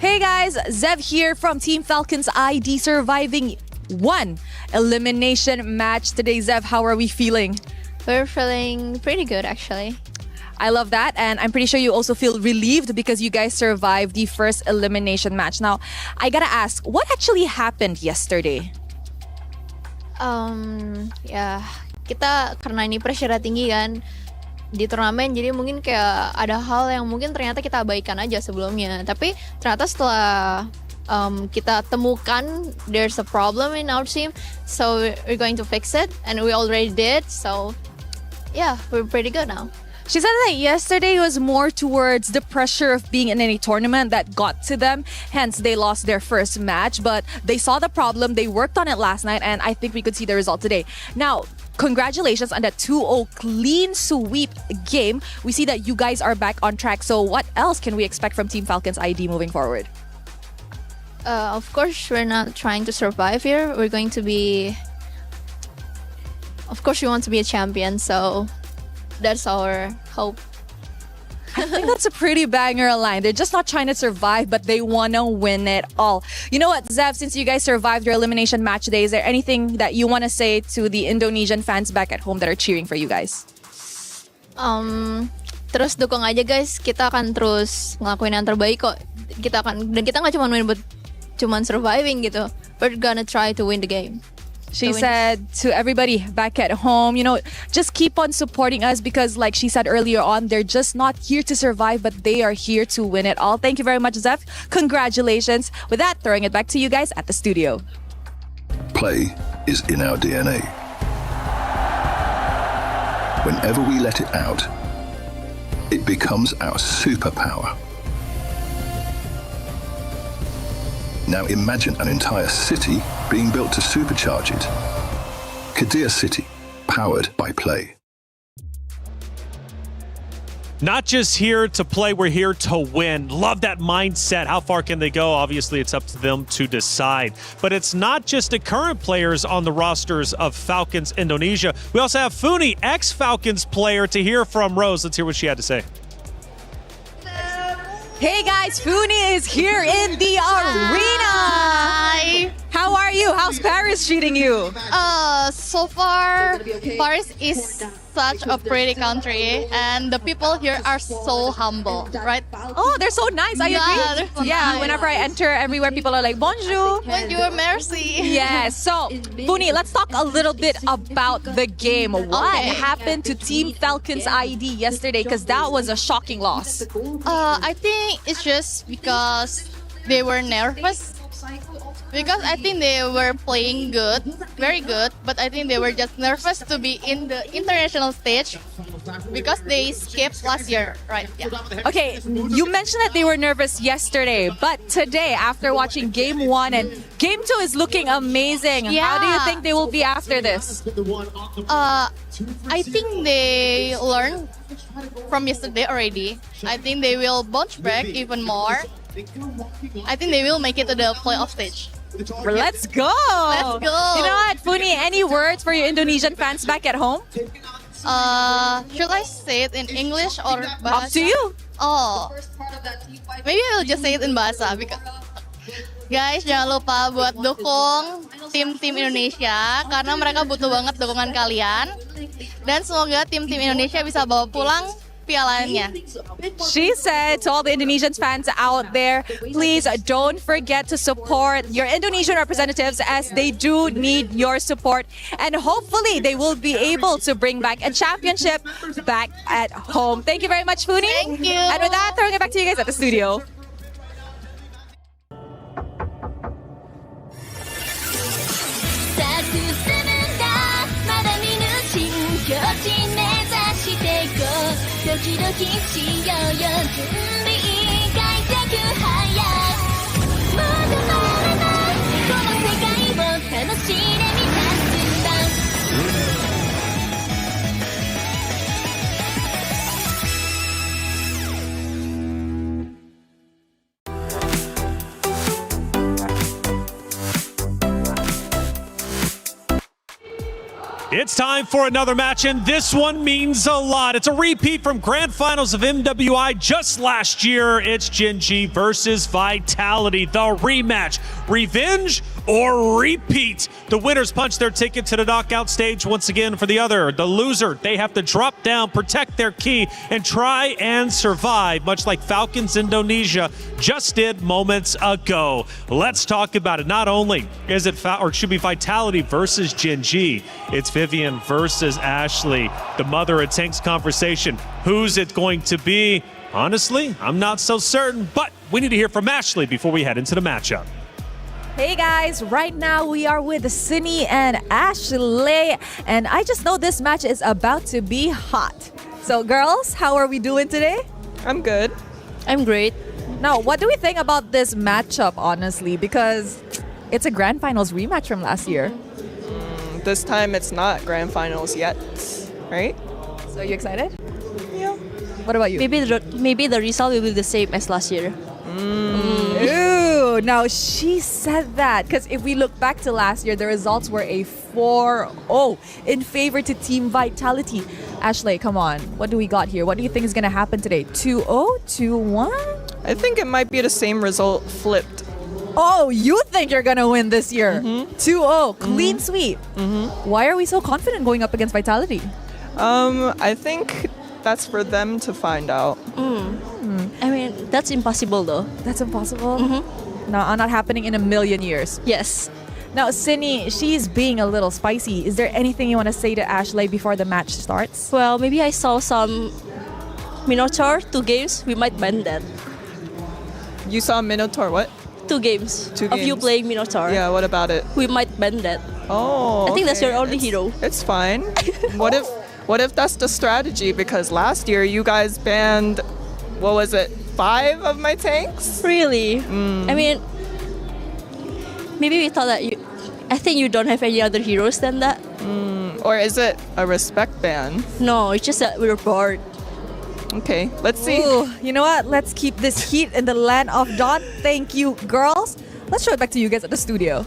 Hey guys, Zev here from Team Falcons ID, surviving one elimination match today. Zev, how are we feeling?
We're feeling pretty good, actually.
I love that, and I'm pretty sure you also feel relieved because you guys survived the first elimination match. Now, I gotta ask, what actually happened yesterday?
Ya kita karena ini pressure tinggi kan di turnamen, jadi mungkin kayak ada hal yang mungkin ternyata kita abaikan aja sebelumnya. Tapi ternyata setelah kita temukan there's a problem in our team, so we're going to fix it, and we already did. So yeah, we're pretty good now.
She said that yesterday was more towards the pressure of being in any tournament that got to them. Hence, they lost their first match. But they saw the problem. They worked on it last night. And I think we could see the result today. Now, congratulations on that 2-0 clean sweep game. We see that you guys are back on track. So what else can we expect from Team Falcons ID moving forward?
Of course, we're not trying to survive here. We're going to be... Of course, we want to be a champion. So that's our hope.
I think that's a pretty banger line. They're just not trying to survive, but they want to win it all. You know what, Zev, since you guys survived your elimination match today, is there anything that you want to say to the Indonesian fans back at home that are cheering for you guys?
Terus dukung aja guys. Kita akan terus ngelakuin yang terbaik kok. Kita nggak cuma main buat cuman surviving gitu. We're gonna try to win the game.
She said to everybody back at home, you know, just keep on supporting us because like she said earlier on, they're just not here to survive, but they are here to win it all. Thank you very much, Zev. Congratulations. With that, throwing it back to you guys at the studio.
Play is in our DNA. Whenever we let it out, it becomes our superpower. Now imagine an entire city being built to supercharge it. Kadir City, powered by play.
Not just here to play, we're here to win. Love that mindset. How far can they go? Obviously, it's up to them to decide. But it's not just the current players on the rosters of Falcons Indonesia. We also have Funi, ex-Falcons player, to hear from Rose. Let's hear what she had to say.
Hey guys, Funi is here in the arena.
Hi.
How are you? How's Paris treating you?
So far, Paris is such a pretty country, and the people here are so humble, right?
Oh, they're so nice. I agree.
So
yeah,
nice.
whenever I enter everywhere, people are like, bonjour.
Bonjour, merci.
Yes. So, Funi, let's talk a little bit about the game. What happened to Team Falcons ID yesterday? Because that was a shocking loss.
I think it's just because they were nervous. Because I think they were playing good, very good, but I think they were just nervous to be in the international stage because they skipped last year, right? Yeah.
Okay, you mentioned that they were nervous yesterday, but today, after watching Game 1 and Game 2 is looking amazing.
Yeah.
How do you think they will be after this?
I think they learned from yesterday already. I think they will bounce back even more. I think they will make it to the playoff stage.
Let's go!
Let's go!
You know what, Funi, any words for your Indonesian fans back at home?
Should I say it in English or bahasa?
Up to you.
Oh, maybe I'll just say it in bahasa. Because... Guys, jangan lupa buat dukung tim-tim Indonesia karena mereka butuh banget dukungan kalian. Dan semoga tim-tim Indonesia bisa bawa pulang pialanya.
She said to all the Indonesian fans out there, please don't forget to support your Indonesian representatives as they do need your support. And hopefully they will be able to bring back a championship back at home. Thank you very much, Funi.
Thank you.
And with that, throwing it back to you guys at the studio.
It's time for another match, and this one means a lot. It's a repeat from Grand Finals of MWI just last year. It's Gen.G versus Vitality, the rematch. Revenge or repeat? The winners punch their ticket to the knockout stage once again. For the other, the loser, they have to drop down, protect their key, and try and survive, much like Falcons Indonesia just did moments ago. Let's talk about it. Not only is it Vitality versus Gen.G, it's Vivian versus Ashley. The mother of Tank's conversation. Who's it going to be? Honestly, I'm not so certain, but we need to hear from Ashley before we head into the matchup.
Hey guys, right now we are with Cindy and Ashley, and I just know this match is about to be hot. So girls, how are we doing today?
I'm good.
I'm great.
Now, what do we think about this matchup, honestly? Because it's a Grand Finals rematch from last year.
This time it's not Grand Finals yet, right?
So you excited?
Yeah.
What about you?
Maybe the result will be the same as last year.
Ooh, now she said that because if we look back to last year, the results were a 4-0 in favor to Team Vitality. Ashley, come on. What do we got here? What do you think is going to happen today? 2-0? 2-1?
I think it might be the same result flipped.
Oh, you think you're going to win this year? 2-0, clean sweep. Why are we so confident going up against Vitality?
I think that's for them to find out.
I mean, that's impossible though.
That's impossible? No, not happening in a million years.
Yes.
Now, Cindy, she's being a little spicy. Is there anything you want to say to Ashley before the match starts?
Well, maybe I saw some Minotaur, 2 games. We might ban that.
You saw Minotaur what?
2 games.
2
of you
games.
playing Minotaur.
Yeah, what about it?
We might ban that.
Oh,
I think that's
okay.
your only hero.
It's fine. What if that's the strategy? Because last year you guys banned, what was it, 5 of my tanks?
Really? I mean, maybe we thought that I think you don't have any other heroes than that.
Or is it a respect ban?
No, it's just that we were bored.
Okay, let's see.
Ooh, you know what? Let's keep this heat in the land of Dawn. Thank you, girls. Let's show it back to you guys at the studio.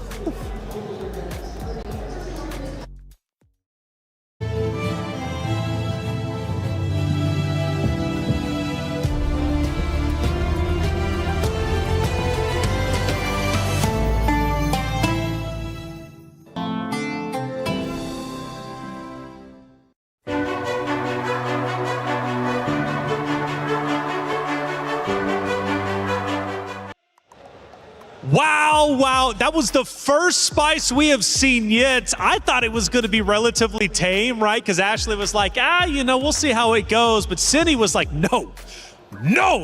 Wow, that was the first spice we have seen yet. I thought it was going to be relatively tame, right? Because Ashley was like, we'll see how it goes. But Cindy was like, no,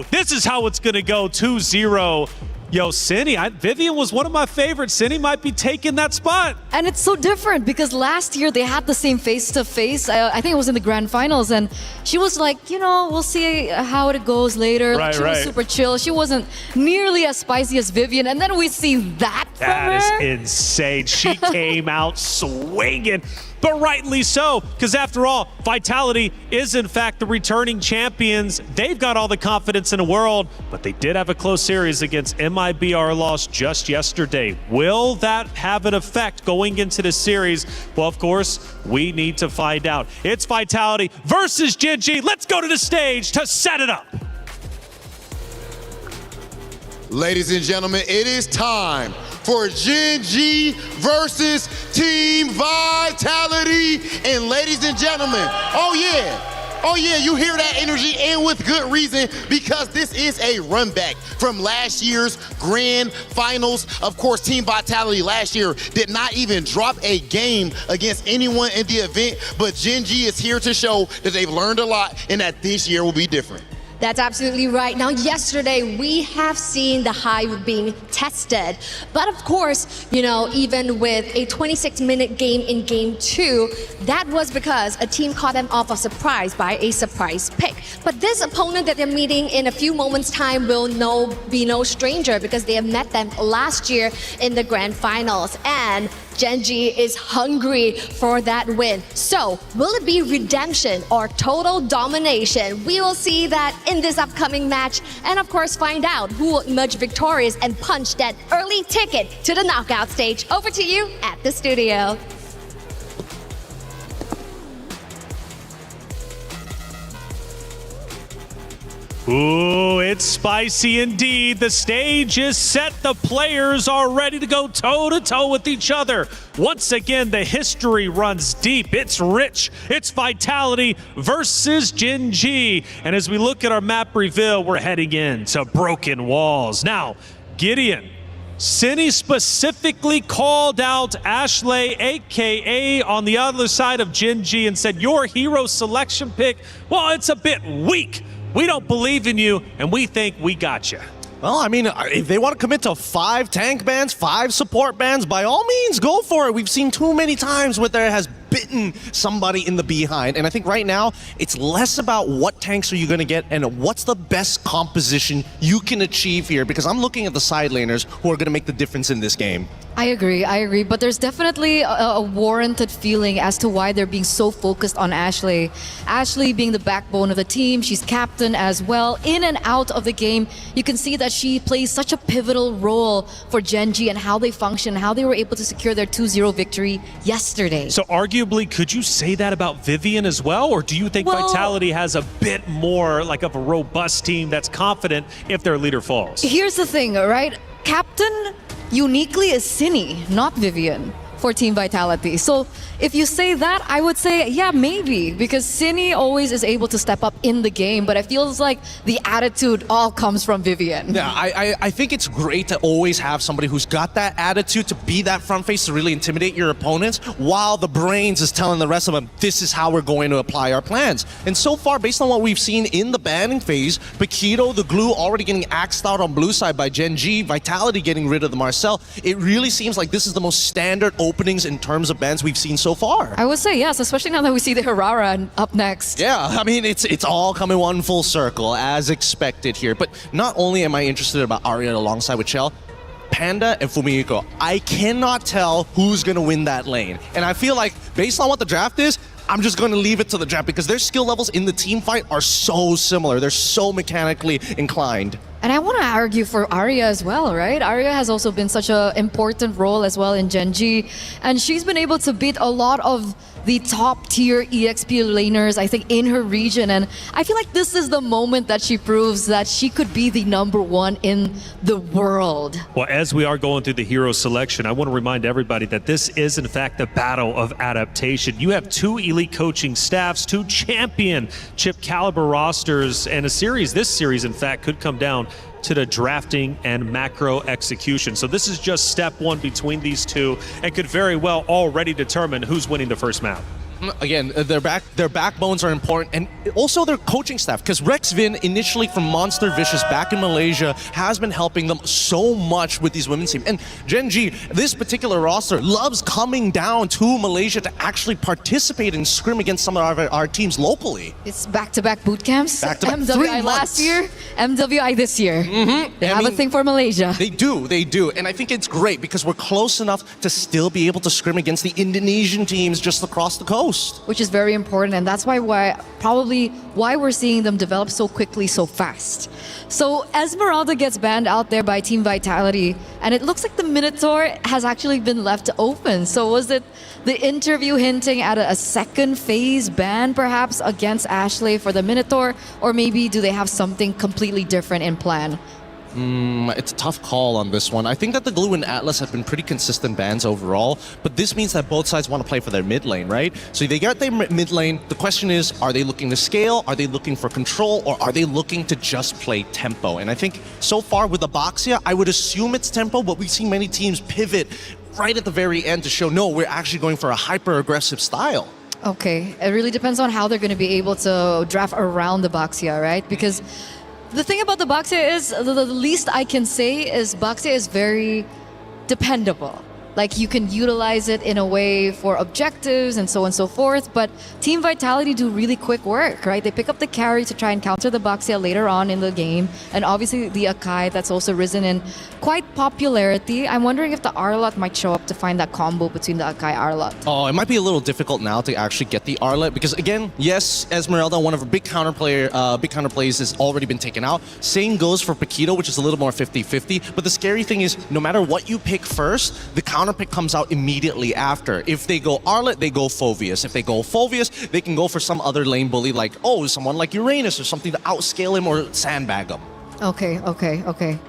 this is how it's going to go, 2-0. Yo, Cindy, Vivian was one of my favorites. Cindy might be taking that spot.
And it's so different because last year they had the same face-to-face. I think it was in the Grand Finals, and she was like, we'll see how it goes later.
Right,
she was super chill. She wasn't nearly as spicy as Vivian, and then we see that from
That
her.
is insane. She came out swinging. But rightly so, because after all, Vitality is in fact the returning champions. They've got all the confidence in the world, but they did have a close series against MIBR loss just yesterday. Will that have an effect going into the series? Well, of course, we need to find out. It's Vitality versus Gen.G. Let's go to the stage to set it up.
Ladies and gentlemen, it is time for Gen.G versus Team Vitality. And ladies and gentlemen, oh yeah, you hear that energy, and with good reason, because this is a run back from last year's Grand Finals. Of course, Team Vitality last year did not even drop a game against anyone in the event, but Gen.G is here to show that they've learned a lot and that this year will be different.
That's absolutely right. Now, yesterday, we have seen the Hive being tested. But of course, even with a 26-minute game in Game 2, that was because a team caught them off a surprise by a surprise pick. But this opponent that they're meeting in a few moments' time will be no stranger because they have met them last year in the Grand Finals. And Gen.G is hungry for that win. So, will it be redemption or total domination? We will see that in this upcoming match, and of course find out who will emerge victorious and punch that early ticket to the knockout stage. Over to you at the studio.
Ooh, it's spicy indeed. The stage is set. The players are ready to go toe-to-toe with each other. Once again, the history runs deep. It's rich. It's Vitality versus Gen G. And as we look at our map reveal, we're heading in to Broken Walls. Now, Gideon, Cindy specifically called out Ashley, a.k.a. on the other side of Gen G, and said, your hero selection pick, well, it's a bit weak. We don't believe in you, and we think we got you.
Well, I mean, if they want to commit to 5 tank bans, 5 support bans, by all means, go for it. We've seen too many times where there has bitten somebody in the behind. And I think right now, it's less about what tanks are you going to get and what's the best composition you can achieve here. Because I'm looking at the side laners who are going to make the difference in this game.
I agree. But there's definitely a warranted feeling as to why they're being so focused on Ashley. Ashley being the backbone of the team, she's captain as well. In and out of the game, you can see that she plays such a pivotal role for Gen G and how they function, how they were able to secure their 2-0 victory yesterday.
So arguably, could you say that about Vivian as well? Or do you think Vitality has a bit more like of a robust team that's confident if their leader falls?
Here's the thing, right? Captain uniquely is Cine, not Vivian, for Team Vitality. So if you say that, I would say, yeah, maybe, because Cine always is able to step up in the game, but it feels like the attitude all comes from Vivian.
Yeah, I think it's great to always have somebody who's got that attitude to be that front face to really intimidate your opponents, while the brains is telling the rest of them, this is how we're going to apply our plans. And so far, based on what we've seen in the banning phase, Paquito, the glue, already getting axed out on blue side by Gen G, Vitality getting rid of the Marcel, it really seems like this is the most standard openings in terms of bans we've seen so far.
I would say yes, especially now that we see the Herrera up next.
Yeah, I mean, it's all coming one full circle, as expected here. But not only am I interested about Arya alongside with Chell, Panda and Fumiko, I cannot tell who's going to win that lane. And I feel like, based on what the draft is, I'm just going to leave it to the draft because their skill levels in the team fight are so similar. They're so mechanically inclined.
And I want to argue for Arya as well, right? Arya has also been such an important role as well in Gen G. And she's been able to beat a lot of the top tier EXP laners, I think, in her region. And I feel like this is the moment that she proves that she could be the #1 in the world.
Well, as we are going through the hero selection, I want to remind everybody that this is, in fact, the battle of adaptation. You have 2 elite coaching staffs, 2 championship caliber rosters, and this series, in fact, could come down to the drafting and macro execution. So this is just step 1 between these two and could very well already determine who's winning the first map.
Again, their backbones are important, and also their coaching staff, because Rex Vin, initially from Monster Vicious back in Malaysia, has been helping them so much with these women's teams. And Gen G, this particular roster, loves coming down to Malaysia to actually participate and scrim against some of our teams locally.
It's back-to-back boot camps.
Back-to-back,
MWI last year, MWI this year. They have a thing for Malaysia.
They do. And I think it's great because we're close enough to still be able to scrim against the Indonesian teams just across the coast.
Which is very important, and that's why we're seeing them develop so quickly, so fast. So Esmeralda gets banned out there by Team Vitality, and it looks like the Minotaur has actually been left open. So was it the interview hinting at a second phase ban perhaps against Ashley for the Minotaur, or maybe do they have something completely different in plan?
It's a tough call on this one. I think that the Glue and Atlas have been pretty consistent bans overall, but this means that both sides want to play for their mid lane, right? So they got their mid lane. The question is, are they looking to scale? Are they looking for control? Or are they looking to just play tempo? And I think so far with Abaxia, I would assume it's tempo, but we've seen many teams pivot right at the very end to show, no, we're actually going for a hyper-aggressive style.
Okay, it really depends on how they're going to be able to draft around the Baxia, right? Because the thing about the Baxia is, the least I can say is Baxia is very dependable. Like, you can utilize it in a way for objectives and so on and so forth, but Team Vitality do really quick work, right? They pick up the carry to try and counter the Baxia later on in the game, and obviously the Akai that's also risen in quite popularity. I'm wondering if the Arlot might show up to find that combo between the Akai Arlot.
Oh, it might be a little difficult now to actually get the Arlot, because again, yes, Esmeralda, one of her big counterplays has already been taken out. Same goes for Paquito, which is a little more 50-50, but the scary thing is, no matter what you pick first, the counter counter pick comes out immediately after. If they go Arlet, they go Phoveus. If they go Phoveus, they can go for some other lane bully like, oh, someone like Uranus or something to outscale him or sandbag him.
Okay.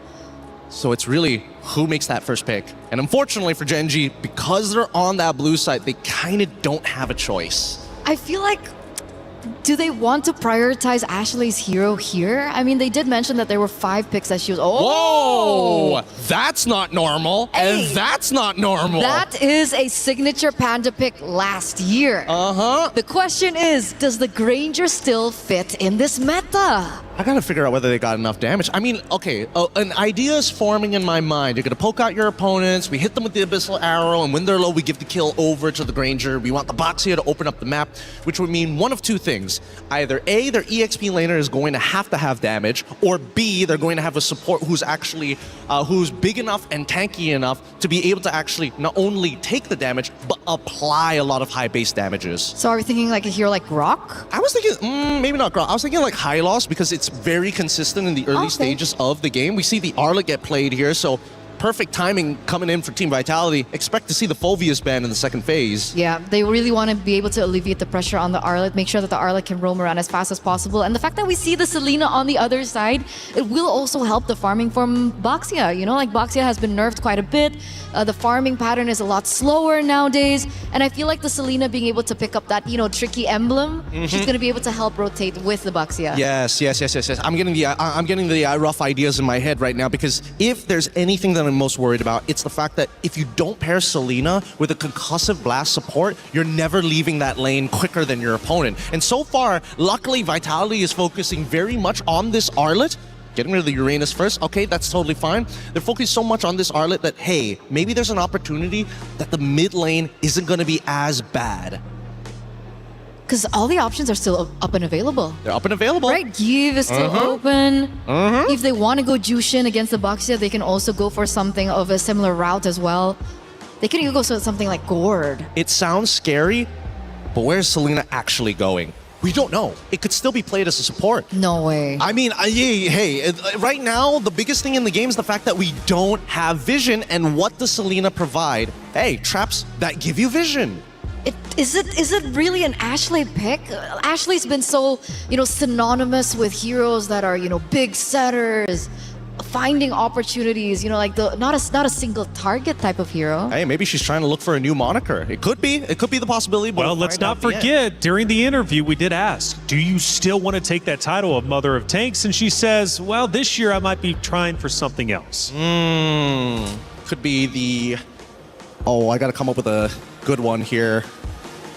So it's really who makes that first pick. And unfortunately for Genji, because they're on that blue side, they kind of don't have a choice.
I feel like, do they want to prioritize Ashley's hero here? I mean, they did mention that there were 5 picks that she was. Oh!
Whoa! That's not normal.
Hey,
and that's not normal.
That is a signature Panda pick last year.
Uh-huh.
The question is, does the Granger still fit in this meta?
I gotta figure out whether they got enough damage. I mean, okay, an idea is forming in my mind. You're gonna poke out your opponents, we hit them with the Abyssal Arrow, and when they're low, we give the kill over to the Granger. We want the Boxia to open up the map, which would mean one of two things. Either A, their EXP laner is going to have damage, or B, they're going to have a support who's actually, who's big enough and tanky enough to be able to actually not only take the damage, but apply a lot of high base damages.
So are we thinking like a hero like Grok?
I was thinking, maybe not Grok. I was thinking like Hylos, because it's very consistent in the early stages of the game. We see the Arlet get played here, so perfect timing coming in for Team Vitality. Expect to see the Phoveus ban in the second phase.
Yeah, they really want to be able to alleviate the pressure on the Arlet, make sure that the Arlet can roam around as fast as possible. And the fact that we see the Selena on the other side, it will also help the farming from Boxia. You know, like Boxia has been nerfed quite a bit. The farming pattern is a lot slower nowadays. And I feel like the Selena being able to pick up that, you know, tricky emblem, she's going to be able to help rotate with the Boxia.
Yes. I'm getting the rough ideas in my head right now, because if there's anything that I'm most worried about, it's the fact that if you don't pair Selena with a concussive blast support, you're never leaving that lane quicker than your opponent. And so far, luckily, Vitality is focusing very much on this Arlet. Getting rid of the Uranus first, okay, that's totally fine. They're focused so much on this Arlet that, hey, maybe there's an opportunity that the mid lane isn't going to be as bad.
Because all the options are still up and available.
They're up and available.
Right, Give is still open. If they want to go Jushin against the Boxia, they can also go for something of a similar route as well. They could even go for something like Gord.
It sounds scary, but where's Selena actually going? We don't know. It could still be played as a support.
No way.
I mean, hey, right now, the biggest thing in the game is the fact that we don't have vision, and what does Selena provide? Hey, traps that give you vision.
Is it really an Ashley pick? Ashley's been so, you know, synonymous with heroes that are, you know, big setters, finding opportunities, you know, like not a single target type of hero.
Hey, maybe she's trying to look for a new moniker. It could be the possibility. But
well, let's not forget, during the interview, we did ask, do you still want to take that title of Mother of Tanks? And she says, well, this year I might be trying for something else.
Could be the... Oh, I got to come up with a good one here.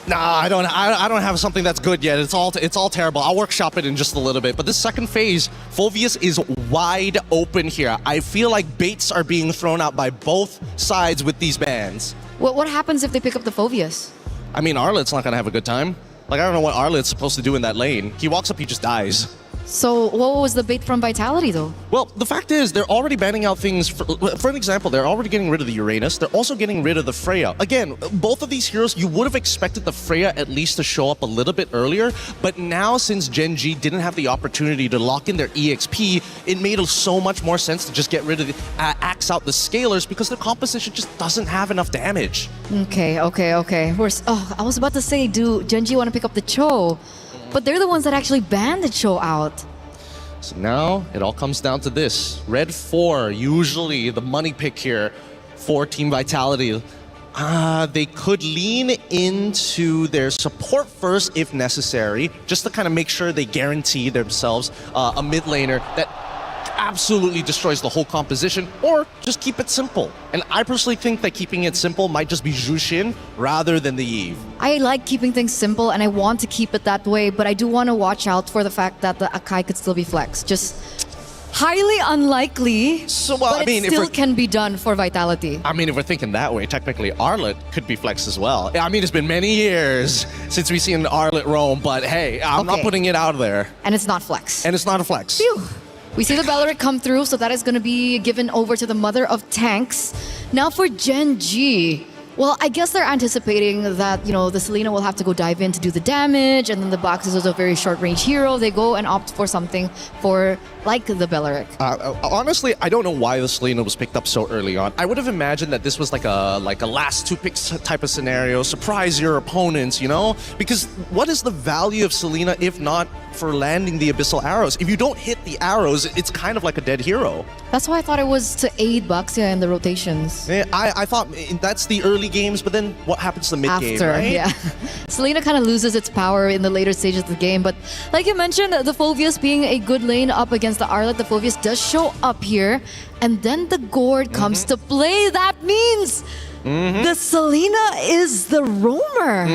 Nah, I don't have something that's good yet. It's all terrible. I'll workshop it in just a little bit. But this second phase, Phoveus is wide open here. I feel like baits are being thrown out by both sides with these bans.
What happens if they pick up the Phoveus?
I mean, Arlet's not gonna have a good time. Like, I don't know what Arlet's supposed to do in that lane. He walks up, he just dies.
So what was the bait from Vitality though?
Well, the fact is, they're already banning out things. For an example, they're already getting rid of the Uranus. They're also getting rid of the Freya. Again, both of these heroes, you would have expected the Freya at least to show up a little bit earlier. But now, since Genji didn't have the opportunity to lock in their EXP, it made so much more sense to just get rid of the axe out the scalers, because their composition just doesn't have enough damage.
Okay. I was about to say, do Genji want to pick up the Cho? But they're the ones that actually banned the Cho out.
So now it all comes down to this. Red 4, usually the money pick here for Team Vitality. They could lean into their support first if necessary, just to kind of make sure they guarantee themselves a mid laner that absolutely destroys the whole composition, or just keep it simple. And I personally think that keeping it simple might just be Jushin rather than the Eve.
I like keeping things simple and I want to keep it that way, but I do want to watch out for the fact that the Akai could still be flexed. Just highly unlikely,
so, well,
but
I mean,
it still can be done for Vitality.
I mean, if we're thinking that way, technically Arlet could be flexed as well. I mean, it's been many years since we've seen Arlet roam, but hey, I'm not putting it out there.
And it's not flex.
And it's not a flex.
Phew. We see the Beleric come through, so that is going to be given over to the Mother of Tanks. Now for Genji, Well, I guess they're anticipating that, the Selena will have to go dive in to do the damage, and then the Box is a very short-range hero. They go and opt for something like the Belleric.
Honestly, I don't know why the Selena was picked up so early on. I would have imagined that this was like a last two picks type of scenario, surprise your opponents, Because what is the value of Selena if not for landing the Abyssal Arrows? If you don't hit the arrows, it's kind of like a dead hero.
That's why I thought it was to aid Baxia in the rotations.
Yeah, I thought that's the early games, but then what happens to the mid game,
After,
right?
yeah. Selena kind of loses its power in the later stages of the game, but like you mentioned, the Phoveus being a good lane up against the Arlet, the Phoveus does show up here, and then the Gourd comes to play. That means the Selena is the roamer.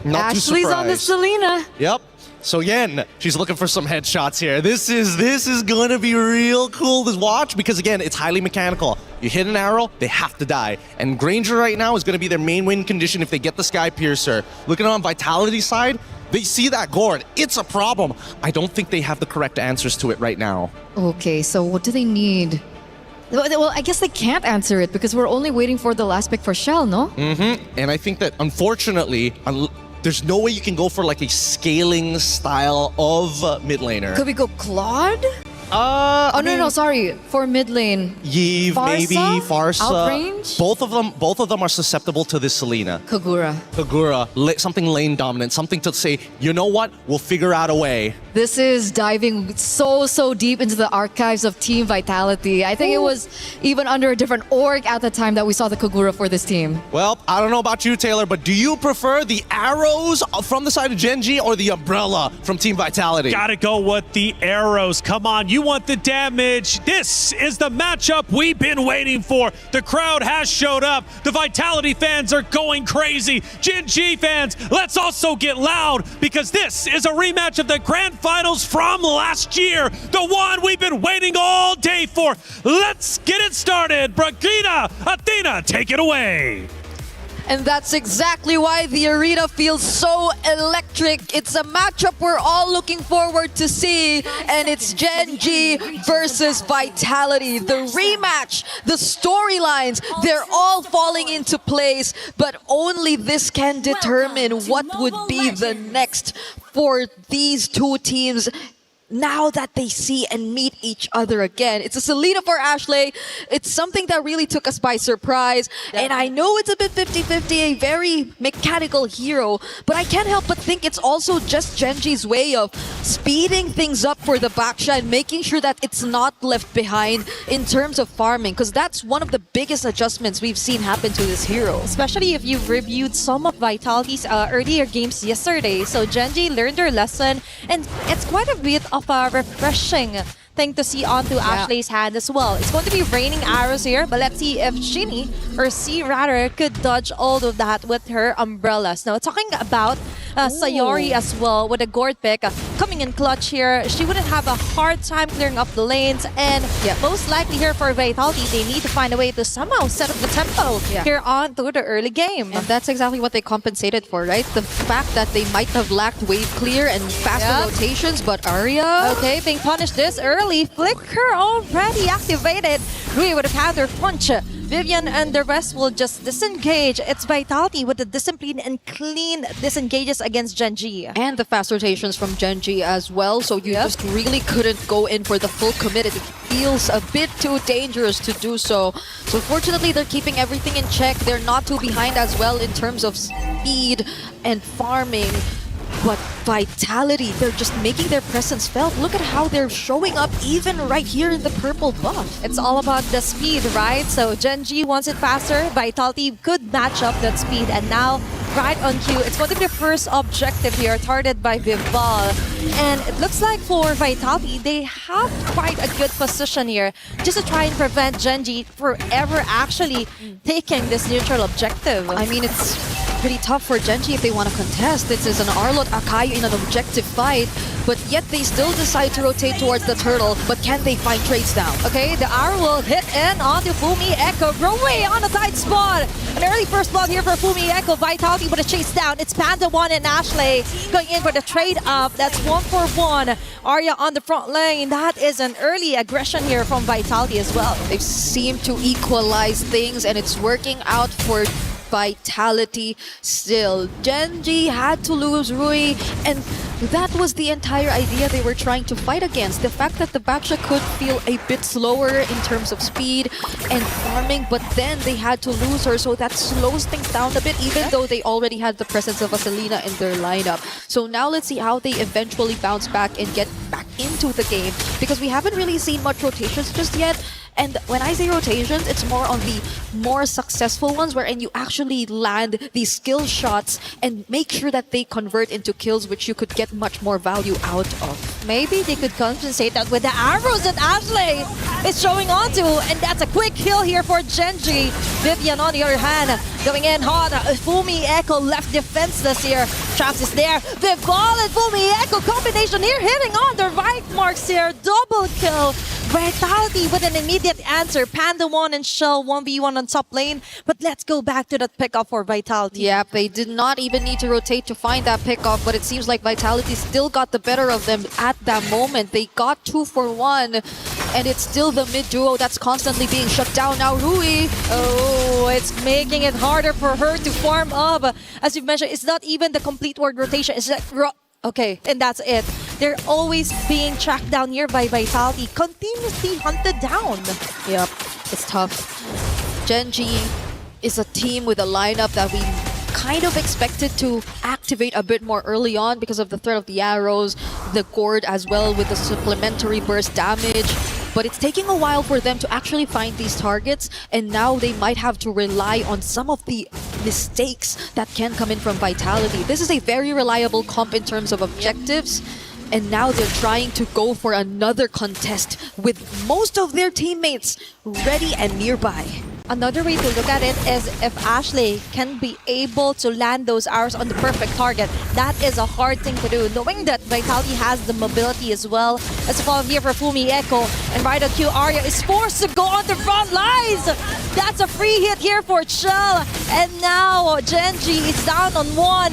Not too
Ashley's on the
surprised.
Selena.
Yep. So Yen, she's looking for some headshots here. This is going to be real cool to watch because again, it's highly mechanical. You hit an arrow, they have to die. And Granger right now is going to be their main win condition if they get the Sky Piercer. Looking on Vitality's side, they see that Gourd. It's a problem. I don't think they have the correct answers to it right now.
Okay, so what do they need? Well, I guess they can't answer it because we're only waiting for the last pick for Shell, no?
And I think that unfortunately, there's no way you can go for like a scaling style of mid laner.
Could we go Claude?
I mean,
no, sorry. For mid lane.
Yeve, maybe, Farsa.
Outrange?
Both of them are susceptible to this Selena.
Kagura.
Something lane dominant, something to say, you know what, we'll figure out a way.
This is diving so deep into the archives of Team Vitality. I think it was even under a different org at the time that we saw the Kagura for this team.
Well, I don't know about you, Taylor, but do you prefer the arrows from the side of Genji or the umbrella from Team Vitality?
Gotta go with the arrows. Come on, you want the damage. This is the matchup we've been waiting for. The crowd has showed up. The Vitality fans are going crazy. Genji fans, let's also get loud because this is a rematch of the Grand Finals from last year. The one we've been waiting all day for. Let's get it started. Bragina, Athena, take it away.
And that's exactly why the arena feels so electric. It's a matchup we're all looking forward to see. And it's Genji versus Vitality. The rematch, the storylines, they're all falling into place. But only this can determine what would be the next for these two teams. Now that they see and meet each other again. It's a Selena for Ashley. It's something that really took us by surprise. And I know it's a bit 50-50, a very mechanical hero, but I can't help but think it's also just Genji's way of speeding things up for the Baksha and making sure that it's not left behind in terms of farming, because that's one of the biggest adjustments we've seen happen to this hero.
Especially if you've reviewed some of Vitality's earlier games yesterday. So Genji learned their lesson, and it's quite a bit of a refreshing thing to see onto Ashley's hand as well. It's going to be raining arrows here, but let's see if Shinny, or C rather, could dodge all of that with her umbrellas. Now, talking about Sayori as well, with a Gourd pick coming in clutch here, she wouldn't have a hard time clearing up the lanes, and most likely here for Vitality, they need to find a way to somehow set up the tempo here on to the early game.
And that's exactly what they compensated for, right? The fact that they might have lacked wave clear and faster rotations, but Arya...
Okay, being punished this early. Flicker already activated. Rui with a counter punch. Vivian and the rest will just disengage. It's Vitality with the discipline and clean disengages against Genji.
And the fast rotations from Genji as well, so you just really couldn't go in for the full commit. It feels a bit too dangerous to do so. So fortunately, they're keeping everything in check. They're not too behind as well in terms of speed and farming. But Vitality, they're just making their presence felt. Look at how they're showing up even right here in the purple buff.
It's all about the speed, right? So Genji wants it faster. Vitality could match up that speed. And now, right on cue, it's going to be the first objective here, targeted by Vival. And it looks like for Vitality, they have quite a good position here just to try and prevent Genji from ever actually taking this neutral objective.
I mean, it's pretty tough for Genji if they want to contest. This is an Arlot Akayu in an objective fight, but yet they still decide to rotate towards the turtle. But can they find trades now?
Okay, the arrow will hit in onto Fumi Echo. Rowe on a tight spot. An early first blood here for Fumi Echo. Vitality with a chase down. It's Panda 1 and Ashley going in for the trade up. That's 1-for-1. Arya on the front lane. That is an early aggression here from Vitality as well.
They seem to equalize things, and it's working out for Vitality still. Genji had to lose Rui, and that was the entire idea they were trying to fight against. The fact that the Baksha could feel a bit slower in terms of speed and farming, but then they had to lose her, so that slows things down a bit, even though they already had the presence of Vaselina in their lineup. So now let's see how they eventually bounce back and get back into the game, because we haven't really seen much rotations just yet. And when I say rotations, it's more on the more successful ones wherein you actually land these skill shots and make sure that they convert into kills, which you could get much more value out of.
Maybe they could compensate that with the arrows that Ashley is showing onto, and that's a quick kill here for Genji. Vivian on the other hand, going in hard. Fumi Echo left defenseless here. Traps is there. Vival and Fumi Echo combination here, hitting on the right marks here. Double kill. Vitality with an immediate answer. Panda 1 and Shell 1v1 on top lane. But let's go back to that pickup for Vitality.
Yep, they did not even need to rotate to find that pickoff, but it seems like Vitality still got the better of them at that moment. They got 2 for 1, and it's still the mid duo that's constantly being shut down. Now Rui.
Oh, it's making it harder for her to farm up. As you've mentioned, it's not even the complete word rotation. It's like, okay, and that's it. They're always being tracked down here by Vitality, continuously hunted down.
Yep, it's tough. Genji is a team with a lineup that we kind of expected to activate a bit more early on because of the threat of the arrows, the gourd as well with the supplementary burst damage. But it's taking a while for them to actually find these targets, and now they might have to rely on some of the mistakes that can come in from Vitality. This is a very reliable comp in terms of objectives, and now they're trying to go for another contest with most of their teammates ready and nearby.
Another way to look at it is if Ashley can be able to land those arrows on the perfect target. That is a hard thing to do, knowing that Vitality has the mobility as well. As a follow here for Fumi Echo, and right on cue, Arya is forced to go on the front lines. That's a free hit here for Chell, and now Genji is down on 1.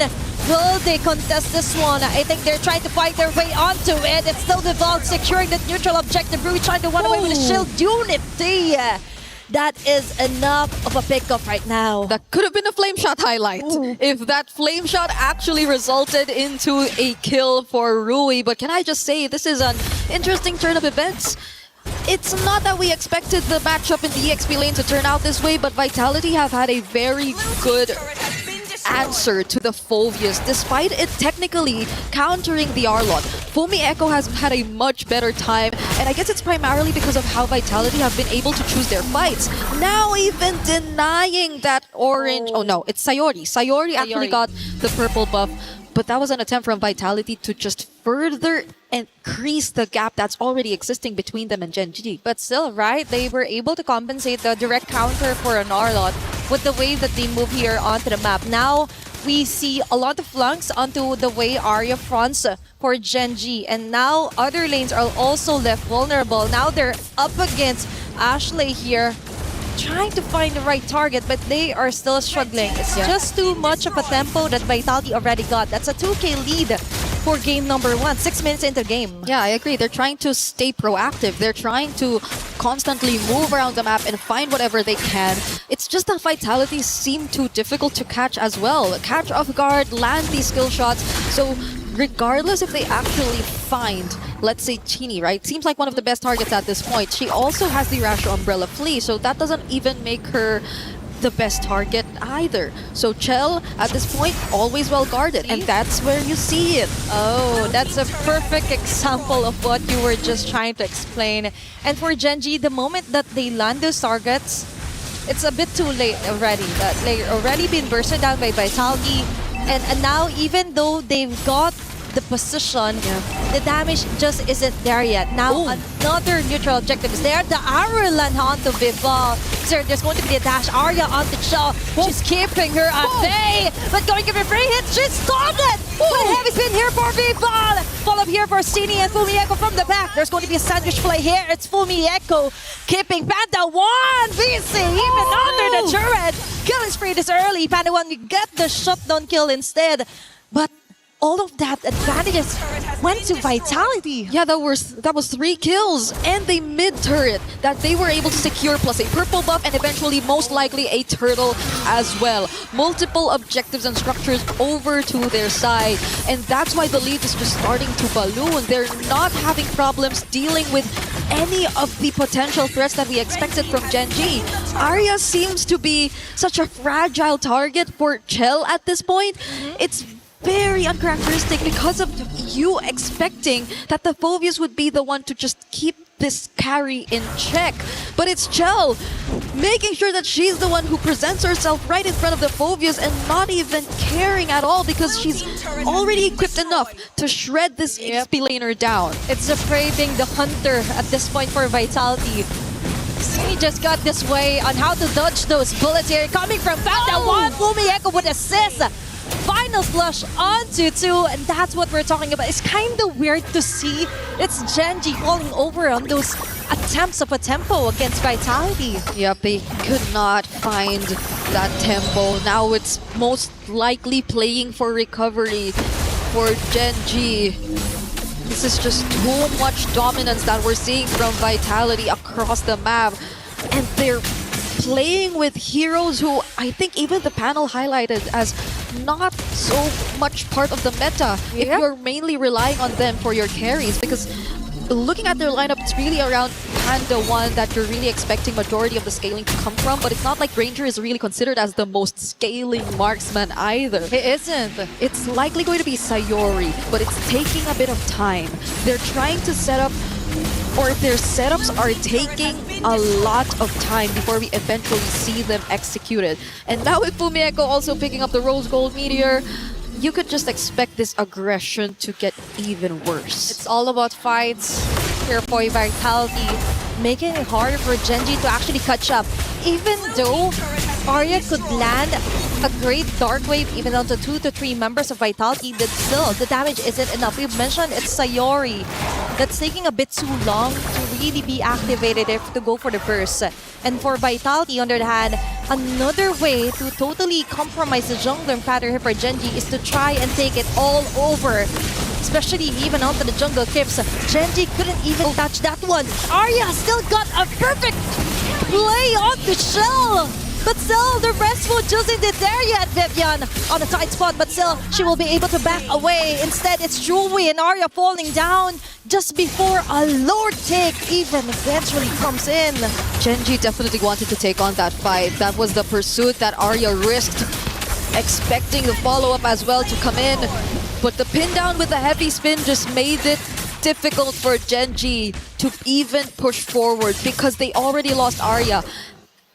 Will they contest this one? I think they're trying to fight their way onto it. It's still the Vault securing the neutral objective. Rui trying to run away with the shield unity. That is enough of a pickup right now.
That could have been a flame shot highlight. If that flame shot actually resulted into a kill for Rui. But can I just say, this is an interesting turn of events. It's not that we expected the matchup in the EXP lane to turn out this way, but Vitality have had a very good answer to the Phoveus, despite it technically countering the Arlot. Fumi Echo has had a much better time, and I guess it's primarily because of how Vitality have been able to choose their fights. Now even denying that orange... Oh no, it's Sayori. Sayori actually got the purple buff, but that was an attempt from Vitality to just further increase the gap that's already existing between them and Genji.
But still, right, they were able to compensate the direct counter for an Arlot with the way that they move here onto the map. Now, we see a lot of flanks onto the way Arya fronts for Genji. And now, other lanes are also left vulnerable. Now, they're up against Ashley here, trying to find the right target, but they are still struggling. It's just too much of a tempo that Vitality already got. That's a 2K lead for game number 1, 6 minutes into the game.
Yeah, I agree. They're trying to stay proactive. They're trying to constantly move around the map and find whatever they can. It's just that Vitality seem too difficult to catch as well. Catch off guard, land these skill shots. So regardless if they actually find, let's say, Chini, right? Seems like one of the best targets at this point. She also has the Rasho Umbrella Flea, so that doesn't even make her the best target either. So Chell, at this point, always well guarded, and that's where you see it.
Oh, that's a perfect example of what you were just trying to explain. And for Genji, the moment that they land those targets, it's a bit too late already. That they've already been bursted down by Vitality, and now even though they've got the position, the damage just isn't there yet. Now another neutral objective is there. The arrow land onto Vival. There's going to be a dash. Arya onto Chell. She's keeping her at bay, but going to give her a free hit. She's stopped it. But heavy spin here for Vival. Follow up here for Stini and Fumi Echo from the back. There's going to be a sandwich play here. It's Fumi Echo keeping Panda 1. VC even under the turret. Killing spree this early. Panda 1, we get the shutdown kill instead. But all of that advantages went to Vitality.
Yeah, that was 3 kills and a mid turret that they were able to secure, plus a purple buff and eventually most likely a turtle as well. Multiple objectives and structures over to their side, and that's why the lead is just starting to balloon. They're not having problems dealing with any of the potential threats that we expected from Genji. Arya seems to be such a fragile target for Chell at this point. It's very uncharacteristic because of you expecting that the Phobius would be the one to just keep this carry in check. But it's Chell making sure that she's the one who presents herself right in front of the Phobius and not even caring at all because she's already equipped enough to shred this XP laner down.
It's the prey being the hunter at this point for Vitality. He just got this way on how to dodge those bullets here. Coming from Panda, one Fumieko would assist. Final flush onto 2, and that's what we're talking about. It's kind of weird to see it's Genji falling over on those attempts of a tempo against Vitality.
Yep, they could not find that tempo. Now it's most likely playing for recovery for Genji. This is just too much dominance that we're seeing from Vitality across the map. And they're playing with heroes who I think even the panel highlighted as not so much part of the meta if you're mainly relying on them for your carries, because looking at their lineup, it's really around Panda 1 that you're really expecting majority of the scaling to come from, but it's not like Ranger is really considered as the most scaling marksman either.
It isn't.
It's likely going to be Sayori, but it's taking a bit of time. They're trying to set up, or their setups are taking a lot of time before we eventually see them executed. And now with Fumieko also picking up the Rose Gold Meteor, you could just expect this aggression to get even worse.
It's all about fights here for Vitality, making it harder for Genji to actually catch up. Even though Arya could land a great Dark Wave even down to 2 to 3 members of Vitality, but still, the damage isn't enough. We've mentioned it's Sayori that's taking a bit too long to really be activated to go for the burst. And for Vitality, on the other hand, another way to totally compromise the jungler pattern here for Genji is to try and take it all over. Especially even onto the jungle creeps. Genji couldn't even touch that one. Arya still got a perfect play onto Shell. But still, the restful just isn't there yet, Vivian. On a tight spot, but still, she will be able to back away. Instead, it's Jewelry and Arya falling down just before a Lord take even eventually comes in.
Genji definitely wanted to take on that fight. That was the pursuit that Arya risked, expecting the follow-up as well to come in. But the pin down with the heavy spin just made it difficult for Genji to even push forward because they already lost Arya.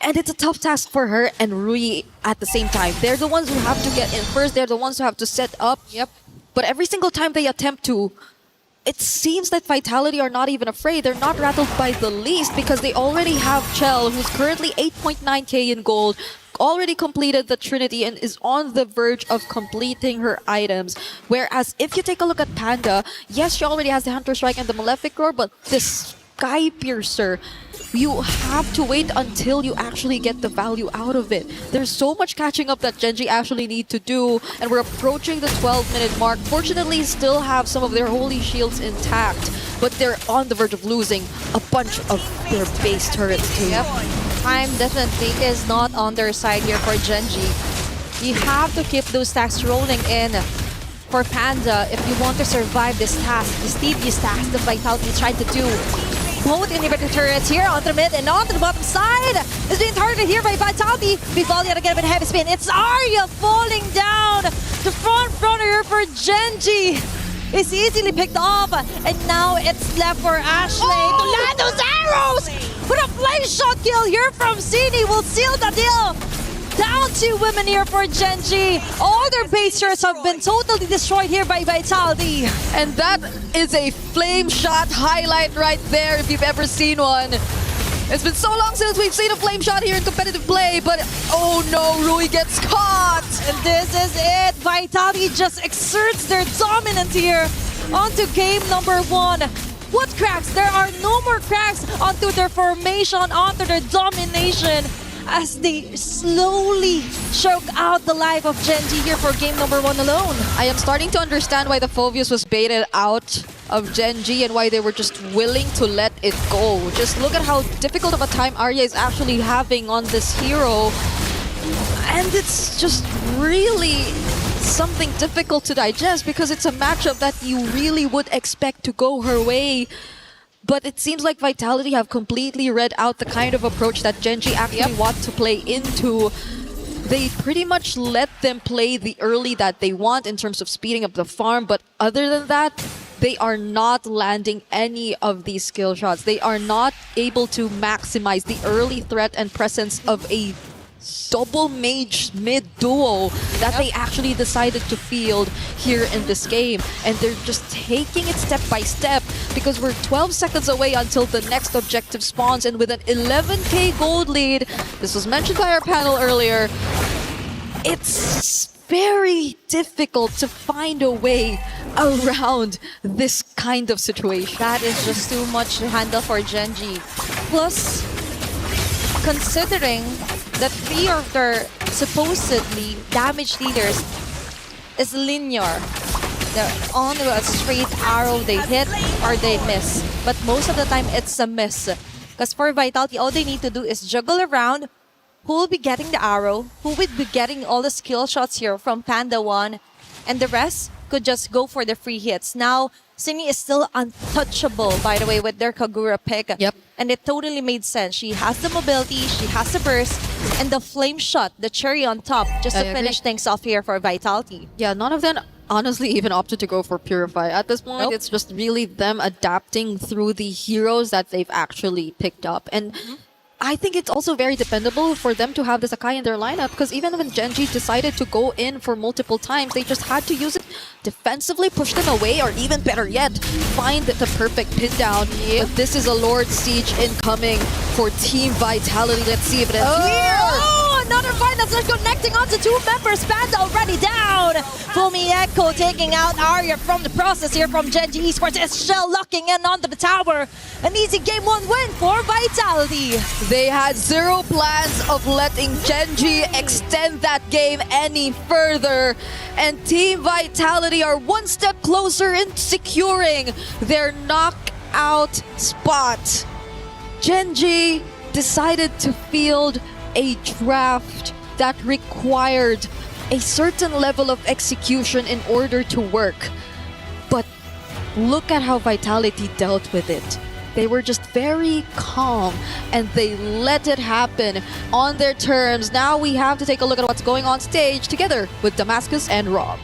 And it's a tough task for her and Rui at the same time. They're the ones who have to get in first. They're the ones who have to set up.
Yep.
But every single time they attempt to, it seems that Vitality are not even afraid. They're not rattled by the least because they already have Chell, who's currently 8.9k in gold, already completed the Trinity and is on the verge of completing her items. Whereas if you take a look at Panda, yes, she already has the Hunter Strike and the Malefic Roar, but this Sky Piercer, you have to wait until you actually get the value out of it. There's so much catching up that Genji actually need to do, and we're approaching the 12-minute mark. Fortunately, still have some of their holy shields intact, but they're on the verge of losing a bunch of their base turrets too.
Yep. Time definitely is not on their side here for Genji. You have to keep those stacks rolling in for Panda if you want to survive this task, this tedious task that Vitality is trying to do. Both inhibitor turrets here onto the mid and onto the bottom side is being targeted here by Vitality. We fall yet again with a heavy spin. It's Arya falling down. The front runner here for Genji is easily picked off, and now it's left for Ashley to land those arrows. But a flame shot kill here from Cini will seal the deal. Down 2 women here for Genji. All their base turrets have been totally destroyed here by Vitality.
And that is a flame shot highlight right there if you've ever seen one. It's been so long since we've seen a flame shot here in competitive play, but oh no, Rui gets caught.
And this is it. Vitality just exerts their dominance here onto game number 1. What cracks? There are no more cracks onto their formation, onto their domination. as they slowly choke out the life of Genji here for game number 1 alone.
I am starting to understand why the Phoveus was baited out of Genji and why they were just willing to let it go. Just look at how difficult of a time Arya is actually having on this hero. And it's just really something difficult to digest because it's a matchup that you really would expect to go her way. But it seems like Vitality have completely read out the kind of approach that Genji actually want to play into. They pretty much let them play the early that they want in terms of speeding up the farm, but other than that, they are not landing any of these skill shots. They are not able to maximize the early threat and presence of a double mage mid duo that they actually decided to field here in this game. And they're just taking it step by step because we're 12 seconds away until the next objective spawns, and with an 11k gold lead, this was mentioned by our panel earlier, it's very difficult to find a way around this kind of situation.
That is just too much to handle for Genji. Plus, considering that 3 of their supposedly damage dealers is linear. They're on a straight arrow, they hit or they miss. But most of the time, it's a miss. Because for Vitality, all they need to do is juggle around who will be getting the arrow, who will be getting all the skill shots here from Panda 1, and the rest could just go for the free hits. Now, Sini is still untouchable, by the way, with their Kagura pick.
Yep.
And it totally made sense. She has the mobility, she has the burst, and the flame shot, the cherry on top, just to finish things off here for Vitality.
Yeah, none of them honestly even opted to go for Purify. At this point, it's just really them adapting through the heroes that they've actually picked up. And I think it's also very dependable for them to have the Sakai in their lineup, because even when Genji decided to go in for multiple times, they just had to use it defensively, push them away, or even better yet, find the perfect pin down. But this is a Lord Siege incoming for Team Vitality. Let's see if it is here.
Oh, another fight that's just connecting onto 2 members. Panda already down. Fumi Echo taking out Arya from the process here from Genji Esports. Is Shell locking in onto the tower. An easy game 1 win for Vitality.
They had zero plans of letting Genji extend that game any further. And Team Vitality are 1 step closer in securing their knockout spot. Genji decided to field a draft that required a certain level of execution in order to work. But look at how Vitality dealt with it. They were just very calm and they let it happen on their terms. Now we have to take a look at what's going on stage together with Damascus and Rob.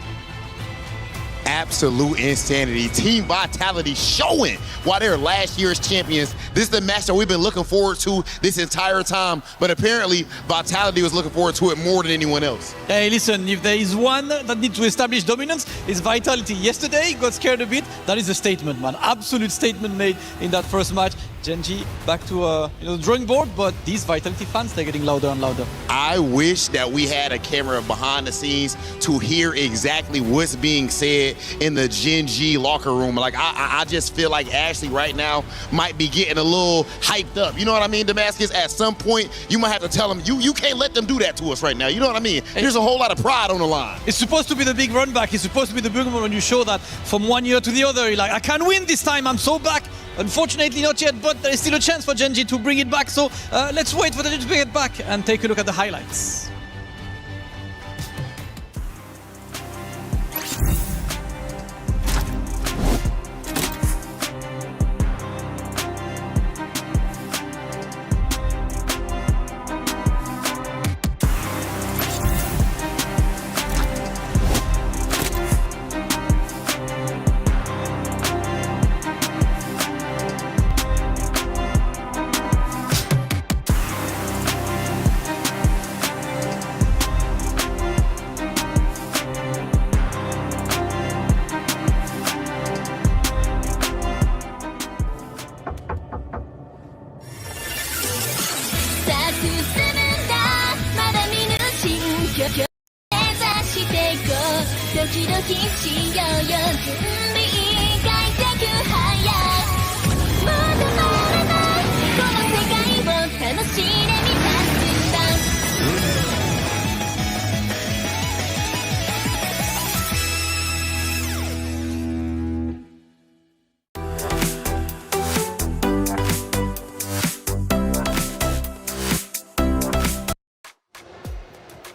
Absolute insanity. Team Vitality showing why they're last year's champions. This is the match that we've been looking forward to this entire time, but apparently Vitality was looking forward to it more than anyone else.
Hey, listen, if there is one that needs to establish dominance, it's Vitality. Yesterday, got scared a bit. That is a statement, man. Absolute statement made in that first match. Genji back to drawing board, but these Vitality fans, they're getting louder and louder.
I wish that we had a camera behind the scenes to hear exactly what's being said in the Genji locker room. Like, I just feel like Ashley right now might be getting a little hyped up. You know what I mean, Damascus? At some point, you might have to tell them, you can't let them do that to us right now. You know what I mean? There's a whole lot of pride on the line.
It's supposed to be the big run back. It's supposed to be the big one when you show that from 1 year to the other. You're like, I can win this time. I'm so back. Unfortunately, not yet, but there is still a chance for Genji to bring it back. So let's wait for them to bring it back and take a look at the highlights.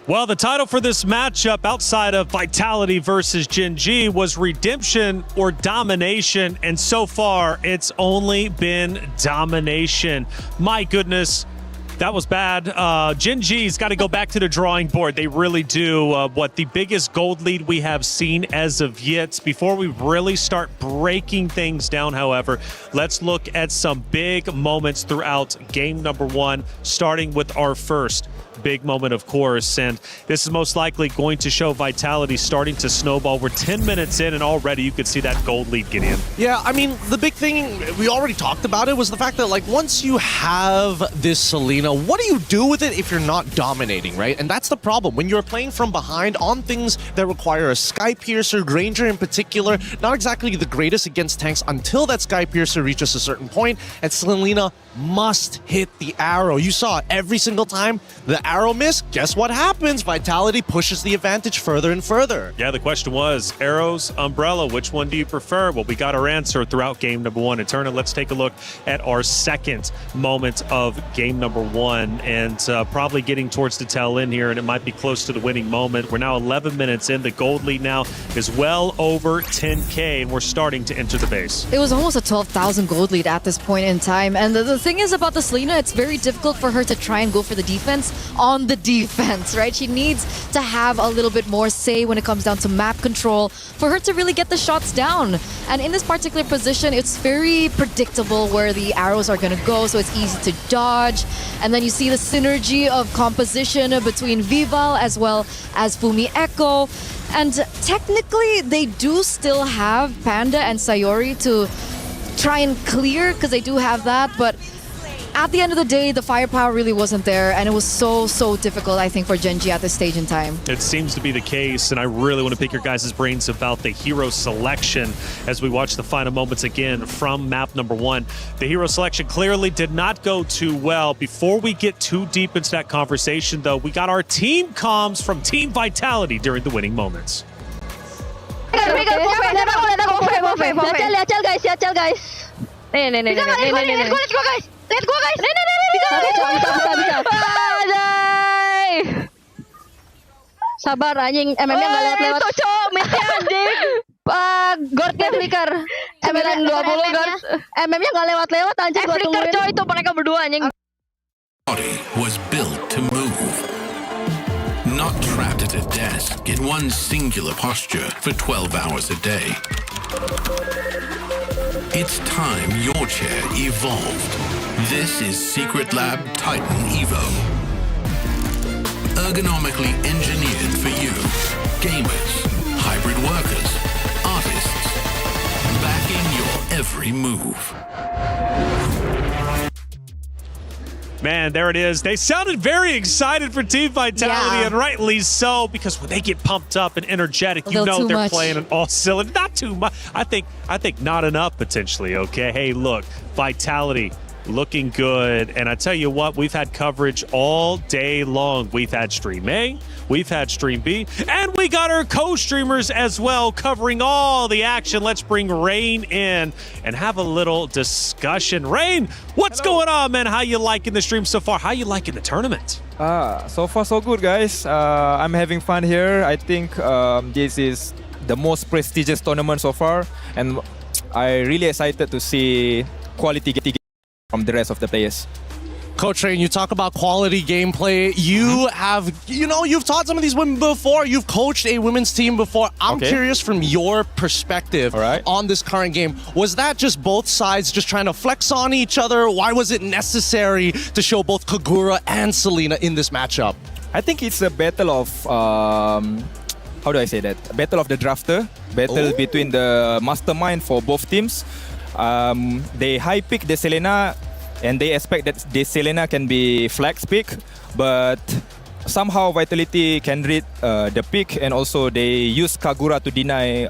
Well, the title for this matchup outside of Vitality versus Gen G was Redemption or Domination, and so far it's only been Domination. My goodness, that was bad. Gen G's got to go back to the drawing board. They really do. What the biggest gold lead we have seen as of yet. Before we really start breaking things down, however, let's look at some big moments throughout game number 1, starting with our first big moment, of course, and this is most likely going to show Vitality starting to snowball. We're 10 minutes in and already you could see that gold lead get in.
Yeah, I mean, the big thing, we already talked about it, was the fact that, like, once you have this Selena, what do you do with it if you're not dominating, right? And that's the problem. When you're playing from behind on things that require a Sky Piercer, Granger in particular, not exactly the greatest against tanks until that Sky Piercer reaches a certain point, and Selena must hit the arrow. You saw every single time the arrow missed, guess what happens? Vitality pushes the advantage further and further.
Yeah, the question was, arrows, umbrella, which one do you prefer? Well, we got our answer throughout game number 1. Eterna, let's take a look at our second moment of game number 1, and probably getting towards the tail end here, and it might be close to the winning moment. We're now 11 minutes in. The gold lead now is well over 10K, and we're starting to enter the base.
It was almost a 12,000 gold lead at this point in time. And the thing is about the Selena, it's very difficult for her to try and go for the defense on the defense, right? She needs to have a little bit more say when it comes down to map control for her to really get the shots down. And in this particular position, it's very predictable where the arrows are going to go, so it's easy to dodge. And then you see the synergy of composition between Vival as well as Fumi Echo. And technically, they do still have Panda and Sayori to try and clear, because they do have that, but at the end of the day, the firepower really wasn't there, and it was so difficult, I think, for Gen G at this stage in time.
It seems to be the case, and I really want to pick your guys' brains about the hero selection as we watch the final moments again from map number 1. The hero selection clearly did not go too well. Before we get too deep into that conversation, though, we got our team comms from Team Vitality during the winning moments.
Lihat guys. Nih. Let's go guys. Let's go guys. Bisa. Sabar anjing, MM-nya nggak lewat-lewat. Itu cowok, mid-nya anjing. Gordnya flicker. MM 20 guard. MM-nya nggak lewat-lewat anjing. Flicker cowok itu mereka berdua anjing.
Body was built to move. Not trapped at a desk in one singular posture for 12 hours a day. It's time your chair evolved. This is Secret Lab Titan Evo. Ergonomically engineered for you, gamers, hybrid workers, artists, backing your every move.
Man, there it is. They sounded very excited for Team Vitality, and rightly so, because when they get pumped up and energetic, you know they're playing an all cylinder. Not too much. I think not enough potentially. Okay, hey, look, Vitality looking good, and I tell you what, we've had coverage all day long. We've had Stream A, we've had Stream B, and we got our co-streamers as well covering all the action. Let's bring Rain in and have a little discussion. Rain, what's going on, man? How you liking the stream so far? How you liking the tournament?
So far so good, guys. I'm having fun here. I think this is the most prestigious tournament so far, and I'm really excited to see quality from the rest of the players.
Coach Rain, you talk about quality gameplay. You have, you've taught some of these women before. You've coached a women's team before. I'm curious from your perspective on this current game. Was that just both sides just trying to flex on each other? Why was it necessary to show both Kagura and Selena in this matchup?
I think it's a battle of, how do I say that? A battle of the drafter. Battle between the mastermind for both teams. They high pick the Selena, and they expect that the Selena can be flex pick, but somehow Vitality can read the pick, and also they use Kagura to deny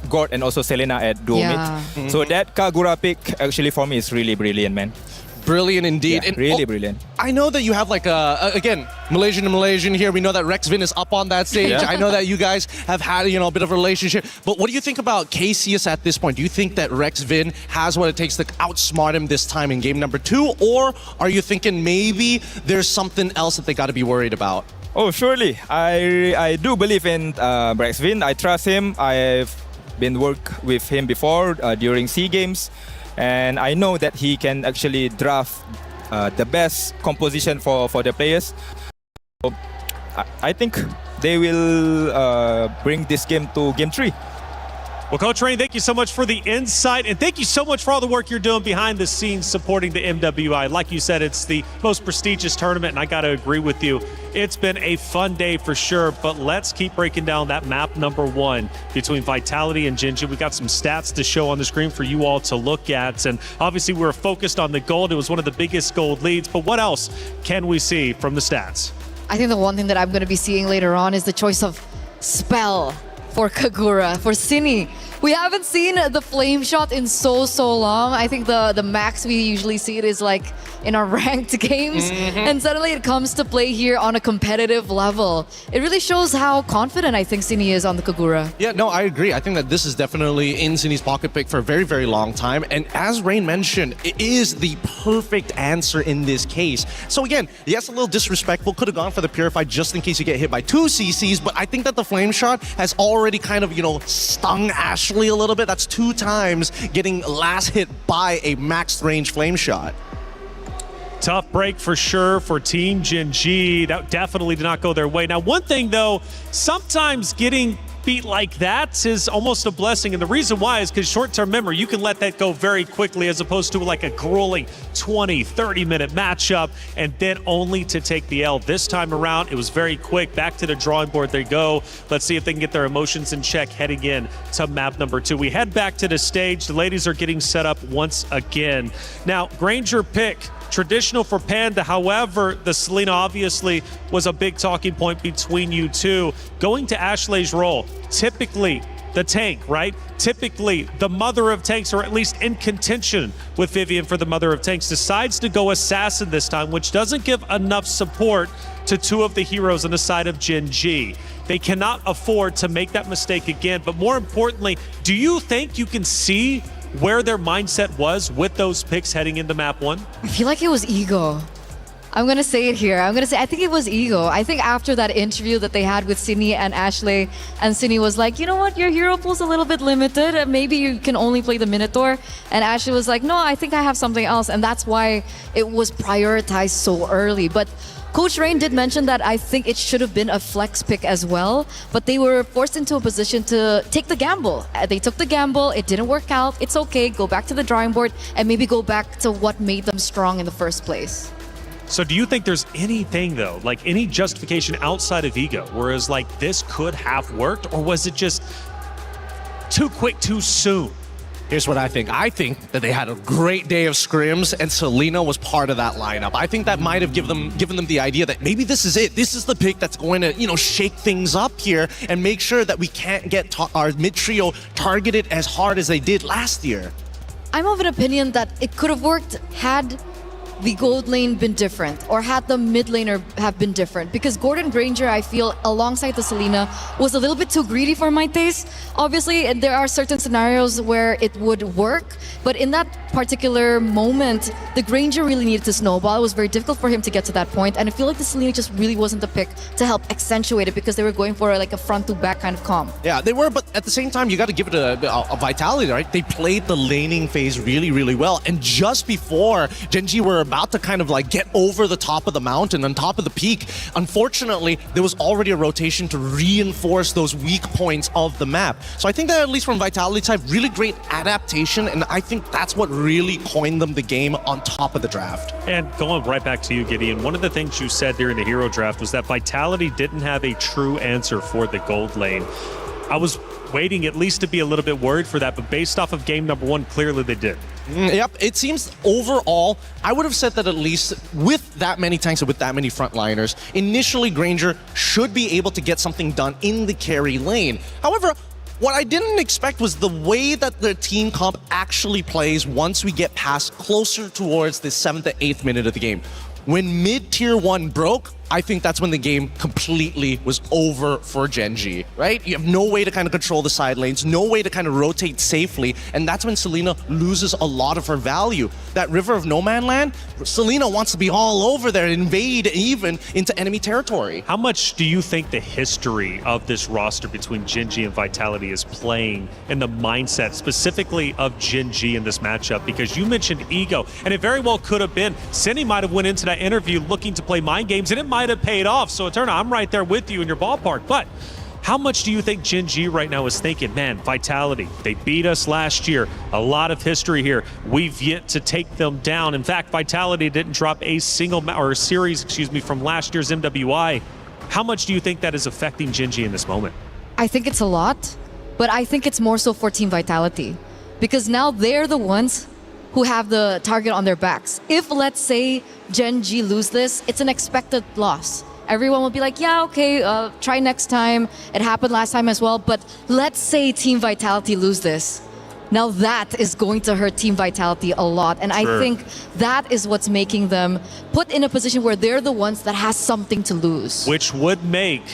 God and also Selena at duo mid. So that Kagura pick actually for me is really brilliant, man.
Brilliant indeed.
Yeah,
and
really brilliant.
I know that you have like again, Malaysian to Malaysian here. We know that Rexvin is up on that stage.
Yeah.
I know that you guys have had, a bit of a relationship. But what do you think about KCS at this point? Do you think that Rexvin has what it takes to outsmart him this time in game number 2? Or are you thinking maybe there's something else that they got to be worried about?
Oh, surely. I do believe in Braxvin. I trust him. I've been work with him before during SEA Games, and I know that he can actually draft the best composition for the players. So, I think they will bring this game to Game 3.
Well, Coach Rain, thank you so much for the insight, and thank you so much for all the work you're doing behind the scenes supporting the MWI. Like you said, it's the most prestigious tournament, and I got to agree with you. It's been a fun day for sure, but let's keep breaking down that map number 1 between Vitality and Gen G. We got some stats to show on the screen for you all to look at, and obviously we were focused on the gold. It was one of the biggest gold leads, but what else can we see from the stats?
I think the one thing that I'm going to be seeing later on is the choice of spell for Kagura, for Cine. We haven't seen the flame shot in so long. I think the max we usually see it is like in our ranked games. And suddenly it comes to play here on a competitive level. It really shows how confident I think Cine is on the Kagura.
Yeah, no, I agree. I think that this is definitely in Cine's pocket pick for a very long time. And as Rain mentioned, it is the perfect answer in this case. So again, yes, a little disrespectful. Could have gone for the Purified just in case you get hit by 2 CCs. But I think that the flame shot has already kind of, stung Ashley a little bit. That's 2 times getting last hit by a max range flame shot.
Tough break for sure for Team Gen G. That definitely did not go their way. Now, one thing though, sometimes getting beat like that is almost a blessing, and the reason why is because short-term memory, you can let that go very quickly as opposed to like a grueling 20-30 minute matchup and then only to take the L. This time around, it was very quick. Back to the drawing board they go. Let's see if they can get their emotions in check heading in to map number 2. We head back to the stage. The ladies are getting set up once again. Now, Granger pick, traditional for Panda. However, the Selena obviously was a big talking point between you two. Going to Ashley's role, typically the tank, right? Typically the mother of tanks, or at least in contention with Vivian for the mother of tanks, decides to go assassin this time, which doesn't give enough support to 2 of the heroes on the side of Gen G. They cannot afford to make that mistake again. But more importantly, do you think you can see where their mindset was with those picks heading into map 1?
I feel like it was ego. I'm gonna say it here. I think it was ego. I think after that interview that they had with Cine and Ashley, and Cine was like, you know what, your hero pool's a little bit limited. Maybe you can only play the Minotaur. And Ashley was like, no, I think I have something else. And that's why it was prioritized so early. But Coach Rain did mention that I think it should have been a flex pick as well, but they were forced into a position to take the gamble. They took the gamble, it didn't work out, it's okay, go back to the drawing board and maybe go back to what made them strong in the first place.
So do you think there's anything though, like any justification outside of ego, whereas like this could have worked, or was it just too quick, too soon?
Here's what I think. I think that they had a great day of scrims, and Selena was part of that lineup. I think that might have given them the idea that maybe this is it. This is the pick that's going to, shake things up here and make sure that we can't get our mid trio targeted as hard as they did last year.
I'm of an opinion that it could have worked had the gold lane been different, or had the mid laner have been different, because Gordon Granger, I feel, alongside the Selena, was a little bit too greedy for my taste. Obviously, there are certain scenarios where it would work, but in that particular moment, the Granger really needed to snowball. It was very difficult for him to get to that point, and I feel like the Selena just really wasn't the pick to help accentuate it, because they were going for like a front to back kind of comp.
Yeah, they were, but at the same time, you got to give it a Vitality, right? They played the laning phase really well, and just before Gen G were about to kind of like get over the top of the mountain, on top of the peak, unfortunately, there was already a rotation to reinforce those weak points of the map. So I think that at least from Vitality side, really great adaptation, and I think that's what really coined them the game on top of the draft.
And going right back to you, Gideon, one of the things you said during the hero draft was that Vitality didn't have a true answer for the gold lane. I was waiting at least to be a little bit worried for that, but based off of game number 1, clearly they did.
Yep, it seems overall, I would have said that at least with that many tanks and with that many frontliners, initially Granger should be able to get something done in the carry lane. However, what I didn't expect was the way that the team comp actually plays once we get past closer towards the 7th to 8th minute of the game. When mid-tier 1 broke, I think that's when the game completely was over for Genji, right? You have no way to kind of control the side lanes, no way to kind of rotate safely, and that's when Selena loses a lot of her value. That River of No Man Land, Selena wants to be all over there, invade even into enemy territory.
How much do you think the history of this roster between Genji and Vitality is playing in the mindset specifically of Genji in this matchup? Because you mentioned ego, and it very well could have been. Cindy might have went into that interview looking to play mind games, and it might have paid off. So Eterna, I'm right there with you in your ballpark. But how much do you think Genji right now is thinking, man, Vitality, they beat us last year. A lot of history here. We've yet to take them down. In fact, Vitality didn't drop a series, from last year's MWI. How much do you think that is affecting Genji in this moment?
I think it's a lot, but I think it's more so for Team Vitality. Because now they're the ones who have the target on their backs. If, let's say, Genji lose this, it's an expected loss. Everyone will be like, yeah, okay, try next time. It happened last time as well. But let's say Team Vitality lose this. Now that is going to hurt Team Vitality a lot. And I think that is what's making them put in a position where they're the ones that has something to lose.
Which would make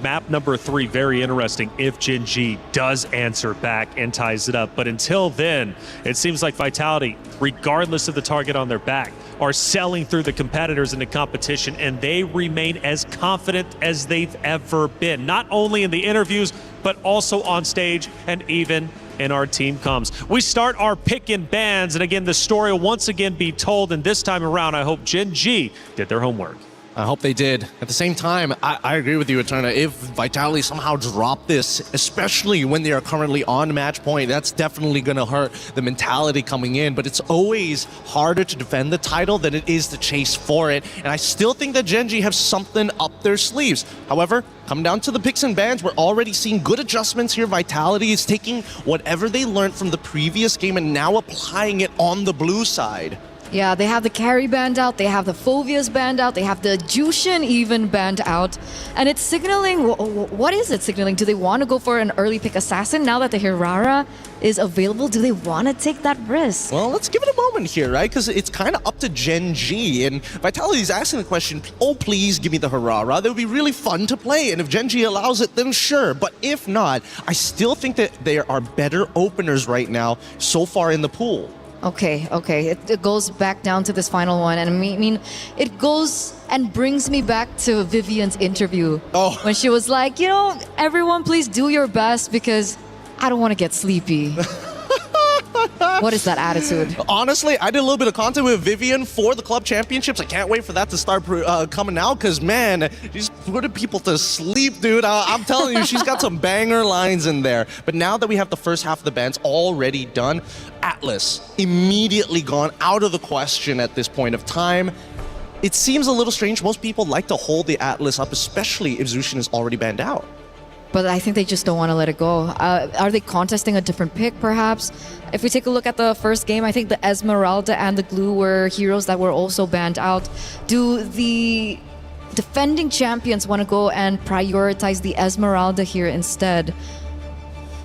map number 3 very interesting if Genji does answer back and ties it up. But until then, it seems like Vitality, regardless of the target on their back, are selling through the competitors in the competition, and they remain as confident as they've ever been, not only in the interviews, but also on stage and even in our team comms. We start our pick and bans, and again, the story will once again be told, and this time around, I hope Genji did their homework.
I hope they did. At the same time, I agree with you, Eterna. If Vitality somehow drop this, especially when they are currently on match point, that's definitely going to hurt the mentality coming in. But it's always harder to defend the title than it is to chase for it. And I still think that Genji have something up their sleeves. However, come down to the picks and bans, we're already seeing good adjustments here. Vitality is taking whatever they learned from the previous game and now applying it on the blue side.
Yeah, they have the carry banned out, they have the Phobias banned out, they have the Jushin even banned out. And it's signaling, what is it signaling? Do they want to go for an early pick assassin now that the Hirara is available? Do they want to take that risk?
Well, let's give it a moment here, right? Because it's kind of up to Genji. And Vitality is asking the question, oh, please give me the Hirara. That would be really fun to play. And if Genji allows it, then sure. But if not, I still think that there are better openers right now so far in the pool.
Okay. It goes back down to this final one. And I mean, it goes and brings me back to Vivian's interview. When she was like, you know, everyone please do your best because I don't want to get sleepy. What is that attitude?
Honestly, I did a little bit of content with Vivian for the club championships. I can't wait for that to start coming out because, man, she's putting people to sleep, dude. I'm telling you, she's got some banger lines in there. But now that we have the first half of the bans already done, Atlas immediately gone out of the question at this point of time. It seems a little strange. Most people like to hold the Atlas up, especially if Zushin is already banned out.
But I think they just don't want to let it go. Are they contesting a different pick, perhaps? If we take a look at the first game, I think the Esmeralda and the Glue were heroes that were also banned out. Do the defending champions want to go and prioritize the Esmeralda here instead?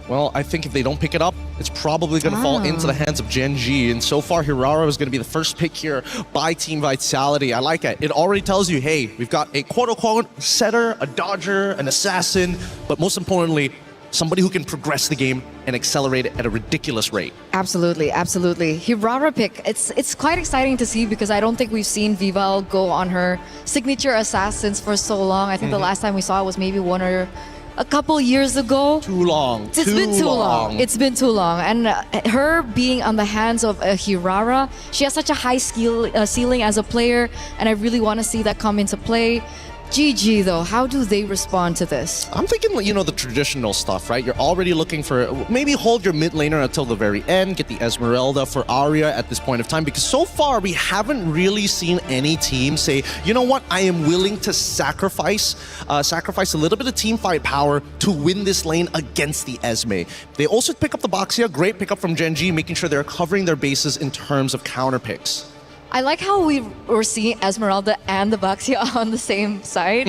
Well, I think if they don't pick it up, it's probably going to fall into the hands of Genji. And so far, Hirara is going to be the first pick here by Team Vitality. I like it. It already tells you, hey, we've got a quote-unquote setter, a dodger, an assassin, but most importantly, somebody who can progress the game and accelerate it at a ridiculous rate.
Absolutely. Hirara pick, it's quite exciting to see because I don't think we've seen Vival go on her signature assassins for so long. I think the last time we saw it was maybe one or a couple years ago.
Too long.
It's been too long. It's been too long. And her being on the hands of a Hirara, she has such a high ceiling as a player, and I really want to see that come into play. GG though, how do they respond to this?
I'm thinking, you know, the traditional stuff, right? You're already looking for, maybe hold your mid laner until the very end, get the Esmeralda for Arya at this point of time, because so far we haven't really seen any team say, you know what, I am willing to sacrifice a little bit of team fight power to win this lane against the Esme. They also pick up the Boxia, great pickup from Genji, making sure they're covering their bases in terms of counter picks.
I like how we're seeing Esmeralda and the Baxia on the same side.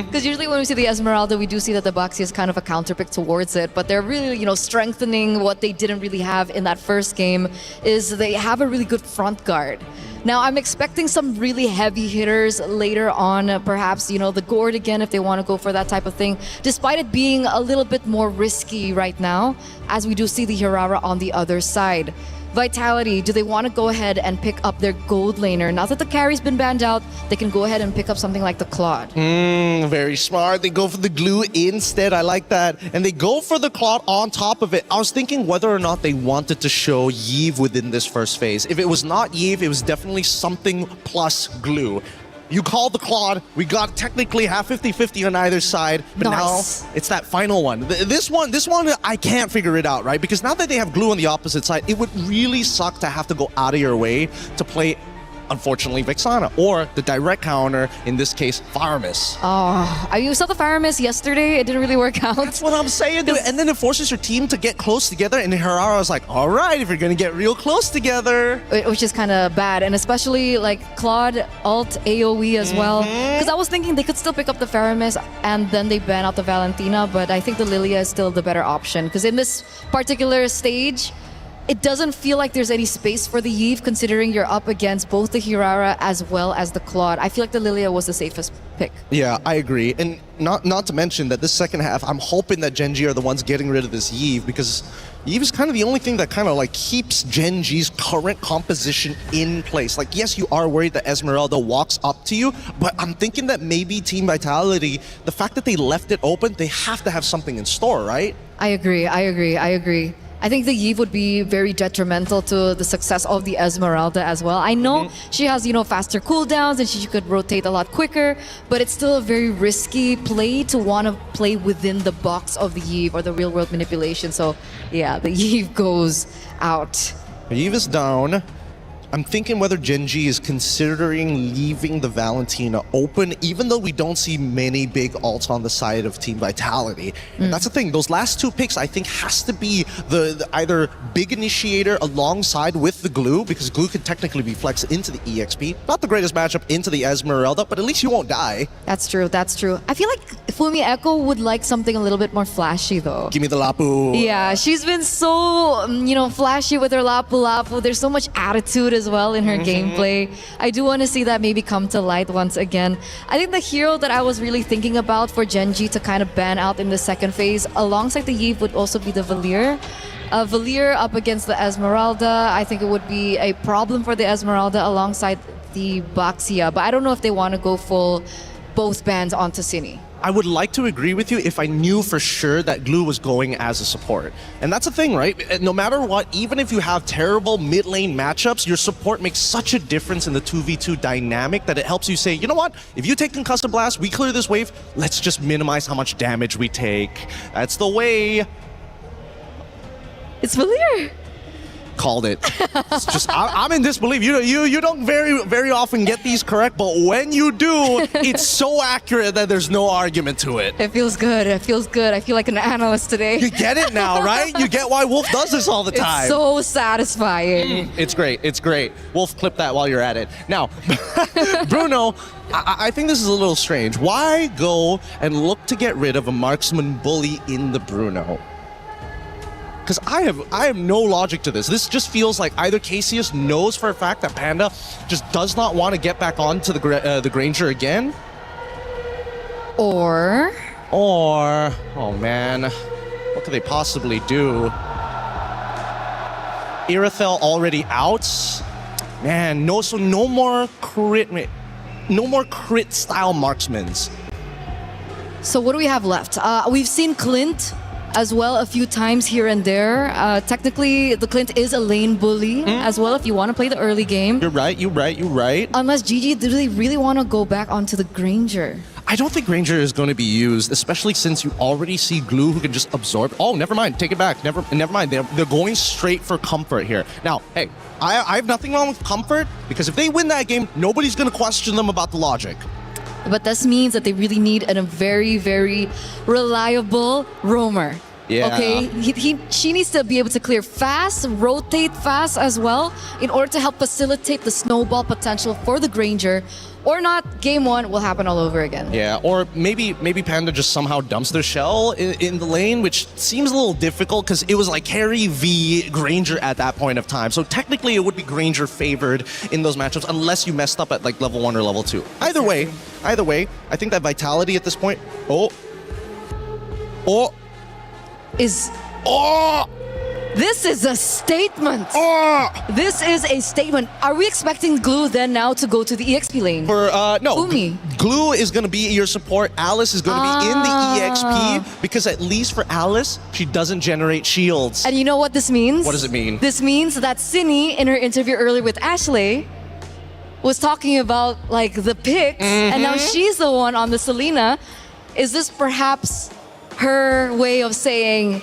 Because usually when we see the Esmeralda, we do see that the Baxia is kind of a counterpick towards it. But they're really, strengthening what they didn't really have in that first game is they have a really good front guard. Now, I'm expecting some really heavy hitters later on, perhaps, the Gord again, if they want to go for that type of thing, despite it being a little bit more risky right now, as we do see the Hirara on the other side. Vitality, do they want to go ahead and pick up their gold laner? Now that the carry's been banned out, they can go ahead and pick up something like the Claude.
Very smart. They go for the glue instead. I like that. And they go for the Claude on top of it. I was thinking whether or not they wanted to show Yve within this first phase. If it was not Yve, it was definitely something plus glue. You called the Claude. We got technically half 50-50 on either side, but now it's that final one. This one, I can't figure it out, right? Because now that they have glue on the opposite side, it would really suck to have to go out of your way to play, unfortunately, Vexana, or the direct counter, in this case, Faramis.
Oh, you saw the Faramis yesterday. It didn't really work out.
That's what I'm saying, dude. And then it forces your team to get close together, and Hirara was like, all right, if you're going to get real close together.
Which is kind of bad, and especially like Claude, alt, AoE as well. Because I was thinking they could still pick up the Faramis, and then they ban out the Valentina, but I think the Lilia is still the better option. Because in this particular stage, it doesn't feel like there's any space for the Yve, considering you're up against both the Hirara as well as the Claude. I feel like the Lilia was the safest pick.
Yeah, I agree. And not to mention that this second half, I'm hoping that Gen G are the ones getting rid of this Yve, because Yve is kind of the only thing that kind of like keeps Gen G's current composition in place. Like, yes, you are worried that Esmeralda walks up to you, but I'm thinking that maybe Team Vitality, the fact that they left it open, they have to have something in store, right?
I agree. I think the Yve would be very detrimental to the success of the Esmeralda as well. I know she has, faster cooldowns and she could rotate a lot quicker, but it's still a very risky play to want to play within the box of the Yve or the real world manipulation. So yeah, the Yve goes out.
Yve is down. I'm thinking whether Gen G is considering leaving the Valentina open, even though we don't see many big ults on the side of Team Vitality. And that's the thing. Those last two picks, I think, has to be the either big initiator alongside with the glue, because glue could technically be flexed into the EXP. Not the greatest matchup into the Esmeralda, but at least you won't die.
That's true. I feel like Fumi Echo would like something a little bit more flashy, though.
Give me the Lapu.
Yeah, she's been so, flashy with her Lapu Lapu. There's so much attitude as well in her gameplay. I do want to see that maybe come to light once again. I think the hero that I was really thinking about for Gen G to kind of ban out in the second phase alongside the Yve would also be the Valier. Valier up against the Esmeralda, I think it would be a problem for the Esmeralda alongside the Baxia, but I don't know if they want to go full both bans onto Cine.
I would like to agree with you if I knew for sure that Glue was going as a support. And that's the thing, right? No matter what, even if you have terrible mid lane matchups, your support makes such a difference in the 2v2 dynamic that it helps you say, you know what? If you take Concussive Blast, we clear this wave, let's just minimize how much damage we take. That's the way.
It's Valier.
Called it. It's just I'm in disbelief. You don't very often get these correct, but when you do, it's so accurate that there's no argument to it.
It feels good. I feel like an analyst today.
You get it now, right? You get why Wolf does this all the time.
It's so satisfying.
It's great. Wolf, clip that while you're at it. Now, Bruno, I think this is a little strange. Why go and look to get rid of a marksman bully in the Bruno? Because I have no logic to this. This just feels like either Cassius knows for a fact that Panda just does not want to get back onto the Granger again,
or
oh man, what could they possibly do? Irithel already out. Man, no more crit style marksmans.
So what do we have left? We've seen Clint as well a few times here and there. Technically, the Clint is a lane bully as well if you want to play the early game.
You're right.
Unless GG really want to go back onto the Granger.
I don't think Granger is going to be used, especially since you already see Glue who can just absorb. Oh, never mind. Take it back. Never mind. They're going straight for Comfort here. Now, hey, I have nothing wrong with Comfort, because if they win that game, nobody's going to question them about the logic.
But this means that they really need a very, very reliable roamer.
Yeah.
Okay, she needs to be able to clear fast, rotate fast as well, in order to help facilitate the snowball potential for the Granger. Or not, game one will happen all over again.
Yeah, or maybe Panda just somehow dumps their shell in the lane, which seems a little difficult because it was like Carry v Granger at that point of time. So technically it would be Granger favored in those matchups unless you messed up at like level 1 or level 2. Either way, I think that Vitality at this point,
This is a statement. This is a statement. Are we expecting Glue then now to go to the EXP lane?
No, Glue is going to be your support. Alice is going to be in the EXP because at least for Alice, she doesn't generate shields.
And you know what this means?
What does it mean?
This means that Cindy, in her interview earlier with Ashley, was talking about like the picks, and now she's the one on the Selena. Is this perhaps her way of saying,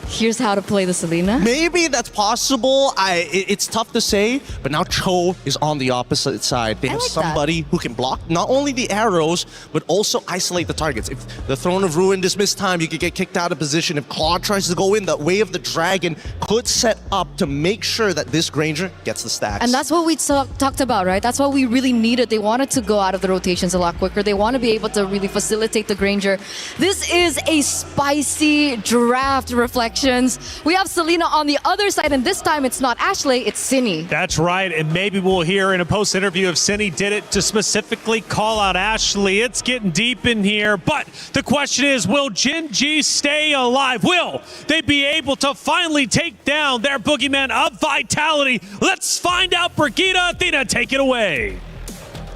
here's how to play the Selena?
Maybe that's possible. It's tough to say, but now Cho is on the opposite side. They have somebody who can block not only the arrows, but also isolate the targets. If the Throne of Ruin dismiss time, you could get kicked out of position. If Claude tries to go in, the Way of the Dragon could set up to make sure that this Granger gets the stacks.
And that's what we talked about, right? That's what we really needed. They wanted to go out of the rotations a lot quicker. They want to be able to really facilitate the Granger. This is a spicy draft reflection. We have Selena on the other side, and this time it's not Ashley, it's Cindy.
That's right, and maybe we'll hear in a post-interview if Cindy did it to specifically call out Ashley. It's getting deep in here, but the question is, will Gen G stay alive? Will they be able to finally take down their boogeyman of Vitality? Let's find out. Brigitte, Athena, take it away.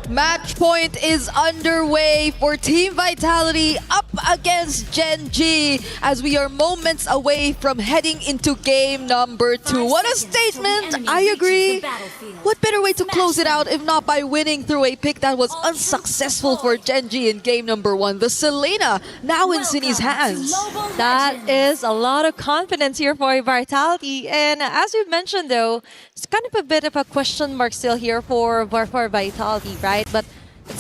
Match point is underway for Team Vitality up against Gen G as we are moments away from heading into game number 2. What a statement! I agree. What better way to close it out if not by winning through a pick that was unsuccessful for Gen G in game number 1. The Selena now in Cindy's hands.
That is a lot of confidence here for Vitality. And as you mentioned though, it's kind of a bit of a question mark still here for Vitality, right? But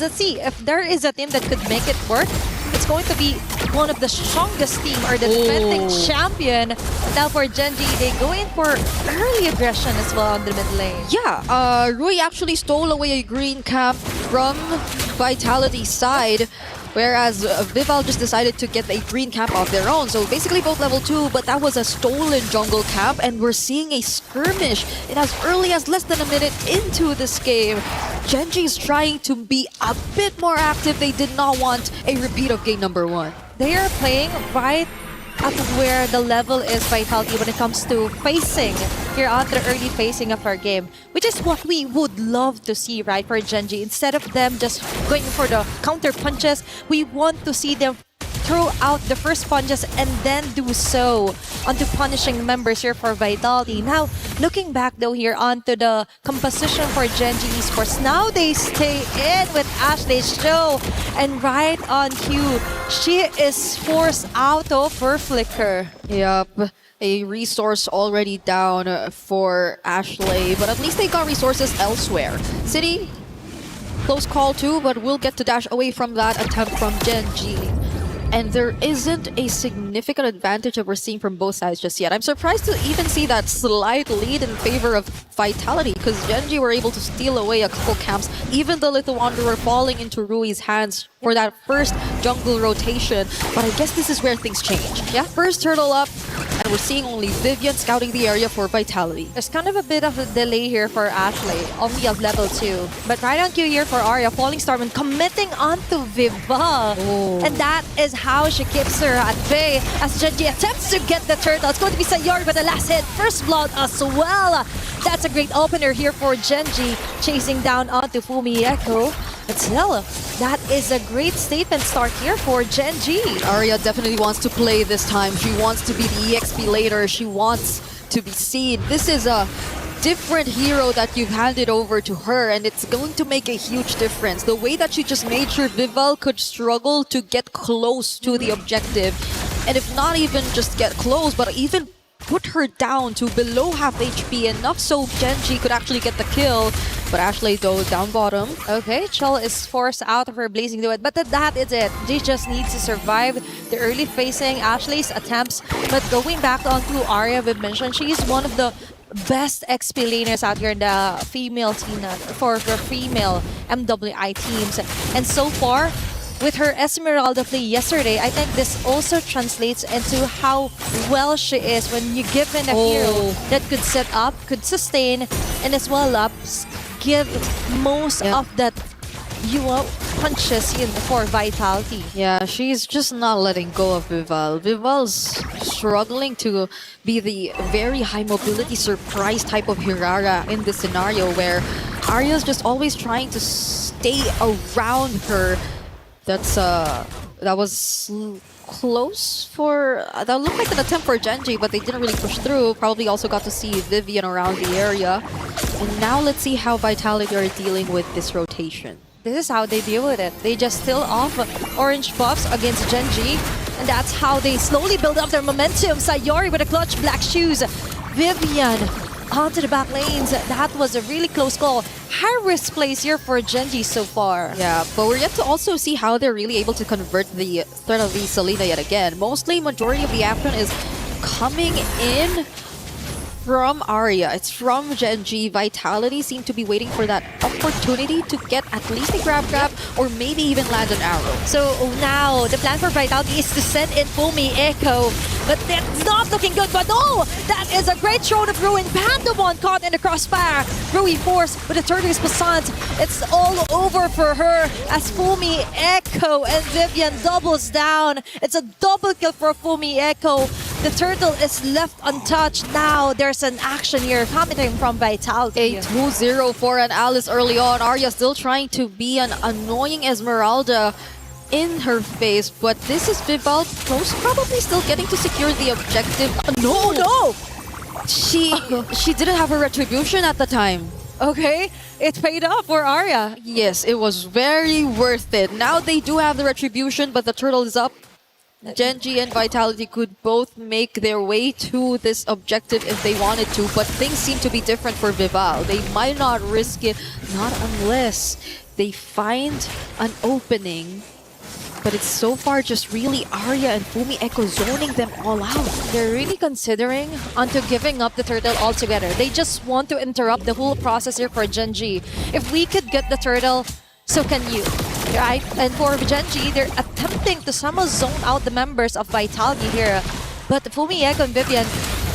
let's see, if there is a team that could make it work, it's going to be one of the strongest team or the defending champion. Now for Gen G, they go in for early aggression as well on the mid lane.
Yeah, Rui actually stole away a green camp from Vitality's side, whereas Vival just decided to get a green camp of their own. So basically both level 2, but that was a stolen jungle camp, and we're seeing a skirmish in as early as less than a minute into this game. Gen G is trying to be a bit more active. They did not want a repeat of game number 1.
They are playing right at where the level is Vitality when it comes to facing here on the early facing of our game, which is what we would love to see, right, for Gen G. Instead of them just going for the counter punches, we want to see them throw out the first punches and then do so onto punishing members here for Vitality. Now, looking back though here onto the composition for Gen G Esports, now they stay in with Ashley's show, and right on cue, she is forced out of her flicker.
Yep, a resource already down for Ashley, but at least they got resources elsewhere. City, close call too, but we'll get to dash away from that attempt from Gen G. And there isn't a significant advantage that we're seeing from both sides just yet. I'm surprised to even see that slight lead in favor of Vitality, because Gen G were able to steal away a couple camps, even the Little Wanderer falling into Rui's hands for that first jungle rotation. But I guess this is where things change. Yeah, first turtle up, and we're seeing only Vivian scouting the area for Vitality.
There's kind of a bit of a delay here for Ashley, only at level 2. But right on cue here for Arya, Falling Starman committing onto Viva. And that is how she keeps her at bay as Gen G attempts to get the turtle. It's going to be Sayori with the last hit, first blood as well. That's a great opener here for Gen G, chasing down onto Fumi Echo. But still, that is a great statement start here for Gen G.
Arya definitely wants to play this time. She wants to be the EXP later. She wants to be seen. This is a different hero that you've handed over to her, and it's going to make a huge difference. The way that she just made sure Vival could struggle to get close to the objective, and if not even just get close, but even put her down to below half HP, enough so Gen G could actually get the kill. But Ashley though down bottom. Okay, Chell is forced out of her blazing duet, but that is it. They just need to survive the early facing Ashley's attempts. But going back onto Arya, we mentioned she's one of the best XP laners out here in the female team for female MWI teams. And so far, with her Esmeralda play yesterday, I think this also translates into how well she is when you give in a hero that could set up, could sustain, and as well give most of that punches in for Vitality. Yeah, she's just not letting go of Vival. Vival's struggling to be the very high mobility surprise type of Hirara in this scenario where Arya's just always trying to stay around her. That was close for that looked like an attempt for Genji, but they didn't really push through. Probably also got to see Vivian around the area. And now let's see how Vitality are dealing with this rotation. This is how they deal with it. They just still off orange buffs against Genji, and that's how they slowly build up their momentum. Sayori with a clutch black shoes. Vivian onto the back lanes. That was a really close call. High risk plays here for Genji so far. Yeah, but we're yet to also see how they're really able to convert the threat of the Selena yet again. Mostly, majority of the action is coming in from Arya. It's from Genji. Vitality seem to be waiting for that opportunity to get at least a grab or maybe even land an arrow.
So now the plan for Vitality is to send in Fumi Echo, but that's not looking good. But no, that is a great throw of Ruin. Pandemon caught in the crossfire. Rui Force with a Turtles Passant. It's all over for her as Fumi Echo and Vivian doubles down. It's a double kill for Fumi Echo. The turtle is left untouched. Now there's an action here coming from Vitality.
A 2-0 for an Alice early on. Arya still trying to be an annoying Esmeralda in her face, but this is Vival most probably still getting to secure the objective.
No!
She didn't have her retribution at the time.
Okay, it paid off for Arya.
Yes, it was very worth it. Now they do have the retribution, but the turtle is up. Genji and Vitality could both make their way to this objective if they wanted to, but things seem to be different for Vival. They might not risk it, not unless they find an opening. But it's so far just really Arya and Fumi Echo zoning them all out.
They're really considering onto giving up the turtle altogether. They just want to interrupt the whole process here for Genji. If we could get the turtle, so can you. Right? And for Genji, they're attempting to somehow zone out the members of Vitality here. But Fumi Echo and Vivian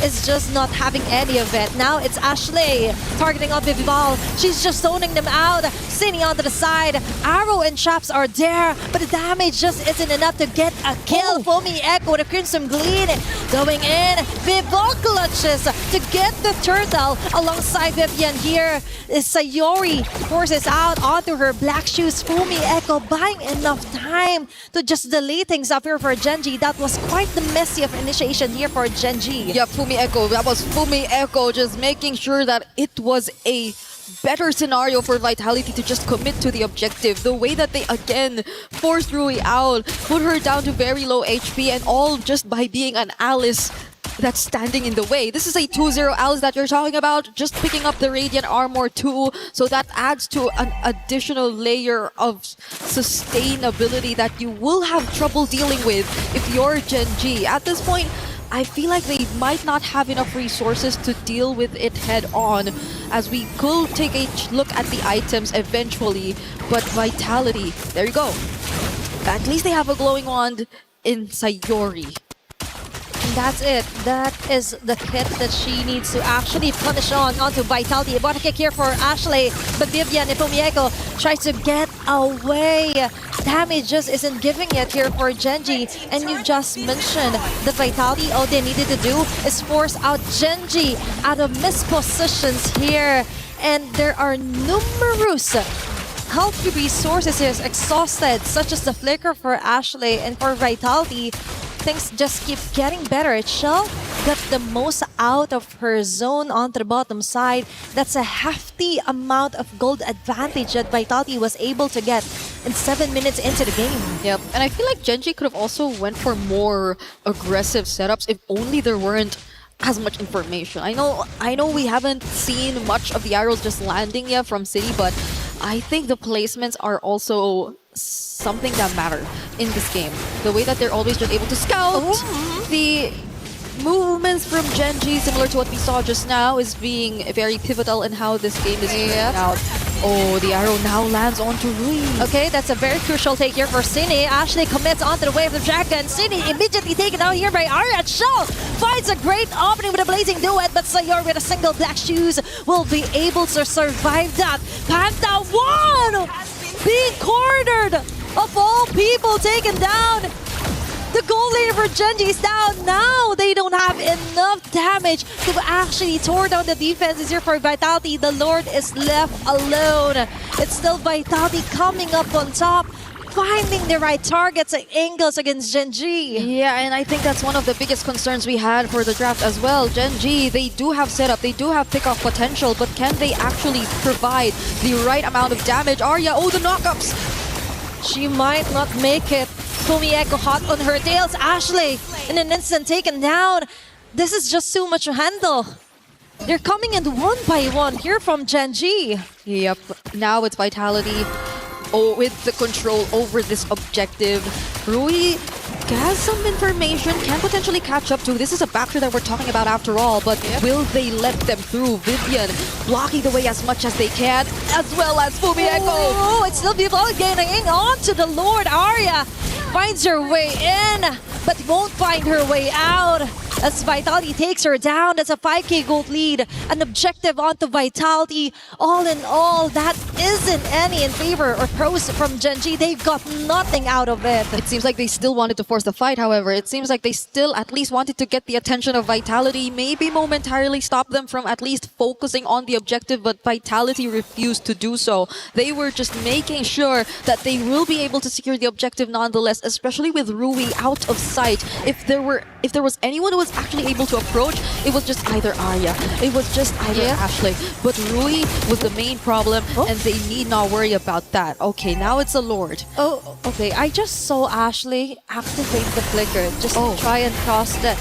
is just not having any of it. Now it's Ashley targeting on Vival. She's just zoning them out, sitting onto the side. Arrow and traps are there, but the damage just isn't enough to get a kill. Fumi Echo with a Crimson Gleam going in. Vival clutches to get the turtle alongside Vivian here. Sayori forces out onto her black shoes. Fumi Echo buying enough time to just delay things up here for Genji. That was quite the messy of initiation here for Genji.
Yeah, Fumi Echo. That was Fumi Echo just making sure that it was a better scenario for Vitality to just commit to the objective. The way that they again forced Rui out, put her down to very low HP, and all just by being an Alice that's standing in the way. This is a 2-0 Alice that you're talking about, just picking up the Radiant Armor too, so that adds to an additional layer of sustainability that you will have trouble dealing with if you're Genji. At this point, I feel like they might not have enough resources to deal with it head on, as we could take a look at the items eventually. But Vitality, there you go. At least they have a glowing wand in Sayori.
And that's it. That is the hit that she needs to actually punish onto Vitality. Body kick here for Ashley, but Vivian and Fumi Echo tries to get away. Damage just isn't giving it here for Genji. And you just mentioned the Vitality, all they needed to do is force out Genji out of missed positions here. And there are numerous health resources here exhausted, such as the Flicker for Ashley, and for Vitality, things just keep getting better. Shell got the most out of her zone onto the bottom side. That's a hefty amount of gold advantage that Vitality was able to get in 7 minutes into the game.
Yep, and I feel like Genji could have also went for more aggressive setups if only there weren't as much information. I know we haven't seen much of the arrows just landing yet from City, but I think the placements are also something that matter in this game. The way that they're always just able to scout, the movements from Genji, similar to what we saw just now, is being very pivotal in how this game is playing out. Oh, the arrow now lands onto Rui.
Okay, that's a very crucial take here for Cine. Ashley commits onto the wave of the dragon. Cine immediately taken out here by Arya. Shell finds a great opening with a blazing duet, but Sayor with a single black shoes will be able to survive that. Panda 1 being cornered, of all people, taken down. The goal laner for Genji is down. Now they don't have enough damage to actually tore down the defenses here for Vitality. The Lord is left alone. It's still Vitality coming up on top, finding the right targets and angles against Genji.
Yeah, and I think that's one of the biggest concerns we had for the draft as well. Genji, they do have setup, they do have pick-off potential, but can they actually provide the right amount of damage? Arya, oh, the knockups!
She might not make it. Fumi Echo hot on her tails. Ashley in an instant taken down. This is just too much to handle. They're coming in one by one here from Genji.
Yep, now it's Vitality. Oh, with the control over this objective. Rui has some information, can potentially catch up to. This is a backer that we're talking about after all, but will they let them through? Vivian blocking the way as much as they can, as well as Fumi Echo.
Oh, it's still people getting on to the Lord. Arya finds her way in, but won't find her way out. As Vitality takes her down, that's a 5k gold lead. An objective onto Vitality. All in all, that isn't any in favor or pros from Genji. They've got nothing out of it.
It seems like they still wanted to force the fight, however. It seems like they still at least wanted to get the attention of Vitality, maybe momentarily stop them from at least focusing on the objective, but Vitality refused to do so. They were just making sure that they will be able to secure the objective nonetheless, especially with Rui out of sight. If there was anyone who was actually able to approach, it was just either Arya, it was just either Ashley, but Rui was the main problem, and they need not worry about that. Okay, now it's a Lord.
Oh, okay. I just saw Ashley activate the flicker just to try and cross that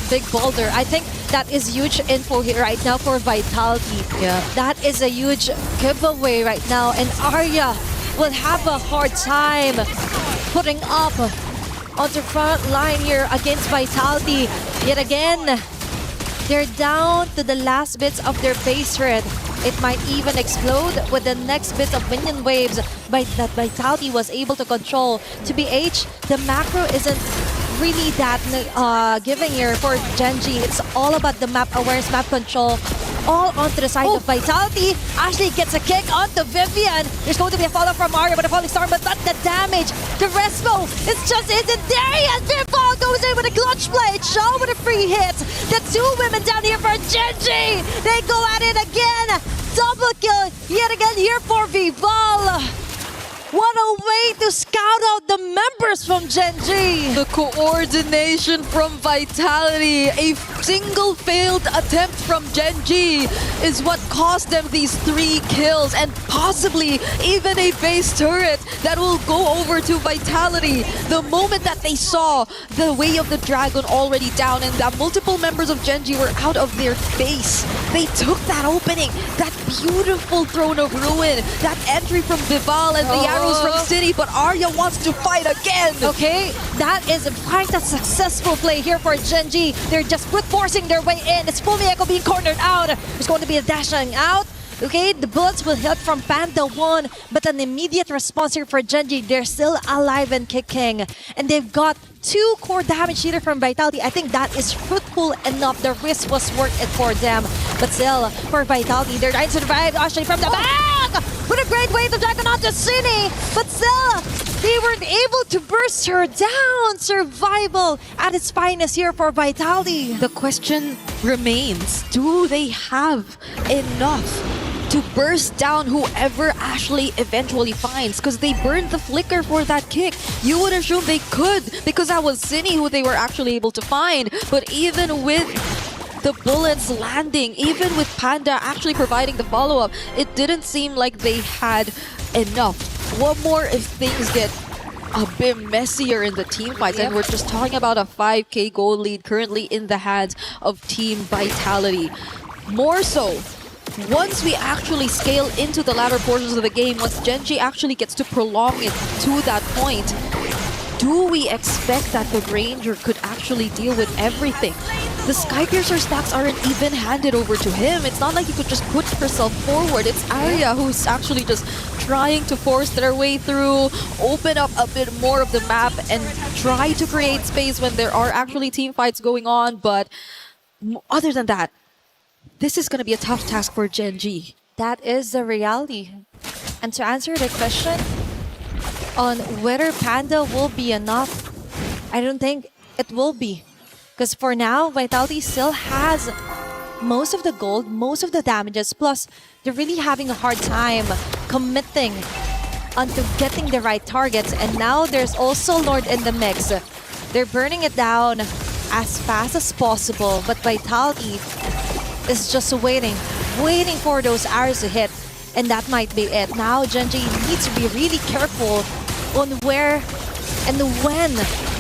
big boulder. I think that is huge info here right now for Vitality.
Yeah.
That is a huge giveaway right now, and Arya will have a hard time putting up on the front line here against Vitality. Yet again, they're down to the last bits of their base turret. It might even explode with the next bit of minion waves that Vitality was able to control. To BH, the macro isn't really that giving here for Genji. It's all about the map awareness, map control, all onto the side of Vitality. Ashley gets a kick onto Vivian. There's going to be a follow from Arya, but a falling star, but not the damage. The Respo, it just isn't there yet. Vivian goes in with a clutch play. Shaw with a free hit. The two women down here for Genji. They go at it again. Double kill yet again here for Vival. What a way to scout out the members from Genji!
The coordination from Vitality, a single failed attempt from Genji is what cost them these 3 kills and possibly even a base turret that will go over to Vitality. The moment that they saw the way of the dragon already down and that multiple members of Genji were out of their base, they took that opening, that beautiful throne of ruin, that entry from Vival and the arrows from City, but Arya wants to fight again.
Okay, that is quite a successful play here for Genji. They're just brute forcing their way in. It's Fumi Echo being cornered out. There's going to be a dashing out. Okay, the bullets will hit from Panda 1, but an immediate response here for Genji. They're still alive and kicking, and they've got 2 core damage here from Vitality. I think that is fruitful enough. The risk was worth it for them. But still, for Vitality, they're trying to survive. Ashley from the back with a great wave of dragon onto Cine. But still, they weren't able to burst her down. Survival at its finest here for Vitality.
The question remains, do they have enough to burst down whoever Ashley eventually finds? Because they burned the flicker for that kick. You would assume they could, because that was Cine who they were actually able to find. But even with the bullets landing, even with Panda actually providing the follow-up, it didn't seem like they had enough. What more if things get a bit messier in the team fights. And we're just talking about a 5k gold lead currently in the hands of Team Vitality. More so, once we actually scale into the latter portions of the game, once Genji actually gets to prolong it to that point, do we expect that the Ranger could actually deal with everything? The Skypiercer stacks aren't even handed over to him. It's not like he could just put herself forward. It's Arya who's actually just trying to force their way through, open up a bit more of the map, and try to create space when there are actually team fights going on. But other than that, this is going to be a tough task for Genji.
That is the reality. And to answer the question on whether Panda will be enough, I don't think it will be. Because for now, Vitality still has most of the gold, most of the damages, plus they're really having a hard time committing onto getting the right targets. And now there's also Lord in the mix. They're burning it down as fast as possible, but Vitality is just waiting for those arrows to hit, and that might be it. Now Genji needs to be really careful on where and when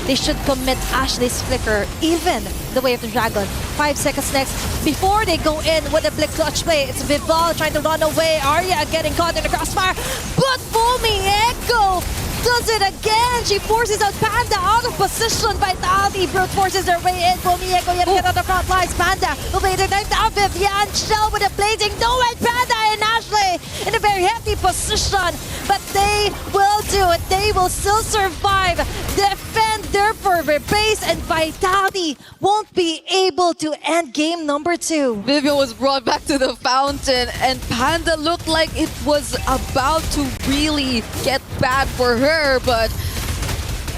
they should commit Ashley's flicker, even the Way of the Dragon. 5 seconds next before they go in with a Blitz clutch play. It's Vival trying to run away. Arya getting caught in the crossfire, but Fumi Echo does it again. She forces out Panda out of position. Vitality brute forces their way in. Fumi Echo yet again on the front lines. Panda will play their time down. Vivian Shell with a blazing no and Panda and Ashley in a very hefty position, but they will do it. They will still survive, defend their fervor base, and Vitality won't be able to end game number 2.
Vivian was brought back to the fountain, and Panda looked like it was about to really get bad for her, but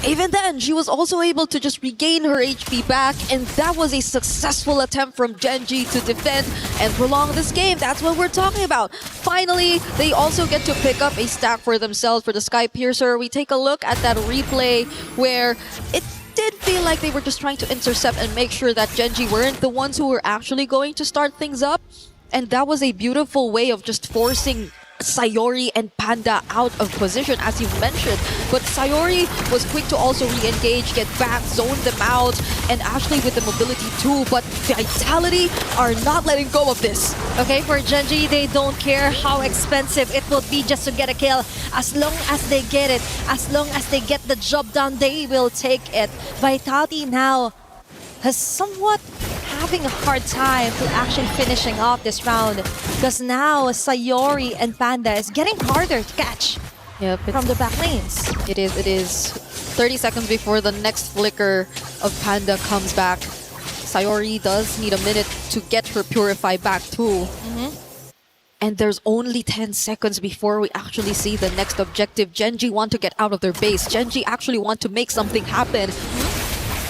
even then, she was also able to just regain her HP back, and that was a successful attempt from Genji to defend and prolong this game. That's what we're talking about. Finally, they also get to pick up a stack for themselves for the Skypiercer. We take a look at that replay where it did feel like they were just trying to intercept and make sure that Genji weren't the ones who were actually going to start things up. And that was a beautiful way of just forcing Sayori and Panda out of position, as you mentioned. But Sayori was quick to also re-engage, get back, zone them out, and Ashley with the mobility too. But Vitality are not letting go of this.
Okay, for Genji, they don't care how expensive it will be just to get a kill. As long as they get it, as long as they get the job done, they will take it. Vitality now has somewhat having a hard time to actually finishing off this round, because now Sayori and Panda is getting harder to catch from the back lanes.
It is 30 seconds before the next flicker of Panda comes back. Sayori does need a minute to get her Purify back too. And there's only 10 seconds before we actually see the next objective. Genji want to get out of their base. Genji actually want to make something happen.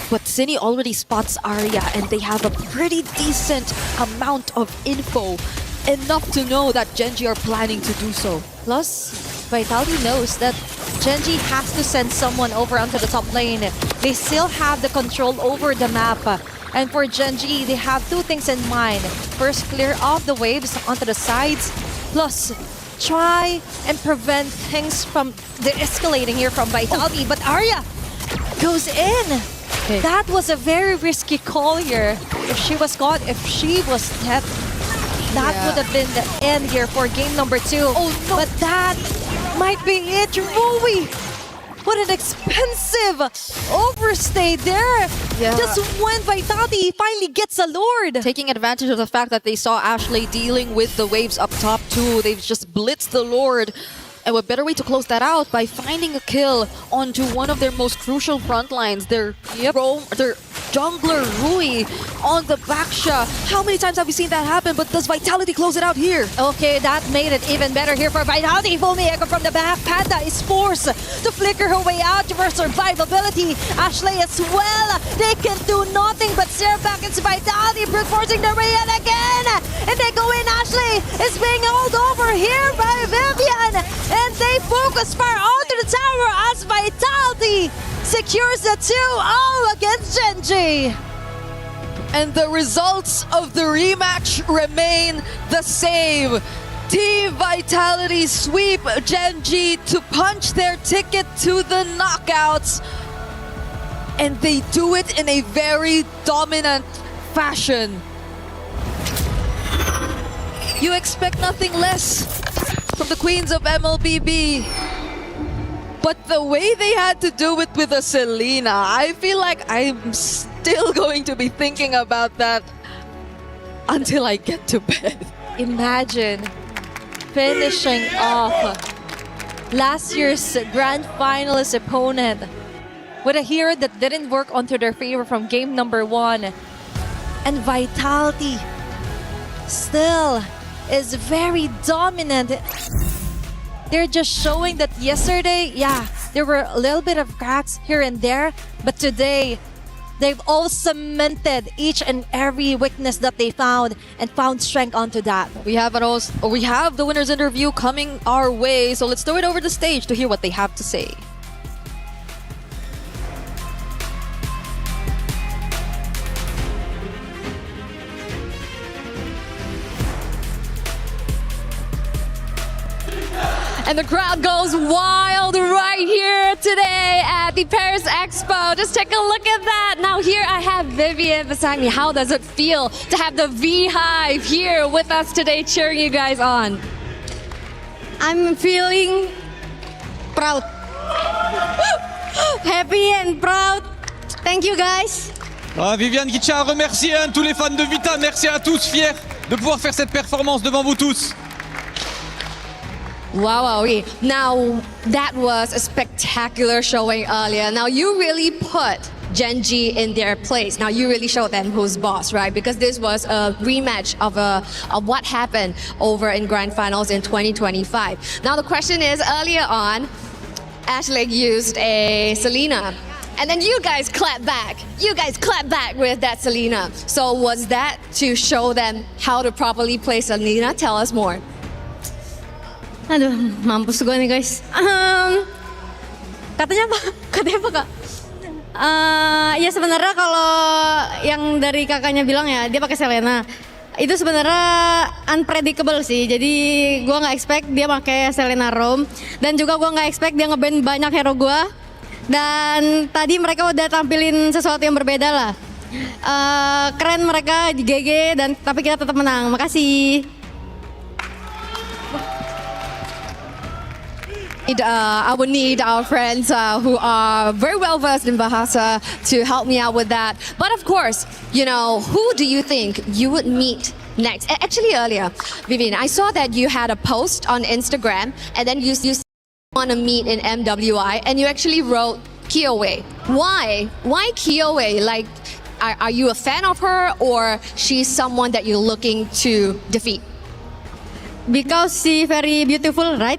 But Cine already spots Arya, and they have a pretty decent amount of info. Enough to know that Genji are planning to do so.
Plus, Vitality knows that Genji has to send someone over onto the top lane. They still have the control over the map. And for Genji, they have two things in mind. First, clear off the waves onto the sides. Plus, try and prevent things from de-escalating here from Vitality. But Arya goes in. That was a very risky call here. If she was caught, if she was dead, that would have been the end here for game number 2. Oh no! But that might be it. Rui! What an expensive overstay there. Just when Vitality finally gets a Lord.
Taking advantage of the fact that they saw Ashley dealing with the waves up top too. They've just blitzed the Lord. And what better way to close that out by finding a kill onto one of their most crucial front lines, their jungler Rui on the backsha. How many times have we seen that happen? But does Vitality close it out here?
Okay, that made it even better here for Vitality. Fumi Echo from the back. Panda is forced to flicker her way out for survivability. Ashley as well. They can do nothing but stare back into Vitality, brute forcing their way in again. And they go in. Ashley is being held over here by Vivian. And they focus fire onto the tower as Vitality secures the 2-0 against Genji.
And the results of the rematch remain the same. Team Vitality sweep Gen G to punch their ticket to the knockouts. And they do it in a very dominant fashion. You expect nothing less from the queens of MLBB. But the way they had to do it with a Selena, I feel like I'm still going to be thinking about that until I get to bed.
Imagine finishing off last year's grand finalist opponent with a hero that didn't work onto their favor from game number 1. And Vitality still is very dominant. They're just showing that yesterday, yeah, there were a little bit of cracks here and there, but today, they've all cemented each and every weakness that they found and found strength onto that.
We have the winner's interview coming our way, so let's throw it over the stage to hear what they have to say.
And the crowd goes wild right here today at the Paris Expo. Just take a look at that. Now here I have Vivian beside me. How does it feel to have the V-Hive here with us today cheering you guys on?
I'm feeling proud. Happy and proud. Thank you guys.
Viviane qui tient à remercier tous les fans de Vita. Merci à tous, fiers de pouvoir faire cette performance devant vous tous.
Wow. Now, that was a spectacular showing earlier. Now, you really put Gen G in their place. Now, you really showed them who's boss, right? Because this was a rematch of what happened over in Grand Finals in 2025. Now, the question is, earlier on, Ashley used a Selena. And then you guys clap back. You guys clap back with that Selena. So was that to show them how to properly play Selena? Tell us more.
Aduh, mampus gue nih guys. Katanya apa kak? Ya sebenarnya kalau yang dari kakaknya bilang ya dia pakai Selena. Itu sebenarnya unpredictable sih. Jadi gue nggak expect dia pakai Selena Rome dan juga gue nggak expect dia ngeband banyak hero gue. Dan tadi mereka udah tampilin sesuatu yang berbeda lah. Keren mereka di GG dan tapi kita tetap menang. Makasih.
I would need our friends who are very well versed in Bahasa to help me out with that. But of course, who do you think you would meet next? Actually, earlier, Vivian, I saw that you had a post on Instagram and then you want to meet in MWI and you actually wrote Kiowe. Why? Why Kiowe? Like, are you a fan of her or she's someone that you're looking to defeat?
Because she very beautiful, right?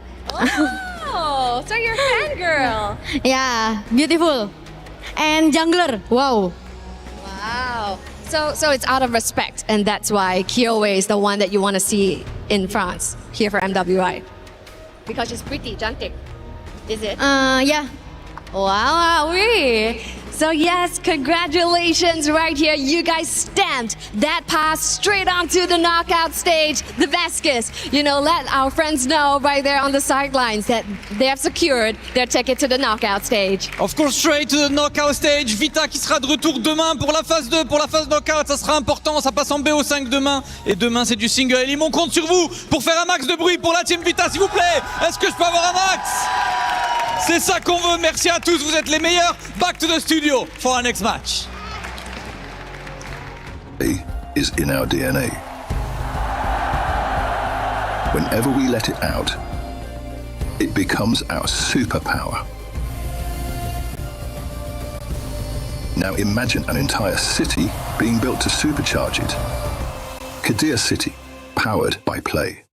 Oh, so you're a fangirl.
Yeah, beautiful. And jungler, wow.
Wow. So it's out of respect, and that's why Kiowe is the one that you want to see in France, here for MWI. Because she's pretty, cantik. Is it?
Yeah.
Wow. So yes, congratulations right here. You guys stamped that pass straight onto the knockout stage. The Vasquez, let our friends know right there on the sidelines that they have secured their ticket to the knockout stage.
Of course, straight to the knockout stage. Vita qui sera de retour demain pour la phase 2, pour la phase knockout. Ça sera important, ça passe en BO5 demain. Et demain, c'est du single. Et on compte sur vous pour faire un max de bruit pour la team Vita, s'il vous plaît. Est-ce que je peux avoir un max? C'est ça qu'on veut. Merci à tous, vous êtes les meilleurs. Back to the studio for our next match.
Is in our DNA. Whenever we let it out, it becomes our superpower. Now imagine an entire city being built to supercharge it. Kadir City, powered by play.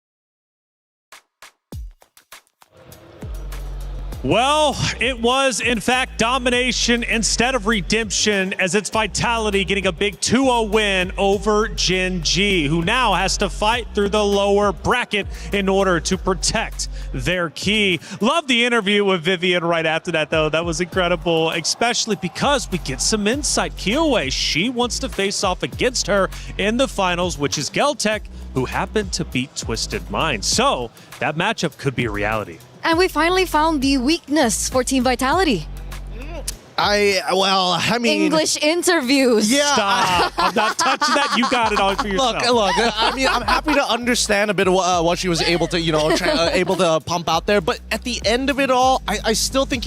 Well, it was, in fact, domination instead of redemption, as it's Vitality getting a big 2-0 win over Gen G, who now has to fight through the lower bracket in order to protect their key. Love the interview with Vivian right after that, though. That was incredible, especially because we get some insight. Kyoe, she wants to face off against her in the finals, which is Geltec, who happened to beat Twisted Mind. So that matchup could be a reality.
And we finally found the weakness for Team Vitality.
I mean,
English interviews.
Yeah.
Stop. I'm not touching that. You got it all for yourself.
Look, I mean, I'm happy to understand a bit of what she was able to, able to pump out there. But at the end of it all, I still think,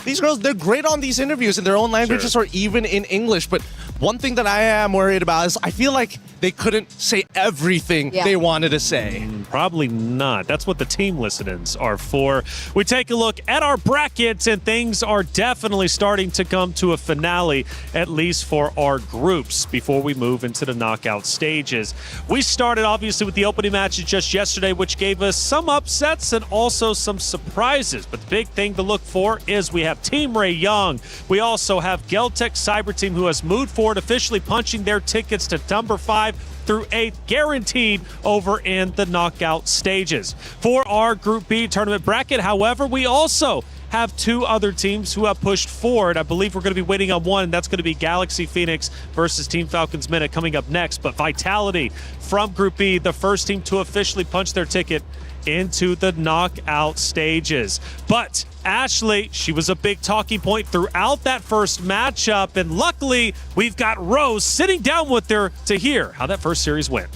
these girls, they're great on these interviews in their own languages or even in English. But one thing that I am worried about is I feel like they couldn't say everything they wanted to say.
Probably not. That's what the team listen-ins are for. We take a look at our brackets, and things are definitely starting to come to a finale, at least for our groups, before we move into the knockout stages. We started, obviously, with the opening matches just yesterday, which gave us some upsets and also some surprises. But the big thing to look for is we have Team Ray Young. We also have Geltec Cyber Team, who has moved forward, officially punching their tickets to number 5 through 8, guaranteed over in the knockout stages. For our Group B tournament bracket, however, we also have 2 other teams who have pushed forward. I believe we're going to be waiting on one, and that's going to be Galaxy Phoenix versus Team Falcons Minute coming up next. But Vitality from Group B, the first team to officially punch their ticket into the knockout stages. But Ashley, she was a big talking point throughout that first matchup, and luckily we've got Rose sitting down with her to hear how that first series went.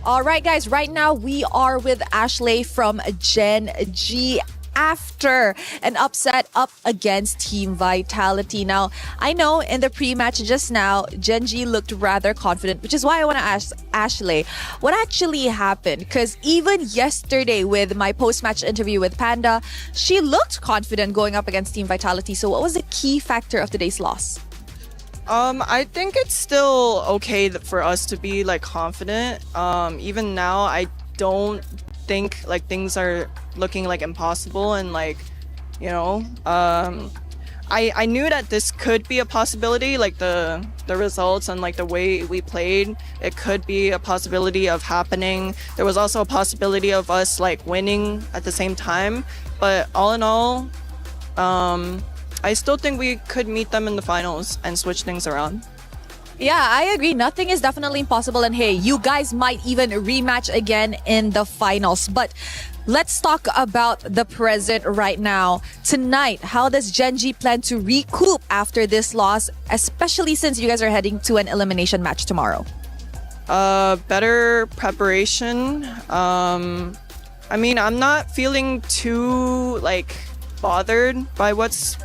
All right, guys, right now we are with Ashley from Gen G after an upset up against Team Vitality. Now, I know in the pre-match just now, Gen G looked rather confident, which is why I want to ask Ashley, what actually happened? Because even yesterday with my post-match interview with Panda, she looked confident going up against Team Vitality. So what was the key factor of today's loss?
I think it's still okay for us to be confident. Even now, I don't think things are looking impossible, and I knew that this could be a possibility, the results and the way we played, it could be a possibility of happening. There was also a possibility of us winning at the same time, but all in all, I still think we could meet them in the finals and switch things around.
Yeah, I agree. Nothing is definitely impossible. And hey, you guys might even rematch again in the finals. But let's talk about the present right now. Tonight, how does Gen G plan to recoup after this loss, especially since you guys are heading to an elimination match tomorrow?
Better preparation. I mean, I'm not feeling too bothered by what's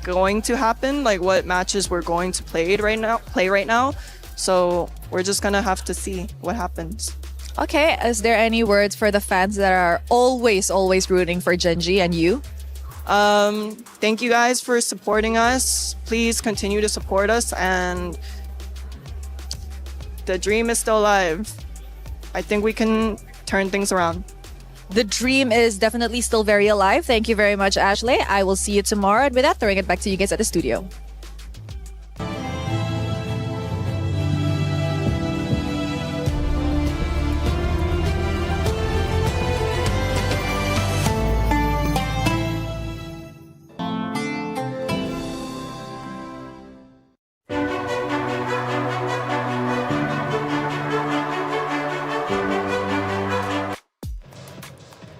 going to happen, what matches we're going to play right now. So we're just gonna have to see what happens.
Okay, is there any words for the fans that are always rooting for Gen G and you?
Thank you guys for supporting us. Please continue to support us, and the dream is still alive. I think we can turn things around.
The dream is definitely still very alive. Thank you very much, Ashley. I will see you tomorrow. And with that, throwing it back to you guys at the studio.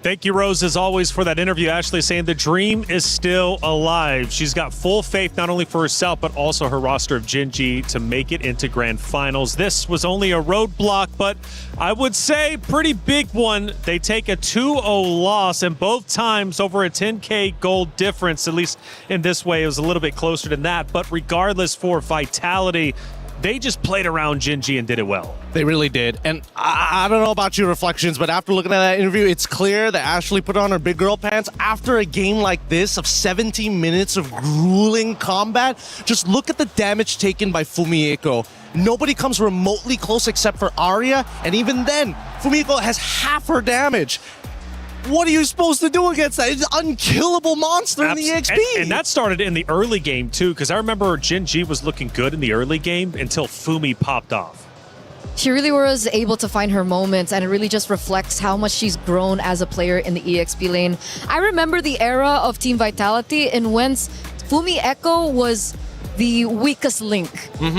Thank you, Rose, as always, for that interview. Ashley saying the dream is still alive. She's got full faith not only for herself, but also her roster of Gen G to make it into grand finals. This was only a roadblock, but I would say pretty big one. They take a 2-0 loss, and both times over a 10K gold difference. At least in this way, it was a little bit closer than that. But regardless, for Vitality, they just played around Gen G and did it well.
They really did. And I don't know about your reflections, but after looking at that interview, it's clear that Ashley put on her big girl pants after a game like this of 17 minutes of grueling combat. Just look at the damage taken by Fumieko. Nobody comes remotely close except for Arya, and even then, Fumieko has half her damage. What are you supposed to do against that? It's an unkillable monster in the EXP.
And that started in the early game, too, because I remember Gen G was looking good in the early game until Fumi popped off.
She really was able to find her moments, and it really just reflects how much she's grown as a player in the EXP lane. I remember the era of Team Vitality in whence Fumi Echo was the weakest link,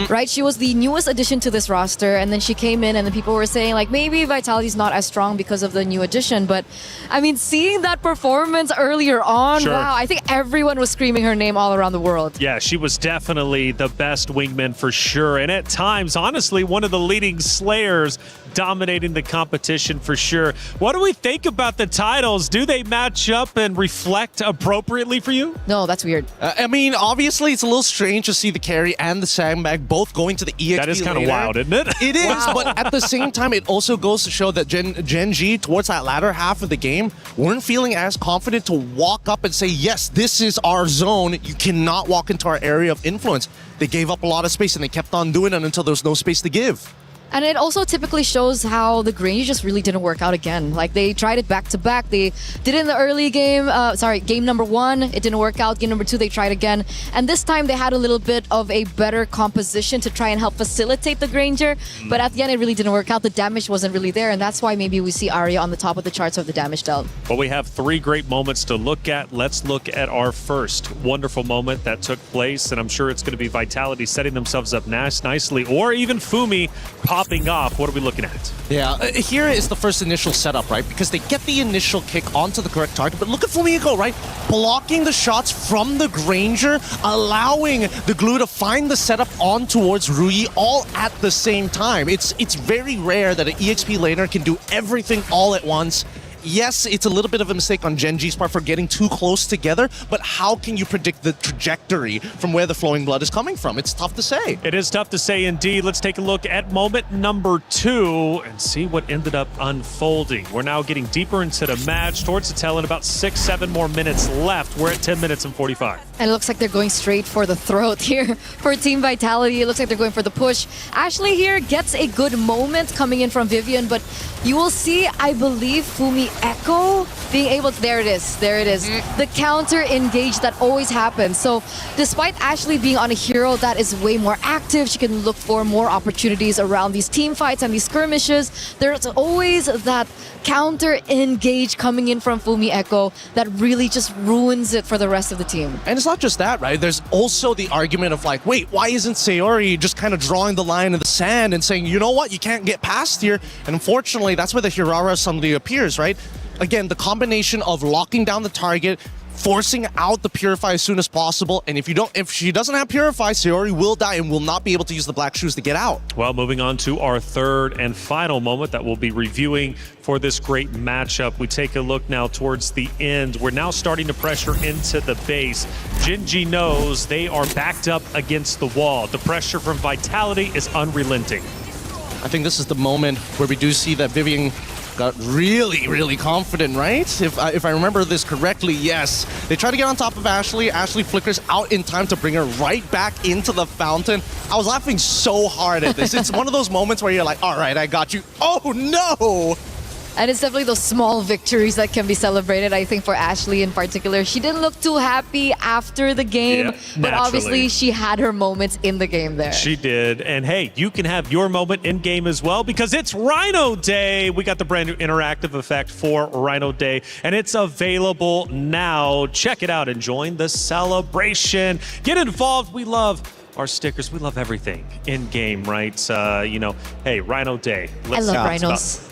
right? She was the newest addition to this roster, and then she came in and then people were saying like maybe Vitality's not as strong because of the new addition, but I mean seeing that performance earlier on, wow, I think everyone was screaming her name all around the world.
Yeah, she was definitely the best wingman for sure, and at times, honestly, one of the leading slayers dominating the competition for sure. What do we think about the titles? Do they match up and reflect appropriately for you?
No, that's weird.
I mean, obviously, it's a little strange to see the carry and the sandbag both going to the EXP.
That is kind of wild, isn't it?
It is, but at the same time, it also goes to show that Gen G, towards that latter half of the game, weren't feeling as confident to walk up and say, yes, this is our zone. You cannot walk into our area of influence. They gave up a lot of space, and they kept on doing it until there was no space to give.
And it also typically shows how the Grange just really didn't work out again. Like they tried it back to back. They did it in the early game. Game number 1, it didn't work out. Game number 2, they tried again. And this time they had a little bit of a better composition to try and help facilitate the Granger. But at the end, it really didn't work out. The damage wasn't really there. And that's why maybe we see Arya on the top of the charts of the damage dealt.
Well, we have 3 great moments to look at. Let's look at our first wonderful moment that took place. And I'm sure it's going to be Vitality setting themselves up nicely, or even Fumi popping off. What are we looking at?
Yeah, here is the first initial setup, right? Because they get the initial kick onto the correct target, but look at Fumiko, right? Blocking the shots from the Granger, allowing the glue to find the setup on towards Rui all at the same time. It's very rare that an EXP laner can do everything all at once. Yes, it's a little bit of a mistake on Gen G's part for getting too close together, but how can you predict the trajectory from where the flowing blood is coming from? It's tough to say.
It is tough to say indeed. Let's take a look at moment number 2 and see what ended up unfolding. We're now getting deeper into the match, towards the tail end, about 6-7 more minutes left. We're at 10 minutes and 45.
And it looks like they're going straight for the throat here for Team Vitality. It looks like they're going for the push. Ashley here gets a good moment coming in from Vivian, but you will see, I believe, Fumi Echo being able to, there it is, the counter engage that always happens. So despite Ashley being on a hero that is way more active, she can look for more opportunities around these team fights and these skirmishes. There's always that counter engage coming in from Fumi Echo that really just ruins it for the rest of the team.
And it's not just that, right? There's also the argument of like, wait, why isn't Sayori just kind of drawing the line in the sand and saying, you know what, you can't get past here? And unfortunately, that's where the Hirara suddenly appears, right? Again, the combination of locking down the target, forcing out the Purify as soon as possible, and if she doesn't have Purify, Sayori will die and will not be able to use the Black Shoes to get out.
Well, moving on to our third and final moment that we'll be reviewing for this great matchup. We take a look now towards the end. We're now starting to pressure into the base. Gen G knows they are backed up against the wall. The pressure from Vitality is unrelenting.
I think this is the moment where we do see that Vivian got really confident, right? If I remember this correctly, yes. They try to get on top of Ashley. Ashley flickers out in time to bring her right back into the fountain. I was laughing so hard at this. It's one of those moments where you're like, all right, I got you. Oh, no!
And it's definitely those small victories that can be celebrated, I think, for Ashley in particular. She didn't look too happy after the game, but obviously she had her moments in the game there.
She did. And hey, you can have your moment in game as well because it's Rhino Day. We got the brand new interactive effect for Rhino Day, and it's available now. Check it out and join the celebration. Get involved. We love our stickers. We love everything in game, right? Hey, Rhino Day.
I love rhinos.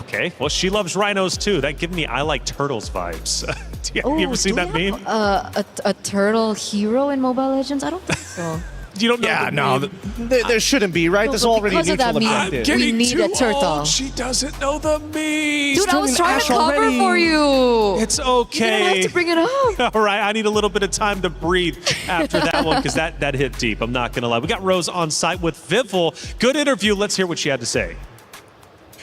Okay, well, she loves rhinos too. That gives me I like turtles vibes. Have you ever seen that meme?
A turtle hero in Mobile Legends? I don't think so.
You don't know?
Yeah, no, there shouldn't be, right? There's already
because of that meme,
I'm getting
we need a turtle.
Old. She doesn't know the meme.
Dude, I was trying to cover for you.
It's okay.
You didn't have to bring it up.
All right, I need a little bit of time to breathe after that one because that hit deep. I'm not going to lie. We got Rose on site with Vivel. Good interview. Let's hear what she had to say.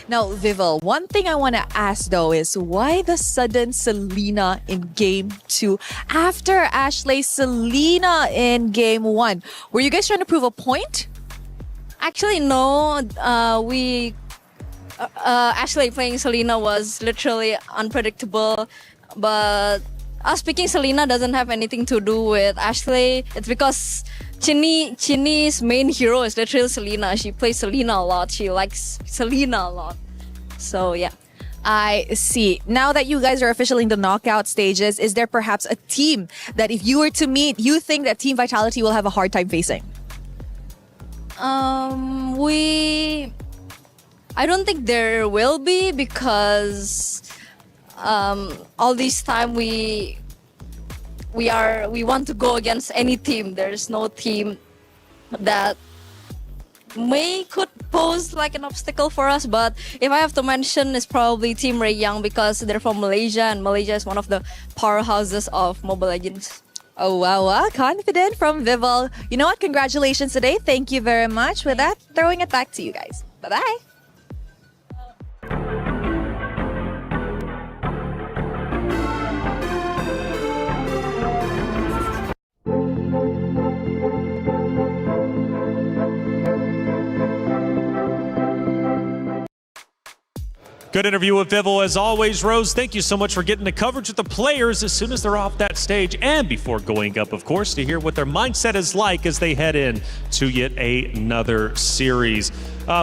Now, Vivel, one thing I want to ask though is why the sudden Selena in Game 2 after Ashley Selena in Game 1? Were you guys trying to prove a point?
Actually, no. Ashley playing Selena was literally unpredictable, but us picking Selena doesn't have anything to do with Ashley. It's because
Chinny's main hero is literally Selena. She plays Selena a lot. She likes Selena a lot. So yeah.
I see. Now that you guys are officially in the knockout stages, is there perhaps a team that if you were to meet, you think that Team Vitality will have a hard time facing?
I don't think there will be because all this time we want to go against any team. There's no team that could pose like an obstacle for us, but if I have to mention, it's probably Team Ray Young because they're from Malaysia and Malaysia is one of the powerhouses of Mobile Legends.
Oh, wow. Confident from Vival. You know what? Congratulations today. Thank you very much. With that, throwing it back to you guys. Bye-bye.
Good interview with Vival as always, Rose. Thank you so much for getting the coverage with the players as soon as they're off that stage and before going up, of course, to hear what their mindset is like as they head in to yet another series.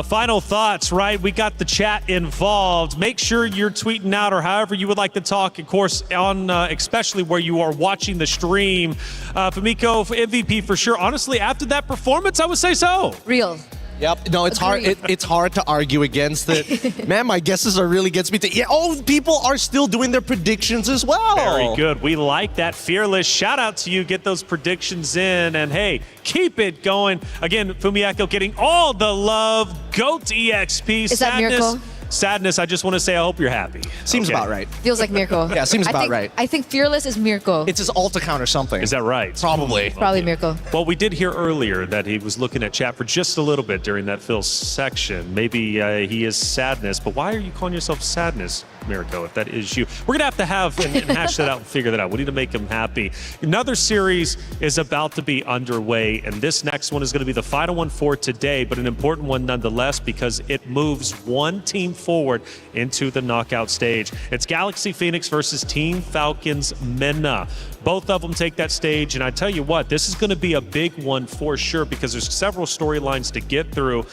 Final thoughts, right? We got the chat involved. Make sure you're tweeting out or however you would like to talk, of course, on especially where you are watching the stream. Famiko, MVP for sure. Honestly, after that performance, I would say so.
Real.
Yep. No, it's hard. It's hard to argue against it. Man, my guesses are really gets me to. Yeah. Oh, people are still doing their predictions as well.
Very good. We like that. Fearless. Shout out to you. Get those predictions in, and hey, keep it going. Again, Fumiako getting all the love. GOAT EXP.
Is that Miracle?
Sadness, I just want to say I hope you're happy.
Seems about right.
Feels like Mirko.
Yeah, seems about right.
I think Fearless is Mirko.
It's his alt account or something.
Is that right?
Probably.
Probably Mirko.
Well, we did hear earlier that he was looking at chat for just a little bit during that Phil section. Maybe he is Sadness, but why are you calling yourself Sadness, Mirko, if that is you? We're going to have and hash that out and figure that out. We need to make him happy. Another series is about to be underway, and this next one is going to be the final one for today, but an important one nonetheless because it moves one team forward into the knockout stage. It's Galaxy Phoenix versus Team Falcons MENA. Both of them take that stage, and I tell you what, this is going to be a big one for sure because there's several storylines to get through.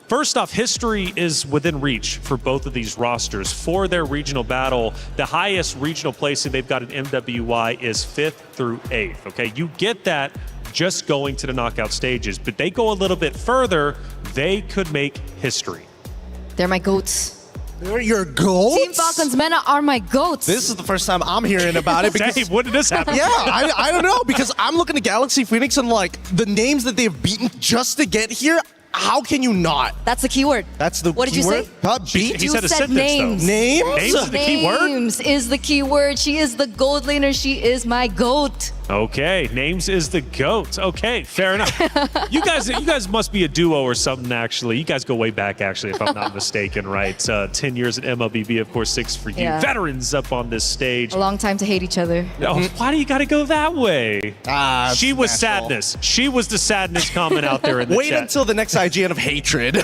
First off, history is within reach for both of these rosters. For their regional battle, the highest regional placing they've got in MWI is 5th through 8th. Okay, you get that just going to the knockout stages, but they go a little bit further, they could make history.
They're my goats.
They're your goats?
Team Falcons MENA are my goats.
This is the first time I'm hearing about it. Because,
Dave, when did this happen?
Yeah, I don't know, because I'm looking at Galaxy Phoenix and like the names that they've beaten just to get here. How can you not?
That's the keyword.
That's the
What did you
keyword?
say?
Beat?
He
You
said a
said
sentence,
names.
though.
Names?
Names is the key word?
Names is the key word. She is the gold laner. She is my goat.
Okay, names is the GOAT. Okay, fair enough. You guys must be a duo or something, actually. You guys go way back, actually, if I'm not mistaken, right? 10 years at MLBB, of course, 6 for you.
Yeah.
Veterans up on this stage.
A long time to hate each other.
Oh, why do you got to go that way? She was
natural.
Sadness. She was the Sadness comment out there in the
Wait
chat.
until the next IGN of hatred.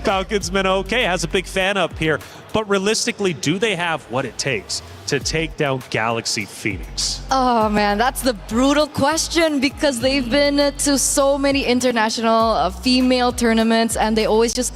Falcons MENA, okay, has a big fan up here. But realistically, do they have what it takes to take down Galaxy Phoenix?
Oh man, that's the brutal question because they've been to so many international female tournaments and they always just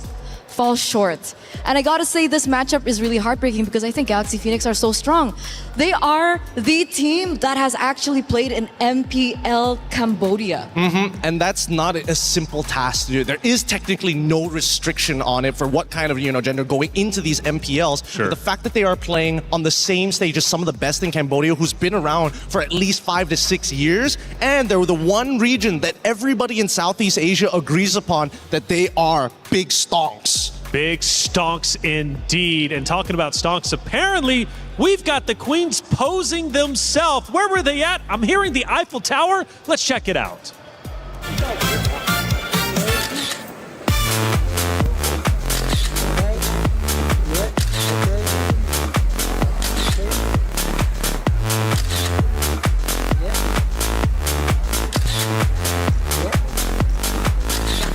fall short. And I gotta say this matchup is really heartbreaking because I think Galaxy Phoenix are so strong. They are the team that has actually played in MPL Cambodia.
And that's not a simple task to do. There is technically no restriction on it for what kind of gender going into these MPLs.
Sure.
But the fact that they are playing on the same stage as some of the best in Cambodia, who's been around for at least 5 to 6 years, and they're the one region that everybody in Southeast Asia agrees upon that they are big stonks.
Big stonks indeed. And talking about stonks, apparently we've got the Queens posing themselves. Where were they at? I'm hearing the Eiffel Tower. Let's check it out.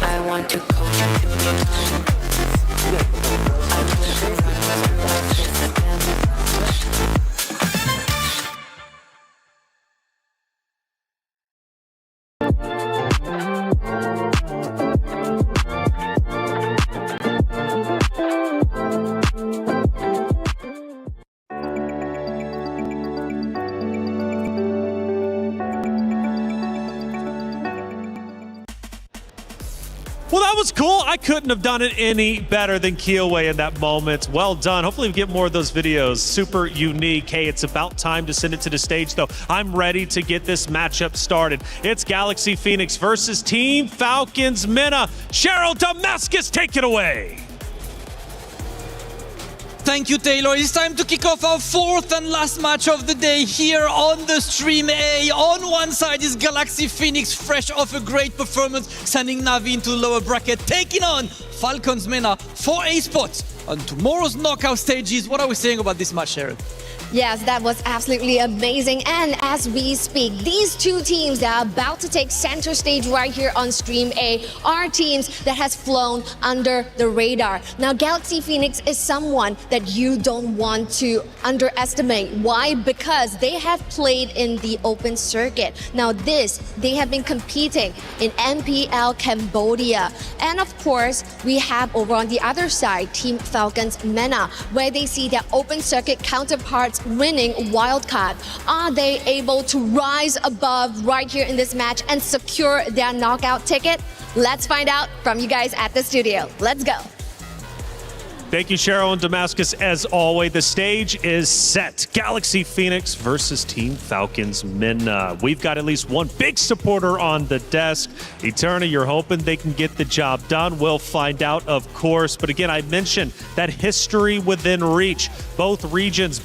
I want to go into the
Well, that was cool. I couldn't have done it any better than Kiyoe in that moment. Well done. Hopefully we get more of those videos. Super unique. Hey, it's about time to send it to the stage, though. I'm ready to get this matchup started. It's Galaxy Phoenix versus Team Falcons Mena. Cheryl Damascus, take it away.
Thank you, Taylor. It's time to kick off our fourth and last match of the day here on the Stream A. On one side is Galaxy Phoenix, fresh off a great performance, sending Navi into the lower bracket, taking on Falcons Mena for a spot on tomorrow's knockout stages. What are we saying about this match, Sharon?
Yes, that was absolutely amazing. And as we speak, these two teams that are about to take center stage right here on Stream A are teams that has flown under the radar. Now, Galaxy Phoenix is someone that you don't want to underestimate. Why? Because they have played in the open circuit. Now, they have been competing in MPL Cambodia. And of course, we have over on the other side, Team Falcons Mena, where they see their open circuit counterparts winning wildcard. Are they able to rise above right here in this match and secure their knockout ticket? Let's find out from you guys at the studio. Let's go.
Thank you, Cheryl and Damascus. As always, the stage is set. Galaxy Phoenix versus Team Falcons Mena. We've got at least one big supporter on the desk. Eterna, you're hoping they can get the job done. We'll find out, of course. But again, I mentioned that history within reach. Both regions,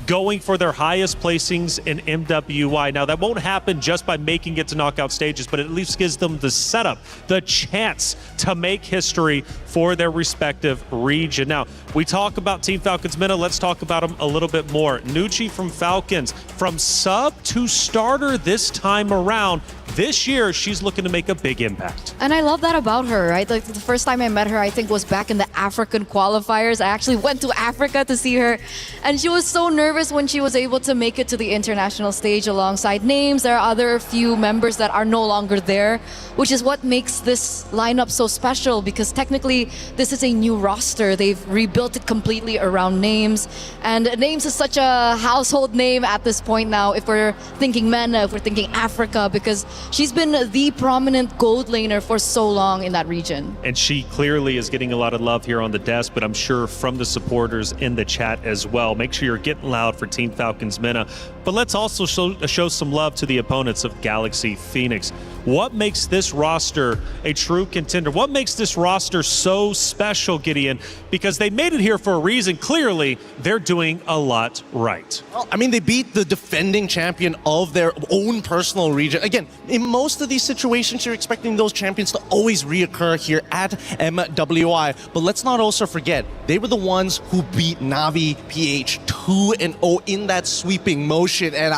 going for their highest placings in MWI. Now, that won't happen just by making it to knockout stages, but it at least gives them the setup, the chance to make history for their respective region. Now, we talk about Team Falcons Mena. Let's talk about them a little bit more. Nucci from Falcons, from sub to starter this time around. This year, she's looking to make a big impact.
And I love that about her, right? Like the first time I met her, I think was back in the African qualifiers. I actually went to Africa to see her, and she was so nervous when she was able to make it to the international stage alongside names. There are other few members that are no longer there, which is what makes this lineup so special, because technically this is a new roster. They've rebuilt it completely around names, and names is such a household name at this point now if we're thinking Mena, if we're thinking Africa, because she's been the prominent gold laner for so long in that region.
And she clearly is getting a lot of love here on the desk, but I'm sure from the supporters in the chat as well. Make sure you're getting loud for Team Falcons Mena. But let's also show some love to the opponents of Galaxy Phoenix. What makes this roster a true contender? What makes this roster so special, Gideon? Because they made it here for a reason. Clearly, they're doing a lot right.
Well, I mean, they beat the defending champion of their own personal region. Again, in most of these situations, you're expecting those champions to always reoccur here at MWI. But let's not also forget, they were the ones who beat Navi PH 2-0 in that sweeping motion. And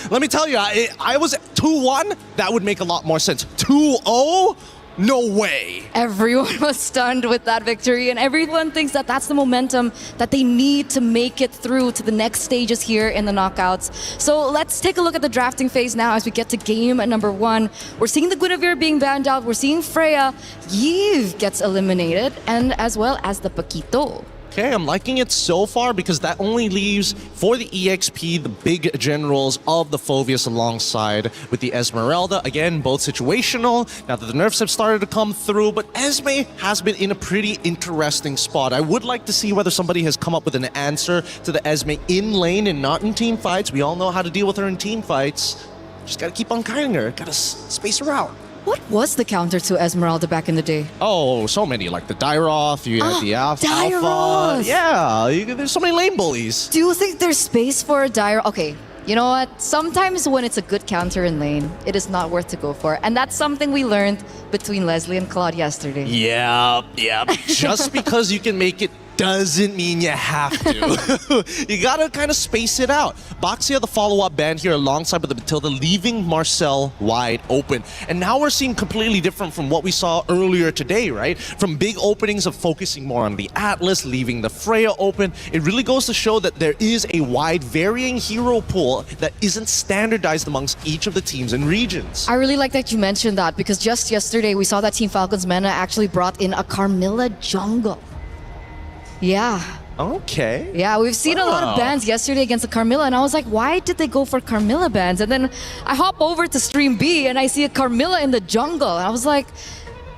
let me tell you, I was 2-1. That would make a lot more sense. 2-0? No way.
Everyone was stunned with that victory, and everyone thinks that that's the momentum that they need to make it through to the next stages here in the knockouts. So let's take a look at the drafting phase now as we get to game number 1. We're seeing the Guinevere being banned out. We're seeing Freya. Yves gets eliminated, and as well as the Paquito.
Okay, I'm liking it so far because that only leaves for the EXP the big generals of the Phoveus alongside with the Esmeralda. Again, both situational. Now that the nerfs have started to come through, but Esme has been in a pretty interesting spot. I would like to see whether somebody has come up with an answer to the Esme in lane and not in team fights. We all know how to deal with her in team fights. Just gotta keep on kiting her, gotta space her out.
What was the counter to Esmeralda back in the day?
Oh, so many, like the Dairoth, you had the Alpha.
Dairoth!
Yeah, there's so many lane bullies.
Do you think there's space for a Dairoth? Okay, you know what? Sometimes when it's a good counter in lane, it is not worth to go for. And that's something we learned between Leslie and Claude yesterday.
Yeah. Just because you can make it doesn't mean you have to. You gotta kind of space it out. Boxia, the follow-up band here alongside with the Matilda, leaving Marcel wide open. And now we're seeing completely different from what we saw earlier today, right? From big openings of focusing more on the Atlas, leaving the Freya open. It really goes to show that there is a wide varying hero pool that isn't standardized amongst each of the teams and regions.
I really like that you mentioned that, because just yesterday we saw that Team Falcons Mena actually brought in a Carmilla jungle. Yeah.
Okay.
Yeah, we've seen a lot of bans yesterday against the Carmilla, and I was like, why did they go for Carmilla bans? And then I hop over to Stream B and I see a Carmilla in the jungle, and I was like,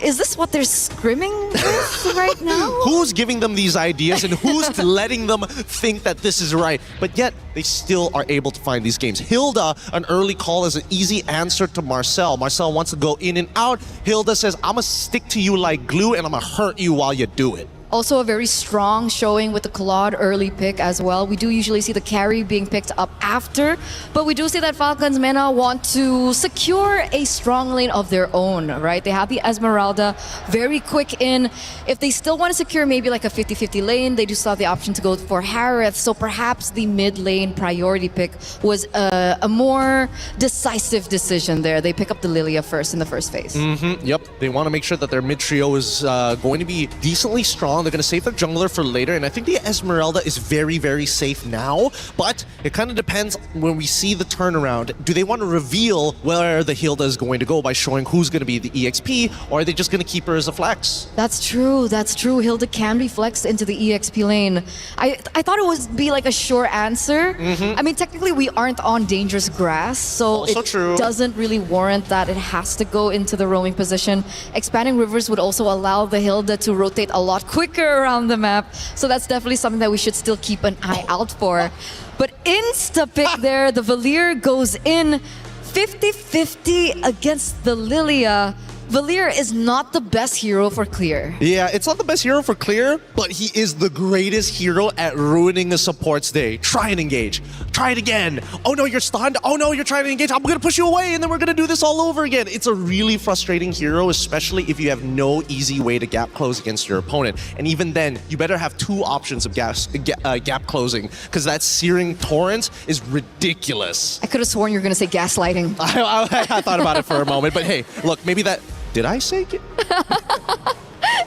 is this what they're screaming with right now?
Who's giving them these ideas and who's letting them think that this is right? But yet, they still are able to find these games. Hilda, an early call is an easy answer to Marcel. Marcel wants to go in and out. Hilda says, I'm gonna stick to you like glue and I'm gonna hurt you while you do it.
Also a very strong showing with the Claude early pick as well. We do usually see the carry being picked up after, but we do see that Falcons MENA want to secure a strong lane of their own, right? They have the Esmeralda, very quick in. If they still want to secure maybe like a 50-50 lane, they do still have the option to go for Harith, so perhaps the mid lane priority pick was a more decisive decision there. They pick up the Lilia first in the first phase.
Yep, they want to make sure that their mid trio is going to be decently strong. They're going to save their jungler for later, and I think the Esmeralda is very, very safe now, but it kind of depends when we see the turnaround. Do they want to reveal where the Hilda is going to go by showing who's going to be the EXP, or are they just going to keep her as a flex?
That's true, that's true. Hilda can be flexed into the EXP lane. I thought it would be like a sure answer. I mean, technically we aren't on dangerous grass, so
Also
it
true.
doesn't really warrant that it has to go into the roaming position. Expanding rivers would also allow the Hilda to rotate a lot quicker around the map, so that's definitely something that we should still keep an eye out for. But insta-pick there, the Valier goes in 50-50 against the Lilia. Valier is not the best hero for clear.
Yeah, it's not the best hero for clear, but he is the greatest hero at ruining a support's day. Try and engage. Try it again. Oh no, you're stunned. Oh no, you're trying to engage. I'm gonna push you away and then we're gonna do this all over again. It's a really frustrating hero, especially if you have no easy way to gap close against your opponent. And even then, you better have two options of gap closing, because that Searing Torrent is ridiculous.
I could have sworn you were going to say gaslighting.
I thought about it for a moment, but hey, look, maybe that... Did I say it?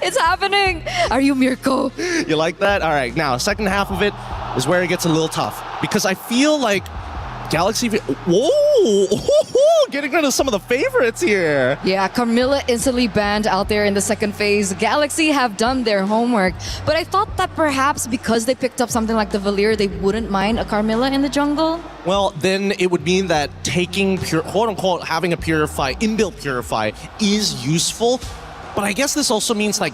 It's happening! Are you Mirko?
You like that? All right, now, second half of it is where it gets a little tough, because I feel like Galaxy... Whoa! Getting rid of some of the favorites here.
Yeah, Carmilla instantly banned out there in the second phase. Galaxy have done their homework, but I thought that perhaps because they picked up something like the Valier, they wouldn't mind a Carmilla in the jungle.
Well, then it would mean that taking quote-unquote having a Purify, inbuilt Purify, is useful, but I guess this also means like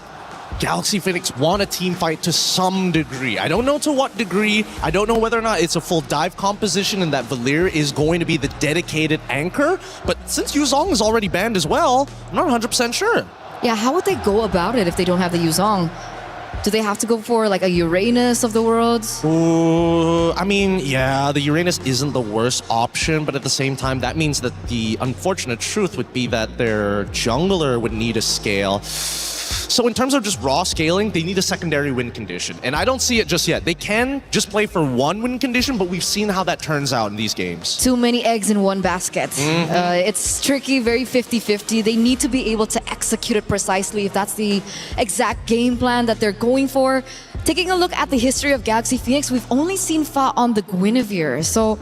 Galaxy Phoenix want a team fight to some degree. I don't know to what degree. I don't know whether or not it's a full dive composition and that Valier is going to be the dedicated anchor. But since Yuzong is already banned as well, I'm not 100% sure.
Yeah, how would they go about it if they don't have the Yuzong? Do they have to go for like a Uranus of the world?
Ooh, I mean, yeah, the Uranus isn't the worst option, but at the same time, that means that the unfortunate truth would be that their jungler would need a scale. So in terms of just raw scaling, they need a secondary win condition. And I don't see it just yet. They can just play for one win condition, but we've seen how that turns out in these games.
Too many eggs in one basket. It's tricky, very 50-50. They need to be able to execute it precisely if that's the exact game plan that they're going for. Taking a look at the history of Galaxy Phoenix, we've only seen Fa on the Guinevere. So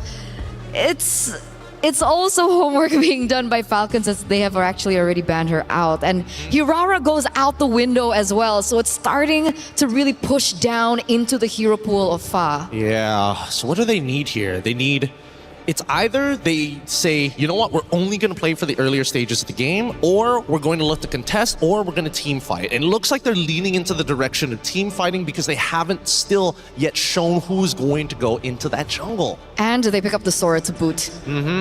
it's also homework being done by Falcons, as they have actually already banned her out. And Hirara goes out the window as well, so it's starting to really push down into the hero pool of Fa.
Yeah, so what do they need here? They need... It's either they say, you know what, we're only going to play for the earlier stages of the game, or we're going to look to contest, or we're going to team fight. And it looks like they're leaning into the direction of team fighting because they haven't still yet shown who's going to go into that jungle.
And they pick up the Sora to boot.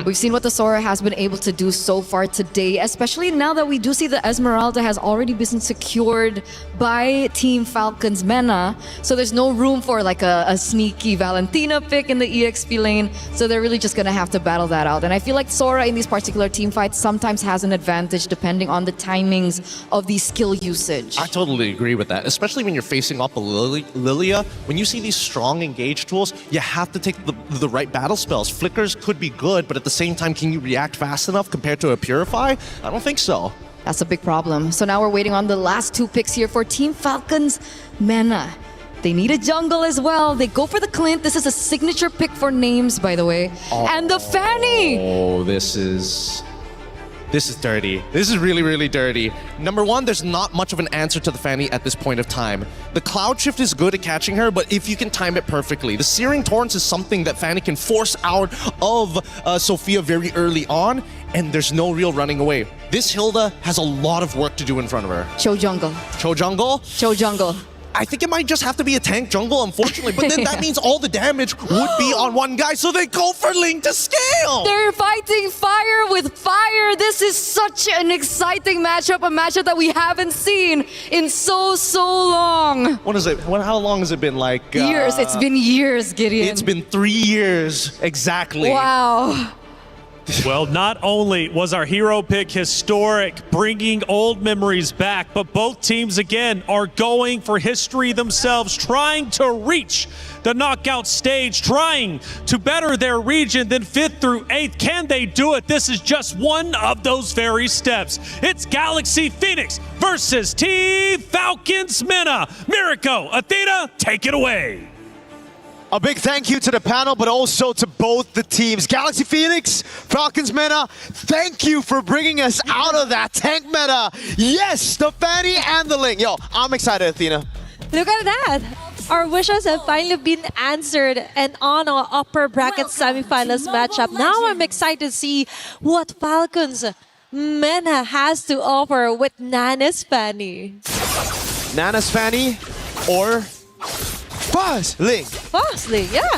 We've seen what the Sora has been able to do so far today, especially now that we do see the Esmeralda has already been secured by Team Falcons MENA. So there's no room for like a sneaky Valentina pick in the EXP lane. So they're really just going to have to battle that out. And I feel like Sora in these particular team fights sometimes has an advantage depending on the timings of the skill usage.
I totally agree with that, especially when you're facing up a Lilia. When you see these strong engage tools, you have to take the right battle spells. Flickers could be good, but at the same time, can you react fast enough compared to a Purify? I don't think so.
That's a big problem. So now we're waiting on the last two picks here for Team Falcons MENA. They need a jungle as well. They go for the Clint. This is a signature pick for names, by the way. And the Fanny!
Oh, this is This is dirty. This is really, really dirty. Number one, there's not much of an answer to the Fanny at this point of time. The Cloud Shift is good at catching her, but if you can time it perfectly. The Searing Torrents is something that Fanny can force out of Sophia very early on, and there's no real running away. This Hilda has a lot of work to do in front of her.
Show jungle.
Show jungle?
Show jungle.
I think it might just have to be a tank jungle, unfortunately, but then that means all the damage would be on one guy, so they go for Ling to scale!
They're fighting fire with fire! This is such an exciting matchup, a matchup that we haven't seen in so long!
What is it? How long has it been? Like...
years. It's been years, Gideon.
It's been 3 years, exactly.
Wow.
Well, not only was our hero pick historic, bringing old memories back, but both teams again are going for history themselves, trying to reach the knockout stage, trying to better their region than 5th through 8th. Can they do it? This is just one of those very steps. It's Galaxy Phoenix versus Team Falcons Mena. Miriko, Athena, take it away.
A big thank you to the panel, but also to both the teams. Galaxy Phoenix, Falcons Meta, thank you for bringing us out of that tank meta. Yes, the Fanny and the Ling. Yo, I'm excited, Athena.
Look at that. Our wishes have finally been answered and on our upper bracket semifinals matchup. Now I'm excited to see what Falcons Mena has to offer with Nana's Fanny.
Nana's Fanny or Fuzz Ling.
Fuzz Ling, yeah.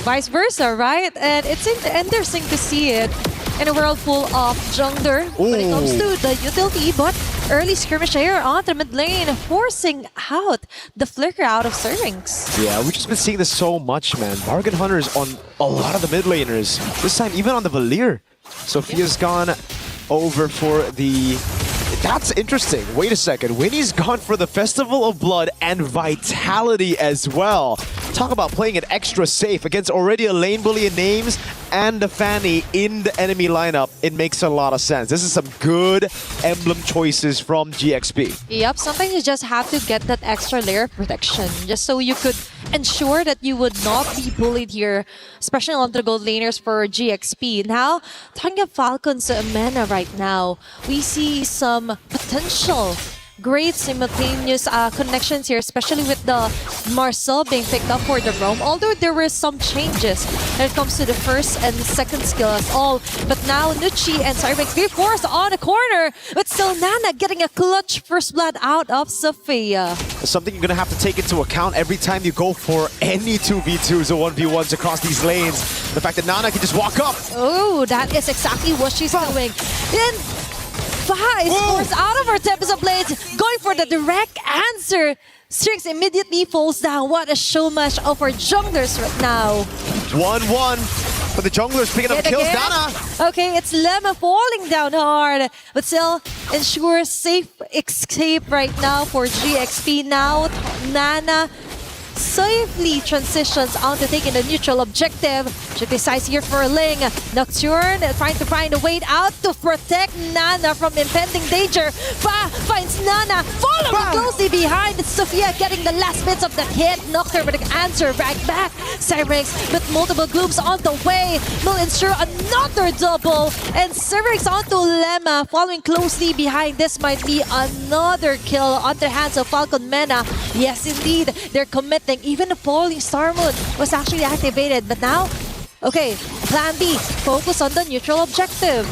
Vice versa, right? And it's interesting to see it in a world full of jungler when it comes to the utility, but early skirmish here on the mid lane, forcing out the flicker out of Syrinx.
Yeah, we've just been seeing this so much, man. Bargain Hunters on a lot of the mid laners. This time, even on the Valir. Sophia's gone over for the... That's interesting. Wait a second. Winnie's gone for the Festival of Blood and Vitality as well. Talk about playing it extra safe against already a lane bully in names and the Fanny in the enemy lineup. It makes a lot of sense. This is some good emblem choices from GXP.
Yep, sometimes you just have to get that extra layer of protection just so you could ensure that you would not be bullied here, especially on the gold laners for GXP. Now, talking about Falcons Mena right now, we see some potential great simultaneous connections here, especially with the Marcel being picked up for the roam. Although there were some changes when it comes to the first and second skill as all. But now Nucci and Cyrex be forced on the corner, but still Nana getting a clutch first blood out of Sophia.
Something you're going to have to take into account every time you go for any 2v2s or 1v1s across these lanes. The fact that Nana can just walk up.
Oh, that is exactly what she's doing. Then Vice forced out of her Tempest Blades, going for the direct answer. Strix immediately falls down. What a show match of our junglers right now.
1-1, but the junglers picking up kills. Nana.
Okay, it's Lemma falling down hard, but still ensures safe escape right now for GXP. Now Nana safely transitions onto taking the neutral objective. She decides here for Ling. Nocturne trying to find a way out to protect Nana from impending danger. Fa finds Nana, following closely behind. It's Sophia getting the last bits of the hit. Nocturne with an answer right back. Cyrex with multiple gloops on the way will ensure another double. And Cyrex onto Lemma, following closely behind. This might be another kill on the hands of Falcon Mena. Yes, indeed, they're committing. Even the Falling Star mode was actually activated, but now, okay, plan B, focus on the neutral objective.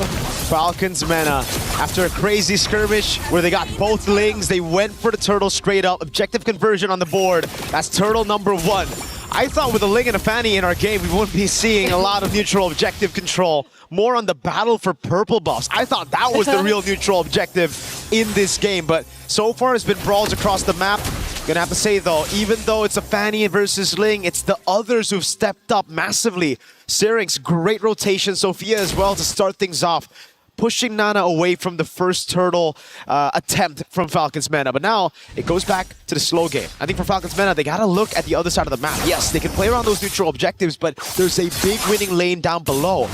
Falcons Mena, after a crazy skirmish where they got both Lings, they went for the turtle straight up. Objective conversion on the board. That's turtle number 1. I thought with a Ling and a Fanny in our game, we wouldn't be seeing a lot of neutral objective control. More on the battle for purple buffs. I thought that was the real neutral objective in this game, but so far it's been brawls across the map. Gonna have to say though, even though it's a Fanny versus Ling, it's the others who've stepped up massively. Syrinx, great rotation. Sophia as well to start things off, pushing Nana away from the first turtle attempt from Falcons Mena. But now it goes back to the slow game. I think for Falcons Mena, they gotta look at the other side of the map. Yes, they can play around those neutral objectives, but there's a big winning lane down below.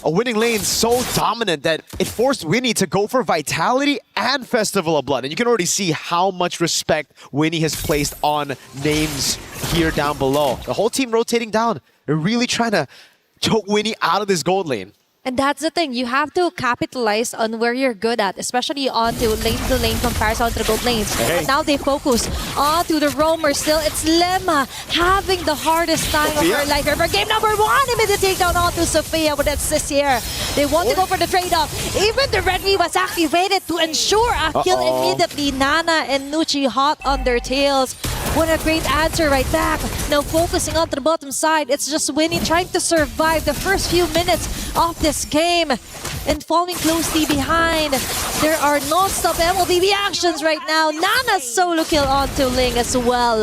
A winning lane so dominant that it forced Winnie to go for Vitality and Festival of Blood. And you can already see how much respect Winnie has placed on names here down below. The whole team rotating down. They're really trying to choke Winnie out of this gold lane.
And that's the thing, you have to capitalize on where you're good at, especially onto lane-to-lane comparison to the gold lanes.
Hey.
But now they focus onto the roamer still. It's Lemma having the hardest time of her life ever. Game number 1, immediate takedown onto Sophia with that assist here. They want to go for the trade-off. Even the red V was activated to ensure a kill immediately. Nana and Nucci hot on their tails. What a great answer right back. Now focusing onto the bottom side, it's just Winnie trying to survive the first few minutes of this game and falling closely behind. There are non-stop MLBB actions right now. Nana's solo kill onto Ling as well.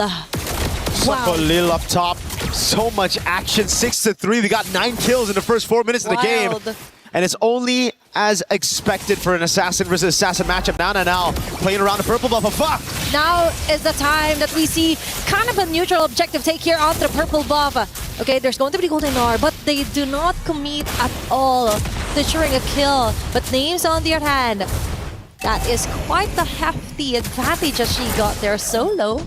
Wow. Lil up top. So much action. 6-3. We got 9 kills in the first 4 minutes of the game. And it's only as expected for an assassin versus assassin matchup. Nana now playing around the purple buff. Fuck!
Now is the time that we see kind of a neutral objective take here onto the purple buff. Okay, there's going to be golden R, but they do not commit at all to ensuring a kill. But Names on the other hand, that is quite the hefty advantage that she got there solo.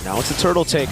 Now it's a turtle take.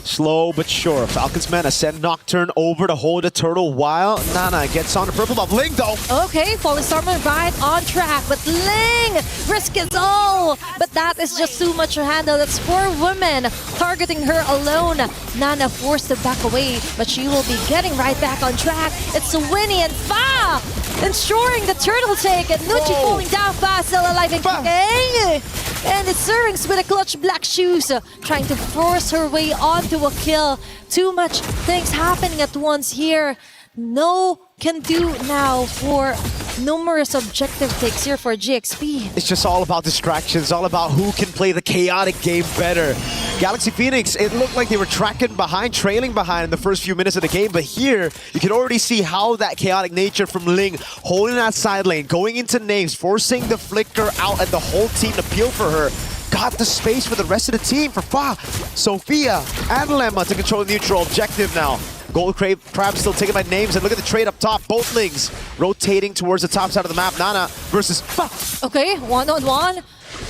Slow but sure. Falcons Mana send Nocturne over to hold a turtle while Nana gets on the purple buff. Ling though.
Okay, Falling Stormer right on track, but Ling risk it all. But that is just too much to handle. It's 4 women targeting her alone. Nana forced to back away, but she will be getting right back on track. It's Winnie and Fa ensuring the turtle take, and Nucci falling down fast, still alive and kicking. And it's Syrinx with a clutch black shoes, trying to force her way onto a kill. Too much things happening at once here. No can do now for numerous objective takes here for GXP.
It's just all about distractions, all about who can play the chaotic game better. Galaxy Phoenix, it looked like they were tracking behind, trailing behind in the first few minutes of the game, but here you can already see how that chaotic nature from Ling, holding that side lane, going into Names, forcing the flicker out and the whole team to peel for her. Got the space for the rest of the team for Fa, Sophia, and Lemma to control the neutral objective now. Gold Crab still taken by Names, and look at the trade up top. Both Lings rotating towards the top side of the map. Nana versus Fa.
Okay, 1-on-1.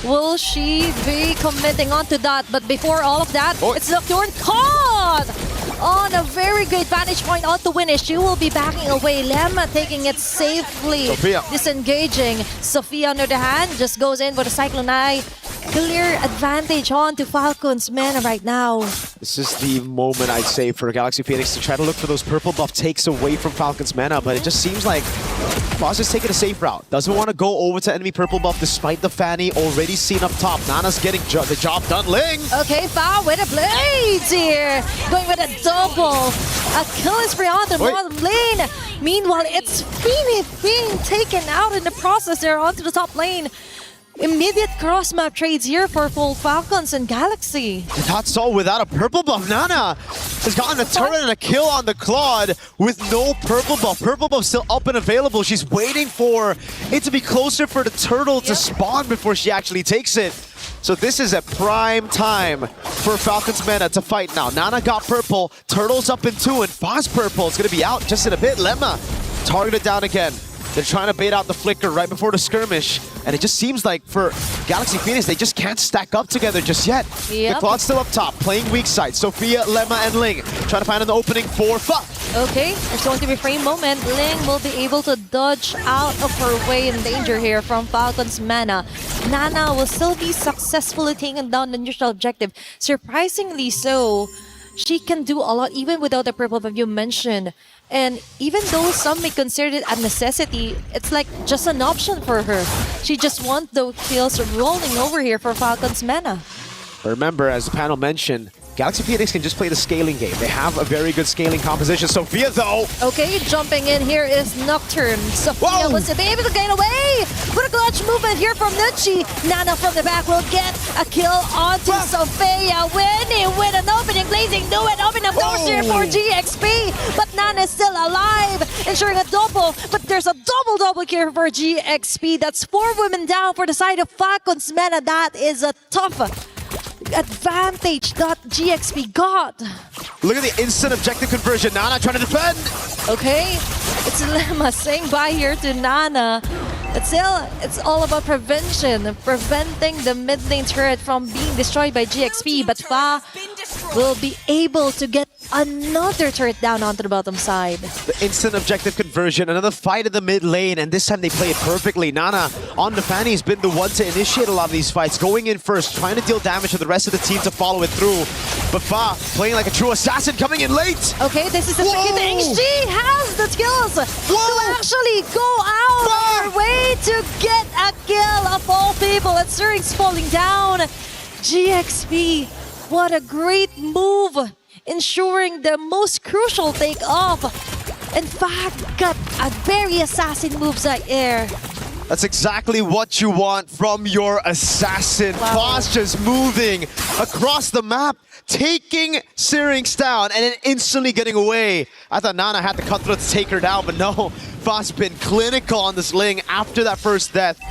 Will she be committing onto that? But before all of that, it's Nocturne caught on a very great vantage point on the Winnie. She will be backing away. Lemma taking it safely.
Sophia
disengaging. Sophia, on the other hand, just goes in with a Cyclone Eye. Clear advantage on to Falcons Mana right now.
This is the moment, I'd say, for Galaxy Phoenix to try to look for those purple buff takes away from Falcons Mana, but it just seems like Foz is taking a safe route. Doesn't want to go over to enemy purple buff despite the Fanny already seen up top. Nana's getting the job done. Ling!
Okay, Fa with a blades here. Going with a double. A kill is free on the bottom lane. Meanwhile, it's Feeny being taken out in the process there onto the top lane. Immediate cross-map trades here for full Falcons and Galaxy.
That's all without a purple buff. Nana has gotten a turret and a kill on the Claude with no purple buff. Purple buff still up and available. She's waiting for it to be closer for the turtle to spawn before she actually takes it. So this is a prime time for Falcons Mana to fight now. Nana got purple, Turtle's up in 2, and Foz purple is going to be out just in a bit. Lemma targeted down again. They're trying to bait out the flicker right before the skirmish, and it just seems like for Galaxy Phoenix, they just can't stack up together just yet. The Claude's still up top, playing weak side. Sophia, Lemma, and Ling trying to find an opening for Fa.
Okay, it's going to be frame moment. Ling will be able to dodge out of her way in danger here from Falcons Mana. Nana will still be successfully taking down the neutral objective. Surprisingly so, she can do a lot even without the purple buff you mentioned. And even though some may consider it a necessity, it's like just an option for her. She just wants those kills rolling over here for Falcons Mana.
Remember, as the panel mentioned, Galaxy Phoenix can just play the scaling game. They have a very good scaling composition. Sophia, though.
Okay, jumping in here is Nocturne. Sophia was able to get away. What a clutch movement here from Nucci. Nana from the back will get a kill onto Sophia. Winnie with an opening, blazing, do it. Open up doors here for GXP. But Nana is still alive, ensuring a double. But there's a double here for GXP. That's 4 women down for the side of Falcons Mana. That is a tough advantage that GXP got.
Look at the instant objective conversion. Nana trying to defend.
Okay, it's Lemma saying bye here to Nana. But still, it's all about prevention, preventing the mid lane turret from being destroyed by GXP. But Fa will be able to get another turret down onto the bottom side.
The instant objective conversion, another fight in the mid lane, and this time they play it perfectly. Nana on the Fanny has been the one to initiate a lot of these fights, going in first, trying to deal damage to the rest of the team to follow it through. But Fa playing like a true assassin, coming in late.
Okay, this is a tricky thing. She has the skills to actually go out of her way to get a kill of all people. And Syrinx falling down. GXP, what a great move, ensuring the most crucial take-off. In fact, got a very assassin moves right there.
That's exactly what you want from your assassin. Foz just moving across the map, taking Syrinx down, and then instantly getting away. I thought Nana had the cutthroat to take her down, but no. Foz been clinical on this Ling after that first death.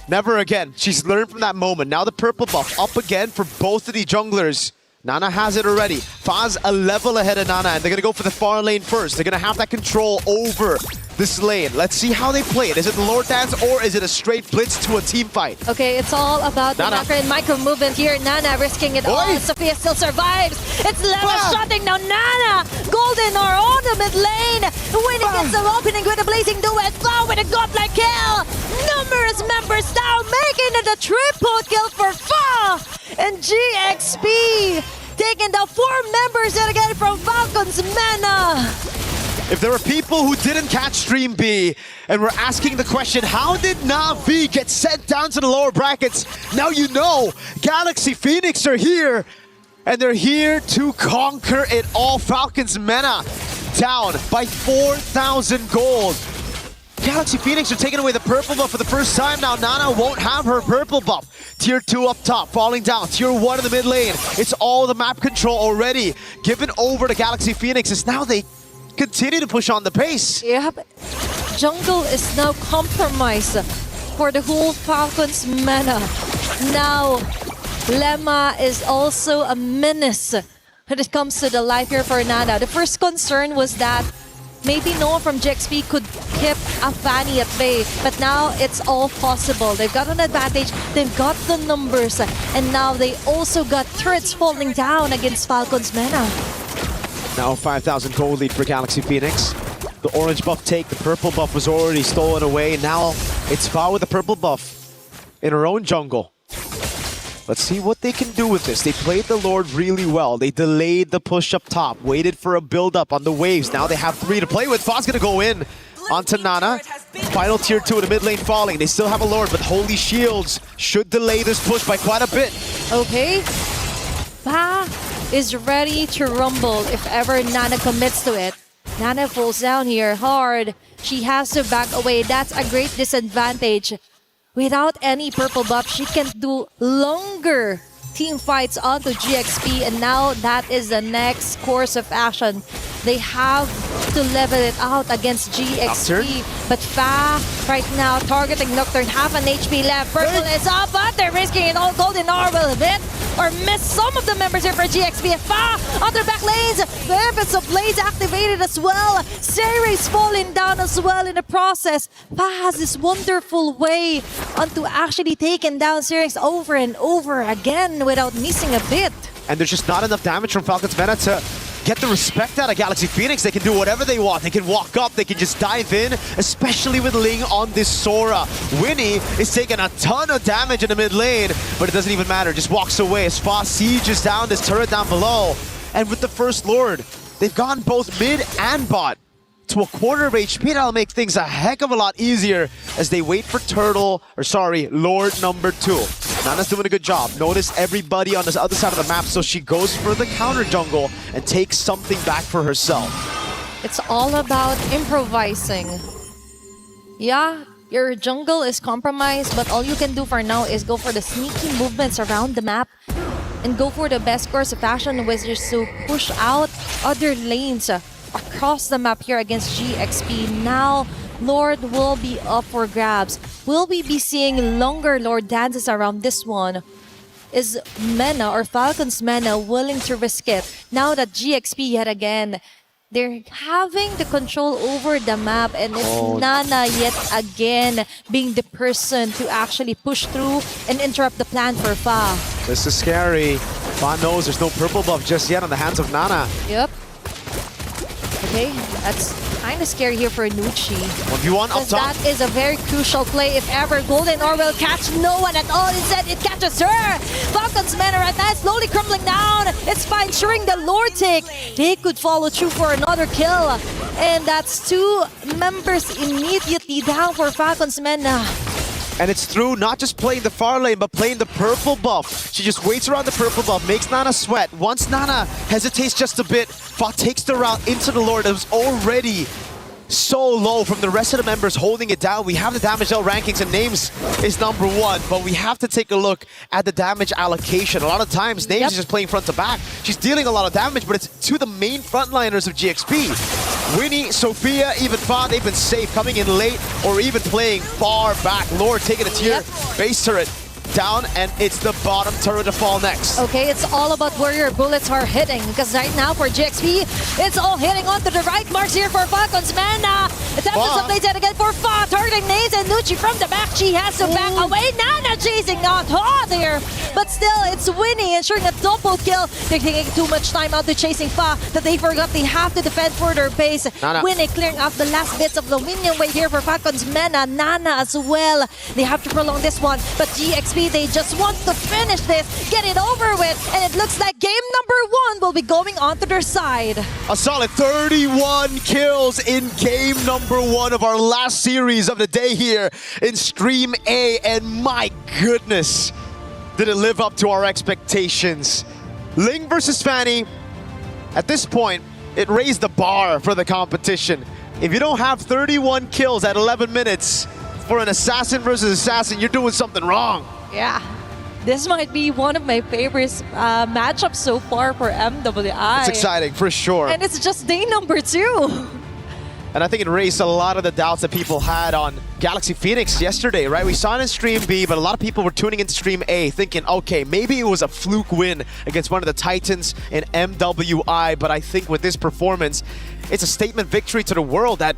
Never again. She's learned from that moment. Now the purple buff up again for both of the junglers. Nana has it already. Foz a level ahead of Nana, and they're going to go for the far lane first. They're going to have that control over this lane. Let's see how they play it. Is it the Lord Dance or is it a straight blitz to a team fight?
Okay, it's all about the macro and micro movement here. Nana risking it all. Sophia still survives. It's Leva shotting now. Nana, Golden are on the mid lane. Winning gets the opening with a blazing duet. Fa with a godlike kill. Numerous members down, making it a triple kill for Fa. And GXP taking down 4 members yet again from Falcons Mena.
If there were people who didn't catch Stream B and were asking the question, how did Na'Vi get sent down to the lower brackets? Now you know, Galaxy Phoenix are here, and they're here to conquer it all. Falcons Mena down by 4,000 gold. Galaxy Phoenix are taking away the purple buff for the first time now. Nana won't have her purple buff. Tier 2 up top, falling down. Tier 1 in the mid lane. It's all the map control already given over to Galaxy Phoenix as now they continue to push on the pace.
Yep. Jungle is now compromised for the whole Falcons Mena. Now, Lemma is also a menace when it comes to the life here for Nana. The first concern was that maybe no one from GXP could keep a Fanny at bay, but now it's all possible. They've got an advantage, they've got the numbers, and now they also got turrets falling down against Falcons Mena.
Now 5,000 gold lead for Galaxy Phoenix. The orange buff take, the purple buff was already stolen away. Now it's Fa with the purple buff in her own jungle. Let's see what they can do with this. They played the Lord really well. They delayed the push up top, waited for a build up on the waves. Now they have 3 to play with. Fa's gonna go in onto Nana. Final tier 2 in the mid lane falling. They still have a Lord, but Holy Shields should delay this push by quite a bit.
Okay. Fa is ready to rumble if ever Nana commits to it. Nana falls down here hard. She has to back away. That's a great disadvantage. Without any purple buff, she can do longer team fights onto GXP, and now that is the next course of action. They have to level it out against GXP. But Fa right now targeting Nocturne, half an HP left. Purple is up, but they're risking it all. Golden R will hit or miss some of the members here for GXP. Fa on their back lanes. The Efforts of Blaze activated as well. Series falling down as well in the process. Fa has this wonderful way onto actually taking down Syrinx over and over again without missing a bit.
And there's just not enough damage from Falcons Mena to get the respect out of Galaxy Phoenix. They can do whatever they want. They can walk up, they can just dive in, especially with Ling on this Sora. Winnie is taking a ton of damage in the mid lane, but it doesn't even matter. Just walks away as Fa sieges down this turret down below. And with the first Lord, they've gone both mid and bot to a quarter of HP. That'll make things a heck of a lot easier as they wait for Lord number 2. Nana's doing a good job. Notice everybody on this other side of the map, so she goes for the counter jungle and takes something back for herself.
It's all about improvising. Yeah, your jungle is compromised, but all you can do for now is go for the sneaky movements around the map and go for the best course of action, which is to push out other lanes across the map here against GXP. Now, Lord will be up for grabs. Will we be seeing longer Lord dances around this one? Is Mena or Falcons Mena willing to risk it? Now that GXP yet again, they're having the control over the map, and it's Nana yet again being the person to actually push through and interrupt the plan for Fa.
This is scary. Fa knows there's no purple buff just yet on the hands of Nana.
Yep. Okay, that's kind of scary here for Nucci.
1v1 up
Because
top.
that is a very crucial play if ever Golden Or will catch no one at all. Instead, it catches her. Falcon's men are at that slowly crumbling down. It's fine, ensuring the lore tick. They could follow through for another kill. And that's 2 members immediately down for Falcon's men now.
And it's through not just playing the far lane, but playing the purple buff. She just waits around the purple buff, makes Nana sweat. Once Nana hesitates just a bit, Fa takes the route into the Lord that was already so low from the rest of the members holding it down. We have the damage L rankings and Names is number 1, but we have to take a look at the damage allocation. A lot of times, Names is just playing front to back. She's dealing a lot of damage, but it's to the main frontliners of GXP. Winnie, Sophia, even Fa, they've been safe, coming in late or even playing far back. Lord taking a tier, base turret down, and it's the bottom turret to fall next.
Okay, it's all about where your bullets are hitting, because right now for GXP, it's all hitting onto the right marks here for Falcon's mana. Attempting some plays yet again for Fa, targeting Naze and Nucci from the back. She has to back away. Nana chasing not hard there, but still it's Winnie ensuring a double kill. They're taking too much time out to chasing Fa that they forgot they have to defend for their base.
Nana.
Winnie clearing off the last bits of the minion wave here for Falcon's mana. Nana as well. They have to prolong this one, but GXP, they just want to finish this, get it over with, and it looks like game number 1 will be going onto their side.
A solid 31 kills in game number 1 of our last series of the day here in Stream A, and my goodness, did it live up to our expectations. Ling versus Fanny, at this point, it raised the bar for the competition. If you don't have 31 kills at 11 minutes for an assassin versus assassin, you're doing something wrong.
Yeah, this might be one of my favorite matchups so far for MWI.
It's exciting, for sure.
And it's just day number 2.
And I think it raised a lot of the doubts that people had on Galaxy Phoenix yesterday, right? We saw it in Stream B, but a lot of people were tuning into Stream A thinking, okay, maybe it was a fluke win against one of the Titans in MWI, but I think with this performance, it's a statement victory to the world that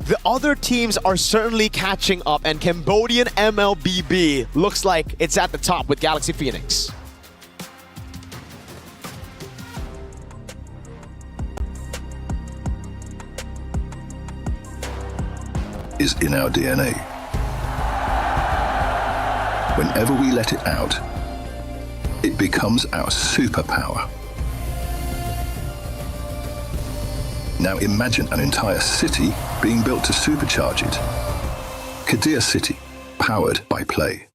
the other teams are certainly catching up, and Cambodian MLBB looks like it's at the top with Galaxy Phoenix.
Is in our DNA. Whenever we let it out, it becomes our superpower. Now imagine an entire city being built to supercharge it. Kadir City, powered by play.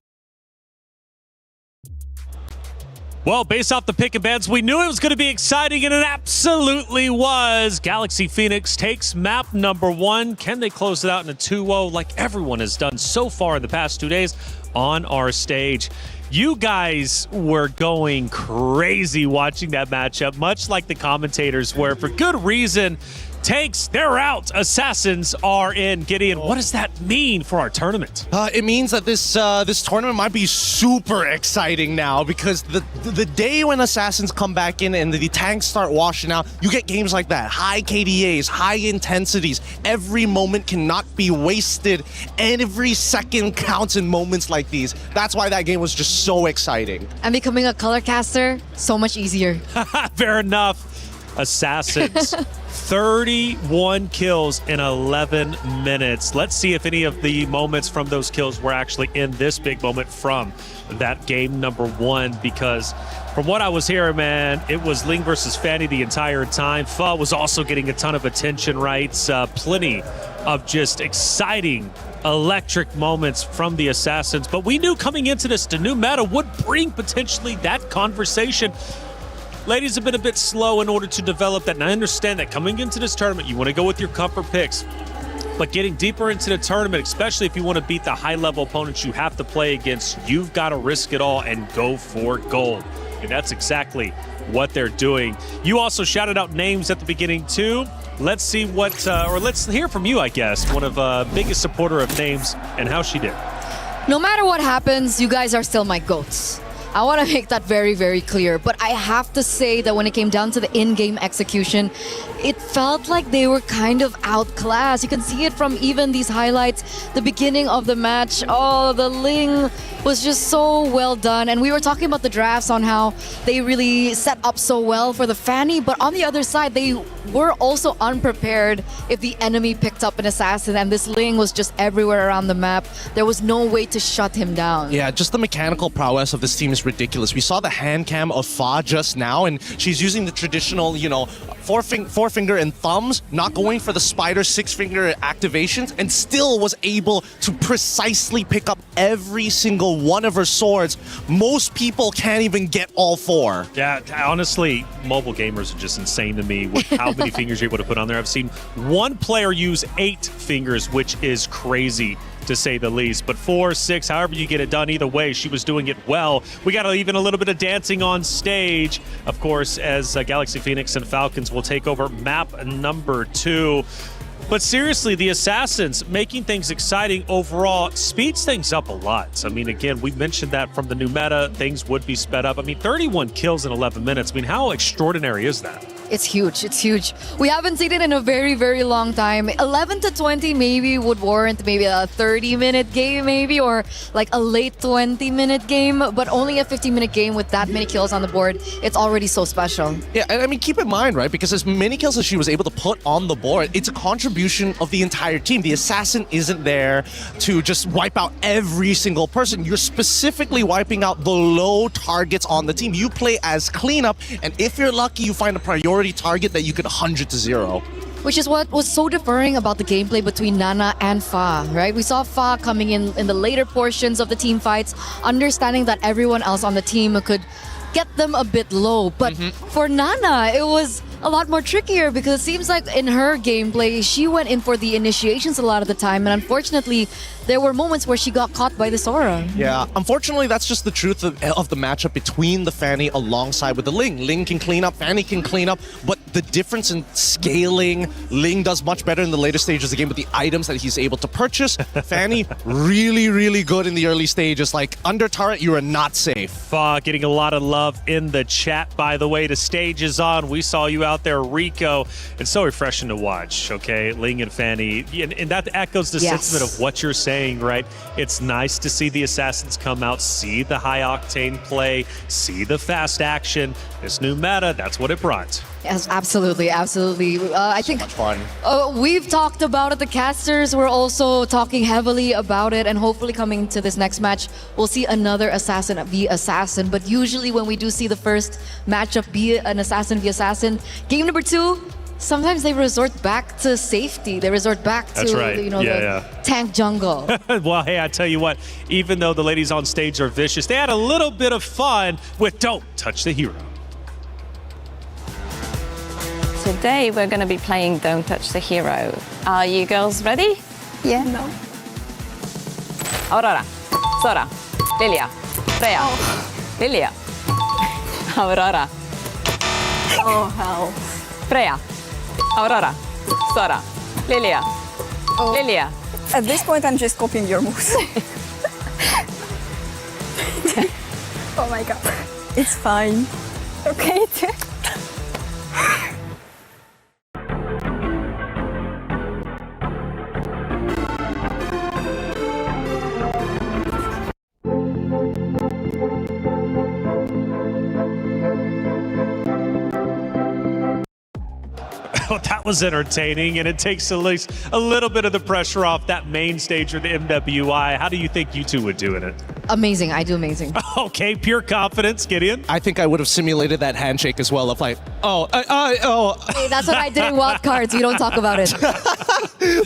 Well, based off the pick and bans, we knew it was going to be exciting, and it absolutely was. Galaxy Phoenix takes map number 1. Can they close it out in a 2-0 like everyone has done so far in the past 2 days on our stage? You guys were going crazy watching that matchup, much like the commentators were, for good reason. Tanks, they're out. Assassins are in. Gideon, what does that mean for our tournament?
It means that this tournament might be super exciting now, because the day when Assassins come back in and the tanks start washing out, you get games like that. High KDAs, high intensities. Every moment cannot be wasted, and every second counts in moments like these. That's why that game was just so exciting.
And becoming a color caster, so much easier.
Fair enough. Assassins. 31 kills in 11 minutes. Let's see if any of the moments from those kills were actually in this big moment from that game number 1, because from what I was hearing, man, it was Ling versus Fanny the entire time. Fa was also getting a ton of attention, right? Plenty of just exciting, electric moments from the Assassins. But we knew coming into this, the new meta would bring potentially that conversation. Ladies have been a bit slow in order to develop that, and I understand that coming into this tournament, you want to go with your comfort picks. But getting deeper into the tournament, especially if you want to beat the high-level opponents you have to play against, you've got to risk it all and go for gold. And that's exactly what they're doing. You also shouted out names at the beginning, too. Let's see what, or let's hear from you, I guess, one of biggest supporter of names and how she did.
No matter what happens, you guys are still my GOATs. I want to make that very, very clear. But I have to say that when it came down to the in-game execution, it felt like they were kind of outclassed. You can see it from even these highlights. The beginning of the match, oh, the Ling was just so well done. And we were talking about the drafts on how they really set up so well for the Fanny. But on the other side, they were also unprepared if the enemy picked up an assassin. And this Ling was just everywhere around the map. There was no way to shut him down.
Yeah, just the mechanical prowess of this team is ridiculous. We saw the hand cam of Fa just now, and she's using the traditional, you know, forefinger and thumbs, not going for the spider 6-finger activations, and still was able to precisely pick up every single one of her swords. Most people can't even get all 4.
Yeah, honestly, mobile gamers are just insane to me with how many fingers you're able to put on there. I've seen one player use 8 fingers, which is crazy to say the least. But 4, 6, however you get it done, either way, she was doing it well. We got even a little bit of dancing on stage, of course, as Galaxy Phoenix and Falcons will take over map number 2. But seriously, the Assassins making things exciting overall speeds things up a lot. I mean, again, we mentioned that from the new meta, things would be sped up. I mean, 31 kills in 11 minutes. I mean, how extraordinary is that?
It's huge. It's huge. We haven't seen it in a very, very long time. 11 to 20 maybe would warrant maybe a 30-minute game maybe, or like a late 20-minute game, but only a 50-minute game with that many kills on the board, it's already so special.
Yeah, and I mean, keep in mind, right, because as many kills as she was able to put on the board, it's a contribution of the entire team. The assassin isn't there to just wipe out every single person. You're specifically wiping out the low targets on the team. You play as cleanup, and if you're lucky, you find a priority target that you could 100 to 0.
Which is what was so differing about the gameplay between Nana and Fa, right? We saw Fa coming in the later portions of the team fights, understanding that everyone else on the team could get them a bit low. But for Nana, it was a lot more trickier because it seems like in her gameplay, she went in for the initiations a lot of the time. And unfortunately, there were moments where she got caught by the Sora.
Yeah, unfortunately, that's just the truth of the matchup between the Fanny alongside with the Ling. Ling can clean up, Fanny can clean up, but the difference in scaling, Ling does much better in the later stages of the game with the items that he's able to purchase. Fanny, really, really good in the early stages. Like, under turret, you are not safe.
Getting a lot of love in the chat, by the way. The stage is on. We saw you out there, Rico. It's so refreshing to watch, okay? Ling and Fanny. And that echoes the sentiment of what you're saying, right? It's nice to see the Assassins come out, see the high-octane play, see the fast action. This new meta, that's what it brought.
Yes, absolutely, absolutely. I think
much fun.
We've talked about it. The casters were also talking heavily about it, and hopefully coming to this next match, we'll see another assassin v assassin. But usually when we do see the first matchup be an assassin v assassin, game number 2, sometimes they resort back to safety. They resort back to the tank jungle.
Well, hey, I tell you what, even though the ladies on stage are vicious, they had a little bit of fun with Don't Touch the Hero.
Today we're going to be playing Don't Touch the Hero. Are you girls ready?
Yeah. No.
Aurora, Sora, Lilia, Freya, Lilia, Aurora.
Oh, hell.
Freya, Aurora, Sora, Lilia, Lilia.
At this point, I'm just copying your moves. Oh my god. It's fine. Okay.
That was entertaining, and it takes at least a little bit of the pressure off that main stage for the MWI. How do you think you two would do in it?
Amazing. I do amazing.
Okay, pure confidence. Gideon?
I think I would have simulated that handshake as well of like,
Hey, that's what I did in Wild Cards. We don't talk about it.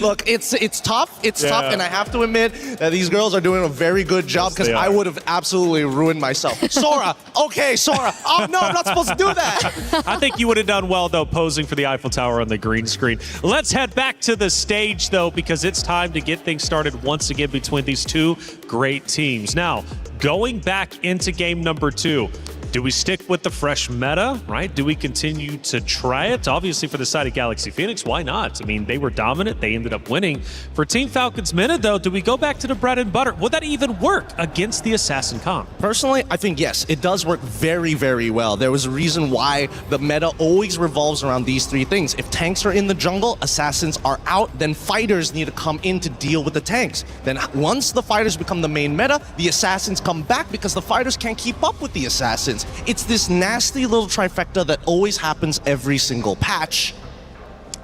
Look, it's tough. It's tough, and I have to admit that these girls are doing a very good job because I would have absolutely ruined myself. Sora, okay, Sora. Oh, no, I'm not supposed to do that.
I think you would have done well, though, posing for the Eiffel Tower on the green screen. Let's head back to the stage, though, because it's time to get things started once again between these two great teams. Now, going back into game number 2, Do we stick with the fresh meta, right? Do we continue to try it? Obviously, for the side of Galaxy Phoenix, why not? I mean, they were dominant. They ended up winning. For Team Falcon's meta, though, do we go back to the bread and butter? Would that even work against the Assassin comp?
Personally, I think yes, it does work very, very well. There was a reason why the meta always revolves around these three things. If tanks are in the jungle, assassins are out, then fighters need to come in to deal with the tanks. Then once the fighters become the main meta, the assassins come back because the fighters can't keep up with the assassins. It's this nasty little trifecta that always happens every single patch.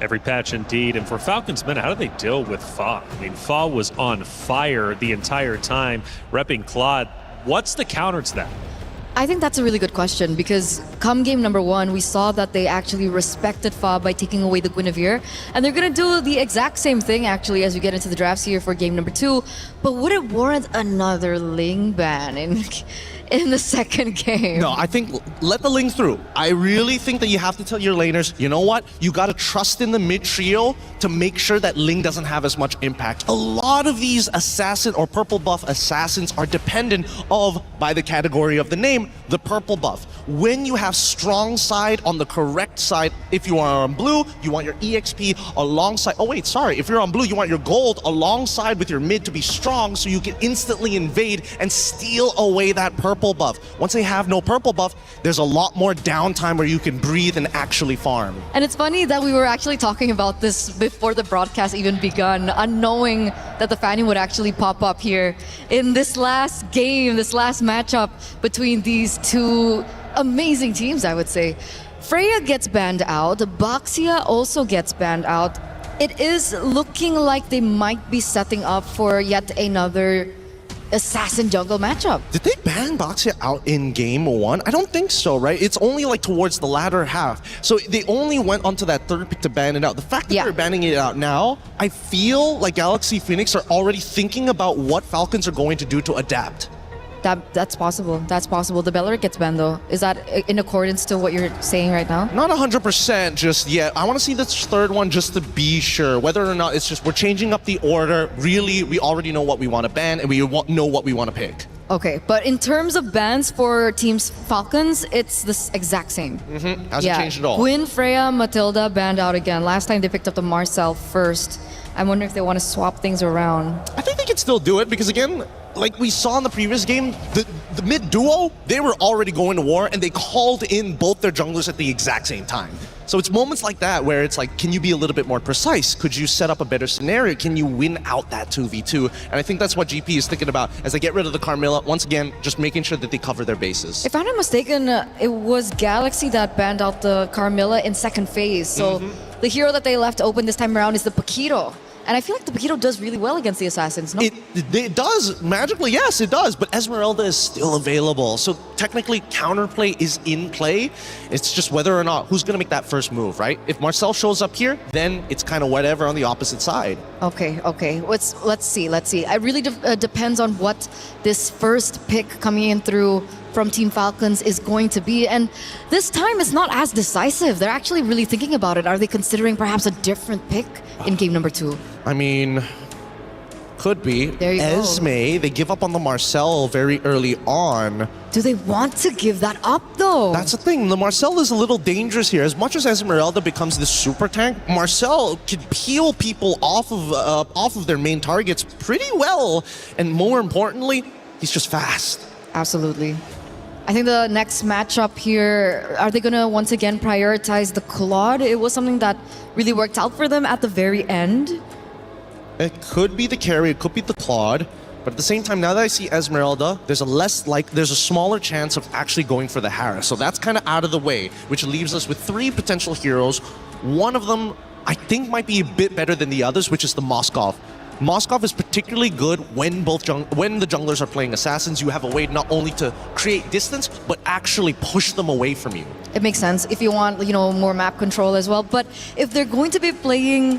Every patch indeed. And for Falcons meta, how do they deal with Fa? I mean, Fa was on fire the entire time, repping Claude. What's the counter to that?
I think that's a really good question because come game number 1, we saw that they actually respected Fa by taking away the Guinevere. And they're going to do the exact same thing actually as we get into the drafts here for game number 2. But would it warrant another Ling ban in the second game?
No, I think let the Ling through. I really think that you have to tell your laners, you know what? You got to trust in the mid trio to make sure that Ling doesn't have as much impact. A lot of these assassin or purple buff assassins are dependent of, by the category of the name, the purple buff. When you have strong side on the correct side, if you are on blue, you want your EXP alongside, oh wait, sorry, if you're on blue, you want your gold alongside with your mid to be strong so you can instantly invade and steal away that purple buff. Once they have no purple buff, there's a lot more downtime where you can breathe and actually farm.
And it's funny that we were actually talking about this before the broadcast even begun, unknowing that the Fanny would actually pop up here in this last game, this last matchup between these two amazing teams, I would say. Freya gets banned out, Baxia also gets banned out. It is looking like they might be setting up for yet another assassin jungle matchup.
Did they ban Baxia out in game 1? I don't think so, right? It's only like towards the latter half. So they only went onto that third pick to ban it out. The fact that they're banning it out now, I feel like Galaxy Phoenix are already thinking about what Falcons are going to do to adapt.
That's possible. That's possible. The Beleric gets banned though. Is that in accordance to what you're saying right now?
Not 100% just yet. I want to see this third one just to be sure. Whether or not it's just we're changing up the order. Really, we already know what we want to ban and we know what we want to pick.
Okay, but in terms of bans for Teams Falcons, it's the exact same.
Hasn't changed at all.
Gwen, Freya, Matilda banned out again. Last time they picked up the Marcel first. I'm wondering if they want to swap things around.
I think they can still do it because again, like we saw in the previous game, the mid duo, they were already going to war and they called in both their junglers at the exact same time. So it's moments like that where it's like, can you be a little bit more precise? Could you set up a better scenario? Can you win out that 2v2? And I think that's what GP is thinking about as they get rid of the Carmilla. Once again, just making sure that they cover their bases.
If I'm not mistaken, it was Galaxy that banned out the Carmilla in second phase. So the hero that they left open this time around is the Paquito. And I feel like the Paquito does really well against the Assassins, no?
It does. Magically, yes, it does. But Esmeralda is still available. So technically, counterplay is in play. It's just whether or not who's going to make that first move, right? If Marcel shows up here, then it's kind of whatever on the opposite side.
Okay. Let's see. It really depends on what this first pick coming in through from Team Falcons is going to be. And this time it's not as decisive. They're actually really thinking about it. Are they considering perhaps a different pick in game number 2?
I mean, could be.
There you go.
Esme, they give up on the Marcel very early on.
Do they want to give that up though?
That's the thing. The Marcel is a little dangerous here. As much as Esmeralda becomes the super tank, Marcel can peel people off of their main targets pretty well. And more importantly, he's just fast.
Absolutely. I think the next matchup here, are they going to once again prioritize the Claude? It was something that really worked out for them at the very end.
It could be the carry, it could be the Claude. But at the same time, now that I see Esmeralda, there's a smaller chance of actually going for the Harris. So that's kind of out of the way, which leaves us with 3 potential heroes. One of them, I think, might be a bit better than the others, which is the Moskov. Moskov is particularly good when when the junglers are playing assassins. You have a way not only to create distance, but actually push them away from you.
It makes sense if you want, more map control as well. But if they're going to be playing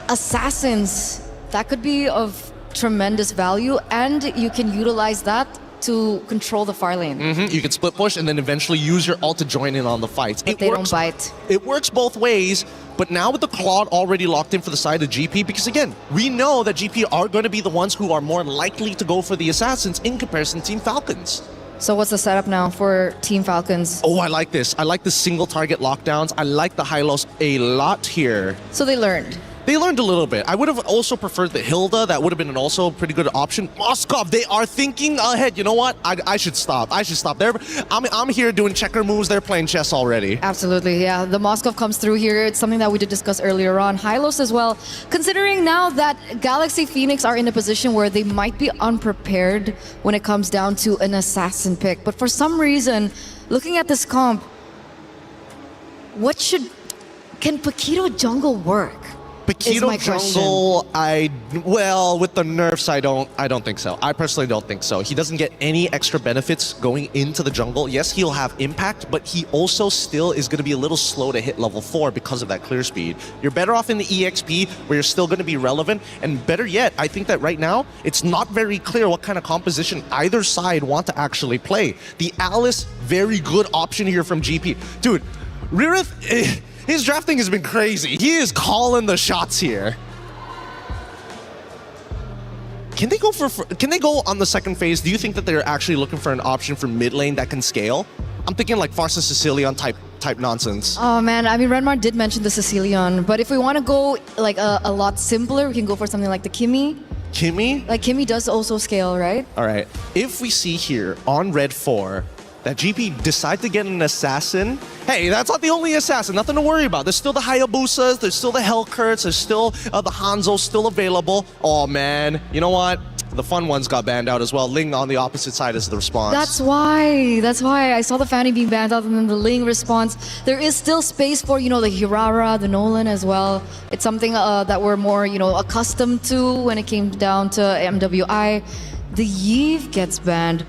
assassins, that could be of tremendous value, and you can utilize that to control the far lane.
You can split push and then eventually use your ult to join in on the fights.
But they don't bite.
It works both ways, but now with the Claude already locked in for the side of GP, because again, we know that GP are going to be the ones who are more likely to go for the assassins in comparison to Team Falcons.
So what's the setup now for Team Falcons?
Oh, I like this. I like the single target lockdowns. I like the high-lows a lot here.
So they learned.
They learned a little bit. I would have also preferred the Hilda. That would have been also a pretty good option. Moskov, they are thinking ahead. You know what? I should stop. I should stop. I'm here doing checker moves. They're playing chess already.
Absolutely, yeah. The Moskov comes through here. It's something that we did discuss earlier on. Hylos as well. Considering now that Galaxy Phoenix are in a position where they might be unprepared when it comes down to an assassin pick. But for some reason, looking at this comp, can Paquito jungle work?
Paquito jungle, with the nerfs, I don't think so. I personally don't think so. He doesn't get any extra benefits going into the jungle. Yes, he'll have impact, but he also still is going to be a little slow to hit level 4 because of that clear speed. You're better off in the EXP where you're still going to be relevant, and better yet, I think that right now, it's not very clear what kind of composition either side want to actually play. The Alice, very good option here from GP. Dude, Ririth... His drafting has been crazy. He is calling the shots here. Can they go on the second phase? Do you think that they're actually looking for an option for mid lane that can scale? I'm thinking like Farsa Sicilian type nonsense.
Oh man, I mean Renmar did mention the Sicilian, but if we want to go like a lot simpler, we can go for something like the Kimmy.
Kimmy?
Like Kimmy does also scale, right?
All right. If we see here on Red 4 that GP decide to get an assassin, hey, that's not the only assassin, nothing to worry about. There's still the Hayabusas, there's still the Hellkurts, there's still the Hanzo still available. Oh man, you know what? The fun ones got banned out as well. Ling on the opposite side is the response.
That's why I saw the Fanny being banned out and then the Ling response. There is still space for, the Hirara, the Nolan as well. It's something that we're more, accustomed to when it came down to MWI. The Yve gets banned.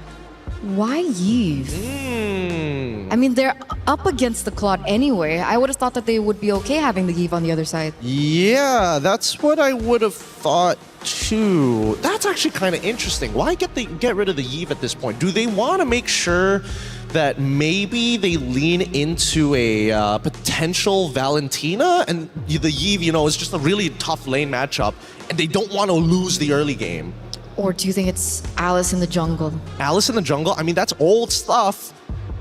Why Yve? I mean, they're up against the Claude anyway. I would have thought that they would be okay having the Yve on the other side.
Yeah, that's what I would have thought too. That's actually kind of interesting. Why get rid of the Yve at this point? Do they want to make sure that maybe they lean into a potential Valentina? And the Yve, is just a really tough lane matchup, and they don't want to lose the early game.
Or do you think it's Alice in the jungle?
Alice in the jungle? I mean, that's old stuff,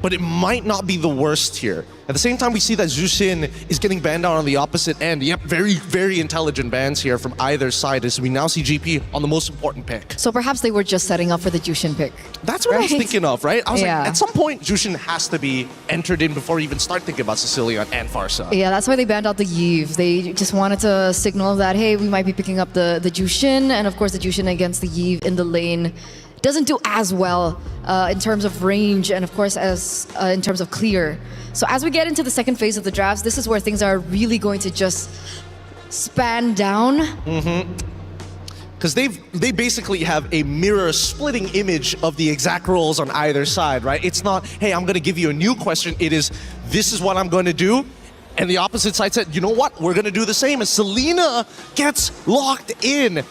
but it might not be the worst here. At the same time, we see that Jushin is getting banned out on the opposite end. Yep, very, very intelligent bans here from either side as we now see GP on the most important pick.
So perhaps they were just setting up for the Jushin pick.
That's what I was thinking of, right? I was
like,
at some point, Jushin has to be entered in before you even start thinking about Sicilian and Farsa.
Yeah, that's why they banned out the Yve. They just wanted to signal that, hey, we might be picking up the Jushin, and of course the Jushin against the Yve in the lane doesn't do as well in terms of range and of course as in terms of clear. So as we get into the second phase of the drafts, this is where things are really going to just span down.
Because they basically have a mirror splitting image of the exact roles on either side, right? It's not, hey, I'm going to give you a new question. It is, this is what I'm going to do. And the opposite side said, you know what? We're going to do the same. And Selena gets locked in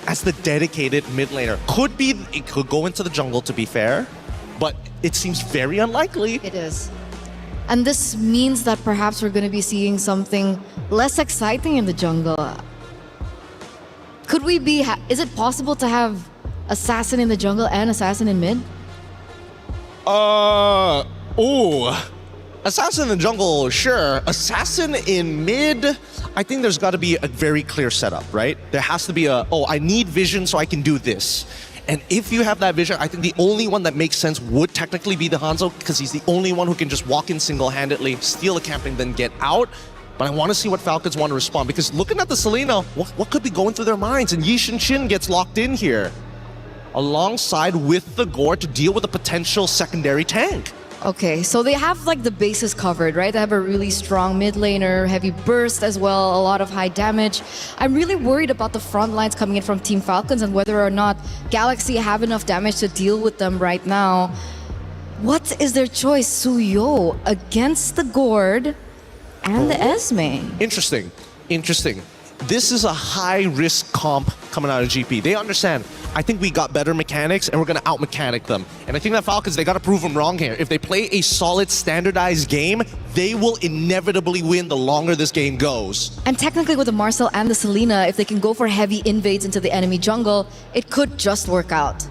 as the dedicated mid laner. It could go into the jungle, to be fair, but it seems very unlikely.
It is. And this means that perhaps we're going to be seeing something less exciting in the jungle. Could we be... is it possible to have Assassin in the jungle and Assassin in mid?
Assassin in the jungle, sure. Assassin in mid, I think there's got to be a very clear setup, right? There has to be I need vision so I can do this. And if you have that vision, I think the only one that makes sense would technically be the Hanzo, because he's the only one who can just walk in single-handedly, steal a camping, then get out. But I want to see what Falcons want to respond, because looking at the Selena, what could be going through their minds? And Yi Shin gets locked in here, alongside with the Gore to deal with a potential secondary tank.
Okay, so they have like the bases covered, right? They have a really strong mid laner, heavy burst as well, a lot of high damage. I'm really worried about the front lines coming in from Team Falcons and whether or not Galaxy have enough damage to deal with them right now. What is their choice? Suyo against the Gord and the Esme.
Interesting. This is a high-risk comp coming out of GP. They understand, I think we got better mechanics and we're going to out-mechanic them. And I think that Falcons, they got to prove them wrong here. If they play a solid, standardized game, they will inevitably win the longer this game goes.
And technically with the Marcel and the Selena, if they can go for heavy invades into the enemy jungle, it could just work out.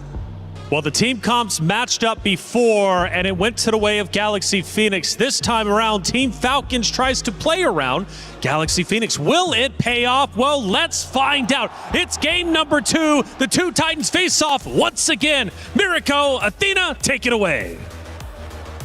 Well, the team comps matched up before, and it went to the way of Galaxy Phoenix. This time around, Team Falcons tries to play around Galaxy Phoenix. Will it pay off? Well, let's find out. It's game number 2. The two Titans face off once again. Miriko, Athena, take it away.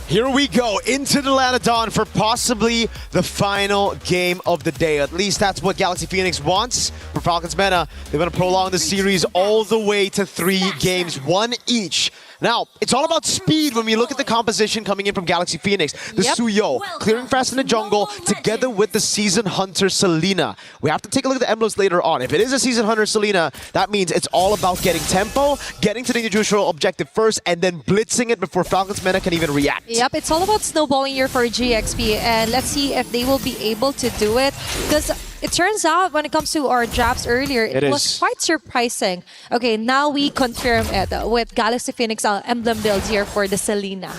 Here we go into the Land of Dawn for possibly the final game of the day. At least that's what Galaxy Phoenix wants. For Falcons Mena, they're going to prolong the series all the way to 3 games, 1 each. Now, it's all about speed when we look at the composition coming in from Galaxy Phoenix. The Suyo, clearing fast in the jungle, together with the Season Hunter Selena. We have to take a look at the emblems later on. If it is a Season Hunter Selena, that means it's all about getting tempo, getting to the individual objective first, and then blitzing it before Falcons Mena can even react.
Yep, it's all about snowballing here for GXP, and let's see if they will be able to do it. Because it turns out when it comes to our drafts earlier, it was quite surprising. Okay, now we confirm it with Galaxy Phoenix emblem builds here for the Selena.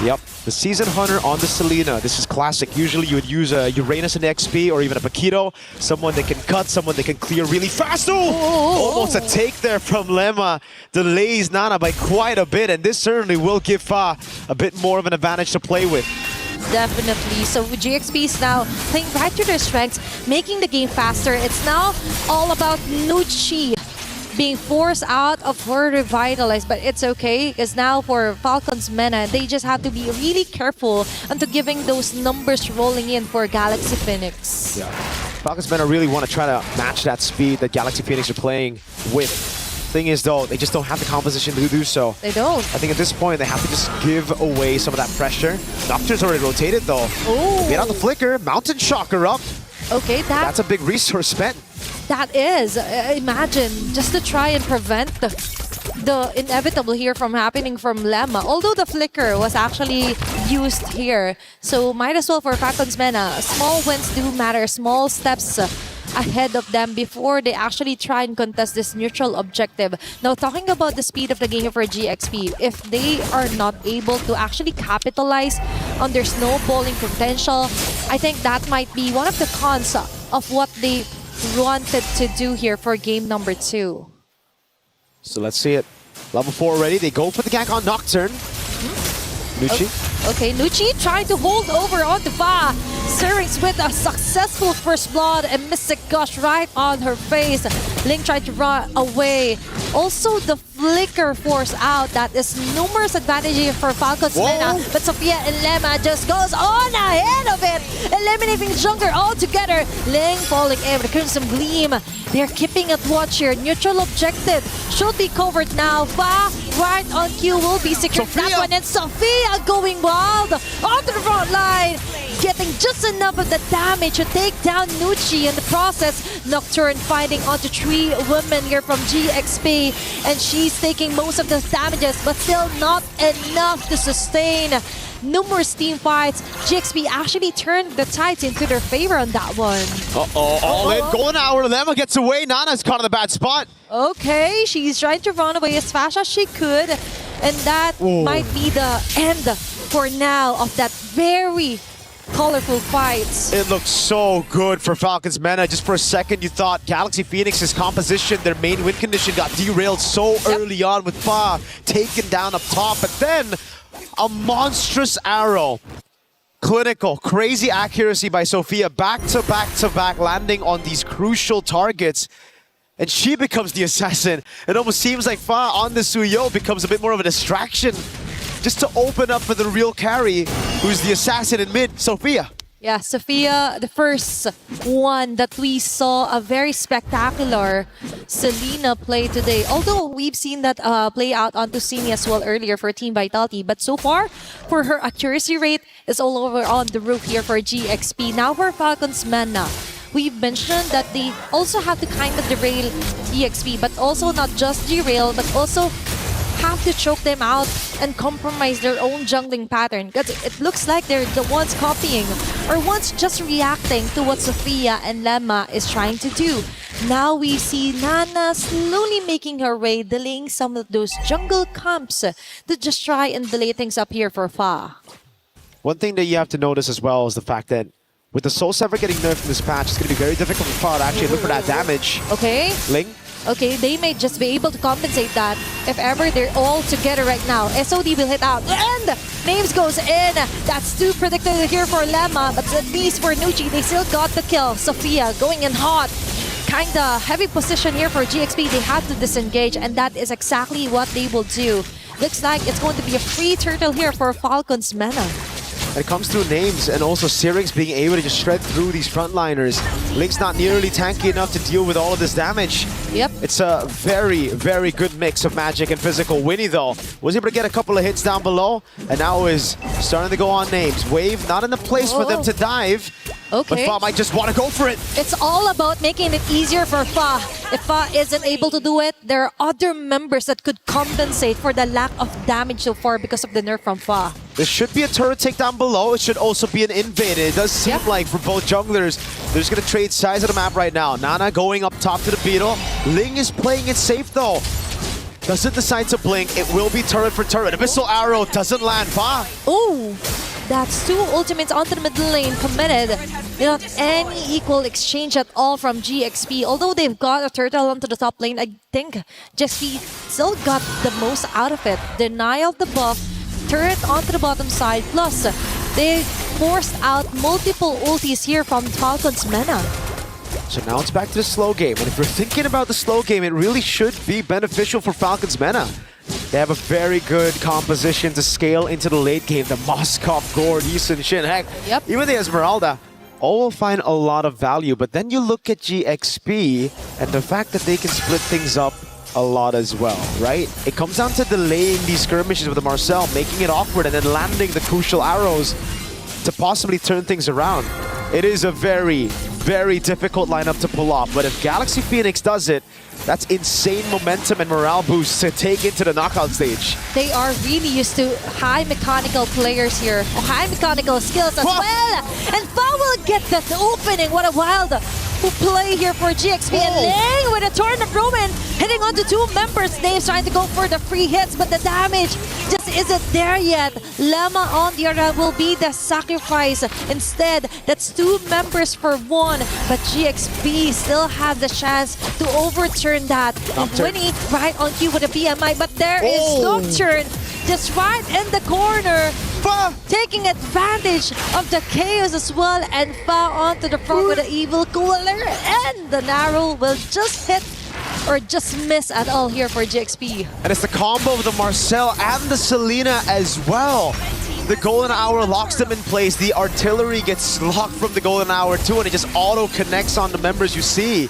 Yep, the Season Hunter on the Selena. This is classic. Usually you would use a Uranus in XP or even a Paquito. Someone that can cut, someone that can clear really fast. Almost a take there from Lemma. Delays Nana by quite a bit, and this certainly will give Fa a bit more of an advantage to play with.
Definitely. So GXP is now playing right to their strengths, making the game faster. It's now all about Nucci being forced out of her Revitalize, but it's okay because now for Falcons Mena, they just have to be really careful into giving those numbers rolling in for Galaxy Phoenix.
Yeah. Falcons Mena really want to try to match that speed that Galaxy Phoenix are playing with. Thing is though, they just don't have the composition to do so.
They don't.
I think at this point they have to just give away some of that pressure. Nocturne's already rotated though. Get out the flicker, Mountain Shocker up.
Okay,
that's a big resource spent.
That is, imagine, just to try and prevent the inevitable here from happening from Lemma. Although the flicker was actually used here, so might as well for Falcons Mena. Small wins do matter, small steps ahead of them before they actually try and contest this neutral objective. Now, talking about the speed of the game for GXP, if they are not able to actually capitalize on their snowballing potential, I think that might be one of the cons of what they wanted to do here for game number 2.
So let's see it. Level 4 already. They go for the gank on Nocturne. Nucci.
Okay, Nucci trying to hold over onto Fa. Syrinx with a successful first blood and Mystic Gush right on her face. Ling tried to run away. Also, the flicker force out. That is numerous advantage for Falcons Mena. But Sophia and Lemma just goes on ahead of it, eliminating Junker altogether. Ling falling in with Crimson Gleam. They're keeping it watch here. Neutral objective should be covered now. Fa right on cue will be secured that one. And Sophia going wild onto the front line, getting just enough of the damage to take down Nucci in the process. Nocturne fighting onto 3 women here from GXP, and she's taking most of the damages, but still not enough to sustain numerous team fights. GXP actually turned the tides into their favor on that one.
All in. Golden Hour. Lemma gets away. Nana's caught in the bad spot.
Okay, she's trying to run away as fast as she could, and that might be the end for now of that very colorful fights.
It looks so good for Falcons Mena. Just for a second, you thought Galaxy Phoenix's composition, their main win condition got derailed so early on with Fa taken down up top. But then a monstrous arrow. Clinical, crazy accuracy by Sophia. Back to back, landing on these crucial targets. And she becomes the assassin. It almost seems like Fa on the Suyo becomes a bit more of a distraction, just to open up for the real carry, who's the assassin in mid, Sophia.
Yeah, Sophia, the first one that we saw a very spectacular Selena play today. Although we've seen that play out onto Sini as well earlier for Team Vitality. But so far, for her accuracy rate, is all over on the roof here for GXP. Now for Falcons Mena, we've mentioned that they also have to kind of derail GXP, but also not just derail, but also have to choke them out and compromise their own jungling pattern, because it looks like they're the ones copying or ones just reacting to what Sophia and Lemma is trying to do. Now we see Nana slowly making her way, delaying some of those jungle camps to just try and delay things up here for Fa.
One thing that you have to notice as well is the fact that with the Soul Sever getting nerfed in this patch, it's going to be very difficult for Fa to actually look for that damage.
Okay.
Ling
Okay, they may just be able to compensate that if ever they're all together right now. SOD will hit out and Names goes in. That's too predicted here for Lemma, but at least for Nucci, they still got the kill. Sophia going in hot. Kinda heavy position here for GXP. They have to disengage, and that is exactly what they will do. Looks like it's going to be a free turtle here for Falcons Mena.
And it comes through Names and also Syrinx being able to just shred through these frontliners. Link's not nearly tanky enough to deal with all of this damage.
Yep.
It's a very, very good mix of magic and physical. Winnie, though, was able to get a couple of hits down below, and now is starting to go on Names. Wave not in the place for them to dive.
Okay.
But Fa might just want to go for it.
It's all about making it easier for Fa. If Fa isn't able to do it, there are other members that could compensate for the lack of damage so far because of the nerf from Fa.
There should be a turret takedown below. It should also be an invade. It does seem like for both junglers, they're just going to trade sides of the map right now. Nana going up top to the Beetle. Ling is playing it safe though. Doesn't decide to blink. It will be turret for turret. Abyssal Arrow doesn't land. Fa.
Oh, that's two ultimates onto the middle lane committed. Without any equal exchange at all from GXP. Although they've got a turtle onto the top lane, I think GXP still got the most out of it. Denial of the buff, turret onto the bottom side, plus they forced out multiple ultis here from Falcons Mena.
So now it's back to the slow game. And if you're thinking about the slow game, it really should be beneficial for Falcons Mena. They have a very good composition to scale into the late game. The Moskov, Gord, Yisun, Shin, heck, even the Esmeralda, all will find a lot of value. But then you look at GXP and the fact that they can split things up a lot as well, right? It comes down to delaying these skirmishes with the Marcel, making it awkward, and then landing the crucial arrows to possibly turn things around. It is a very, very difficult lineup to pull off, but if Galaxy Phoenix does it, that's insane momentum and morale boost to take into the knockout stage.
They are really used to high mechanical players here, high mechanical skills as well. And Fa will get that opening. What a wild play here for GXP. And Ling with a torn of Roman hitting onto two members. Names trying to go for the free hits, but the damage just isn't there yet. Lemma on the other hand will be the sacrifice. Instead, that's two members for one, but GXP still have the chance to overturn that. Winnie right on cue with a PMI, but there is Nocturne just right in the corner, taking advantage of the chaos as well, and Fa onto the front with an evil cooler, and the narrow will just hit or just miss at all here for GXP.
And it's the combo of the Marcel and the Selena as well. The Golden Hour locks them in place. The artillery gets locked from the Golden Hour too, and it just auto-connects on the members you see.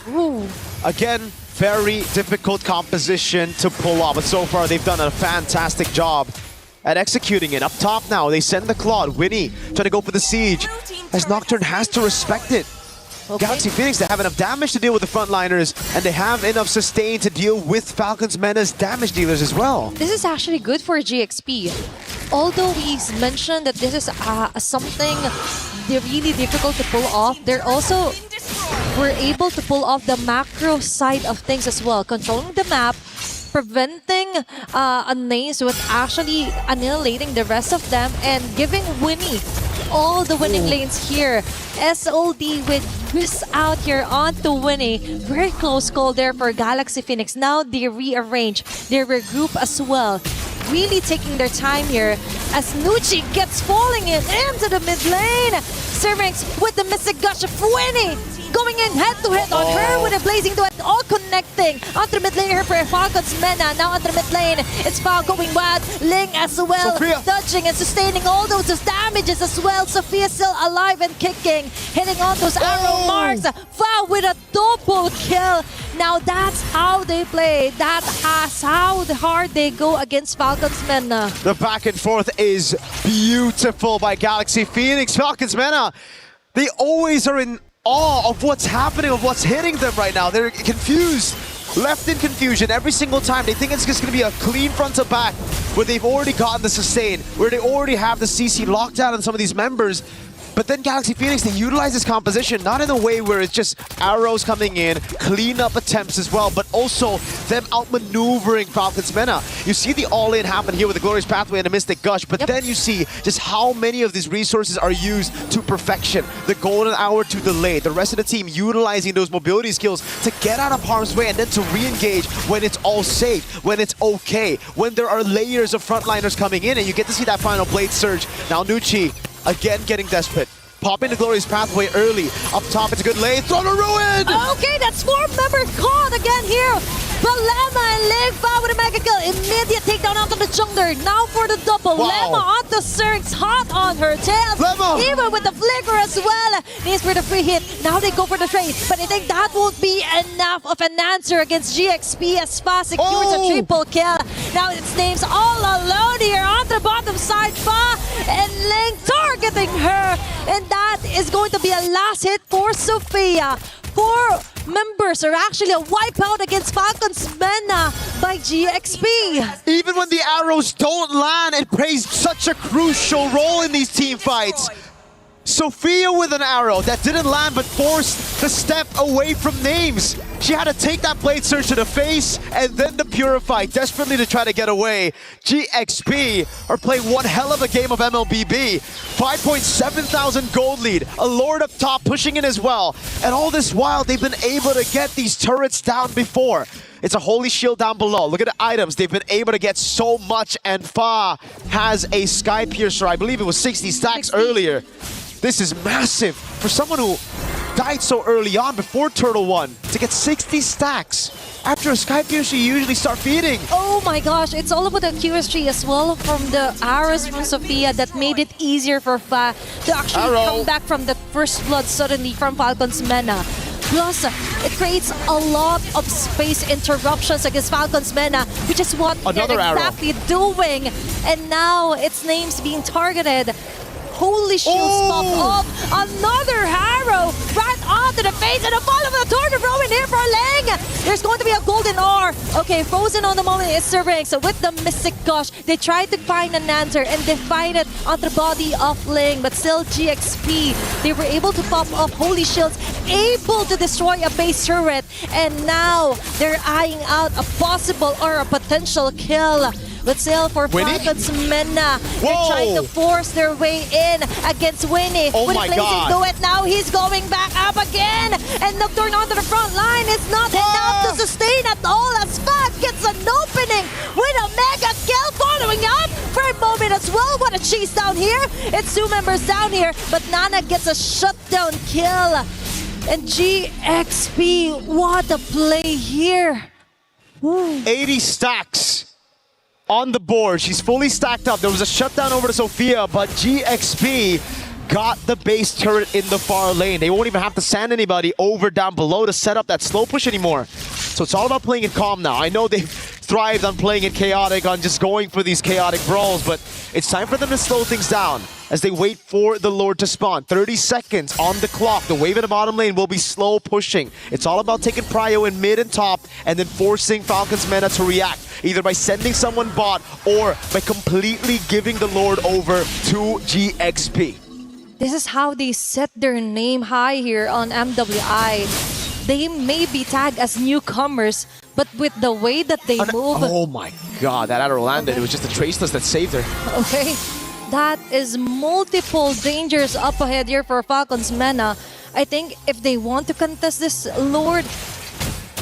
Again, very difficult composition to pull off, but so far they've done a fantastic job at executing it. Up top now, they send the Claude. Winnie trying to go for the siege, as Nocturne has to respect it. Galaxy Phoenix, they have enough damage to deal with the frontliners, and they have enough sustain to deal with Falcons Mena's damage dealers as well.
This is actually good for GXP. Although we mentioned that this is something they're really difficult to pull off, they're also were able to pull off the macro side of things as well. Controlling the map, preventing Names with actually annihilating the rest of them, and giving Winnie all the winning lanes here. SOD with miss out here onto Winnie. Very close call there for Galaxy Phoenix. Now they rearrange, they regroup as well. Really taking their time here as Nucci gets falling into the mid lane. Syrinx with the Mystic Gush of Winnie going in head-to-head on her with a blazing duet, all connecting onto the mid lane here for Falcons Mena. Now onto the mid lane, it's Fa going wild. Ling as well,
Sophia
dodging and sustaining all those damages as well. Sophia still alive and kicking, hitting on those arrow marks. Fa with a double kill. Now that's how they play. That's how hard they go against Falcons Mena.
The back and forth is beautiful by Galaxy Phoenix. Falcons Mena, they always are in awe of what's happening, of what's hitting them right now. They're confused, left in confusion every single time. They think it's just going to be a clean front to back, where they've already gotten the sustain, where they already have the CC locked down on some of these members. But then Galaxy Phoenix, they utilize this composition not in a way where it's just arrows coming in, cleanup attempts as well, but also them outmaneuvering Falcon's Mena. You see the all-in happen here with the Glorious Pathway and the Mystic Gush, but then you see just how many of these resources are used to perfection. The Golden Hour to delay, the rest of the team utilizing those mobility skills to get out of harm's way and then to re-engage when it's all safe, when it's okay, when there are layers of frontliners coming in, and you get to see that final Blade Surge. Now Nucci, again getting desperate. Popping the Glorious Pathway early. Up top, it's a good lane. Throw to ruin!
Okay, that's 4-member caught again here. Balema and Legba with a mega kill. Immediate takedown onto the jungler. Now for the double.
Wow.
Lemma onto Zerg's, hot on her tail.
Lemma!
Even with the flicker as well. Needs for the free hit. Now they go for the trade. But I think that won't be enough of an answer against GXP as Fa secures a triple kill. Now it's Names all alone here on the bottom side. Fa and Ling targeting her. And that is going to be a last hit for Sophia. 4 members are actually a wipeout against Falcon's Mena by GXP.
Even when the arrows don't land, it plays such a crucial role in these team fights. Sophia with an arrow that didn't land but forced the step away from Names. She had to take that Blade Surge to the face and then the Purify desperately to try to get away. GXP are playing one hell of a game of MLBB. 5,700 gold lead. A Lord up top pushing in as well. And all this while, they've been able to get these turrets down before. It's a Holy Shield down below. Look at the items. They've been able to get so much, and Fa has a Sky Piercer. I believe it was 60 stacks earlier. This is massive for someone who died so early on before Turtle 1 to get 60 stacks. After a Sky Piercer, you usually start feeding.
Oh my gosh, it's all about the QSG as well from the arrows from Sophia that made it easier for Fa to actually come back from the first blood suddenly from Falcon's Mena. Plus, it creates a lot of space interruptions against Falcon's Mena, which is what they're exactly doing. And now its Name's being targeted. Holy shields pop up. Another arrow right onto the face and a follow with a torch of Rowan here for Ling. There's going to be a golden R. Okay, frozen on the moment is serving. So with the Mystic Gush, they tried to find an answer and they find it on the body of Ling. But still GXP, they were able to pop up Holy Shields, able to destroy a base turret. And now they're eyeing out a possible or a potential kill. But still for Falcon's Mena, they're trying to force their way in against Winnie. With a blazing duet, now he's going back up again. And Nocturne onto the front line is not enough to sustain at all as Fa gets an opening with a mega kill following up for a moment as well. What a chase down here. It's 2 members down here, but Nana gets a shutdown kill. And GXP, what a play here.
80 stacks on the board. She's fully stacked up. There was a shutdown over to Sophia, but GXP got the base turret in the far lane. They won't even have to send anybody over down below to set up that slow push anymore. So it's all about playing it calm now. I know they've thrived on playing it chaotic, on just going for these chaotic brawls, but it's time for them to slow things down as they wait for the Lord to spawn. 30 seconds on the clock. The wave in the bottom lane will be slow pushing. It's all about taking prio in mid and top and then forcing Falcon's Mena to react, either by sending someone bot or by completely giving the Lord over to GXP.
This is how they set their name high here on MWI. They may be tagged as newcomers, but with the way that they move...
Oh my god, that arrow landed. It was just the Traceless that saved her.
Okay, that is multiple dangers up ahead here for Falcon's Mena. I think if they want to contest this Lord,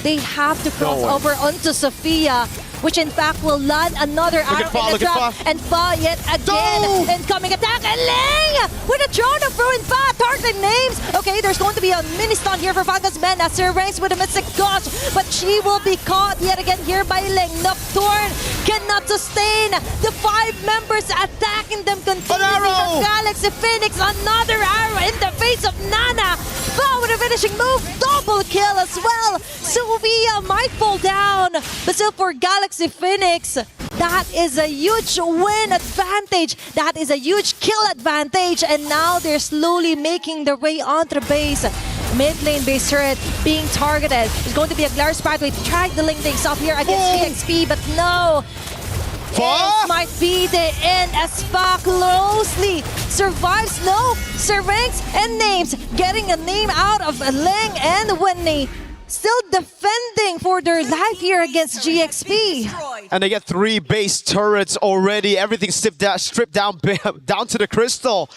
they have to cross over onto Sophia, which in fact will land another arrow in the trap. And Fa yet again. Incoming attack. And Ling with a drone of ruin Fa. Targeting Names. Okay, there's going to be a mini stun here for Falcon's Mena. Sir Ranks with a Mystic Gush. But she will be caught yet again here by Ling. Nocturne cannot sustain the 5 members attacking them continuously. Galaxy Phoenix, another arrow in the face of Nana. Fa with a finishing move. Double kill as well. Sophia might fall down. But still for Galaxy Phoenix, that is a huge win advantage. That is a huge kill advantage. And now they're slowly making their way onto the base. Mid lane base turret being targeted. There's going to be a Glorious Pathway to try to link things up here against GXP, but no.
Fa?
This might be the end as Fa closely survives. No, Syrinx and Names getting a name out of Ling and Winnie. Still defending for their life here against GXP.
And they get 3 base turrets already. Everything stripped down to the crystal.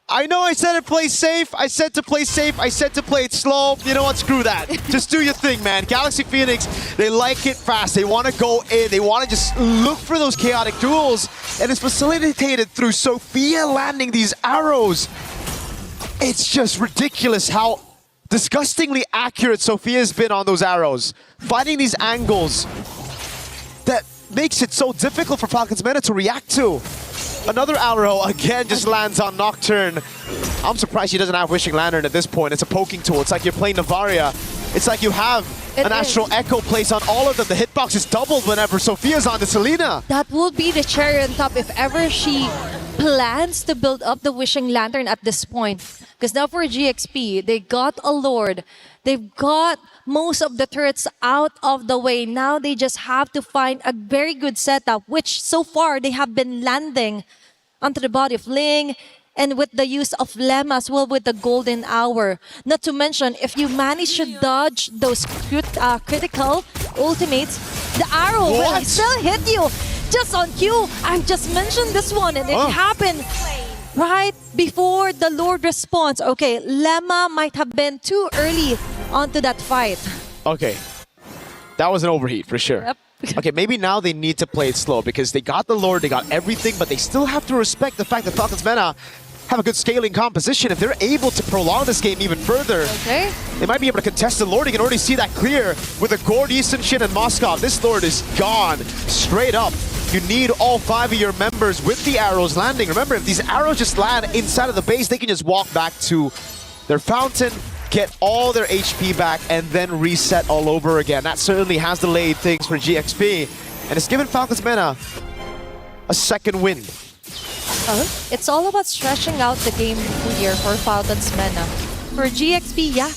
I know I said it play safe. I said to play safe. I said to play it slow. You know what? Screw that. Just do your thing, man. Galaxy Phoenix, they like it fast. They want to go in. They want to just look for those chaotic duels. And it's facilitated through Sophia landing these arrows. It's just ridiculous how disgustingly accurate Sophia's been on those arrows. Finding these angles that makes it so difficult for Falcons Meta to react to. Another arrow again just lands on Nocturne. I'm surprised he doesn't have Wishing Lantern at this point. It's a poking tool. It's like you're playing Navaria. It's like you have an Astral Echo placed on all of them. The hitbox is doubled whenever Sophia's on the Selena.
That will be the cherry on top if ever she plans to build up the Wishing Lantern at this point. Because now for GXP, they got a Lord. They've got most of the turrets out of the way. Now they just have to find a very good setup, which so far they have been landing onto the body of Ling and with the use of Lemma as well with the golden hour. Not to mention, if you manage to dodge those critical ultimates, the arrow will still hit you. Just on cue, I just mentioned this one and it happened right before the Lord responds. Okay, Lemma might have been too early onto that fight.
Okay, that was an overheat for sure.
Yep.
Okay, maybe now they need to play it slow because they got the Lord, they got everything, but they still have to respect the fact that Falcons Meta have a good scaling composition. If they're able to prolong this game even further, they might be able to contest the Lord. You can already see that clear with the Gord, Easton, Shin, and Moskov. This Lord is gone straight up. You need all 5 of your members with the arrows landing. Remember, if these arrows just land inside of the base, they can just walk back to their fountain, get all their HP back, and then reset all over again. That certainly has delayed things for GXP, and it's given Falcons Meta a second win.
It's all about stretching out the game here for Falcons Meta. For GXP, yeah,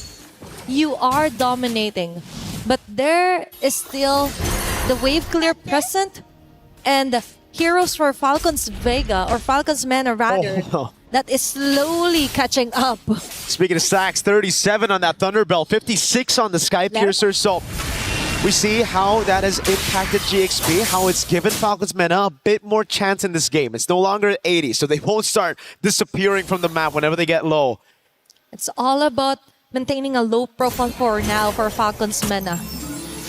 you are dominating, but there is still the wave clear present and heroes for Falcons Vega, or Falcons Meta rather, that is slowly catching up.
Speaking of stacks, 37 on that Thunderbell, 56 on the Sky Piercer, so we see how that has impacted GXP, how it's given Falcons Meta a bit more chance in this game. It's no longer at 80, so they won't start disappearing from the map whenever they get low.
It's all about maintaining a low profile for now for Falcons Meta.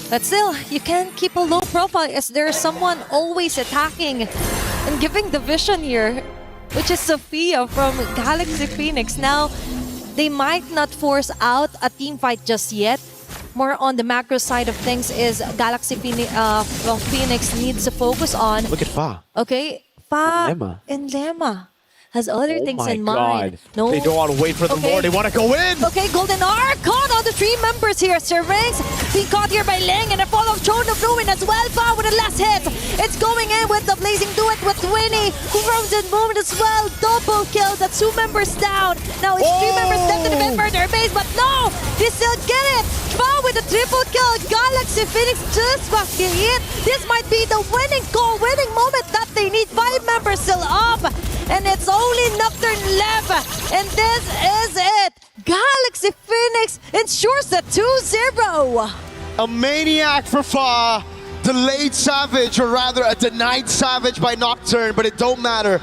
But still, you can't keep a low profile as there's someone always attacking and giving the vision here, which is Sophia from Galaxy Phoenix. Now, they might not force out a team fight just yet. More on the macro side of things is Galaxy Phoenix needs to focus on.
Look at Fa.
Okay, Fa and Lemma has other things in mind.
No, they don't want to wait for the Lord. They want to go in.
Okay, Golden Arc caught all the 3 members here. Syrinx being caught here by Ling and a fall of Throne of Ruin as well. Fa with the last hit. It's going in with the Blazing Duet with Winnie, who roams in movement as well. Double kill. That's 2 members down. Now it's 3 members left to defend for their base, but no, they still get it. Fa with the triple kill. Galaxy Phoenix just fucking hit. This might be the winning goal, winning moment that they need. 5 members still up. And it's only Nocturne left. And this is it. Galaxy Phoenix ensures the 2-0.
A maniac for Fa. Delayed Savage, or rather a denied Savage by Nocturne, but it don't matter.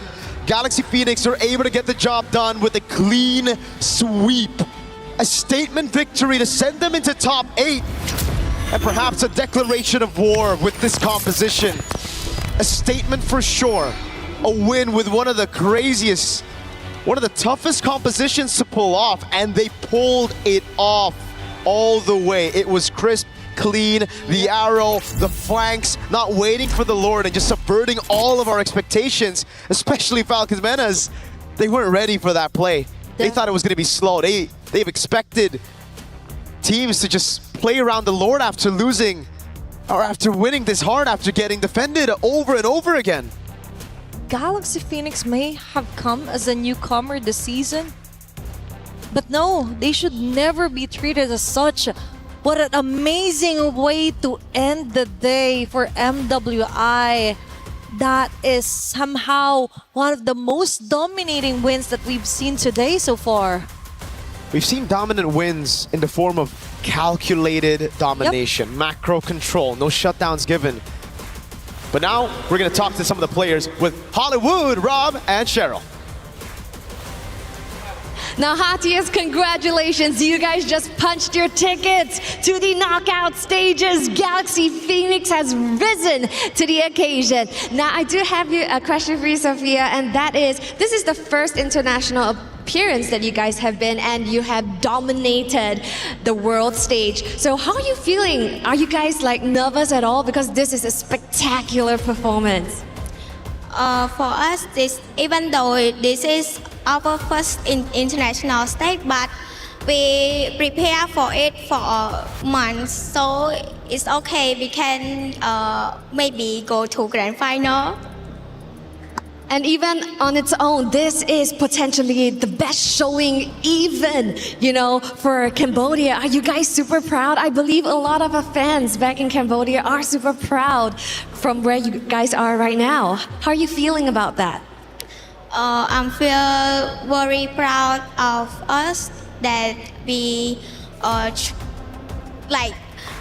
Galaxy Phoenix are able to get the job done with a clean sweep. A statement victory to send them into top 8. And perhaps a declaration of war with this composition. A statement for sure. A win with one of the craziest, one of the toughest compositions to pull off, and they pulled it off all the way. It was crisp, clean, the arrow, the flanks, not waiting for the Lord and just subverting all of our expectations, especially Falcons Meta's. They weren't ready for that play. They thought it was going to be slow. They've expected teams to just play around the Lord after losing, or after winning this hard, after getting defended over and over again.
Galaxy Phoenix may have come as a newcomer this season, but no, they should never be treated as such. What an amazing way to end the day for MWI. that is somehow one of the most dominating wins that we've seen today so far.
We've seen dominant wins in the form of calculated domination, macro control, no shutdowns given. But now we're going to talk to some of the players with Hollywood, Rob, and Cheryl.
Now, heartiest congratulations. You guys just punched your tickets to the knockout stages. Galaxy Phoenix has risen to the occasion. Now, I do have a question for you, Sophia, and that is, this is the first international appearance that you guys have been, and you have dominated the world stage. So how are you feeling? Are you guys like nervous at all? Because this is a spectacular performance.
For us, even though this is our first international stage, but we prepare for it for months, so it's okay. We can maybe go to grand final.
And even on its own, this is potentially the best showing even, for Cambodia. Are you guys super proud? I believe a lot of our fans back in Cambodia are super proud from where you guys are right now. How are you feeling about that?
I feel very proud of us that we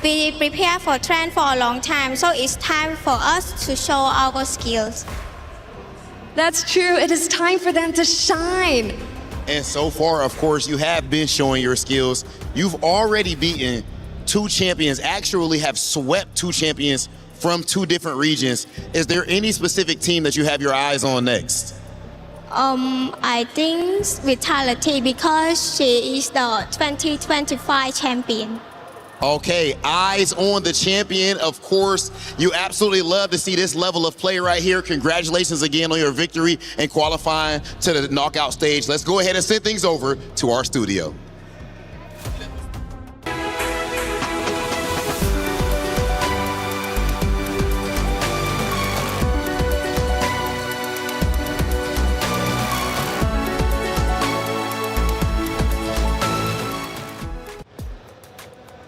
we prepare for train for a long time, so it's time for us to show our skills.
That's true. It is time for them to shine.
And so far, of course, you have been showing your skills. You've already beaten 2 champions, actually have swept 2 champions from 2 different regions. Is there any specific team that you have your eyes on next?
I think Vitality, because she is the 2025 champion.
Okay, eyes on the champion. Of course, you absolutely love to see this level of play right here. Congratulations again on your victory and qualifying to the knockout stage. Let's go ahead and send things over to our studio.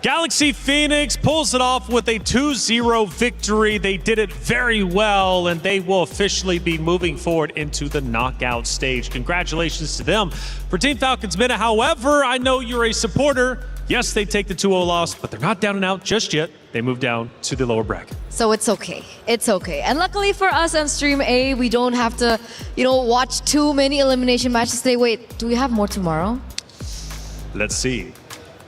Galaxy Phoenix pulls it off with a 2-0 victory. They did it very well, and they will officially be moving forward into the knockout stage. Congratulations to them. For Team Falcons Minna, however, I know you're a supporter. Yes, they take the 2-0 loss, but they're not down and out just yet. They move down to the lower bracket.
So it's okay. It's okay. And luckily for us on Stream A, we don't have to, watch too many elimination matches today. Wait, do we have more tomorrow?
Let's see.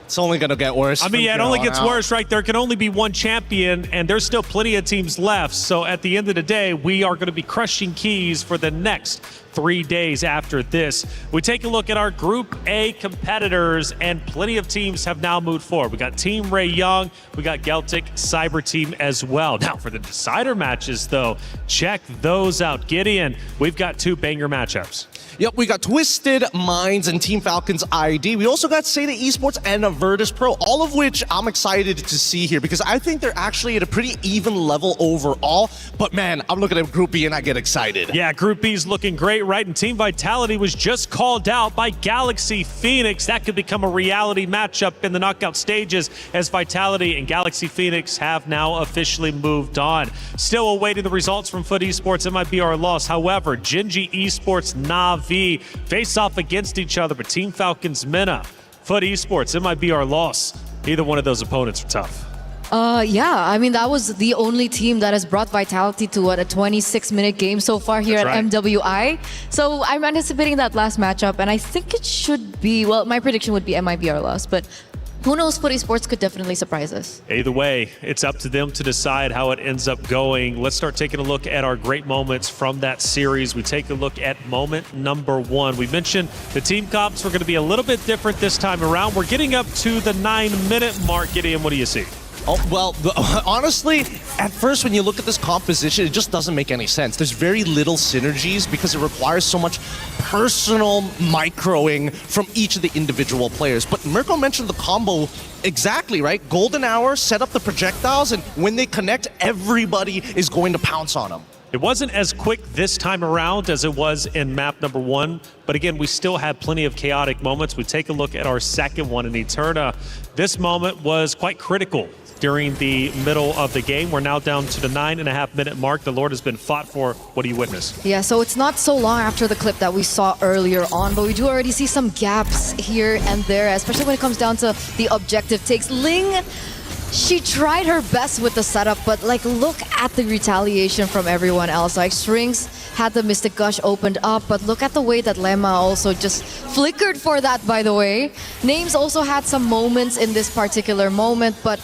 It's only going to get worse.
I mean, yeah, it only gets worse, right? There can only be one champion, and there's still plenty of teams left. So at the end of the day, we are going to be crushing keys for the next 3 days after this. We take a look at our Group A competitors, and plenty of teams have now moved forward. We got Team Ray Young, we got Celtic Cyber Team as well. Now for the decider matches, though, check those out. Gideon, we've got 2 banger matchups.
Yep, we got Twisted Minds and Team Falcons ID. We also got Seda Esports and Virtus Pro, all of which I'm excited to see here because I think they're actually at a pretty even level overall. But man, I'm looking at Group B and I get excited.
Yeah, Group B's looking great, right? And Team Vitality was just called out by Galaxy Phoenix. That could become a reality matchup in the knockout stages as Vitality and Galaxy Phoenix have now officially moved on. Still awaiting the results from Foot Esports. It might be our loss. However, Genji Esports, Navi face off against each other, but Team Falcons Minna, Foot Esports, it might be our loss. Either one of those opponents are tough.
Yeah, I mean, that was the only team that has brought Vitality to a 26-minute game so far here at MWI. So I'm anticipating that last matchup, and I think it should be, well, my prediction would be it might be our loss, but who knows, Foot Esports could definitely surprise us.
Either way, it's up to them to decide how it ends up going. Let's start taking a look at our great moments from that series. We take a look at moment number 1. We mentioned the team comps were going to be a little bit different this time around. We're getting up to the 9-minute mark. Gideon, what do you see?
Oh, well, honestly, at first when you look at this composition, it just doesn't make any sense. There's very little synergies because it requires so much personal microing from each of the individual players. But Mirko mentioned the combo exactly, right? Golden Hour, set up the projectiles, and when they connect, everybody is going to pounce on them.
It wasn't as quick this time around as it was in map number 1, but again, we still had plenty of chaotic moments. We take a look at our second one in Eterna. This moment was quite critical during the middle of the game. We're now down to the 9.5-minute mark. The Lord has been fought for. What do you witness?
Yeah, so it's not so long after the clip that we saw earlier on, but we do already see some gaps here and there, especially when it comes down to the objective takes. Ling, she tried her best with the setup, but like look at the retaliation from everyone else. Like Strings had the Mystic Gush opened up, but look at the way that Lemma also just flickered for that, by the way. Names also had some moments in this particular moment, but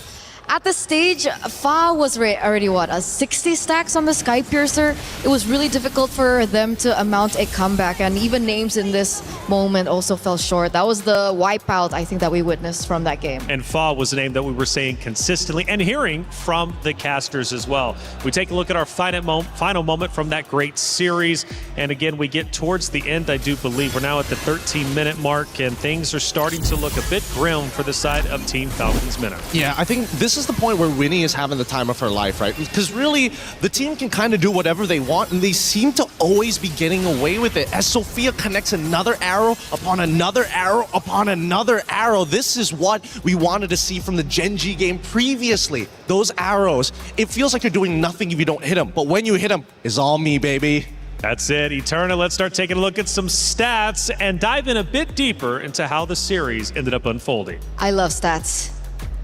at the stage, Fa was already, what, a 60 stacks on the Sky Piercer? It was really difficult for them to mount a comeback, and even Names in this moment also fell short. That was the wipeout, I think, that we witnessed from that game.
And Fa was a name that we were saying consistently and hearing from the casters as well. We take a look at our final moment from that great series, and again, we get towards the end, I do believe. We're now at the 13-minute mark, and things are starting to look a bit grim for the side of Team Falcons Minnow.
Yeah, I think this is the point where Winnie is having the time of her life, right? Because really, the team can kind of do whatever they want, and they seem to always be getting away with it. As Sophia connects another arrow upon another arrow upon another arrow, this is what we wanted to see from the Genji game previously. Those arrows, it feels like you're doing nothing if you don't hit them, but when you hit them, it's all me, baby.
That's it, Eterna. Let's start taking a look at some stats and dive in a bit deeper into how the series ended up unfolding.
I love stats.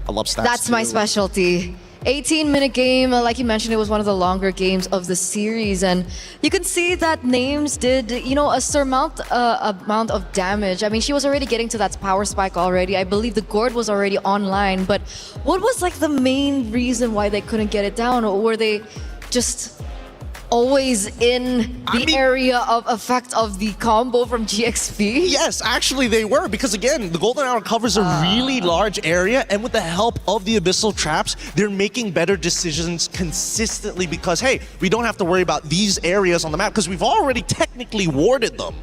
I love stats.
That's my specialty. 18-minute game, like you mentioned, it was one of the longer games of the series, and you can see that Names did, you know, a surmount amount of damage. I mean, she was already getting to that power spike already. I believe the gourd was already online, but what was like the main reason why they couldn't get it down, or were they just always in the area of effect of the combo from GXP?
Yes, actually they were, because again, the Golden Hour covers a really large area, and with the help of the Abyssal Traps, they're making better decisions consistently because, hey, we don't have to worry about these areas on the map because we've already technically warded them.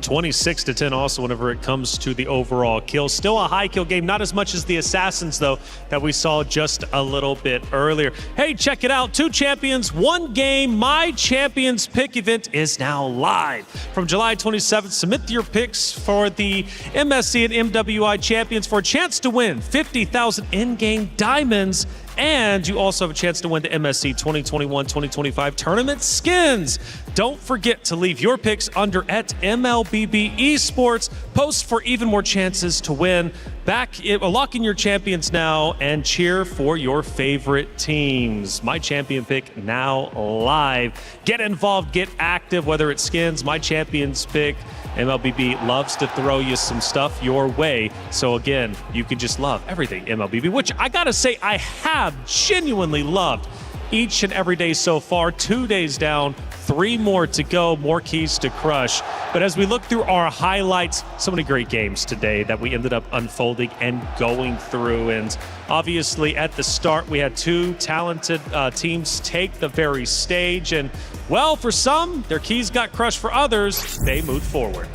26-10 also whenever it comes to the overall kill. Still a high kill game, not as much as the Assassins, though, that we saw just a little bit earlier. Hey, check it out. 2 champions, 1 game. My Champions Pick event is now live. From July 27th, submit your picks for the MSC and MWI champions for a chance to win 50,000 in-game diamonds. And you also have a chance to win the MSC 2021-2025 tournament skins. Don't forget to leave your picks under at MLBB Esports. Post for even more chances to win. Lock in your champions now and cheer for your favorite teams. My champion pick now live. Get involved, get active, whether it's skins, my champions pick. MLBB loves to throw you some stuff your way. So again, you can just love everything MLBB, which I gotta say I have genuinely loved each and every day so far. 2 days down, 3 more to go, more keys to crush. But as we look through our highlights, so many great games today that we ended up unfolding and going through. And obviously at the start, we had 2 talented teams take the very stage. And well, for some, their keys got crushed. For others, they moved forward.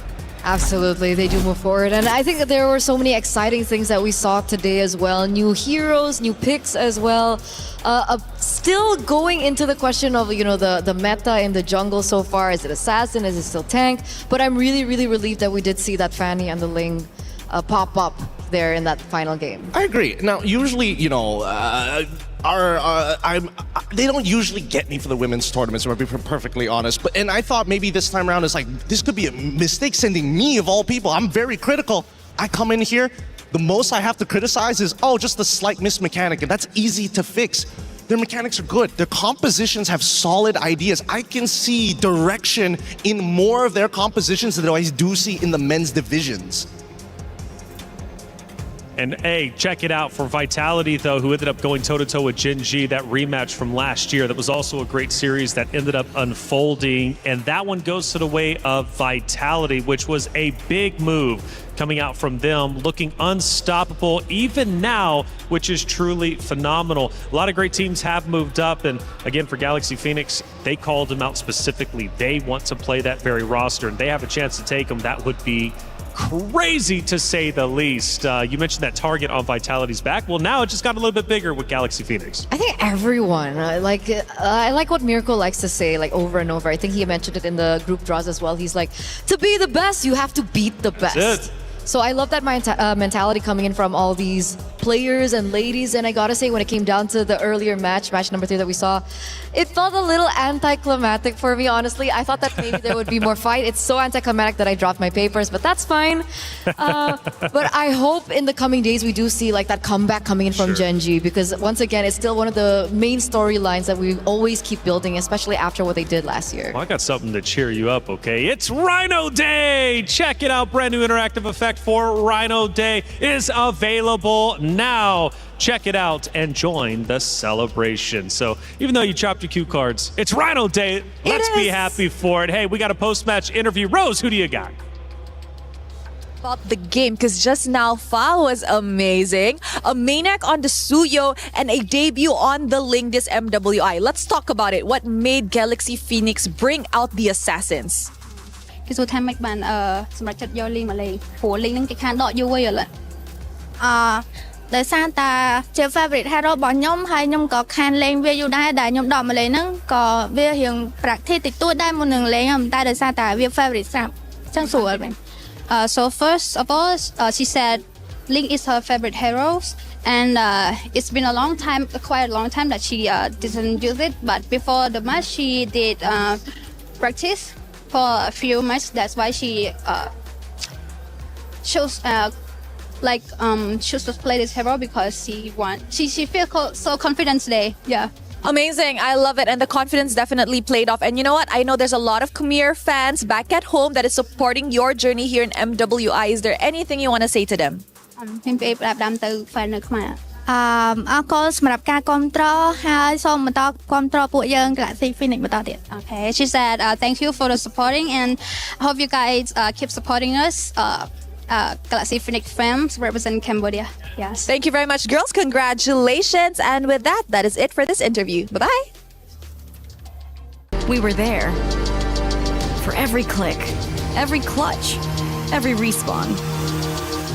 Absolutely, they do move forward. And I think that there were so many exciting things that we saw today as well. New heroes, new picks as well. Still going into the question of, you know, the meta in the jungle so far. Is it Assassin? Is it still Tank? But I'm really, really relieved that we did see that Fanny and the Ling pop up there in that final game.
I agree. Now, usually, you know, they don't usually get me for the women's tournaments, to be perfectly honest. And I thought maybe this time around, it's like, this could be a mistake sending me of all people. I'm very critical. I come in here, the most I have to criticize is, oh, just the slight miss mechanic, and that's easy to fix. Their mechanics are good. Their compositions have solid ideas. I can see direction in more of their compositions than I do see in the men's divisions.
And hey, check it out for Vitality, though, who ended up going toe-to-toe with Genji, that rematch from last year. That was also a great series that ended up unfolding. And that one goes to the way of Vitality, which was a big move coming out from them, looking unstoppable even now, which is truly phenomenal. A lot of great teams have moved up, and again, for Galaxy Phoenix, they called them out specifically. They want to play that very roster, and they have a chance to take them. That would be crazy to say the least. You mentioned that target on Vitality's back. Well, now it just got a little bit bigger with Galaxy Phoenix.
I think everyone, I like what Miracle likes to say, like, over and over. I think he mentioned it in the group draws as well. He's like, to be the best, you have to beat the best.
That's it.
So I love that mentality coming in from all these players and ladies. And I gotta say, when it came down to the earlier match number 3 that we saw, it felt a little anticlimactic for me, honestly. I thought that maybe there would be more fight. It's so anticlimactic that I dropped my papers, but that's fine. But I hope in the coming days we do see like that comeback coming in from Genji, because once again, it's still one of the main storylines that we always keep building, especially after what they did last year.
Well, I got something to cheer you up, okay? It's Rhino Day! Check it out. Brand new interactive effect for Rhino Day is available now. Check it out and join the celebration. So even though you chopped your cue cards, it's Rhino Day. Let's be happy for it. Hey, we got a post-match interview. Rose, who do you got?
About the game, because just now Fa was amazing, a maniac on the Suyo and a debut on the Ling this MWI. Let's talk about it. What made Galaxy Phoenix bring out the assassins?
គេសួរថាមិនបានសម្រាប់ចិត្តយកលីងមកលេងព្រោះលីងហ្នឹងគេខានដកយូរហើយឥឡូវដោយសារតាជា favorite hero របស់ខ្ញុំហើយខ្ញុំក៏ខានលេងវាយូរដែរដែលខ្ញុំដកមកលេងហ្នឹងក៏វារៀង practice តិចតួចដែរមុននឹងលេងតែដោយសារតាវា favorite ស្រាប់អញ្ចឹងស្រួលមែន So first of all, she said Link is her favorite hero, and it's been a long time, quite a long time that she didn't use it. But before the match, she did practice for a few matches. That's why she chose chose to play this hero because she feels so confident today. Yeah.
Amazing. I love it. And the confidence definitely played off. And you know what? I know there's a lot of Khmer fans back at home that is supporting your journey here in MWI. Is there anything you want to say to them?
ខ្ញុំពេលប្រាប់ដាំទៅ fan នៅខ្មែរអរគុណសម្រាប់ការគាំទ្រហើយសូមបន្តគាំទ្រពួកយើង Galaxy Phoenix បន្តទៀត Okay. She said thank you for the supporting and I hope you guys keep supporting us. Galaxy Phoenix fans represent Cambodia. Yes.
Thank you very much, girls. Congratulations. And with that, that is it for this interview. Bye-bye.
We were there for every click, every clutch, every respawn.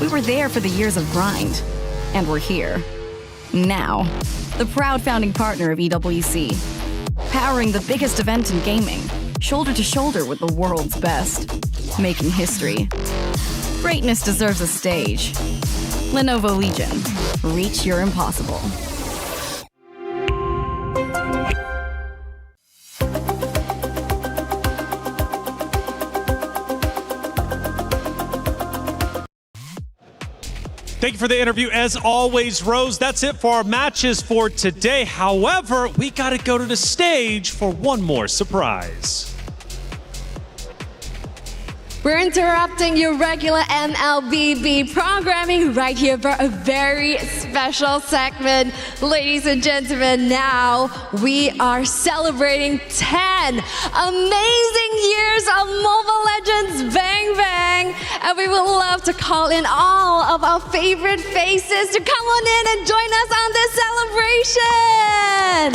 We were there for the years of grind, and we're here. Now, the proud founding partner of EWC, powering the biggest event in gaming, shoulder to shoulder with the world's best, making history. Greatness deserves a stage. Lenovo Legion. Reach your impossible.
Thank you for the interview, as always, Rose. That's it for our matches for today. However, we got to go to the stage for one more surprise.
We're interrupting your regular MLBB programming right here for a very special segment. Ladies and gentlemen, now we are celebrating 10 amazing years of Mobile Legends Bang Bang. And we would love to call in all of our favorite faces to come on in and join us on this celebration.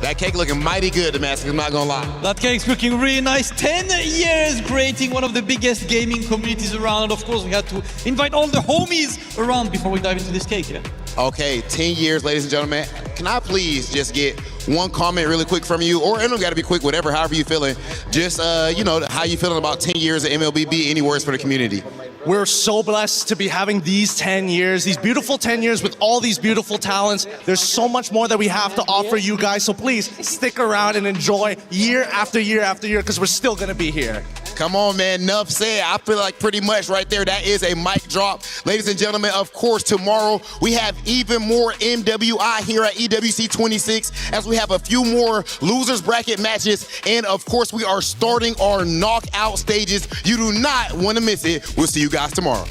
That cake looking mighty good, Damascus, I'm not gonna lie.
That cake's looking really nice. 10 years creating one of the biggest gaming communities around. And of course, we had to invite all the homies around before we dive into this cake, yeah?
Okay, 10 years, ladies and gentlemen. Can I please just get one comment really quick from you? Or it don't gotta be quick, whatever, however you feeling. Just, how you feeling about 10 years of MLBB? Any words for the community?
We're so blessed to be having these 10 years, these beautiful 10 years with all these beautiful talents. There's so much more that we have to offer you guys, so please stick around and enjoy year after year after year, because we're still gonna be here.
Come on, man, enough said. I feel like pretty much right there, that is a mic drop. Ladies and gentlemen, of course, tomorrow we have even more MWI here at EWC26 as we have a few more losers bracket matches. And of course, we are starting our knockout stages. You do not want to miss it. We'll see you guys tomorrow.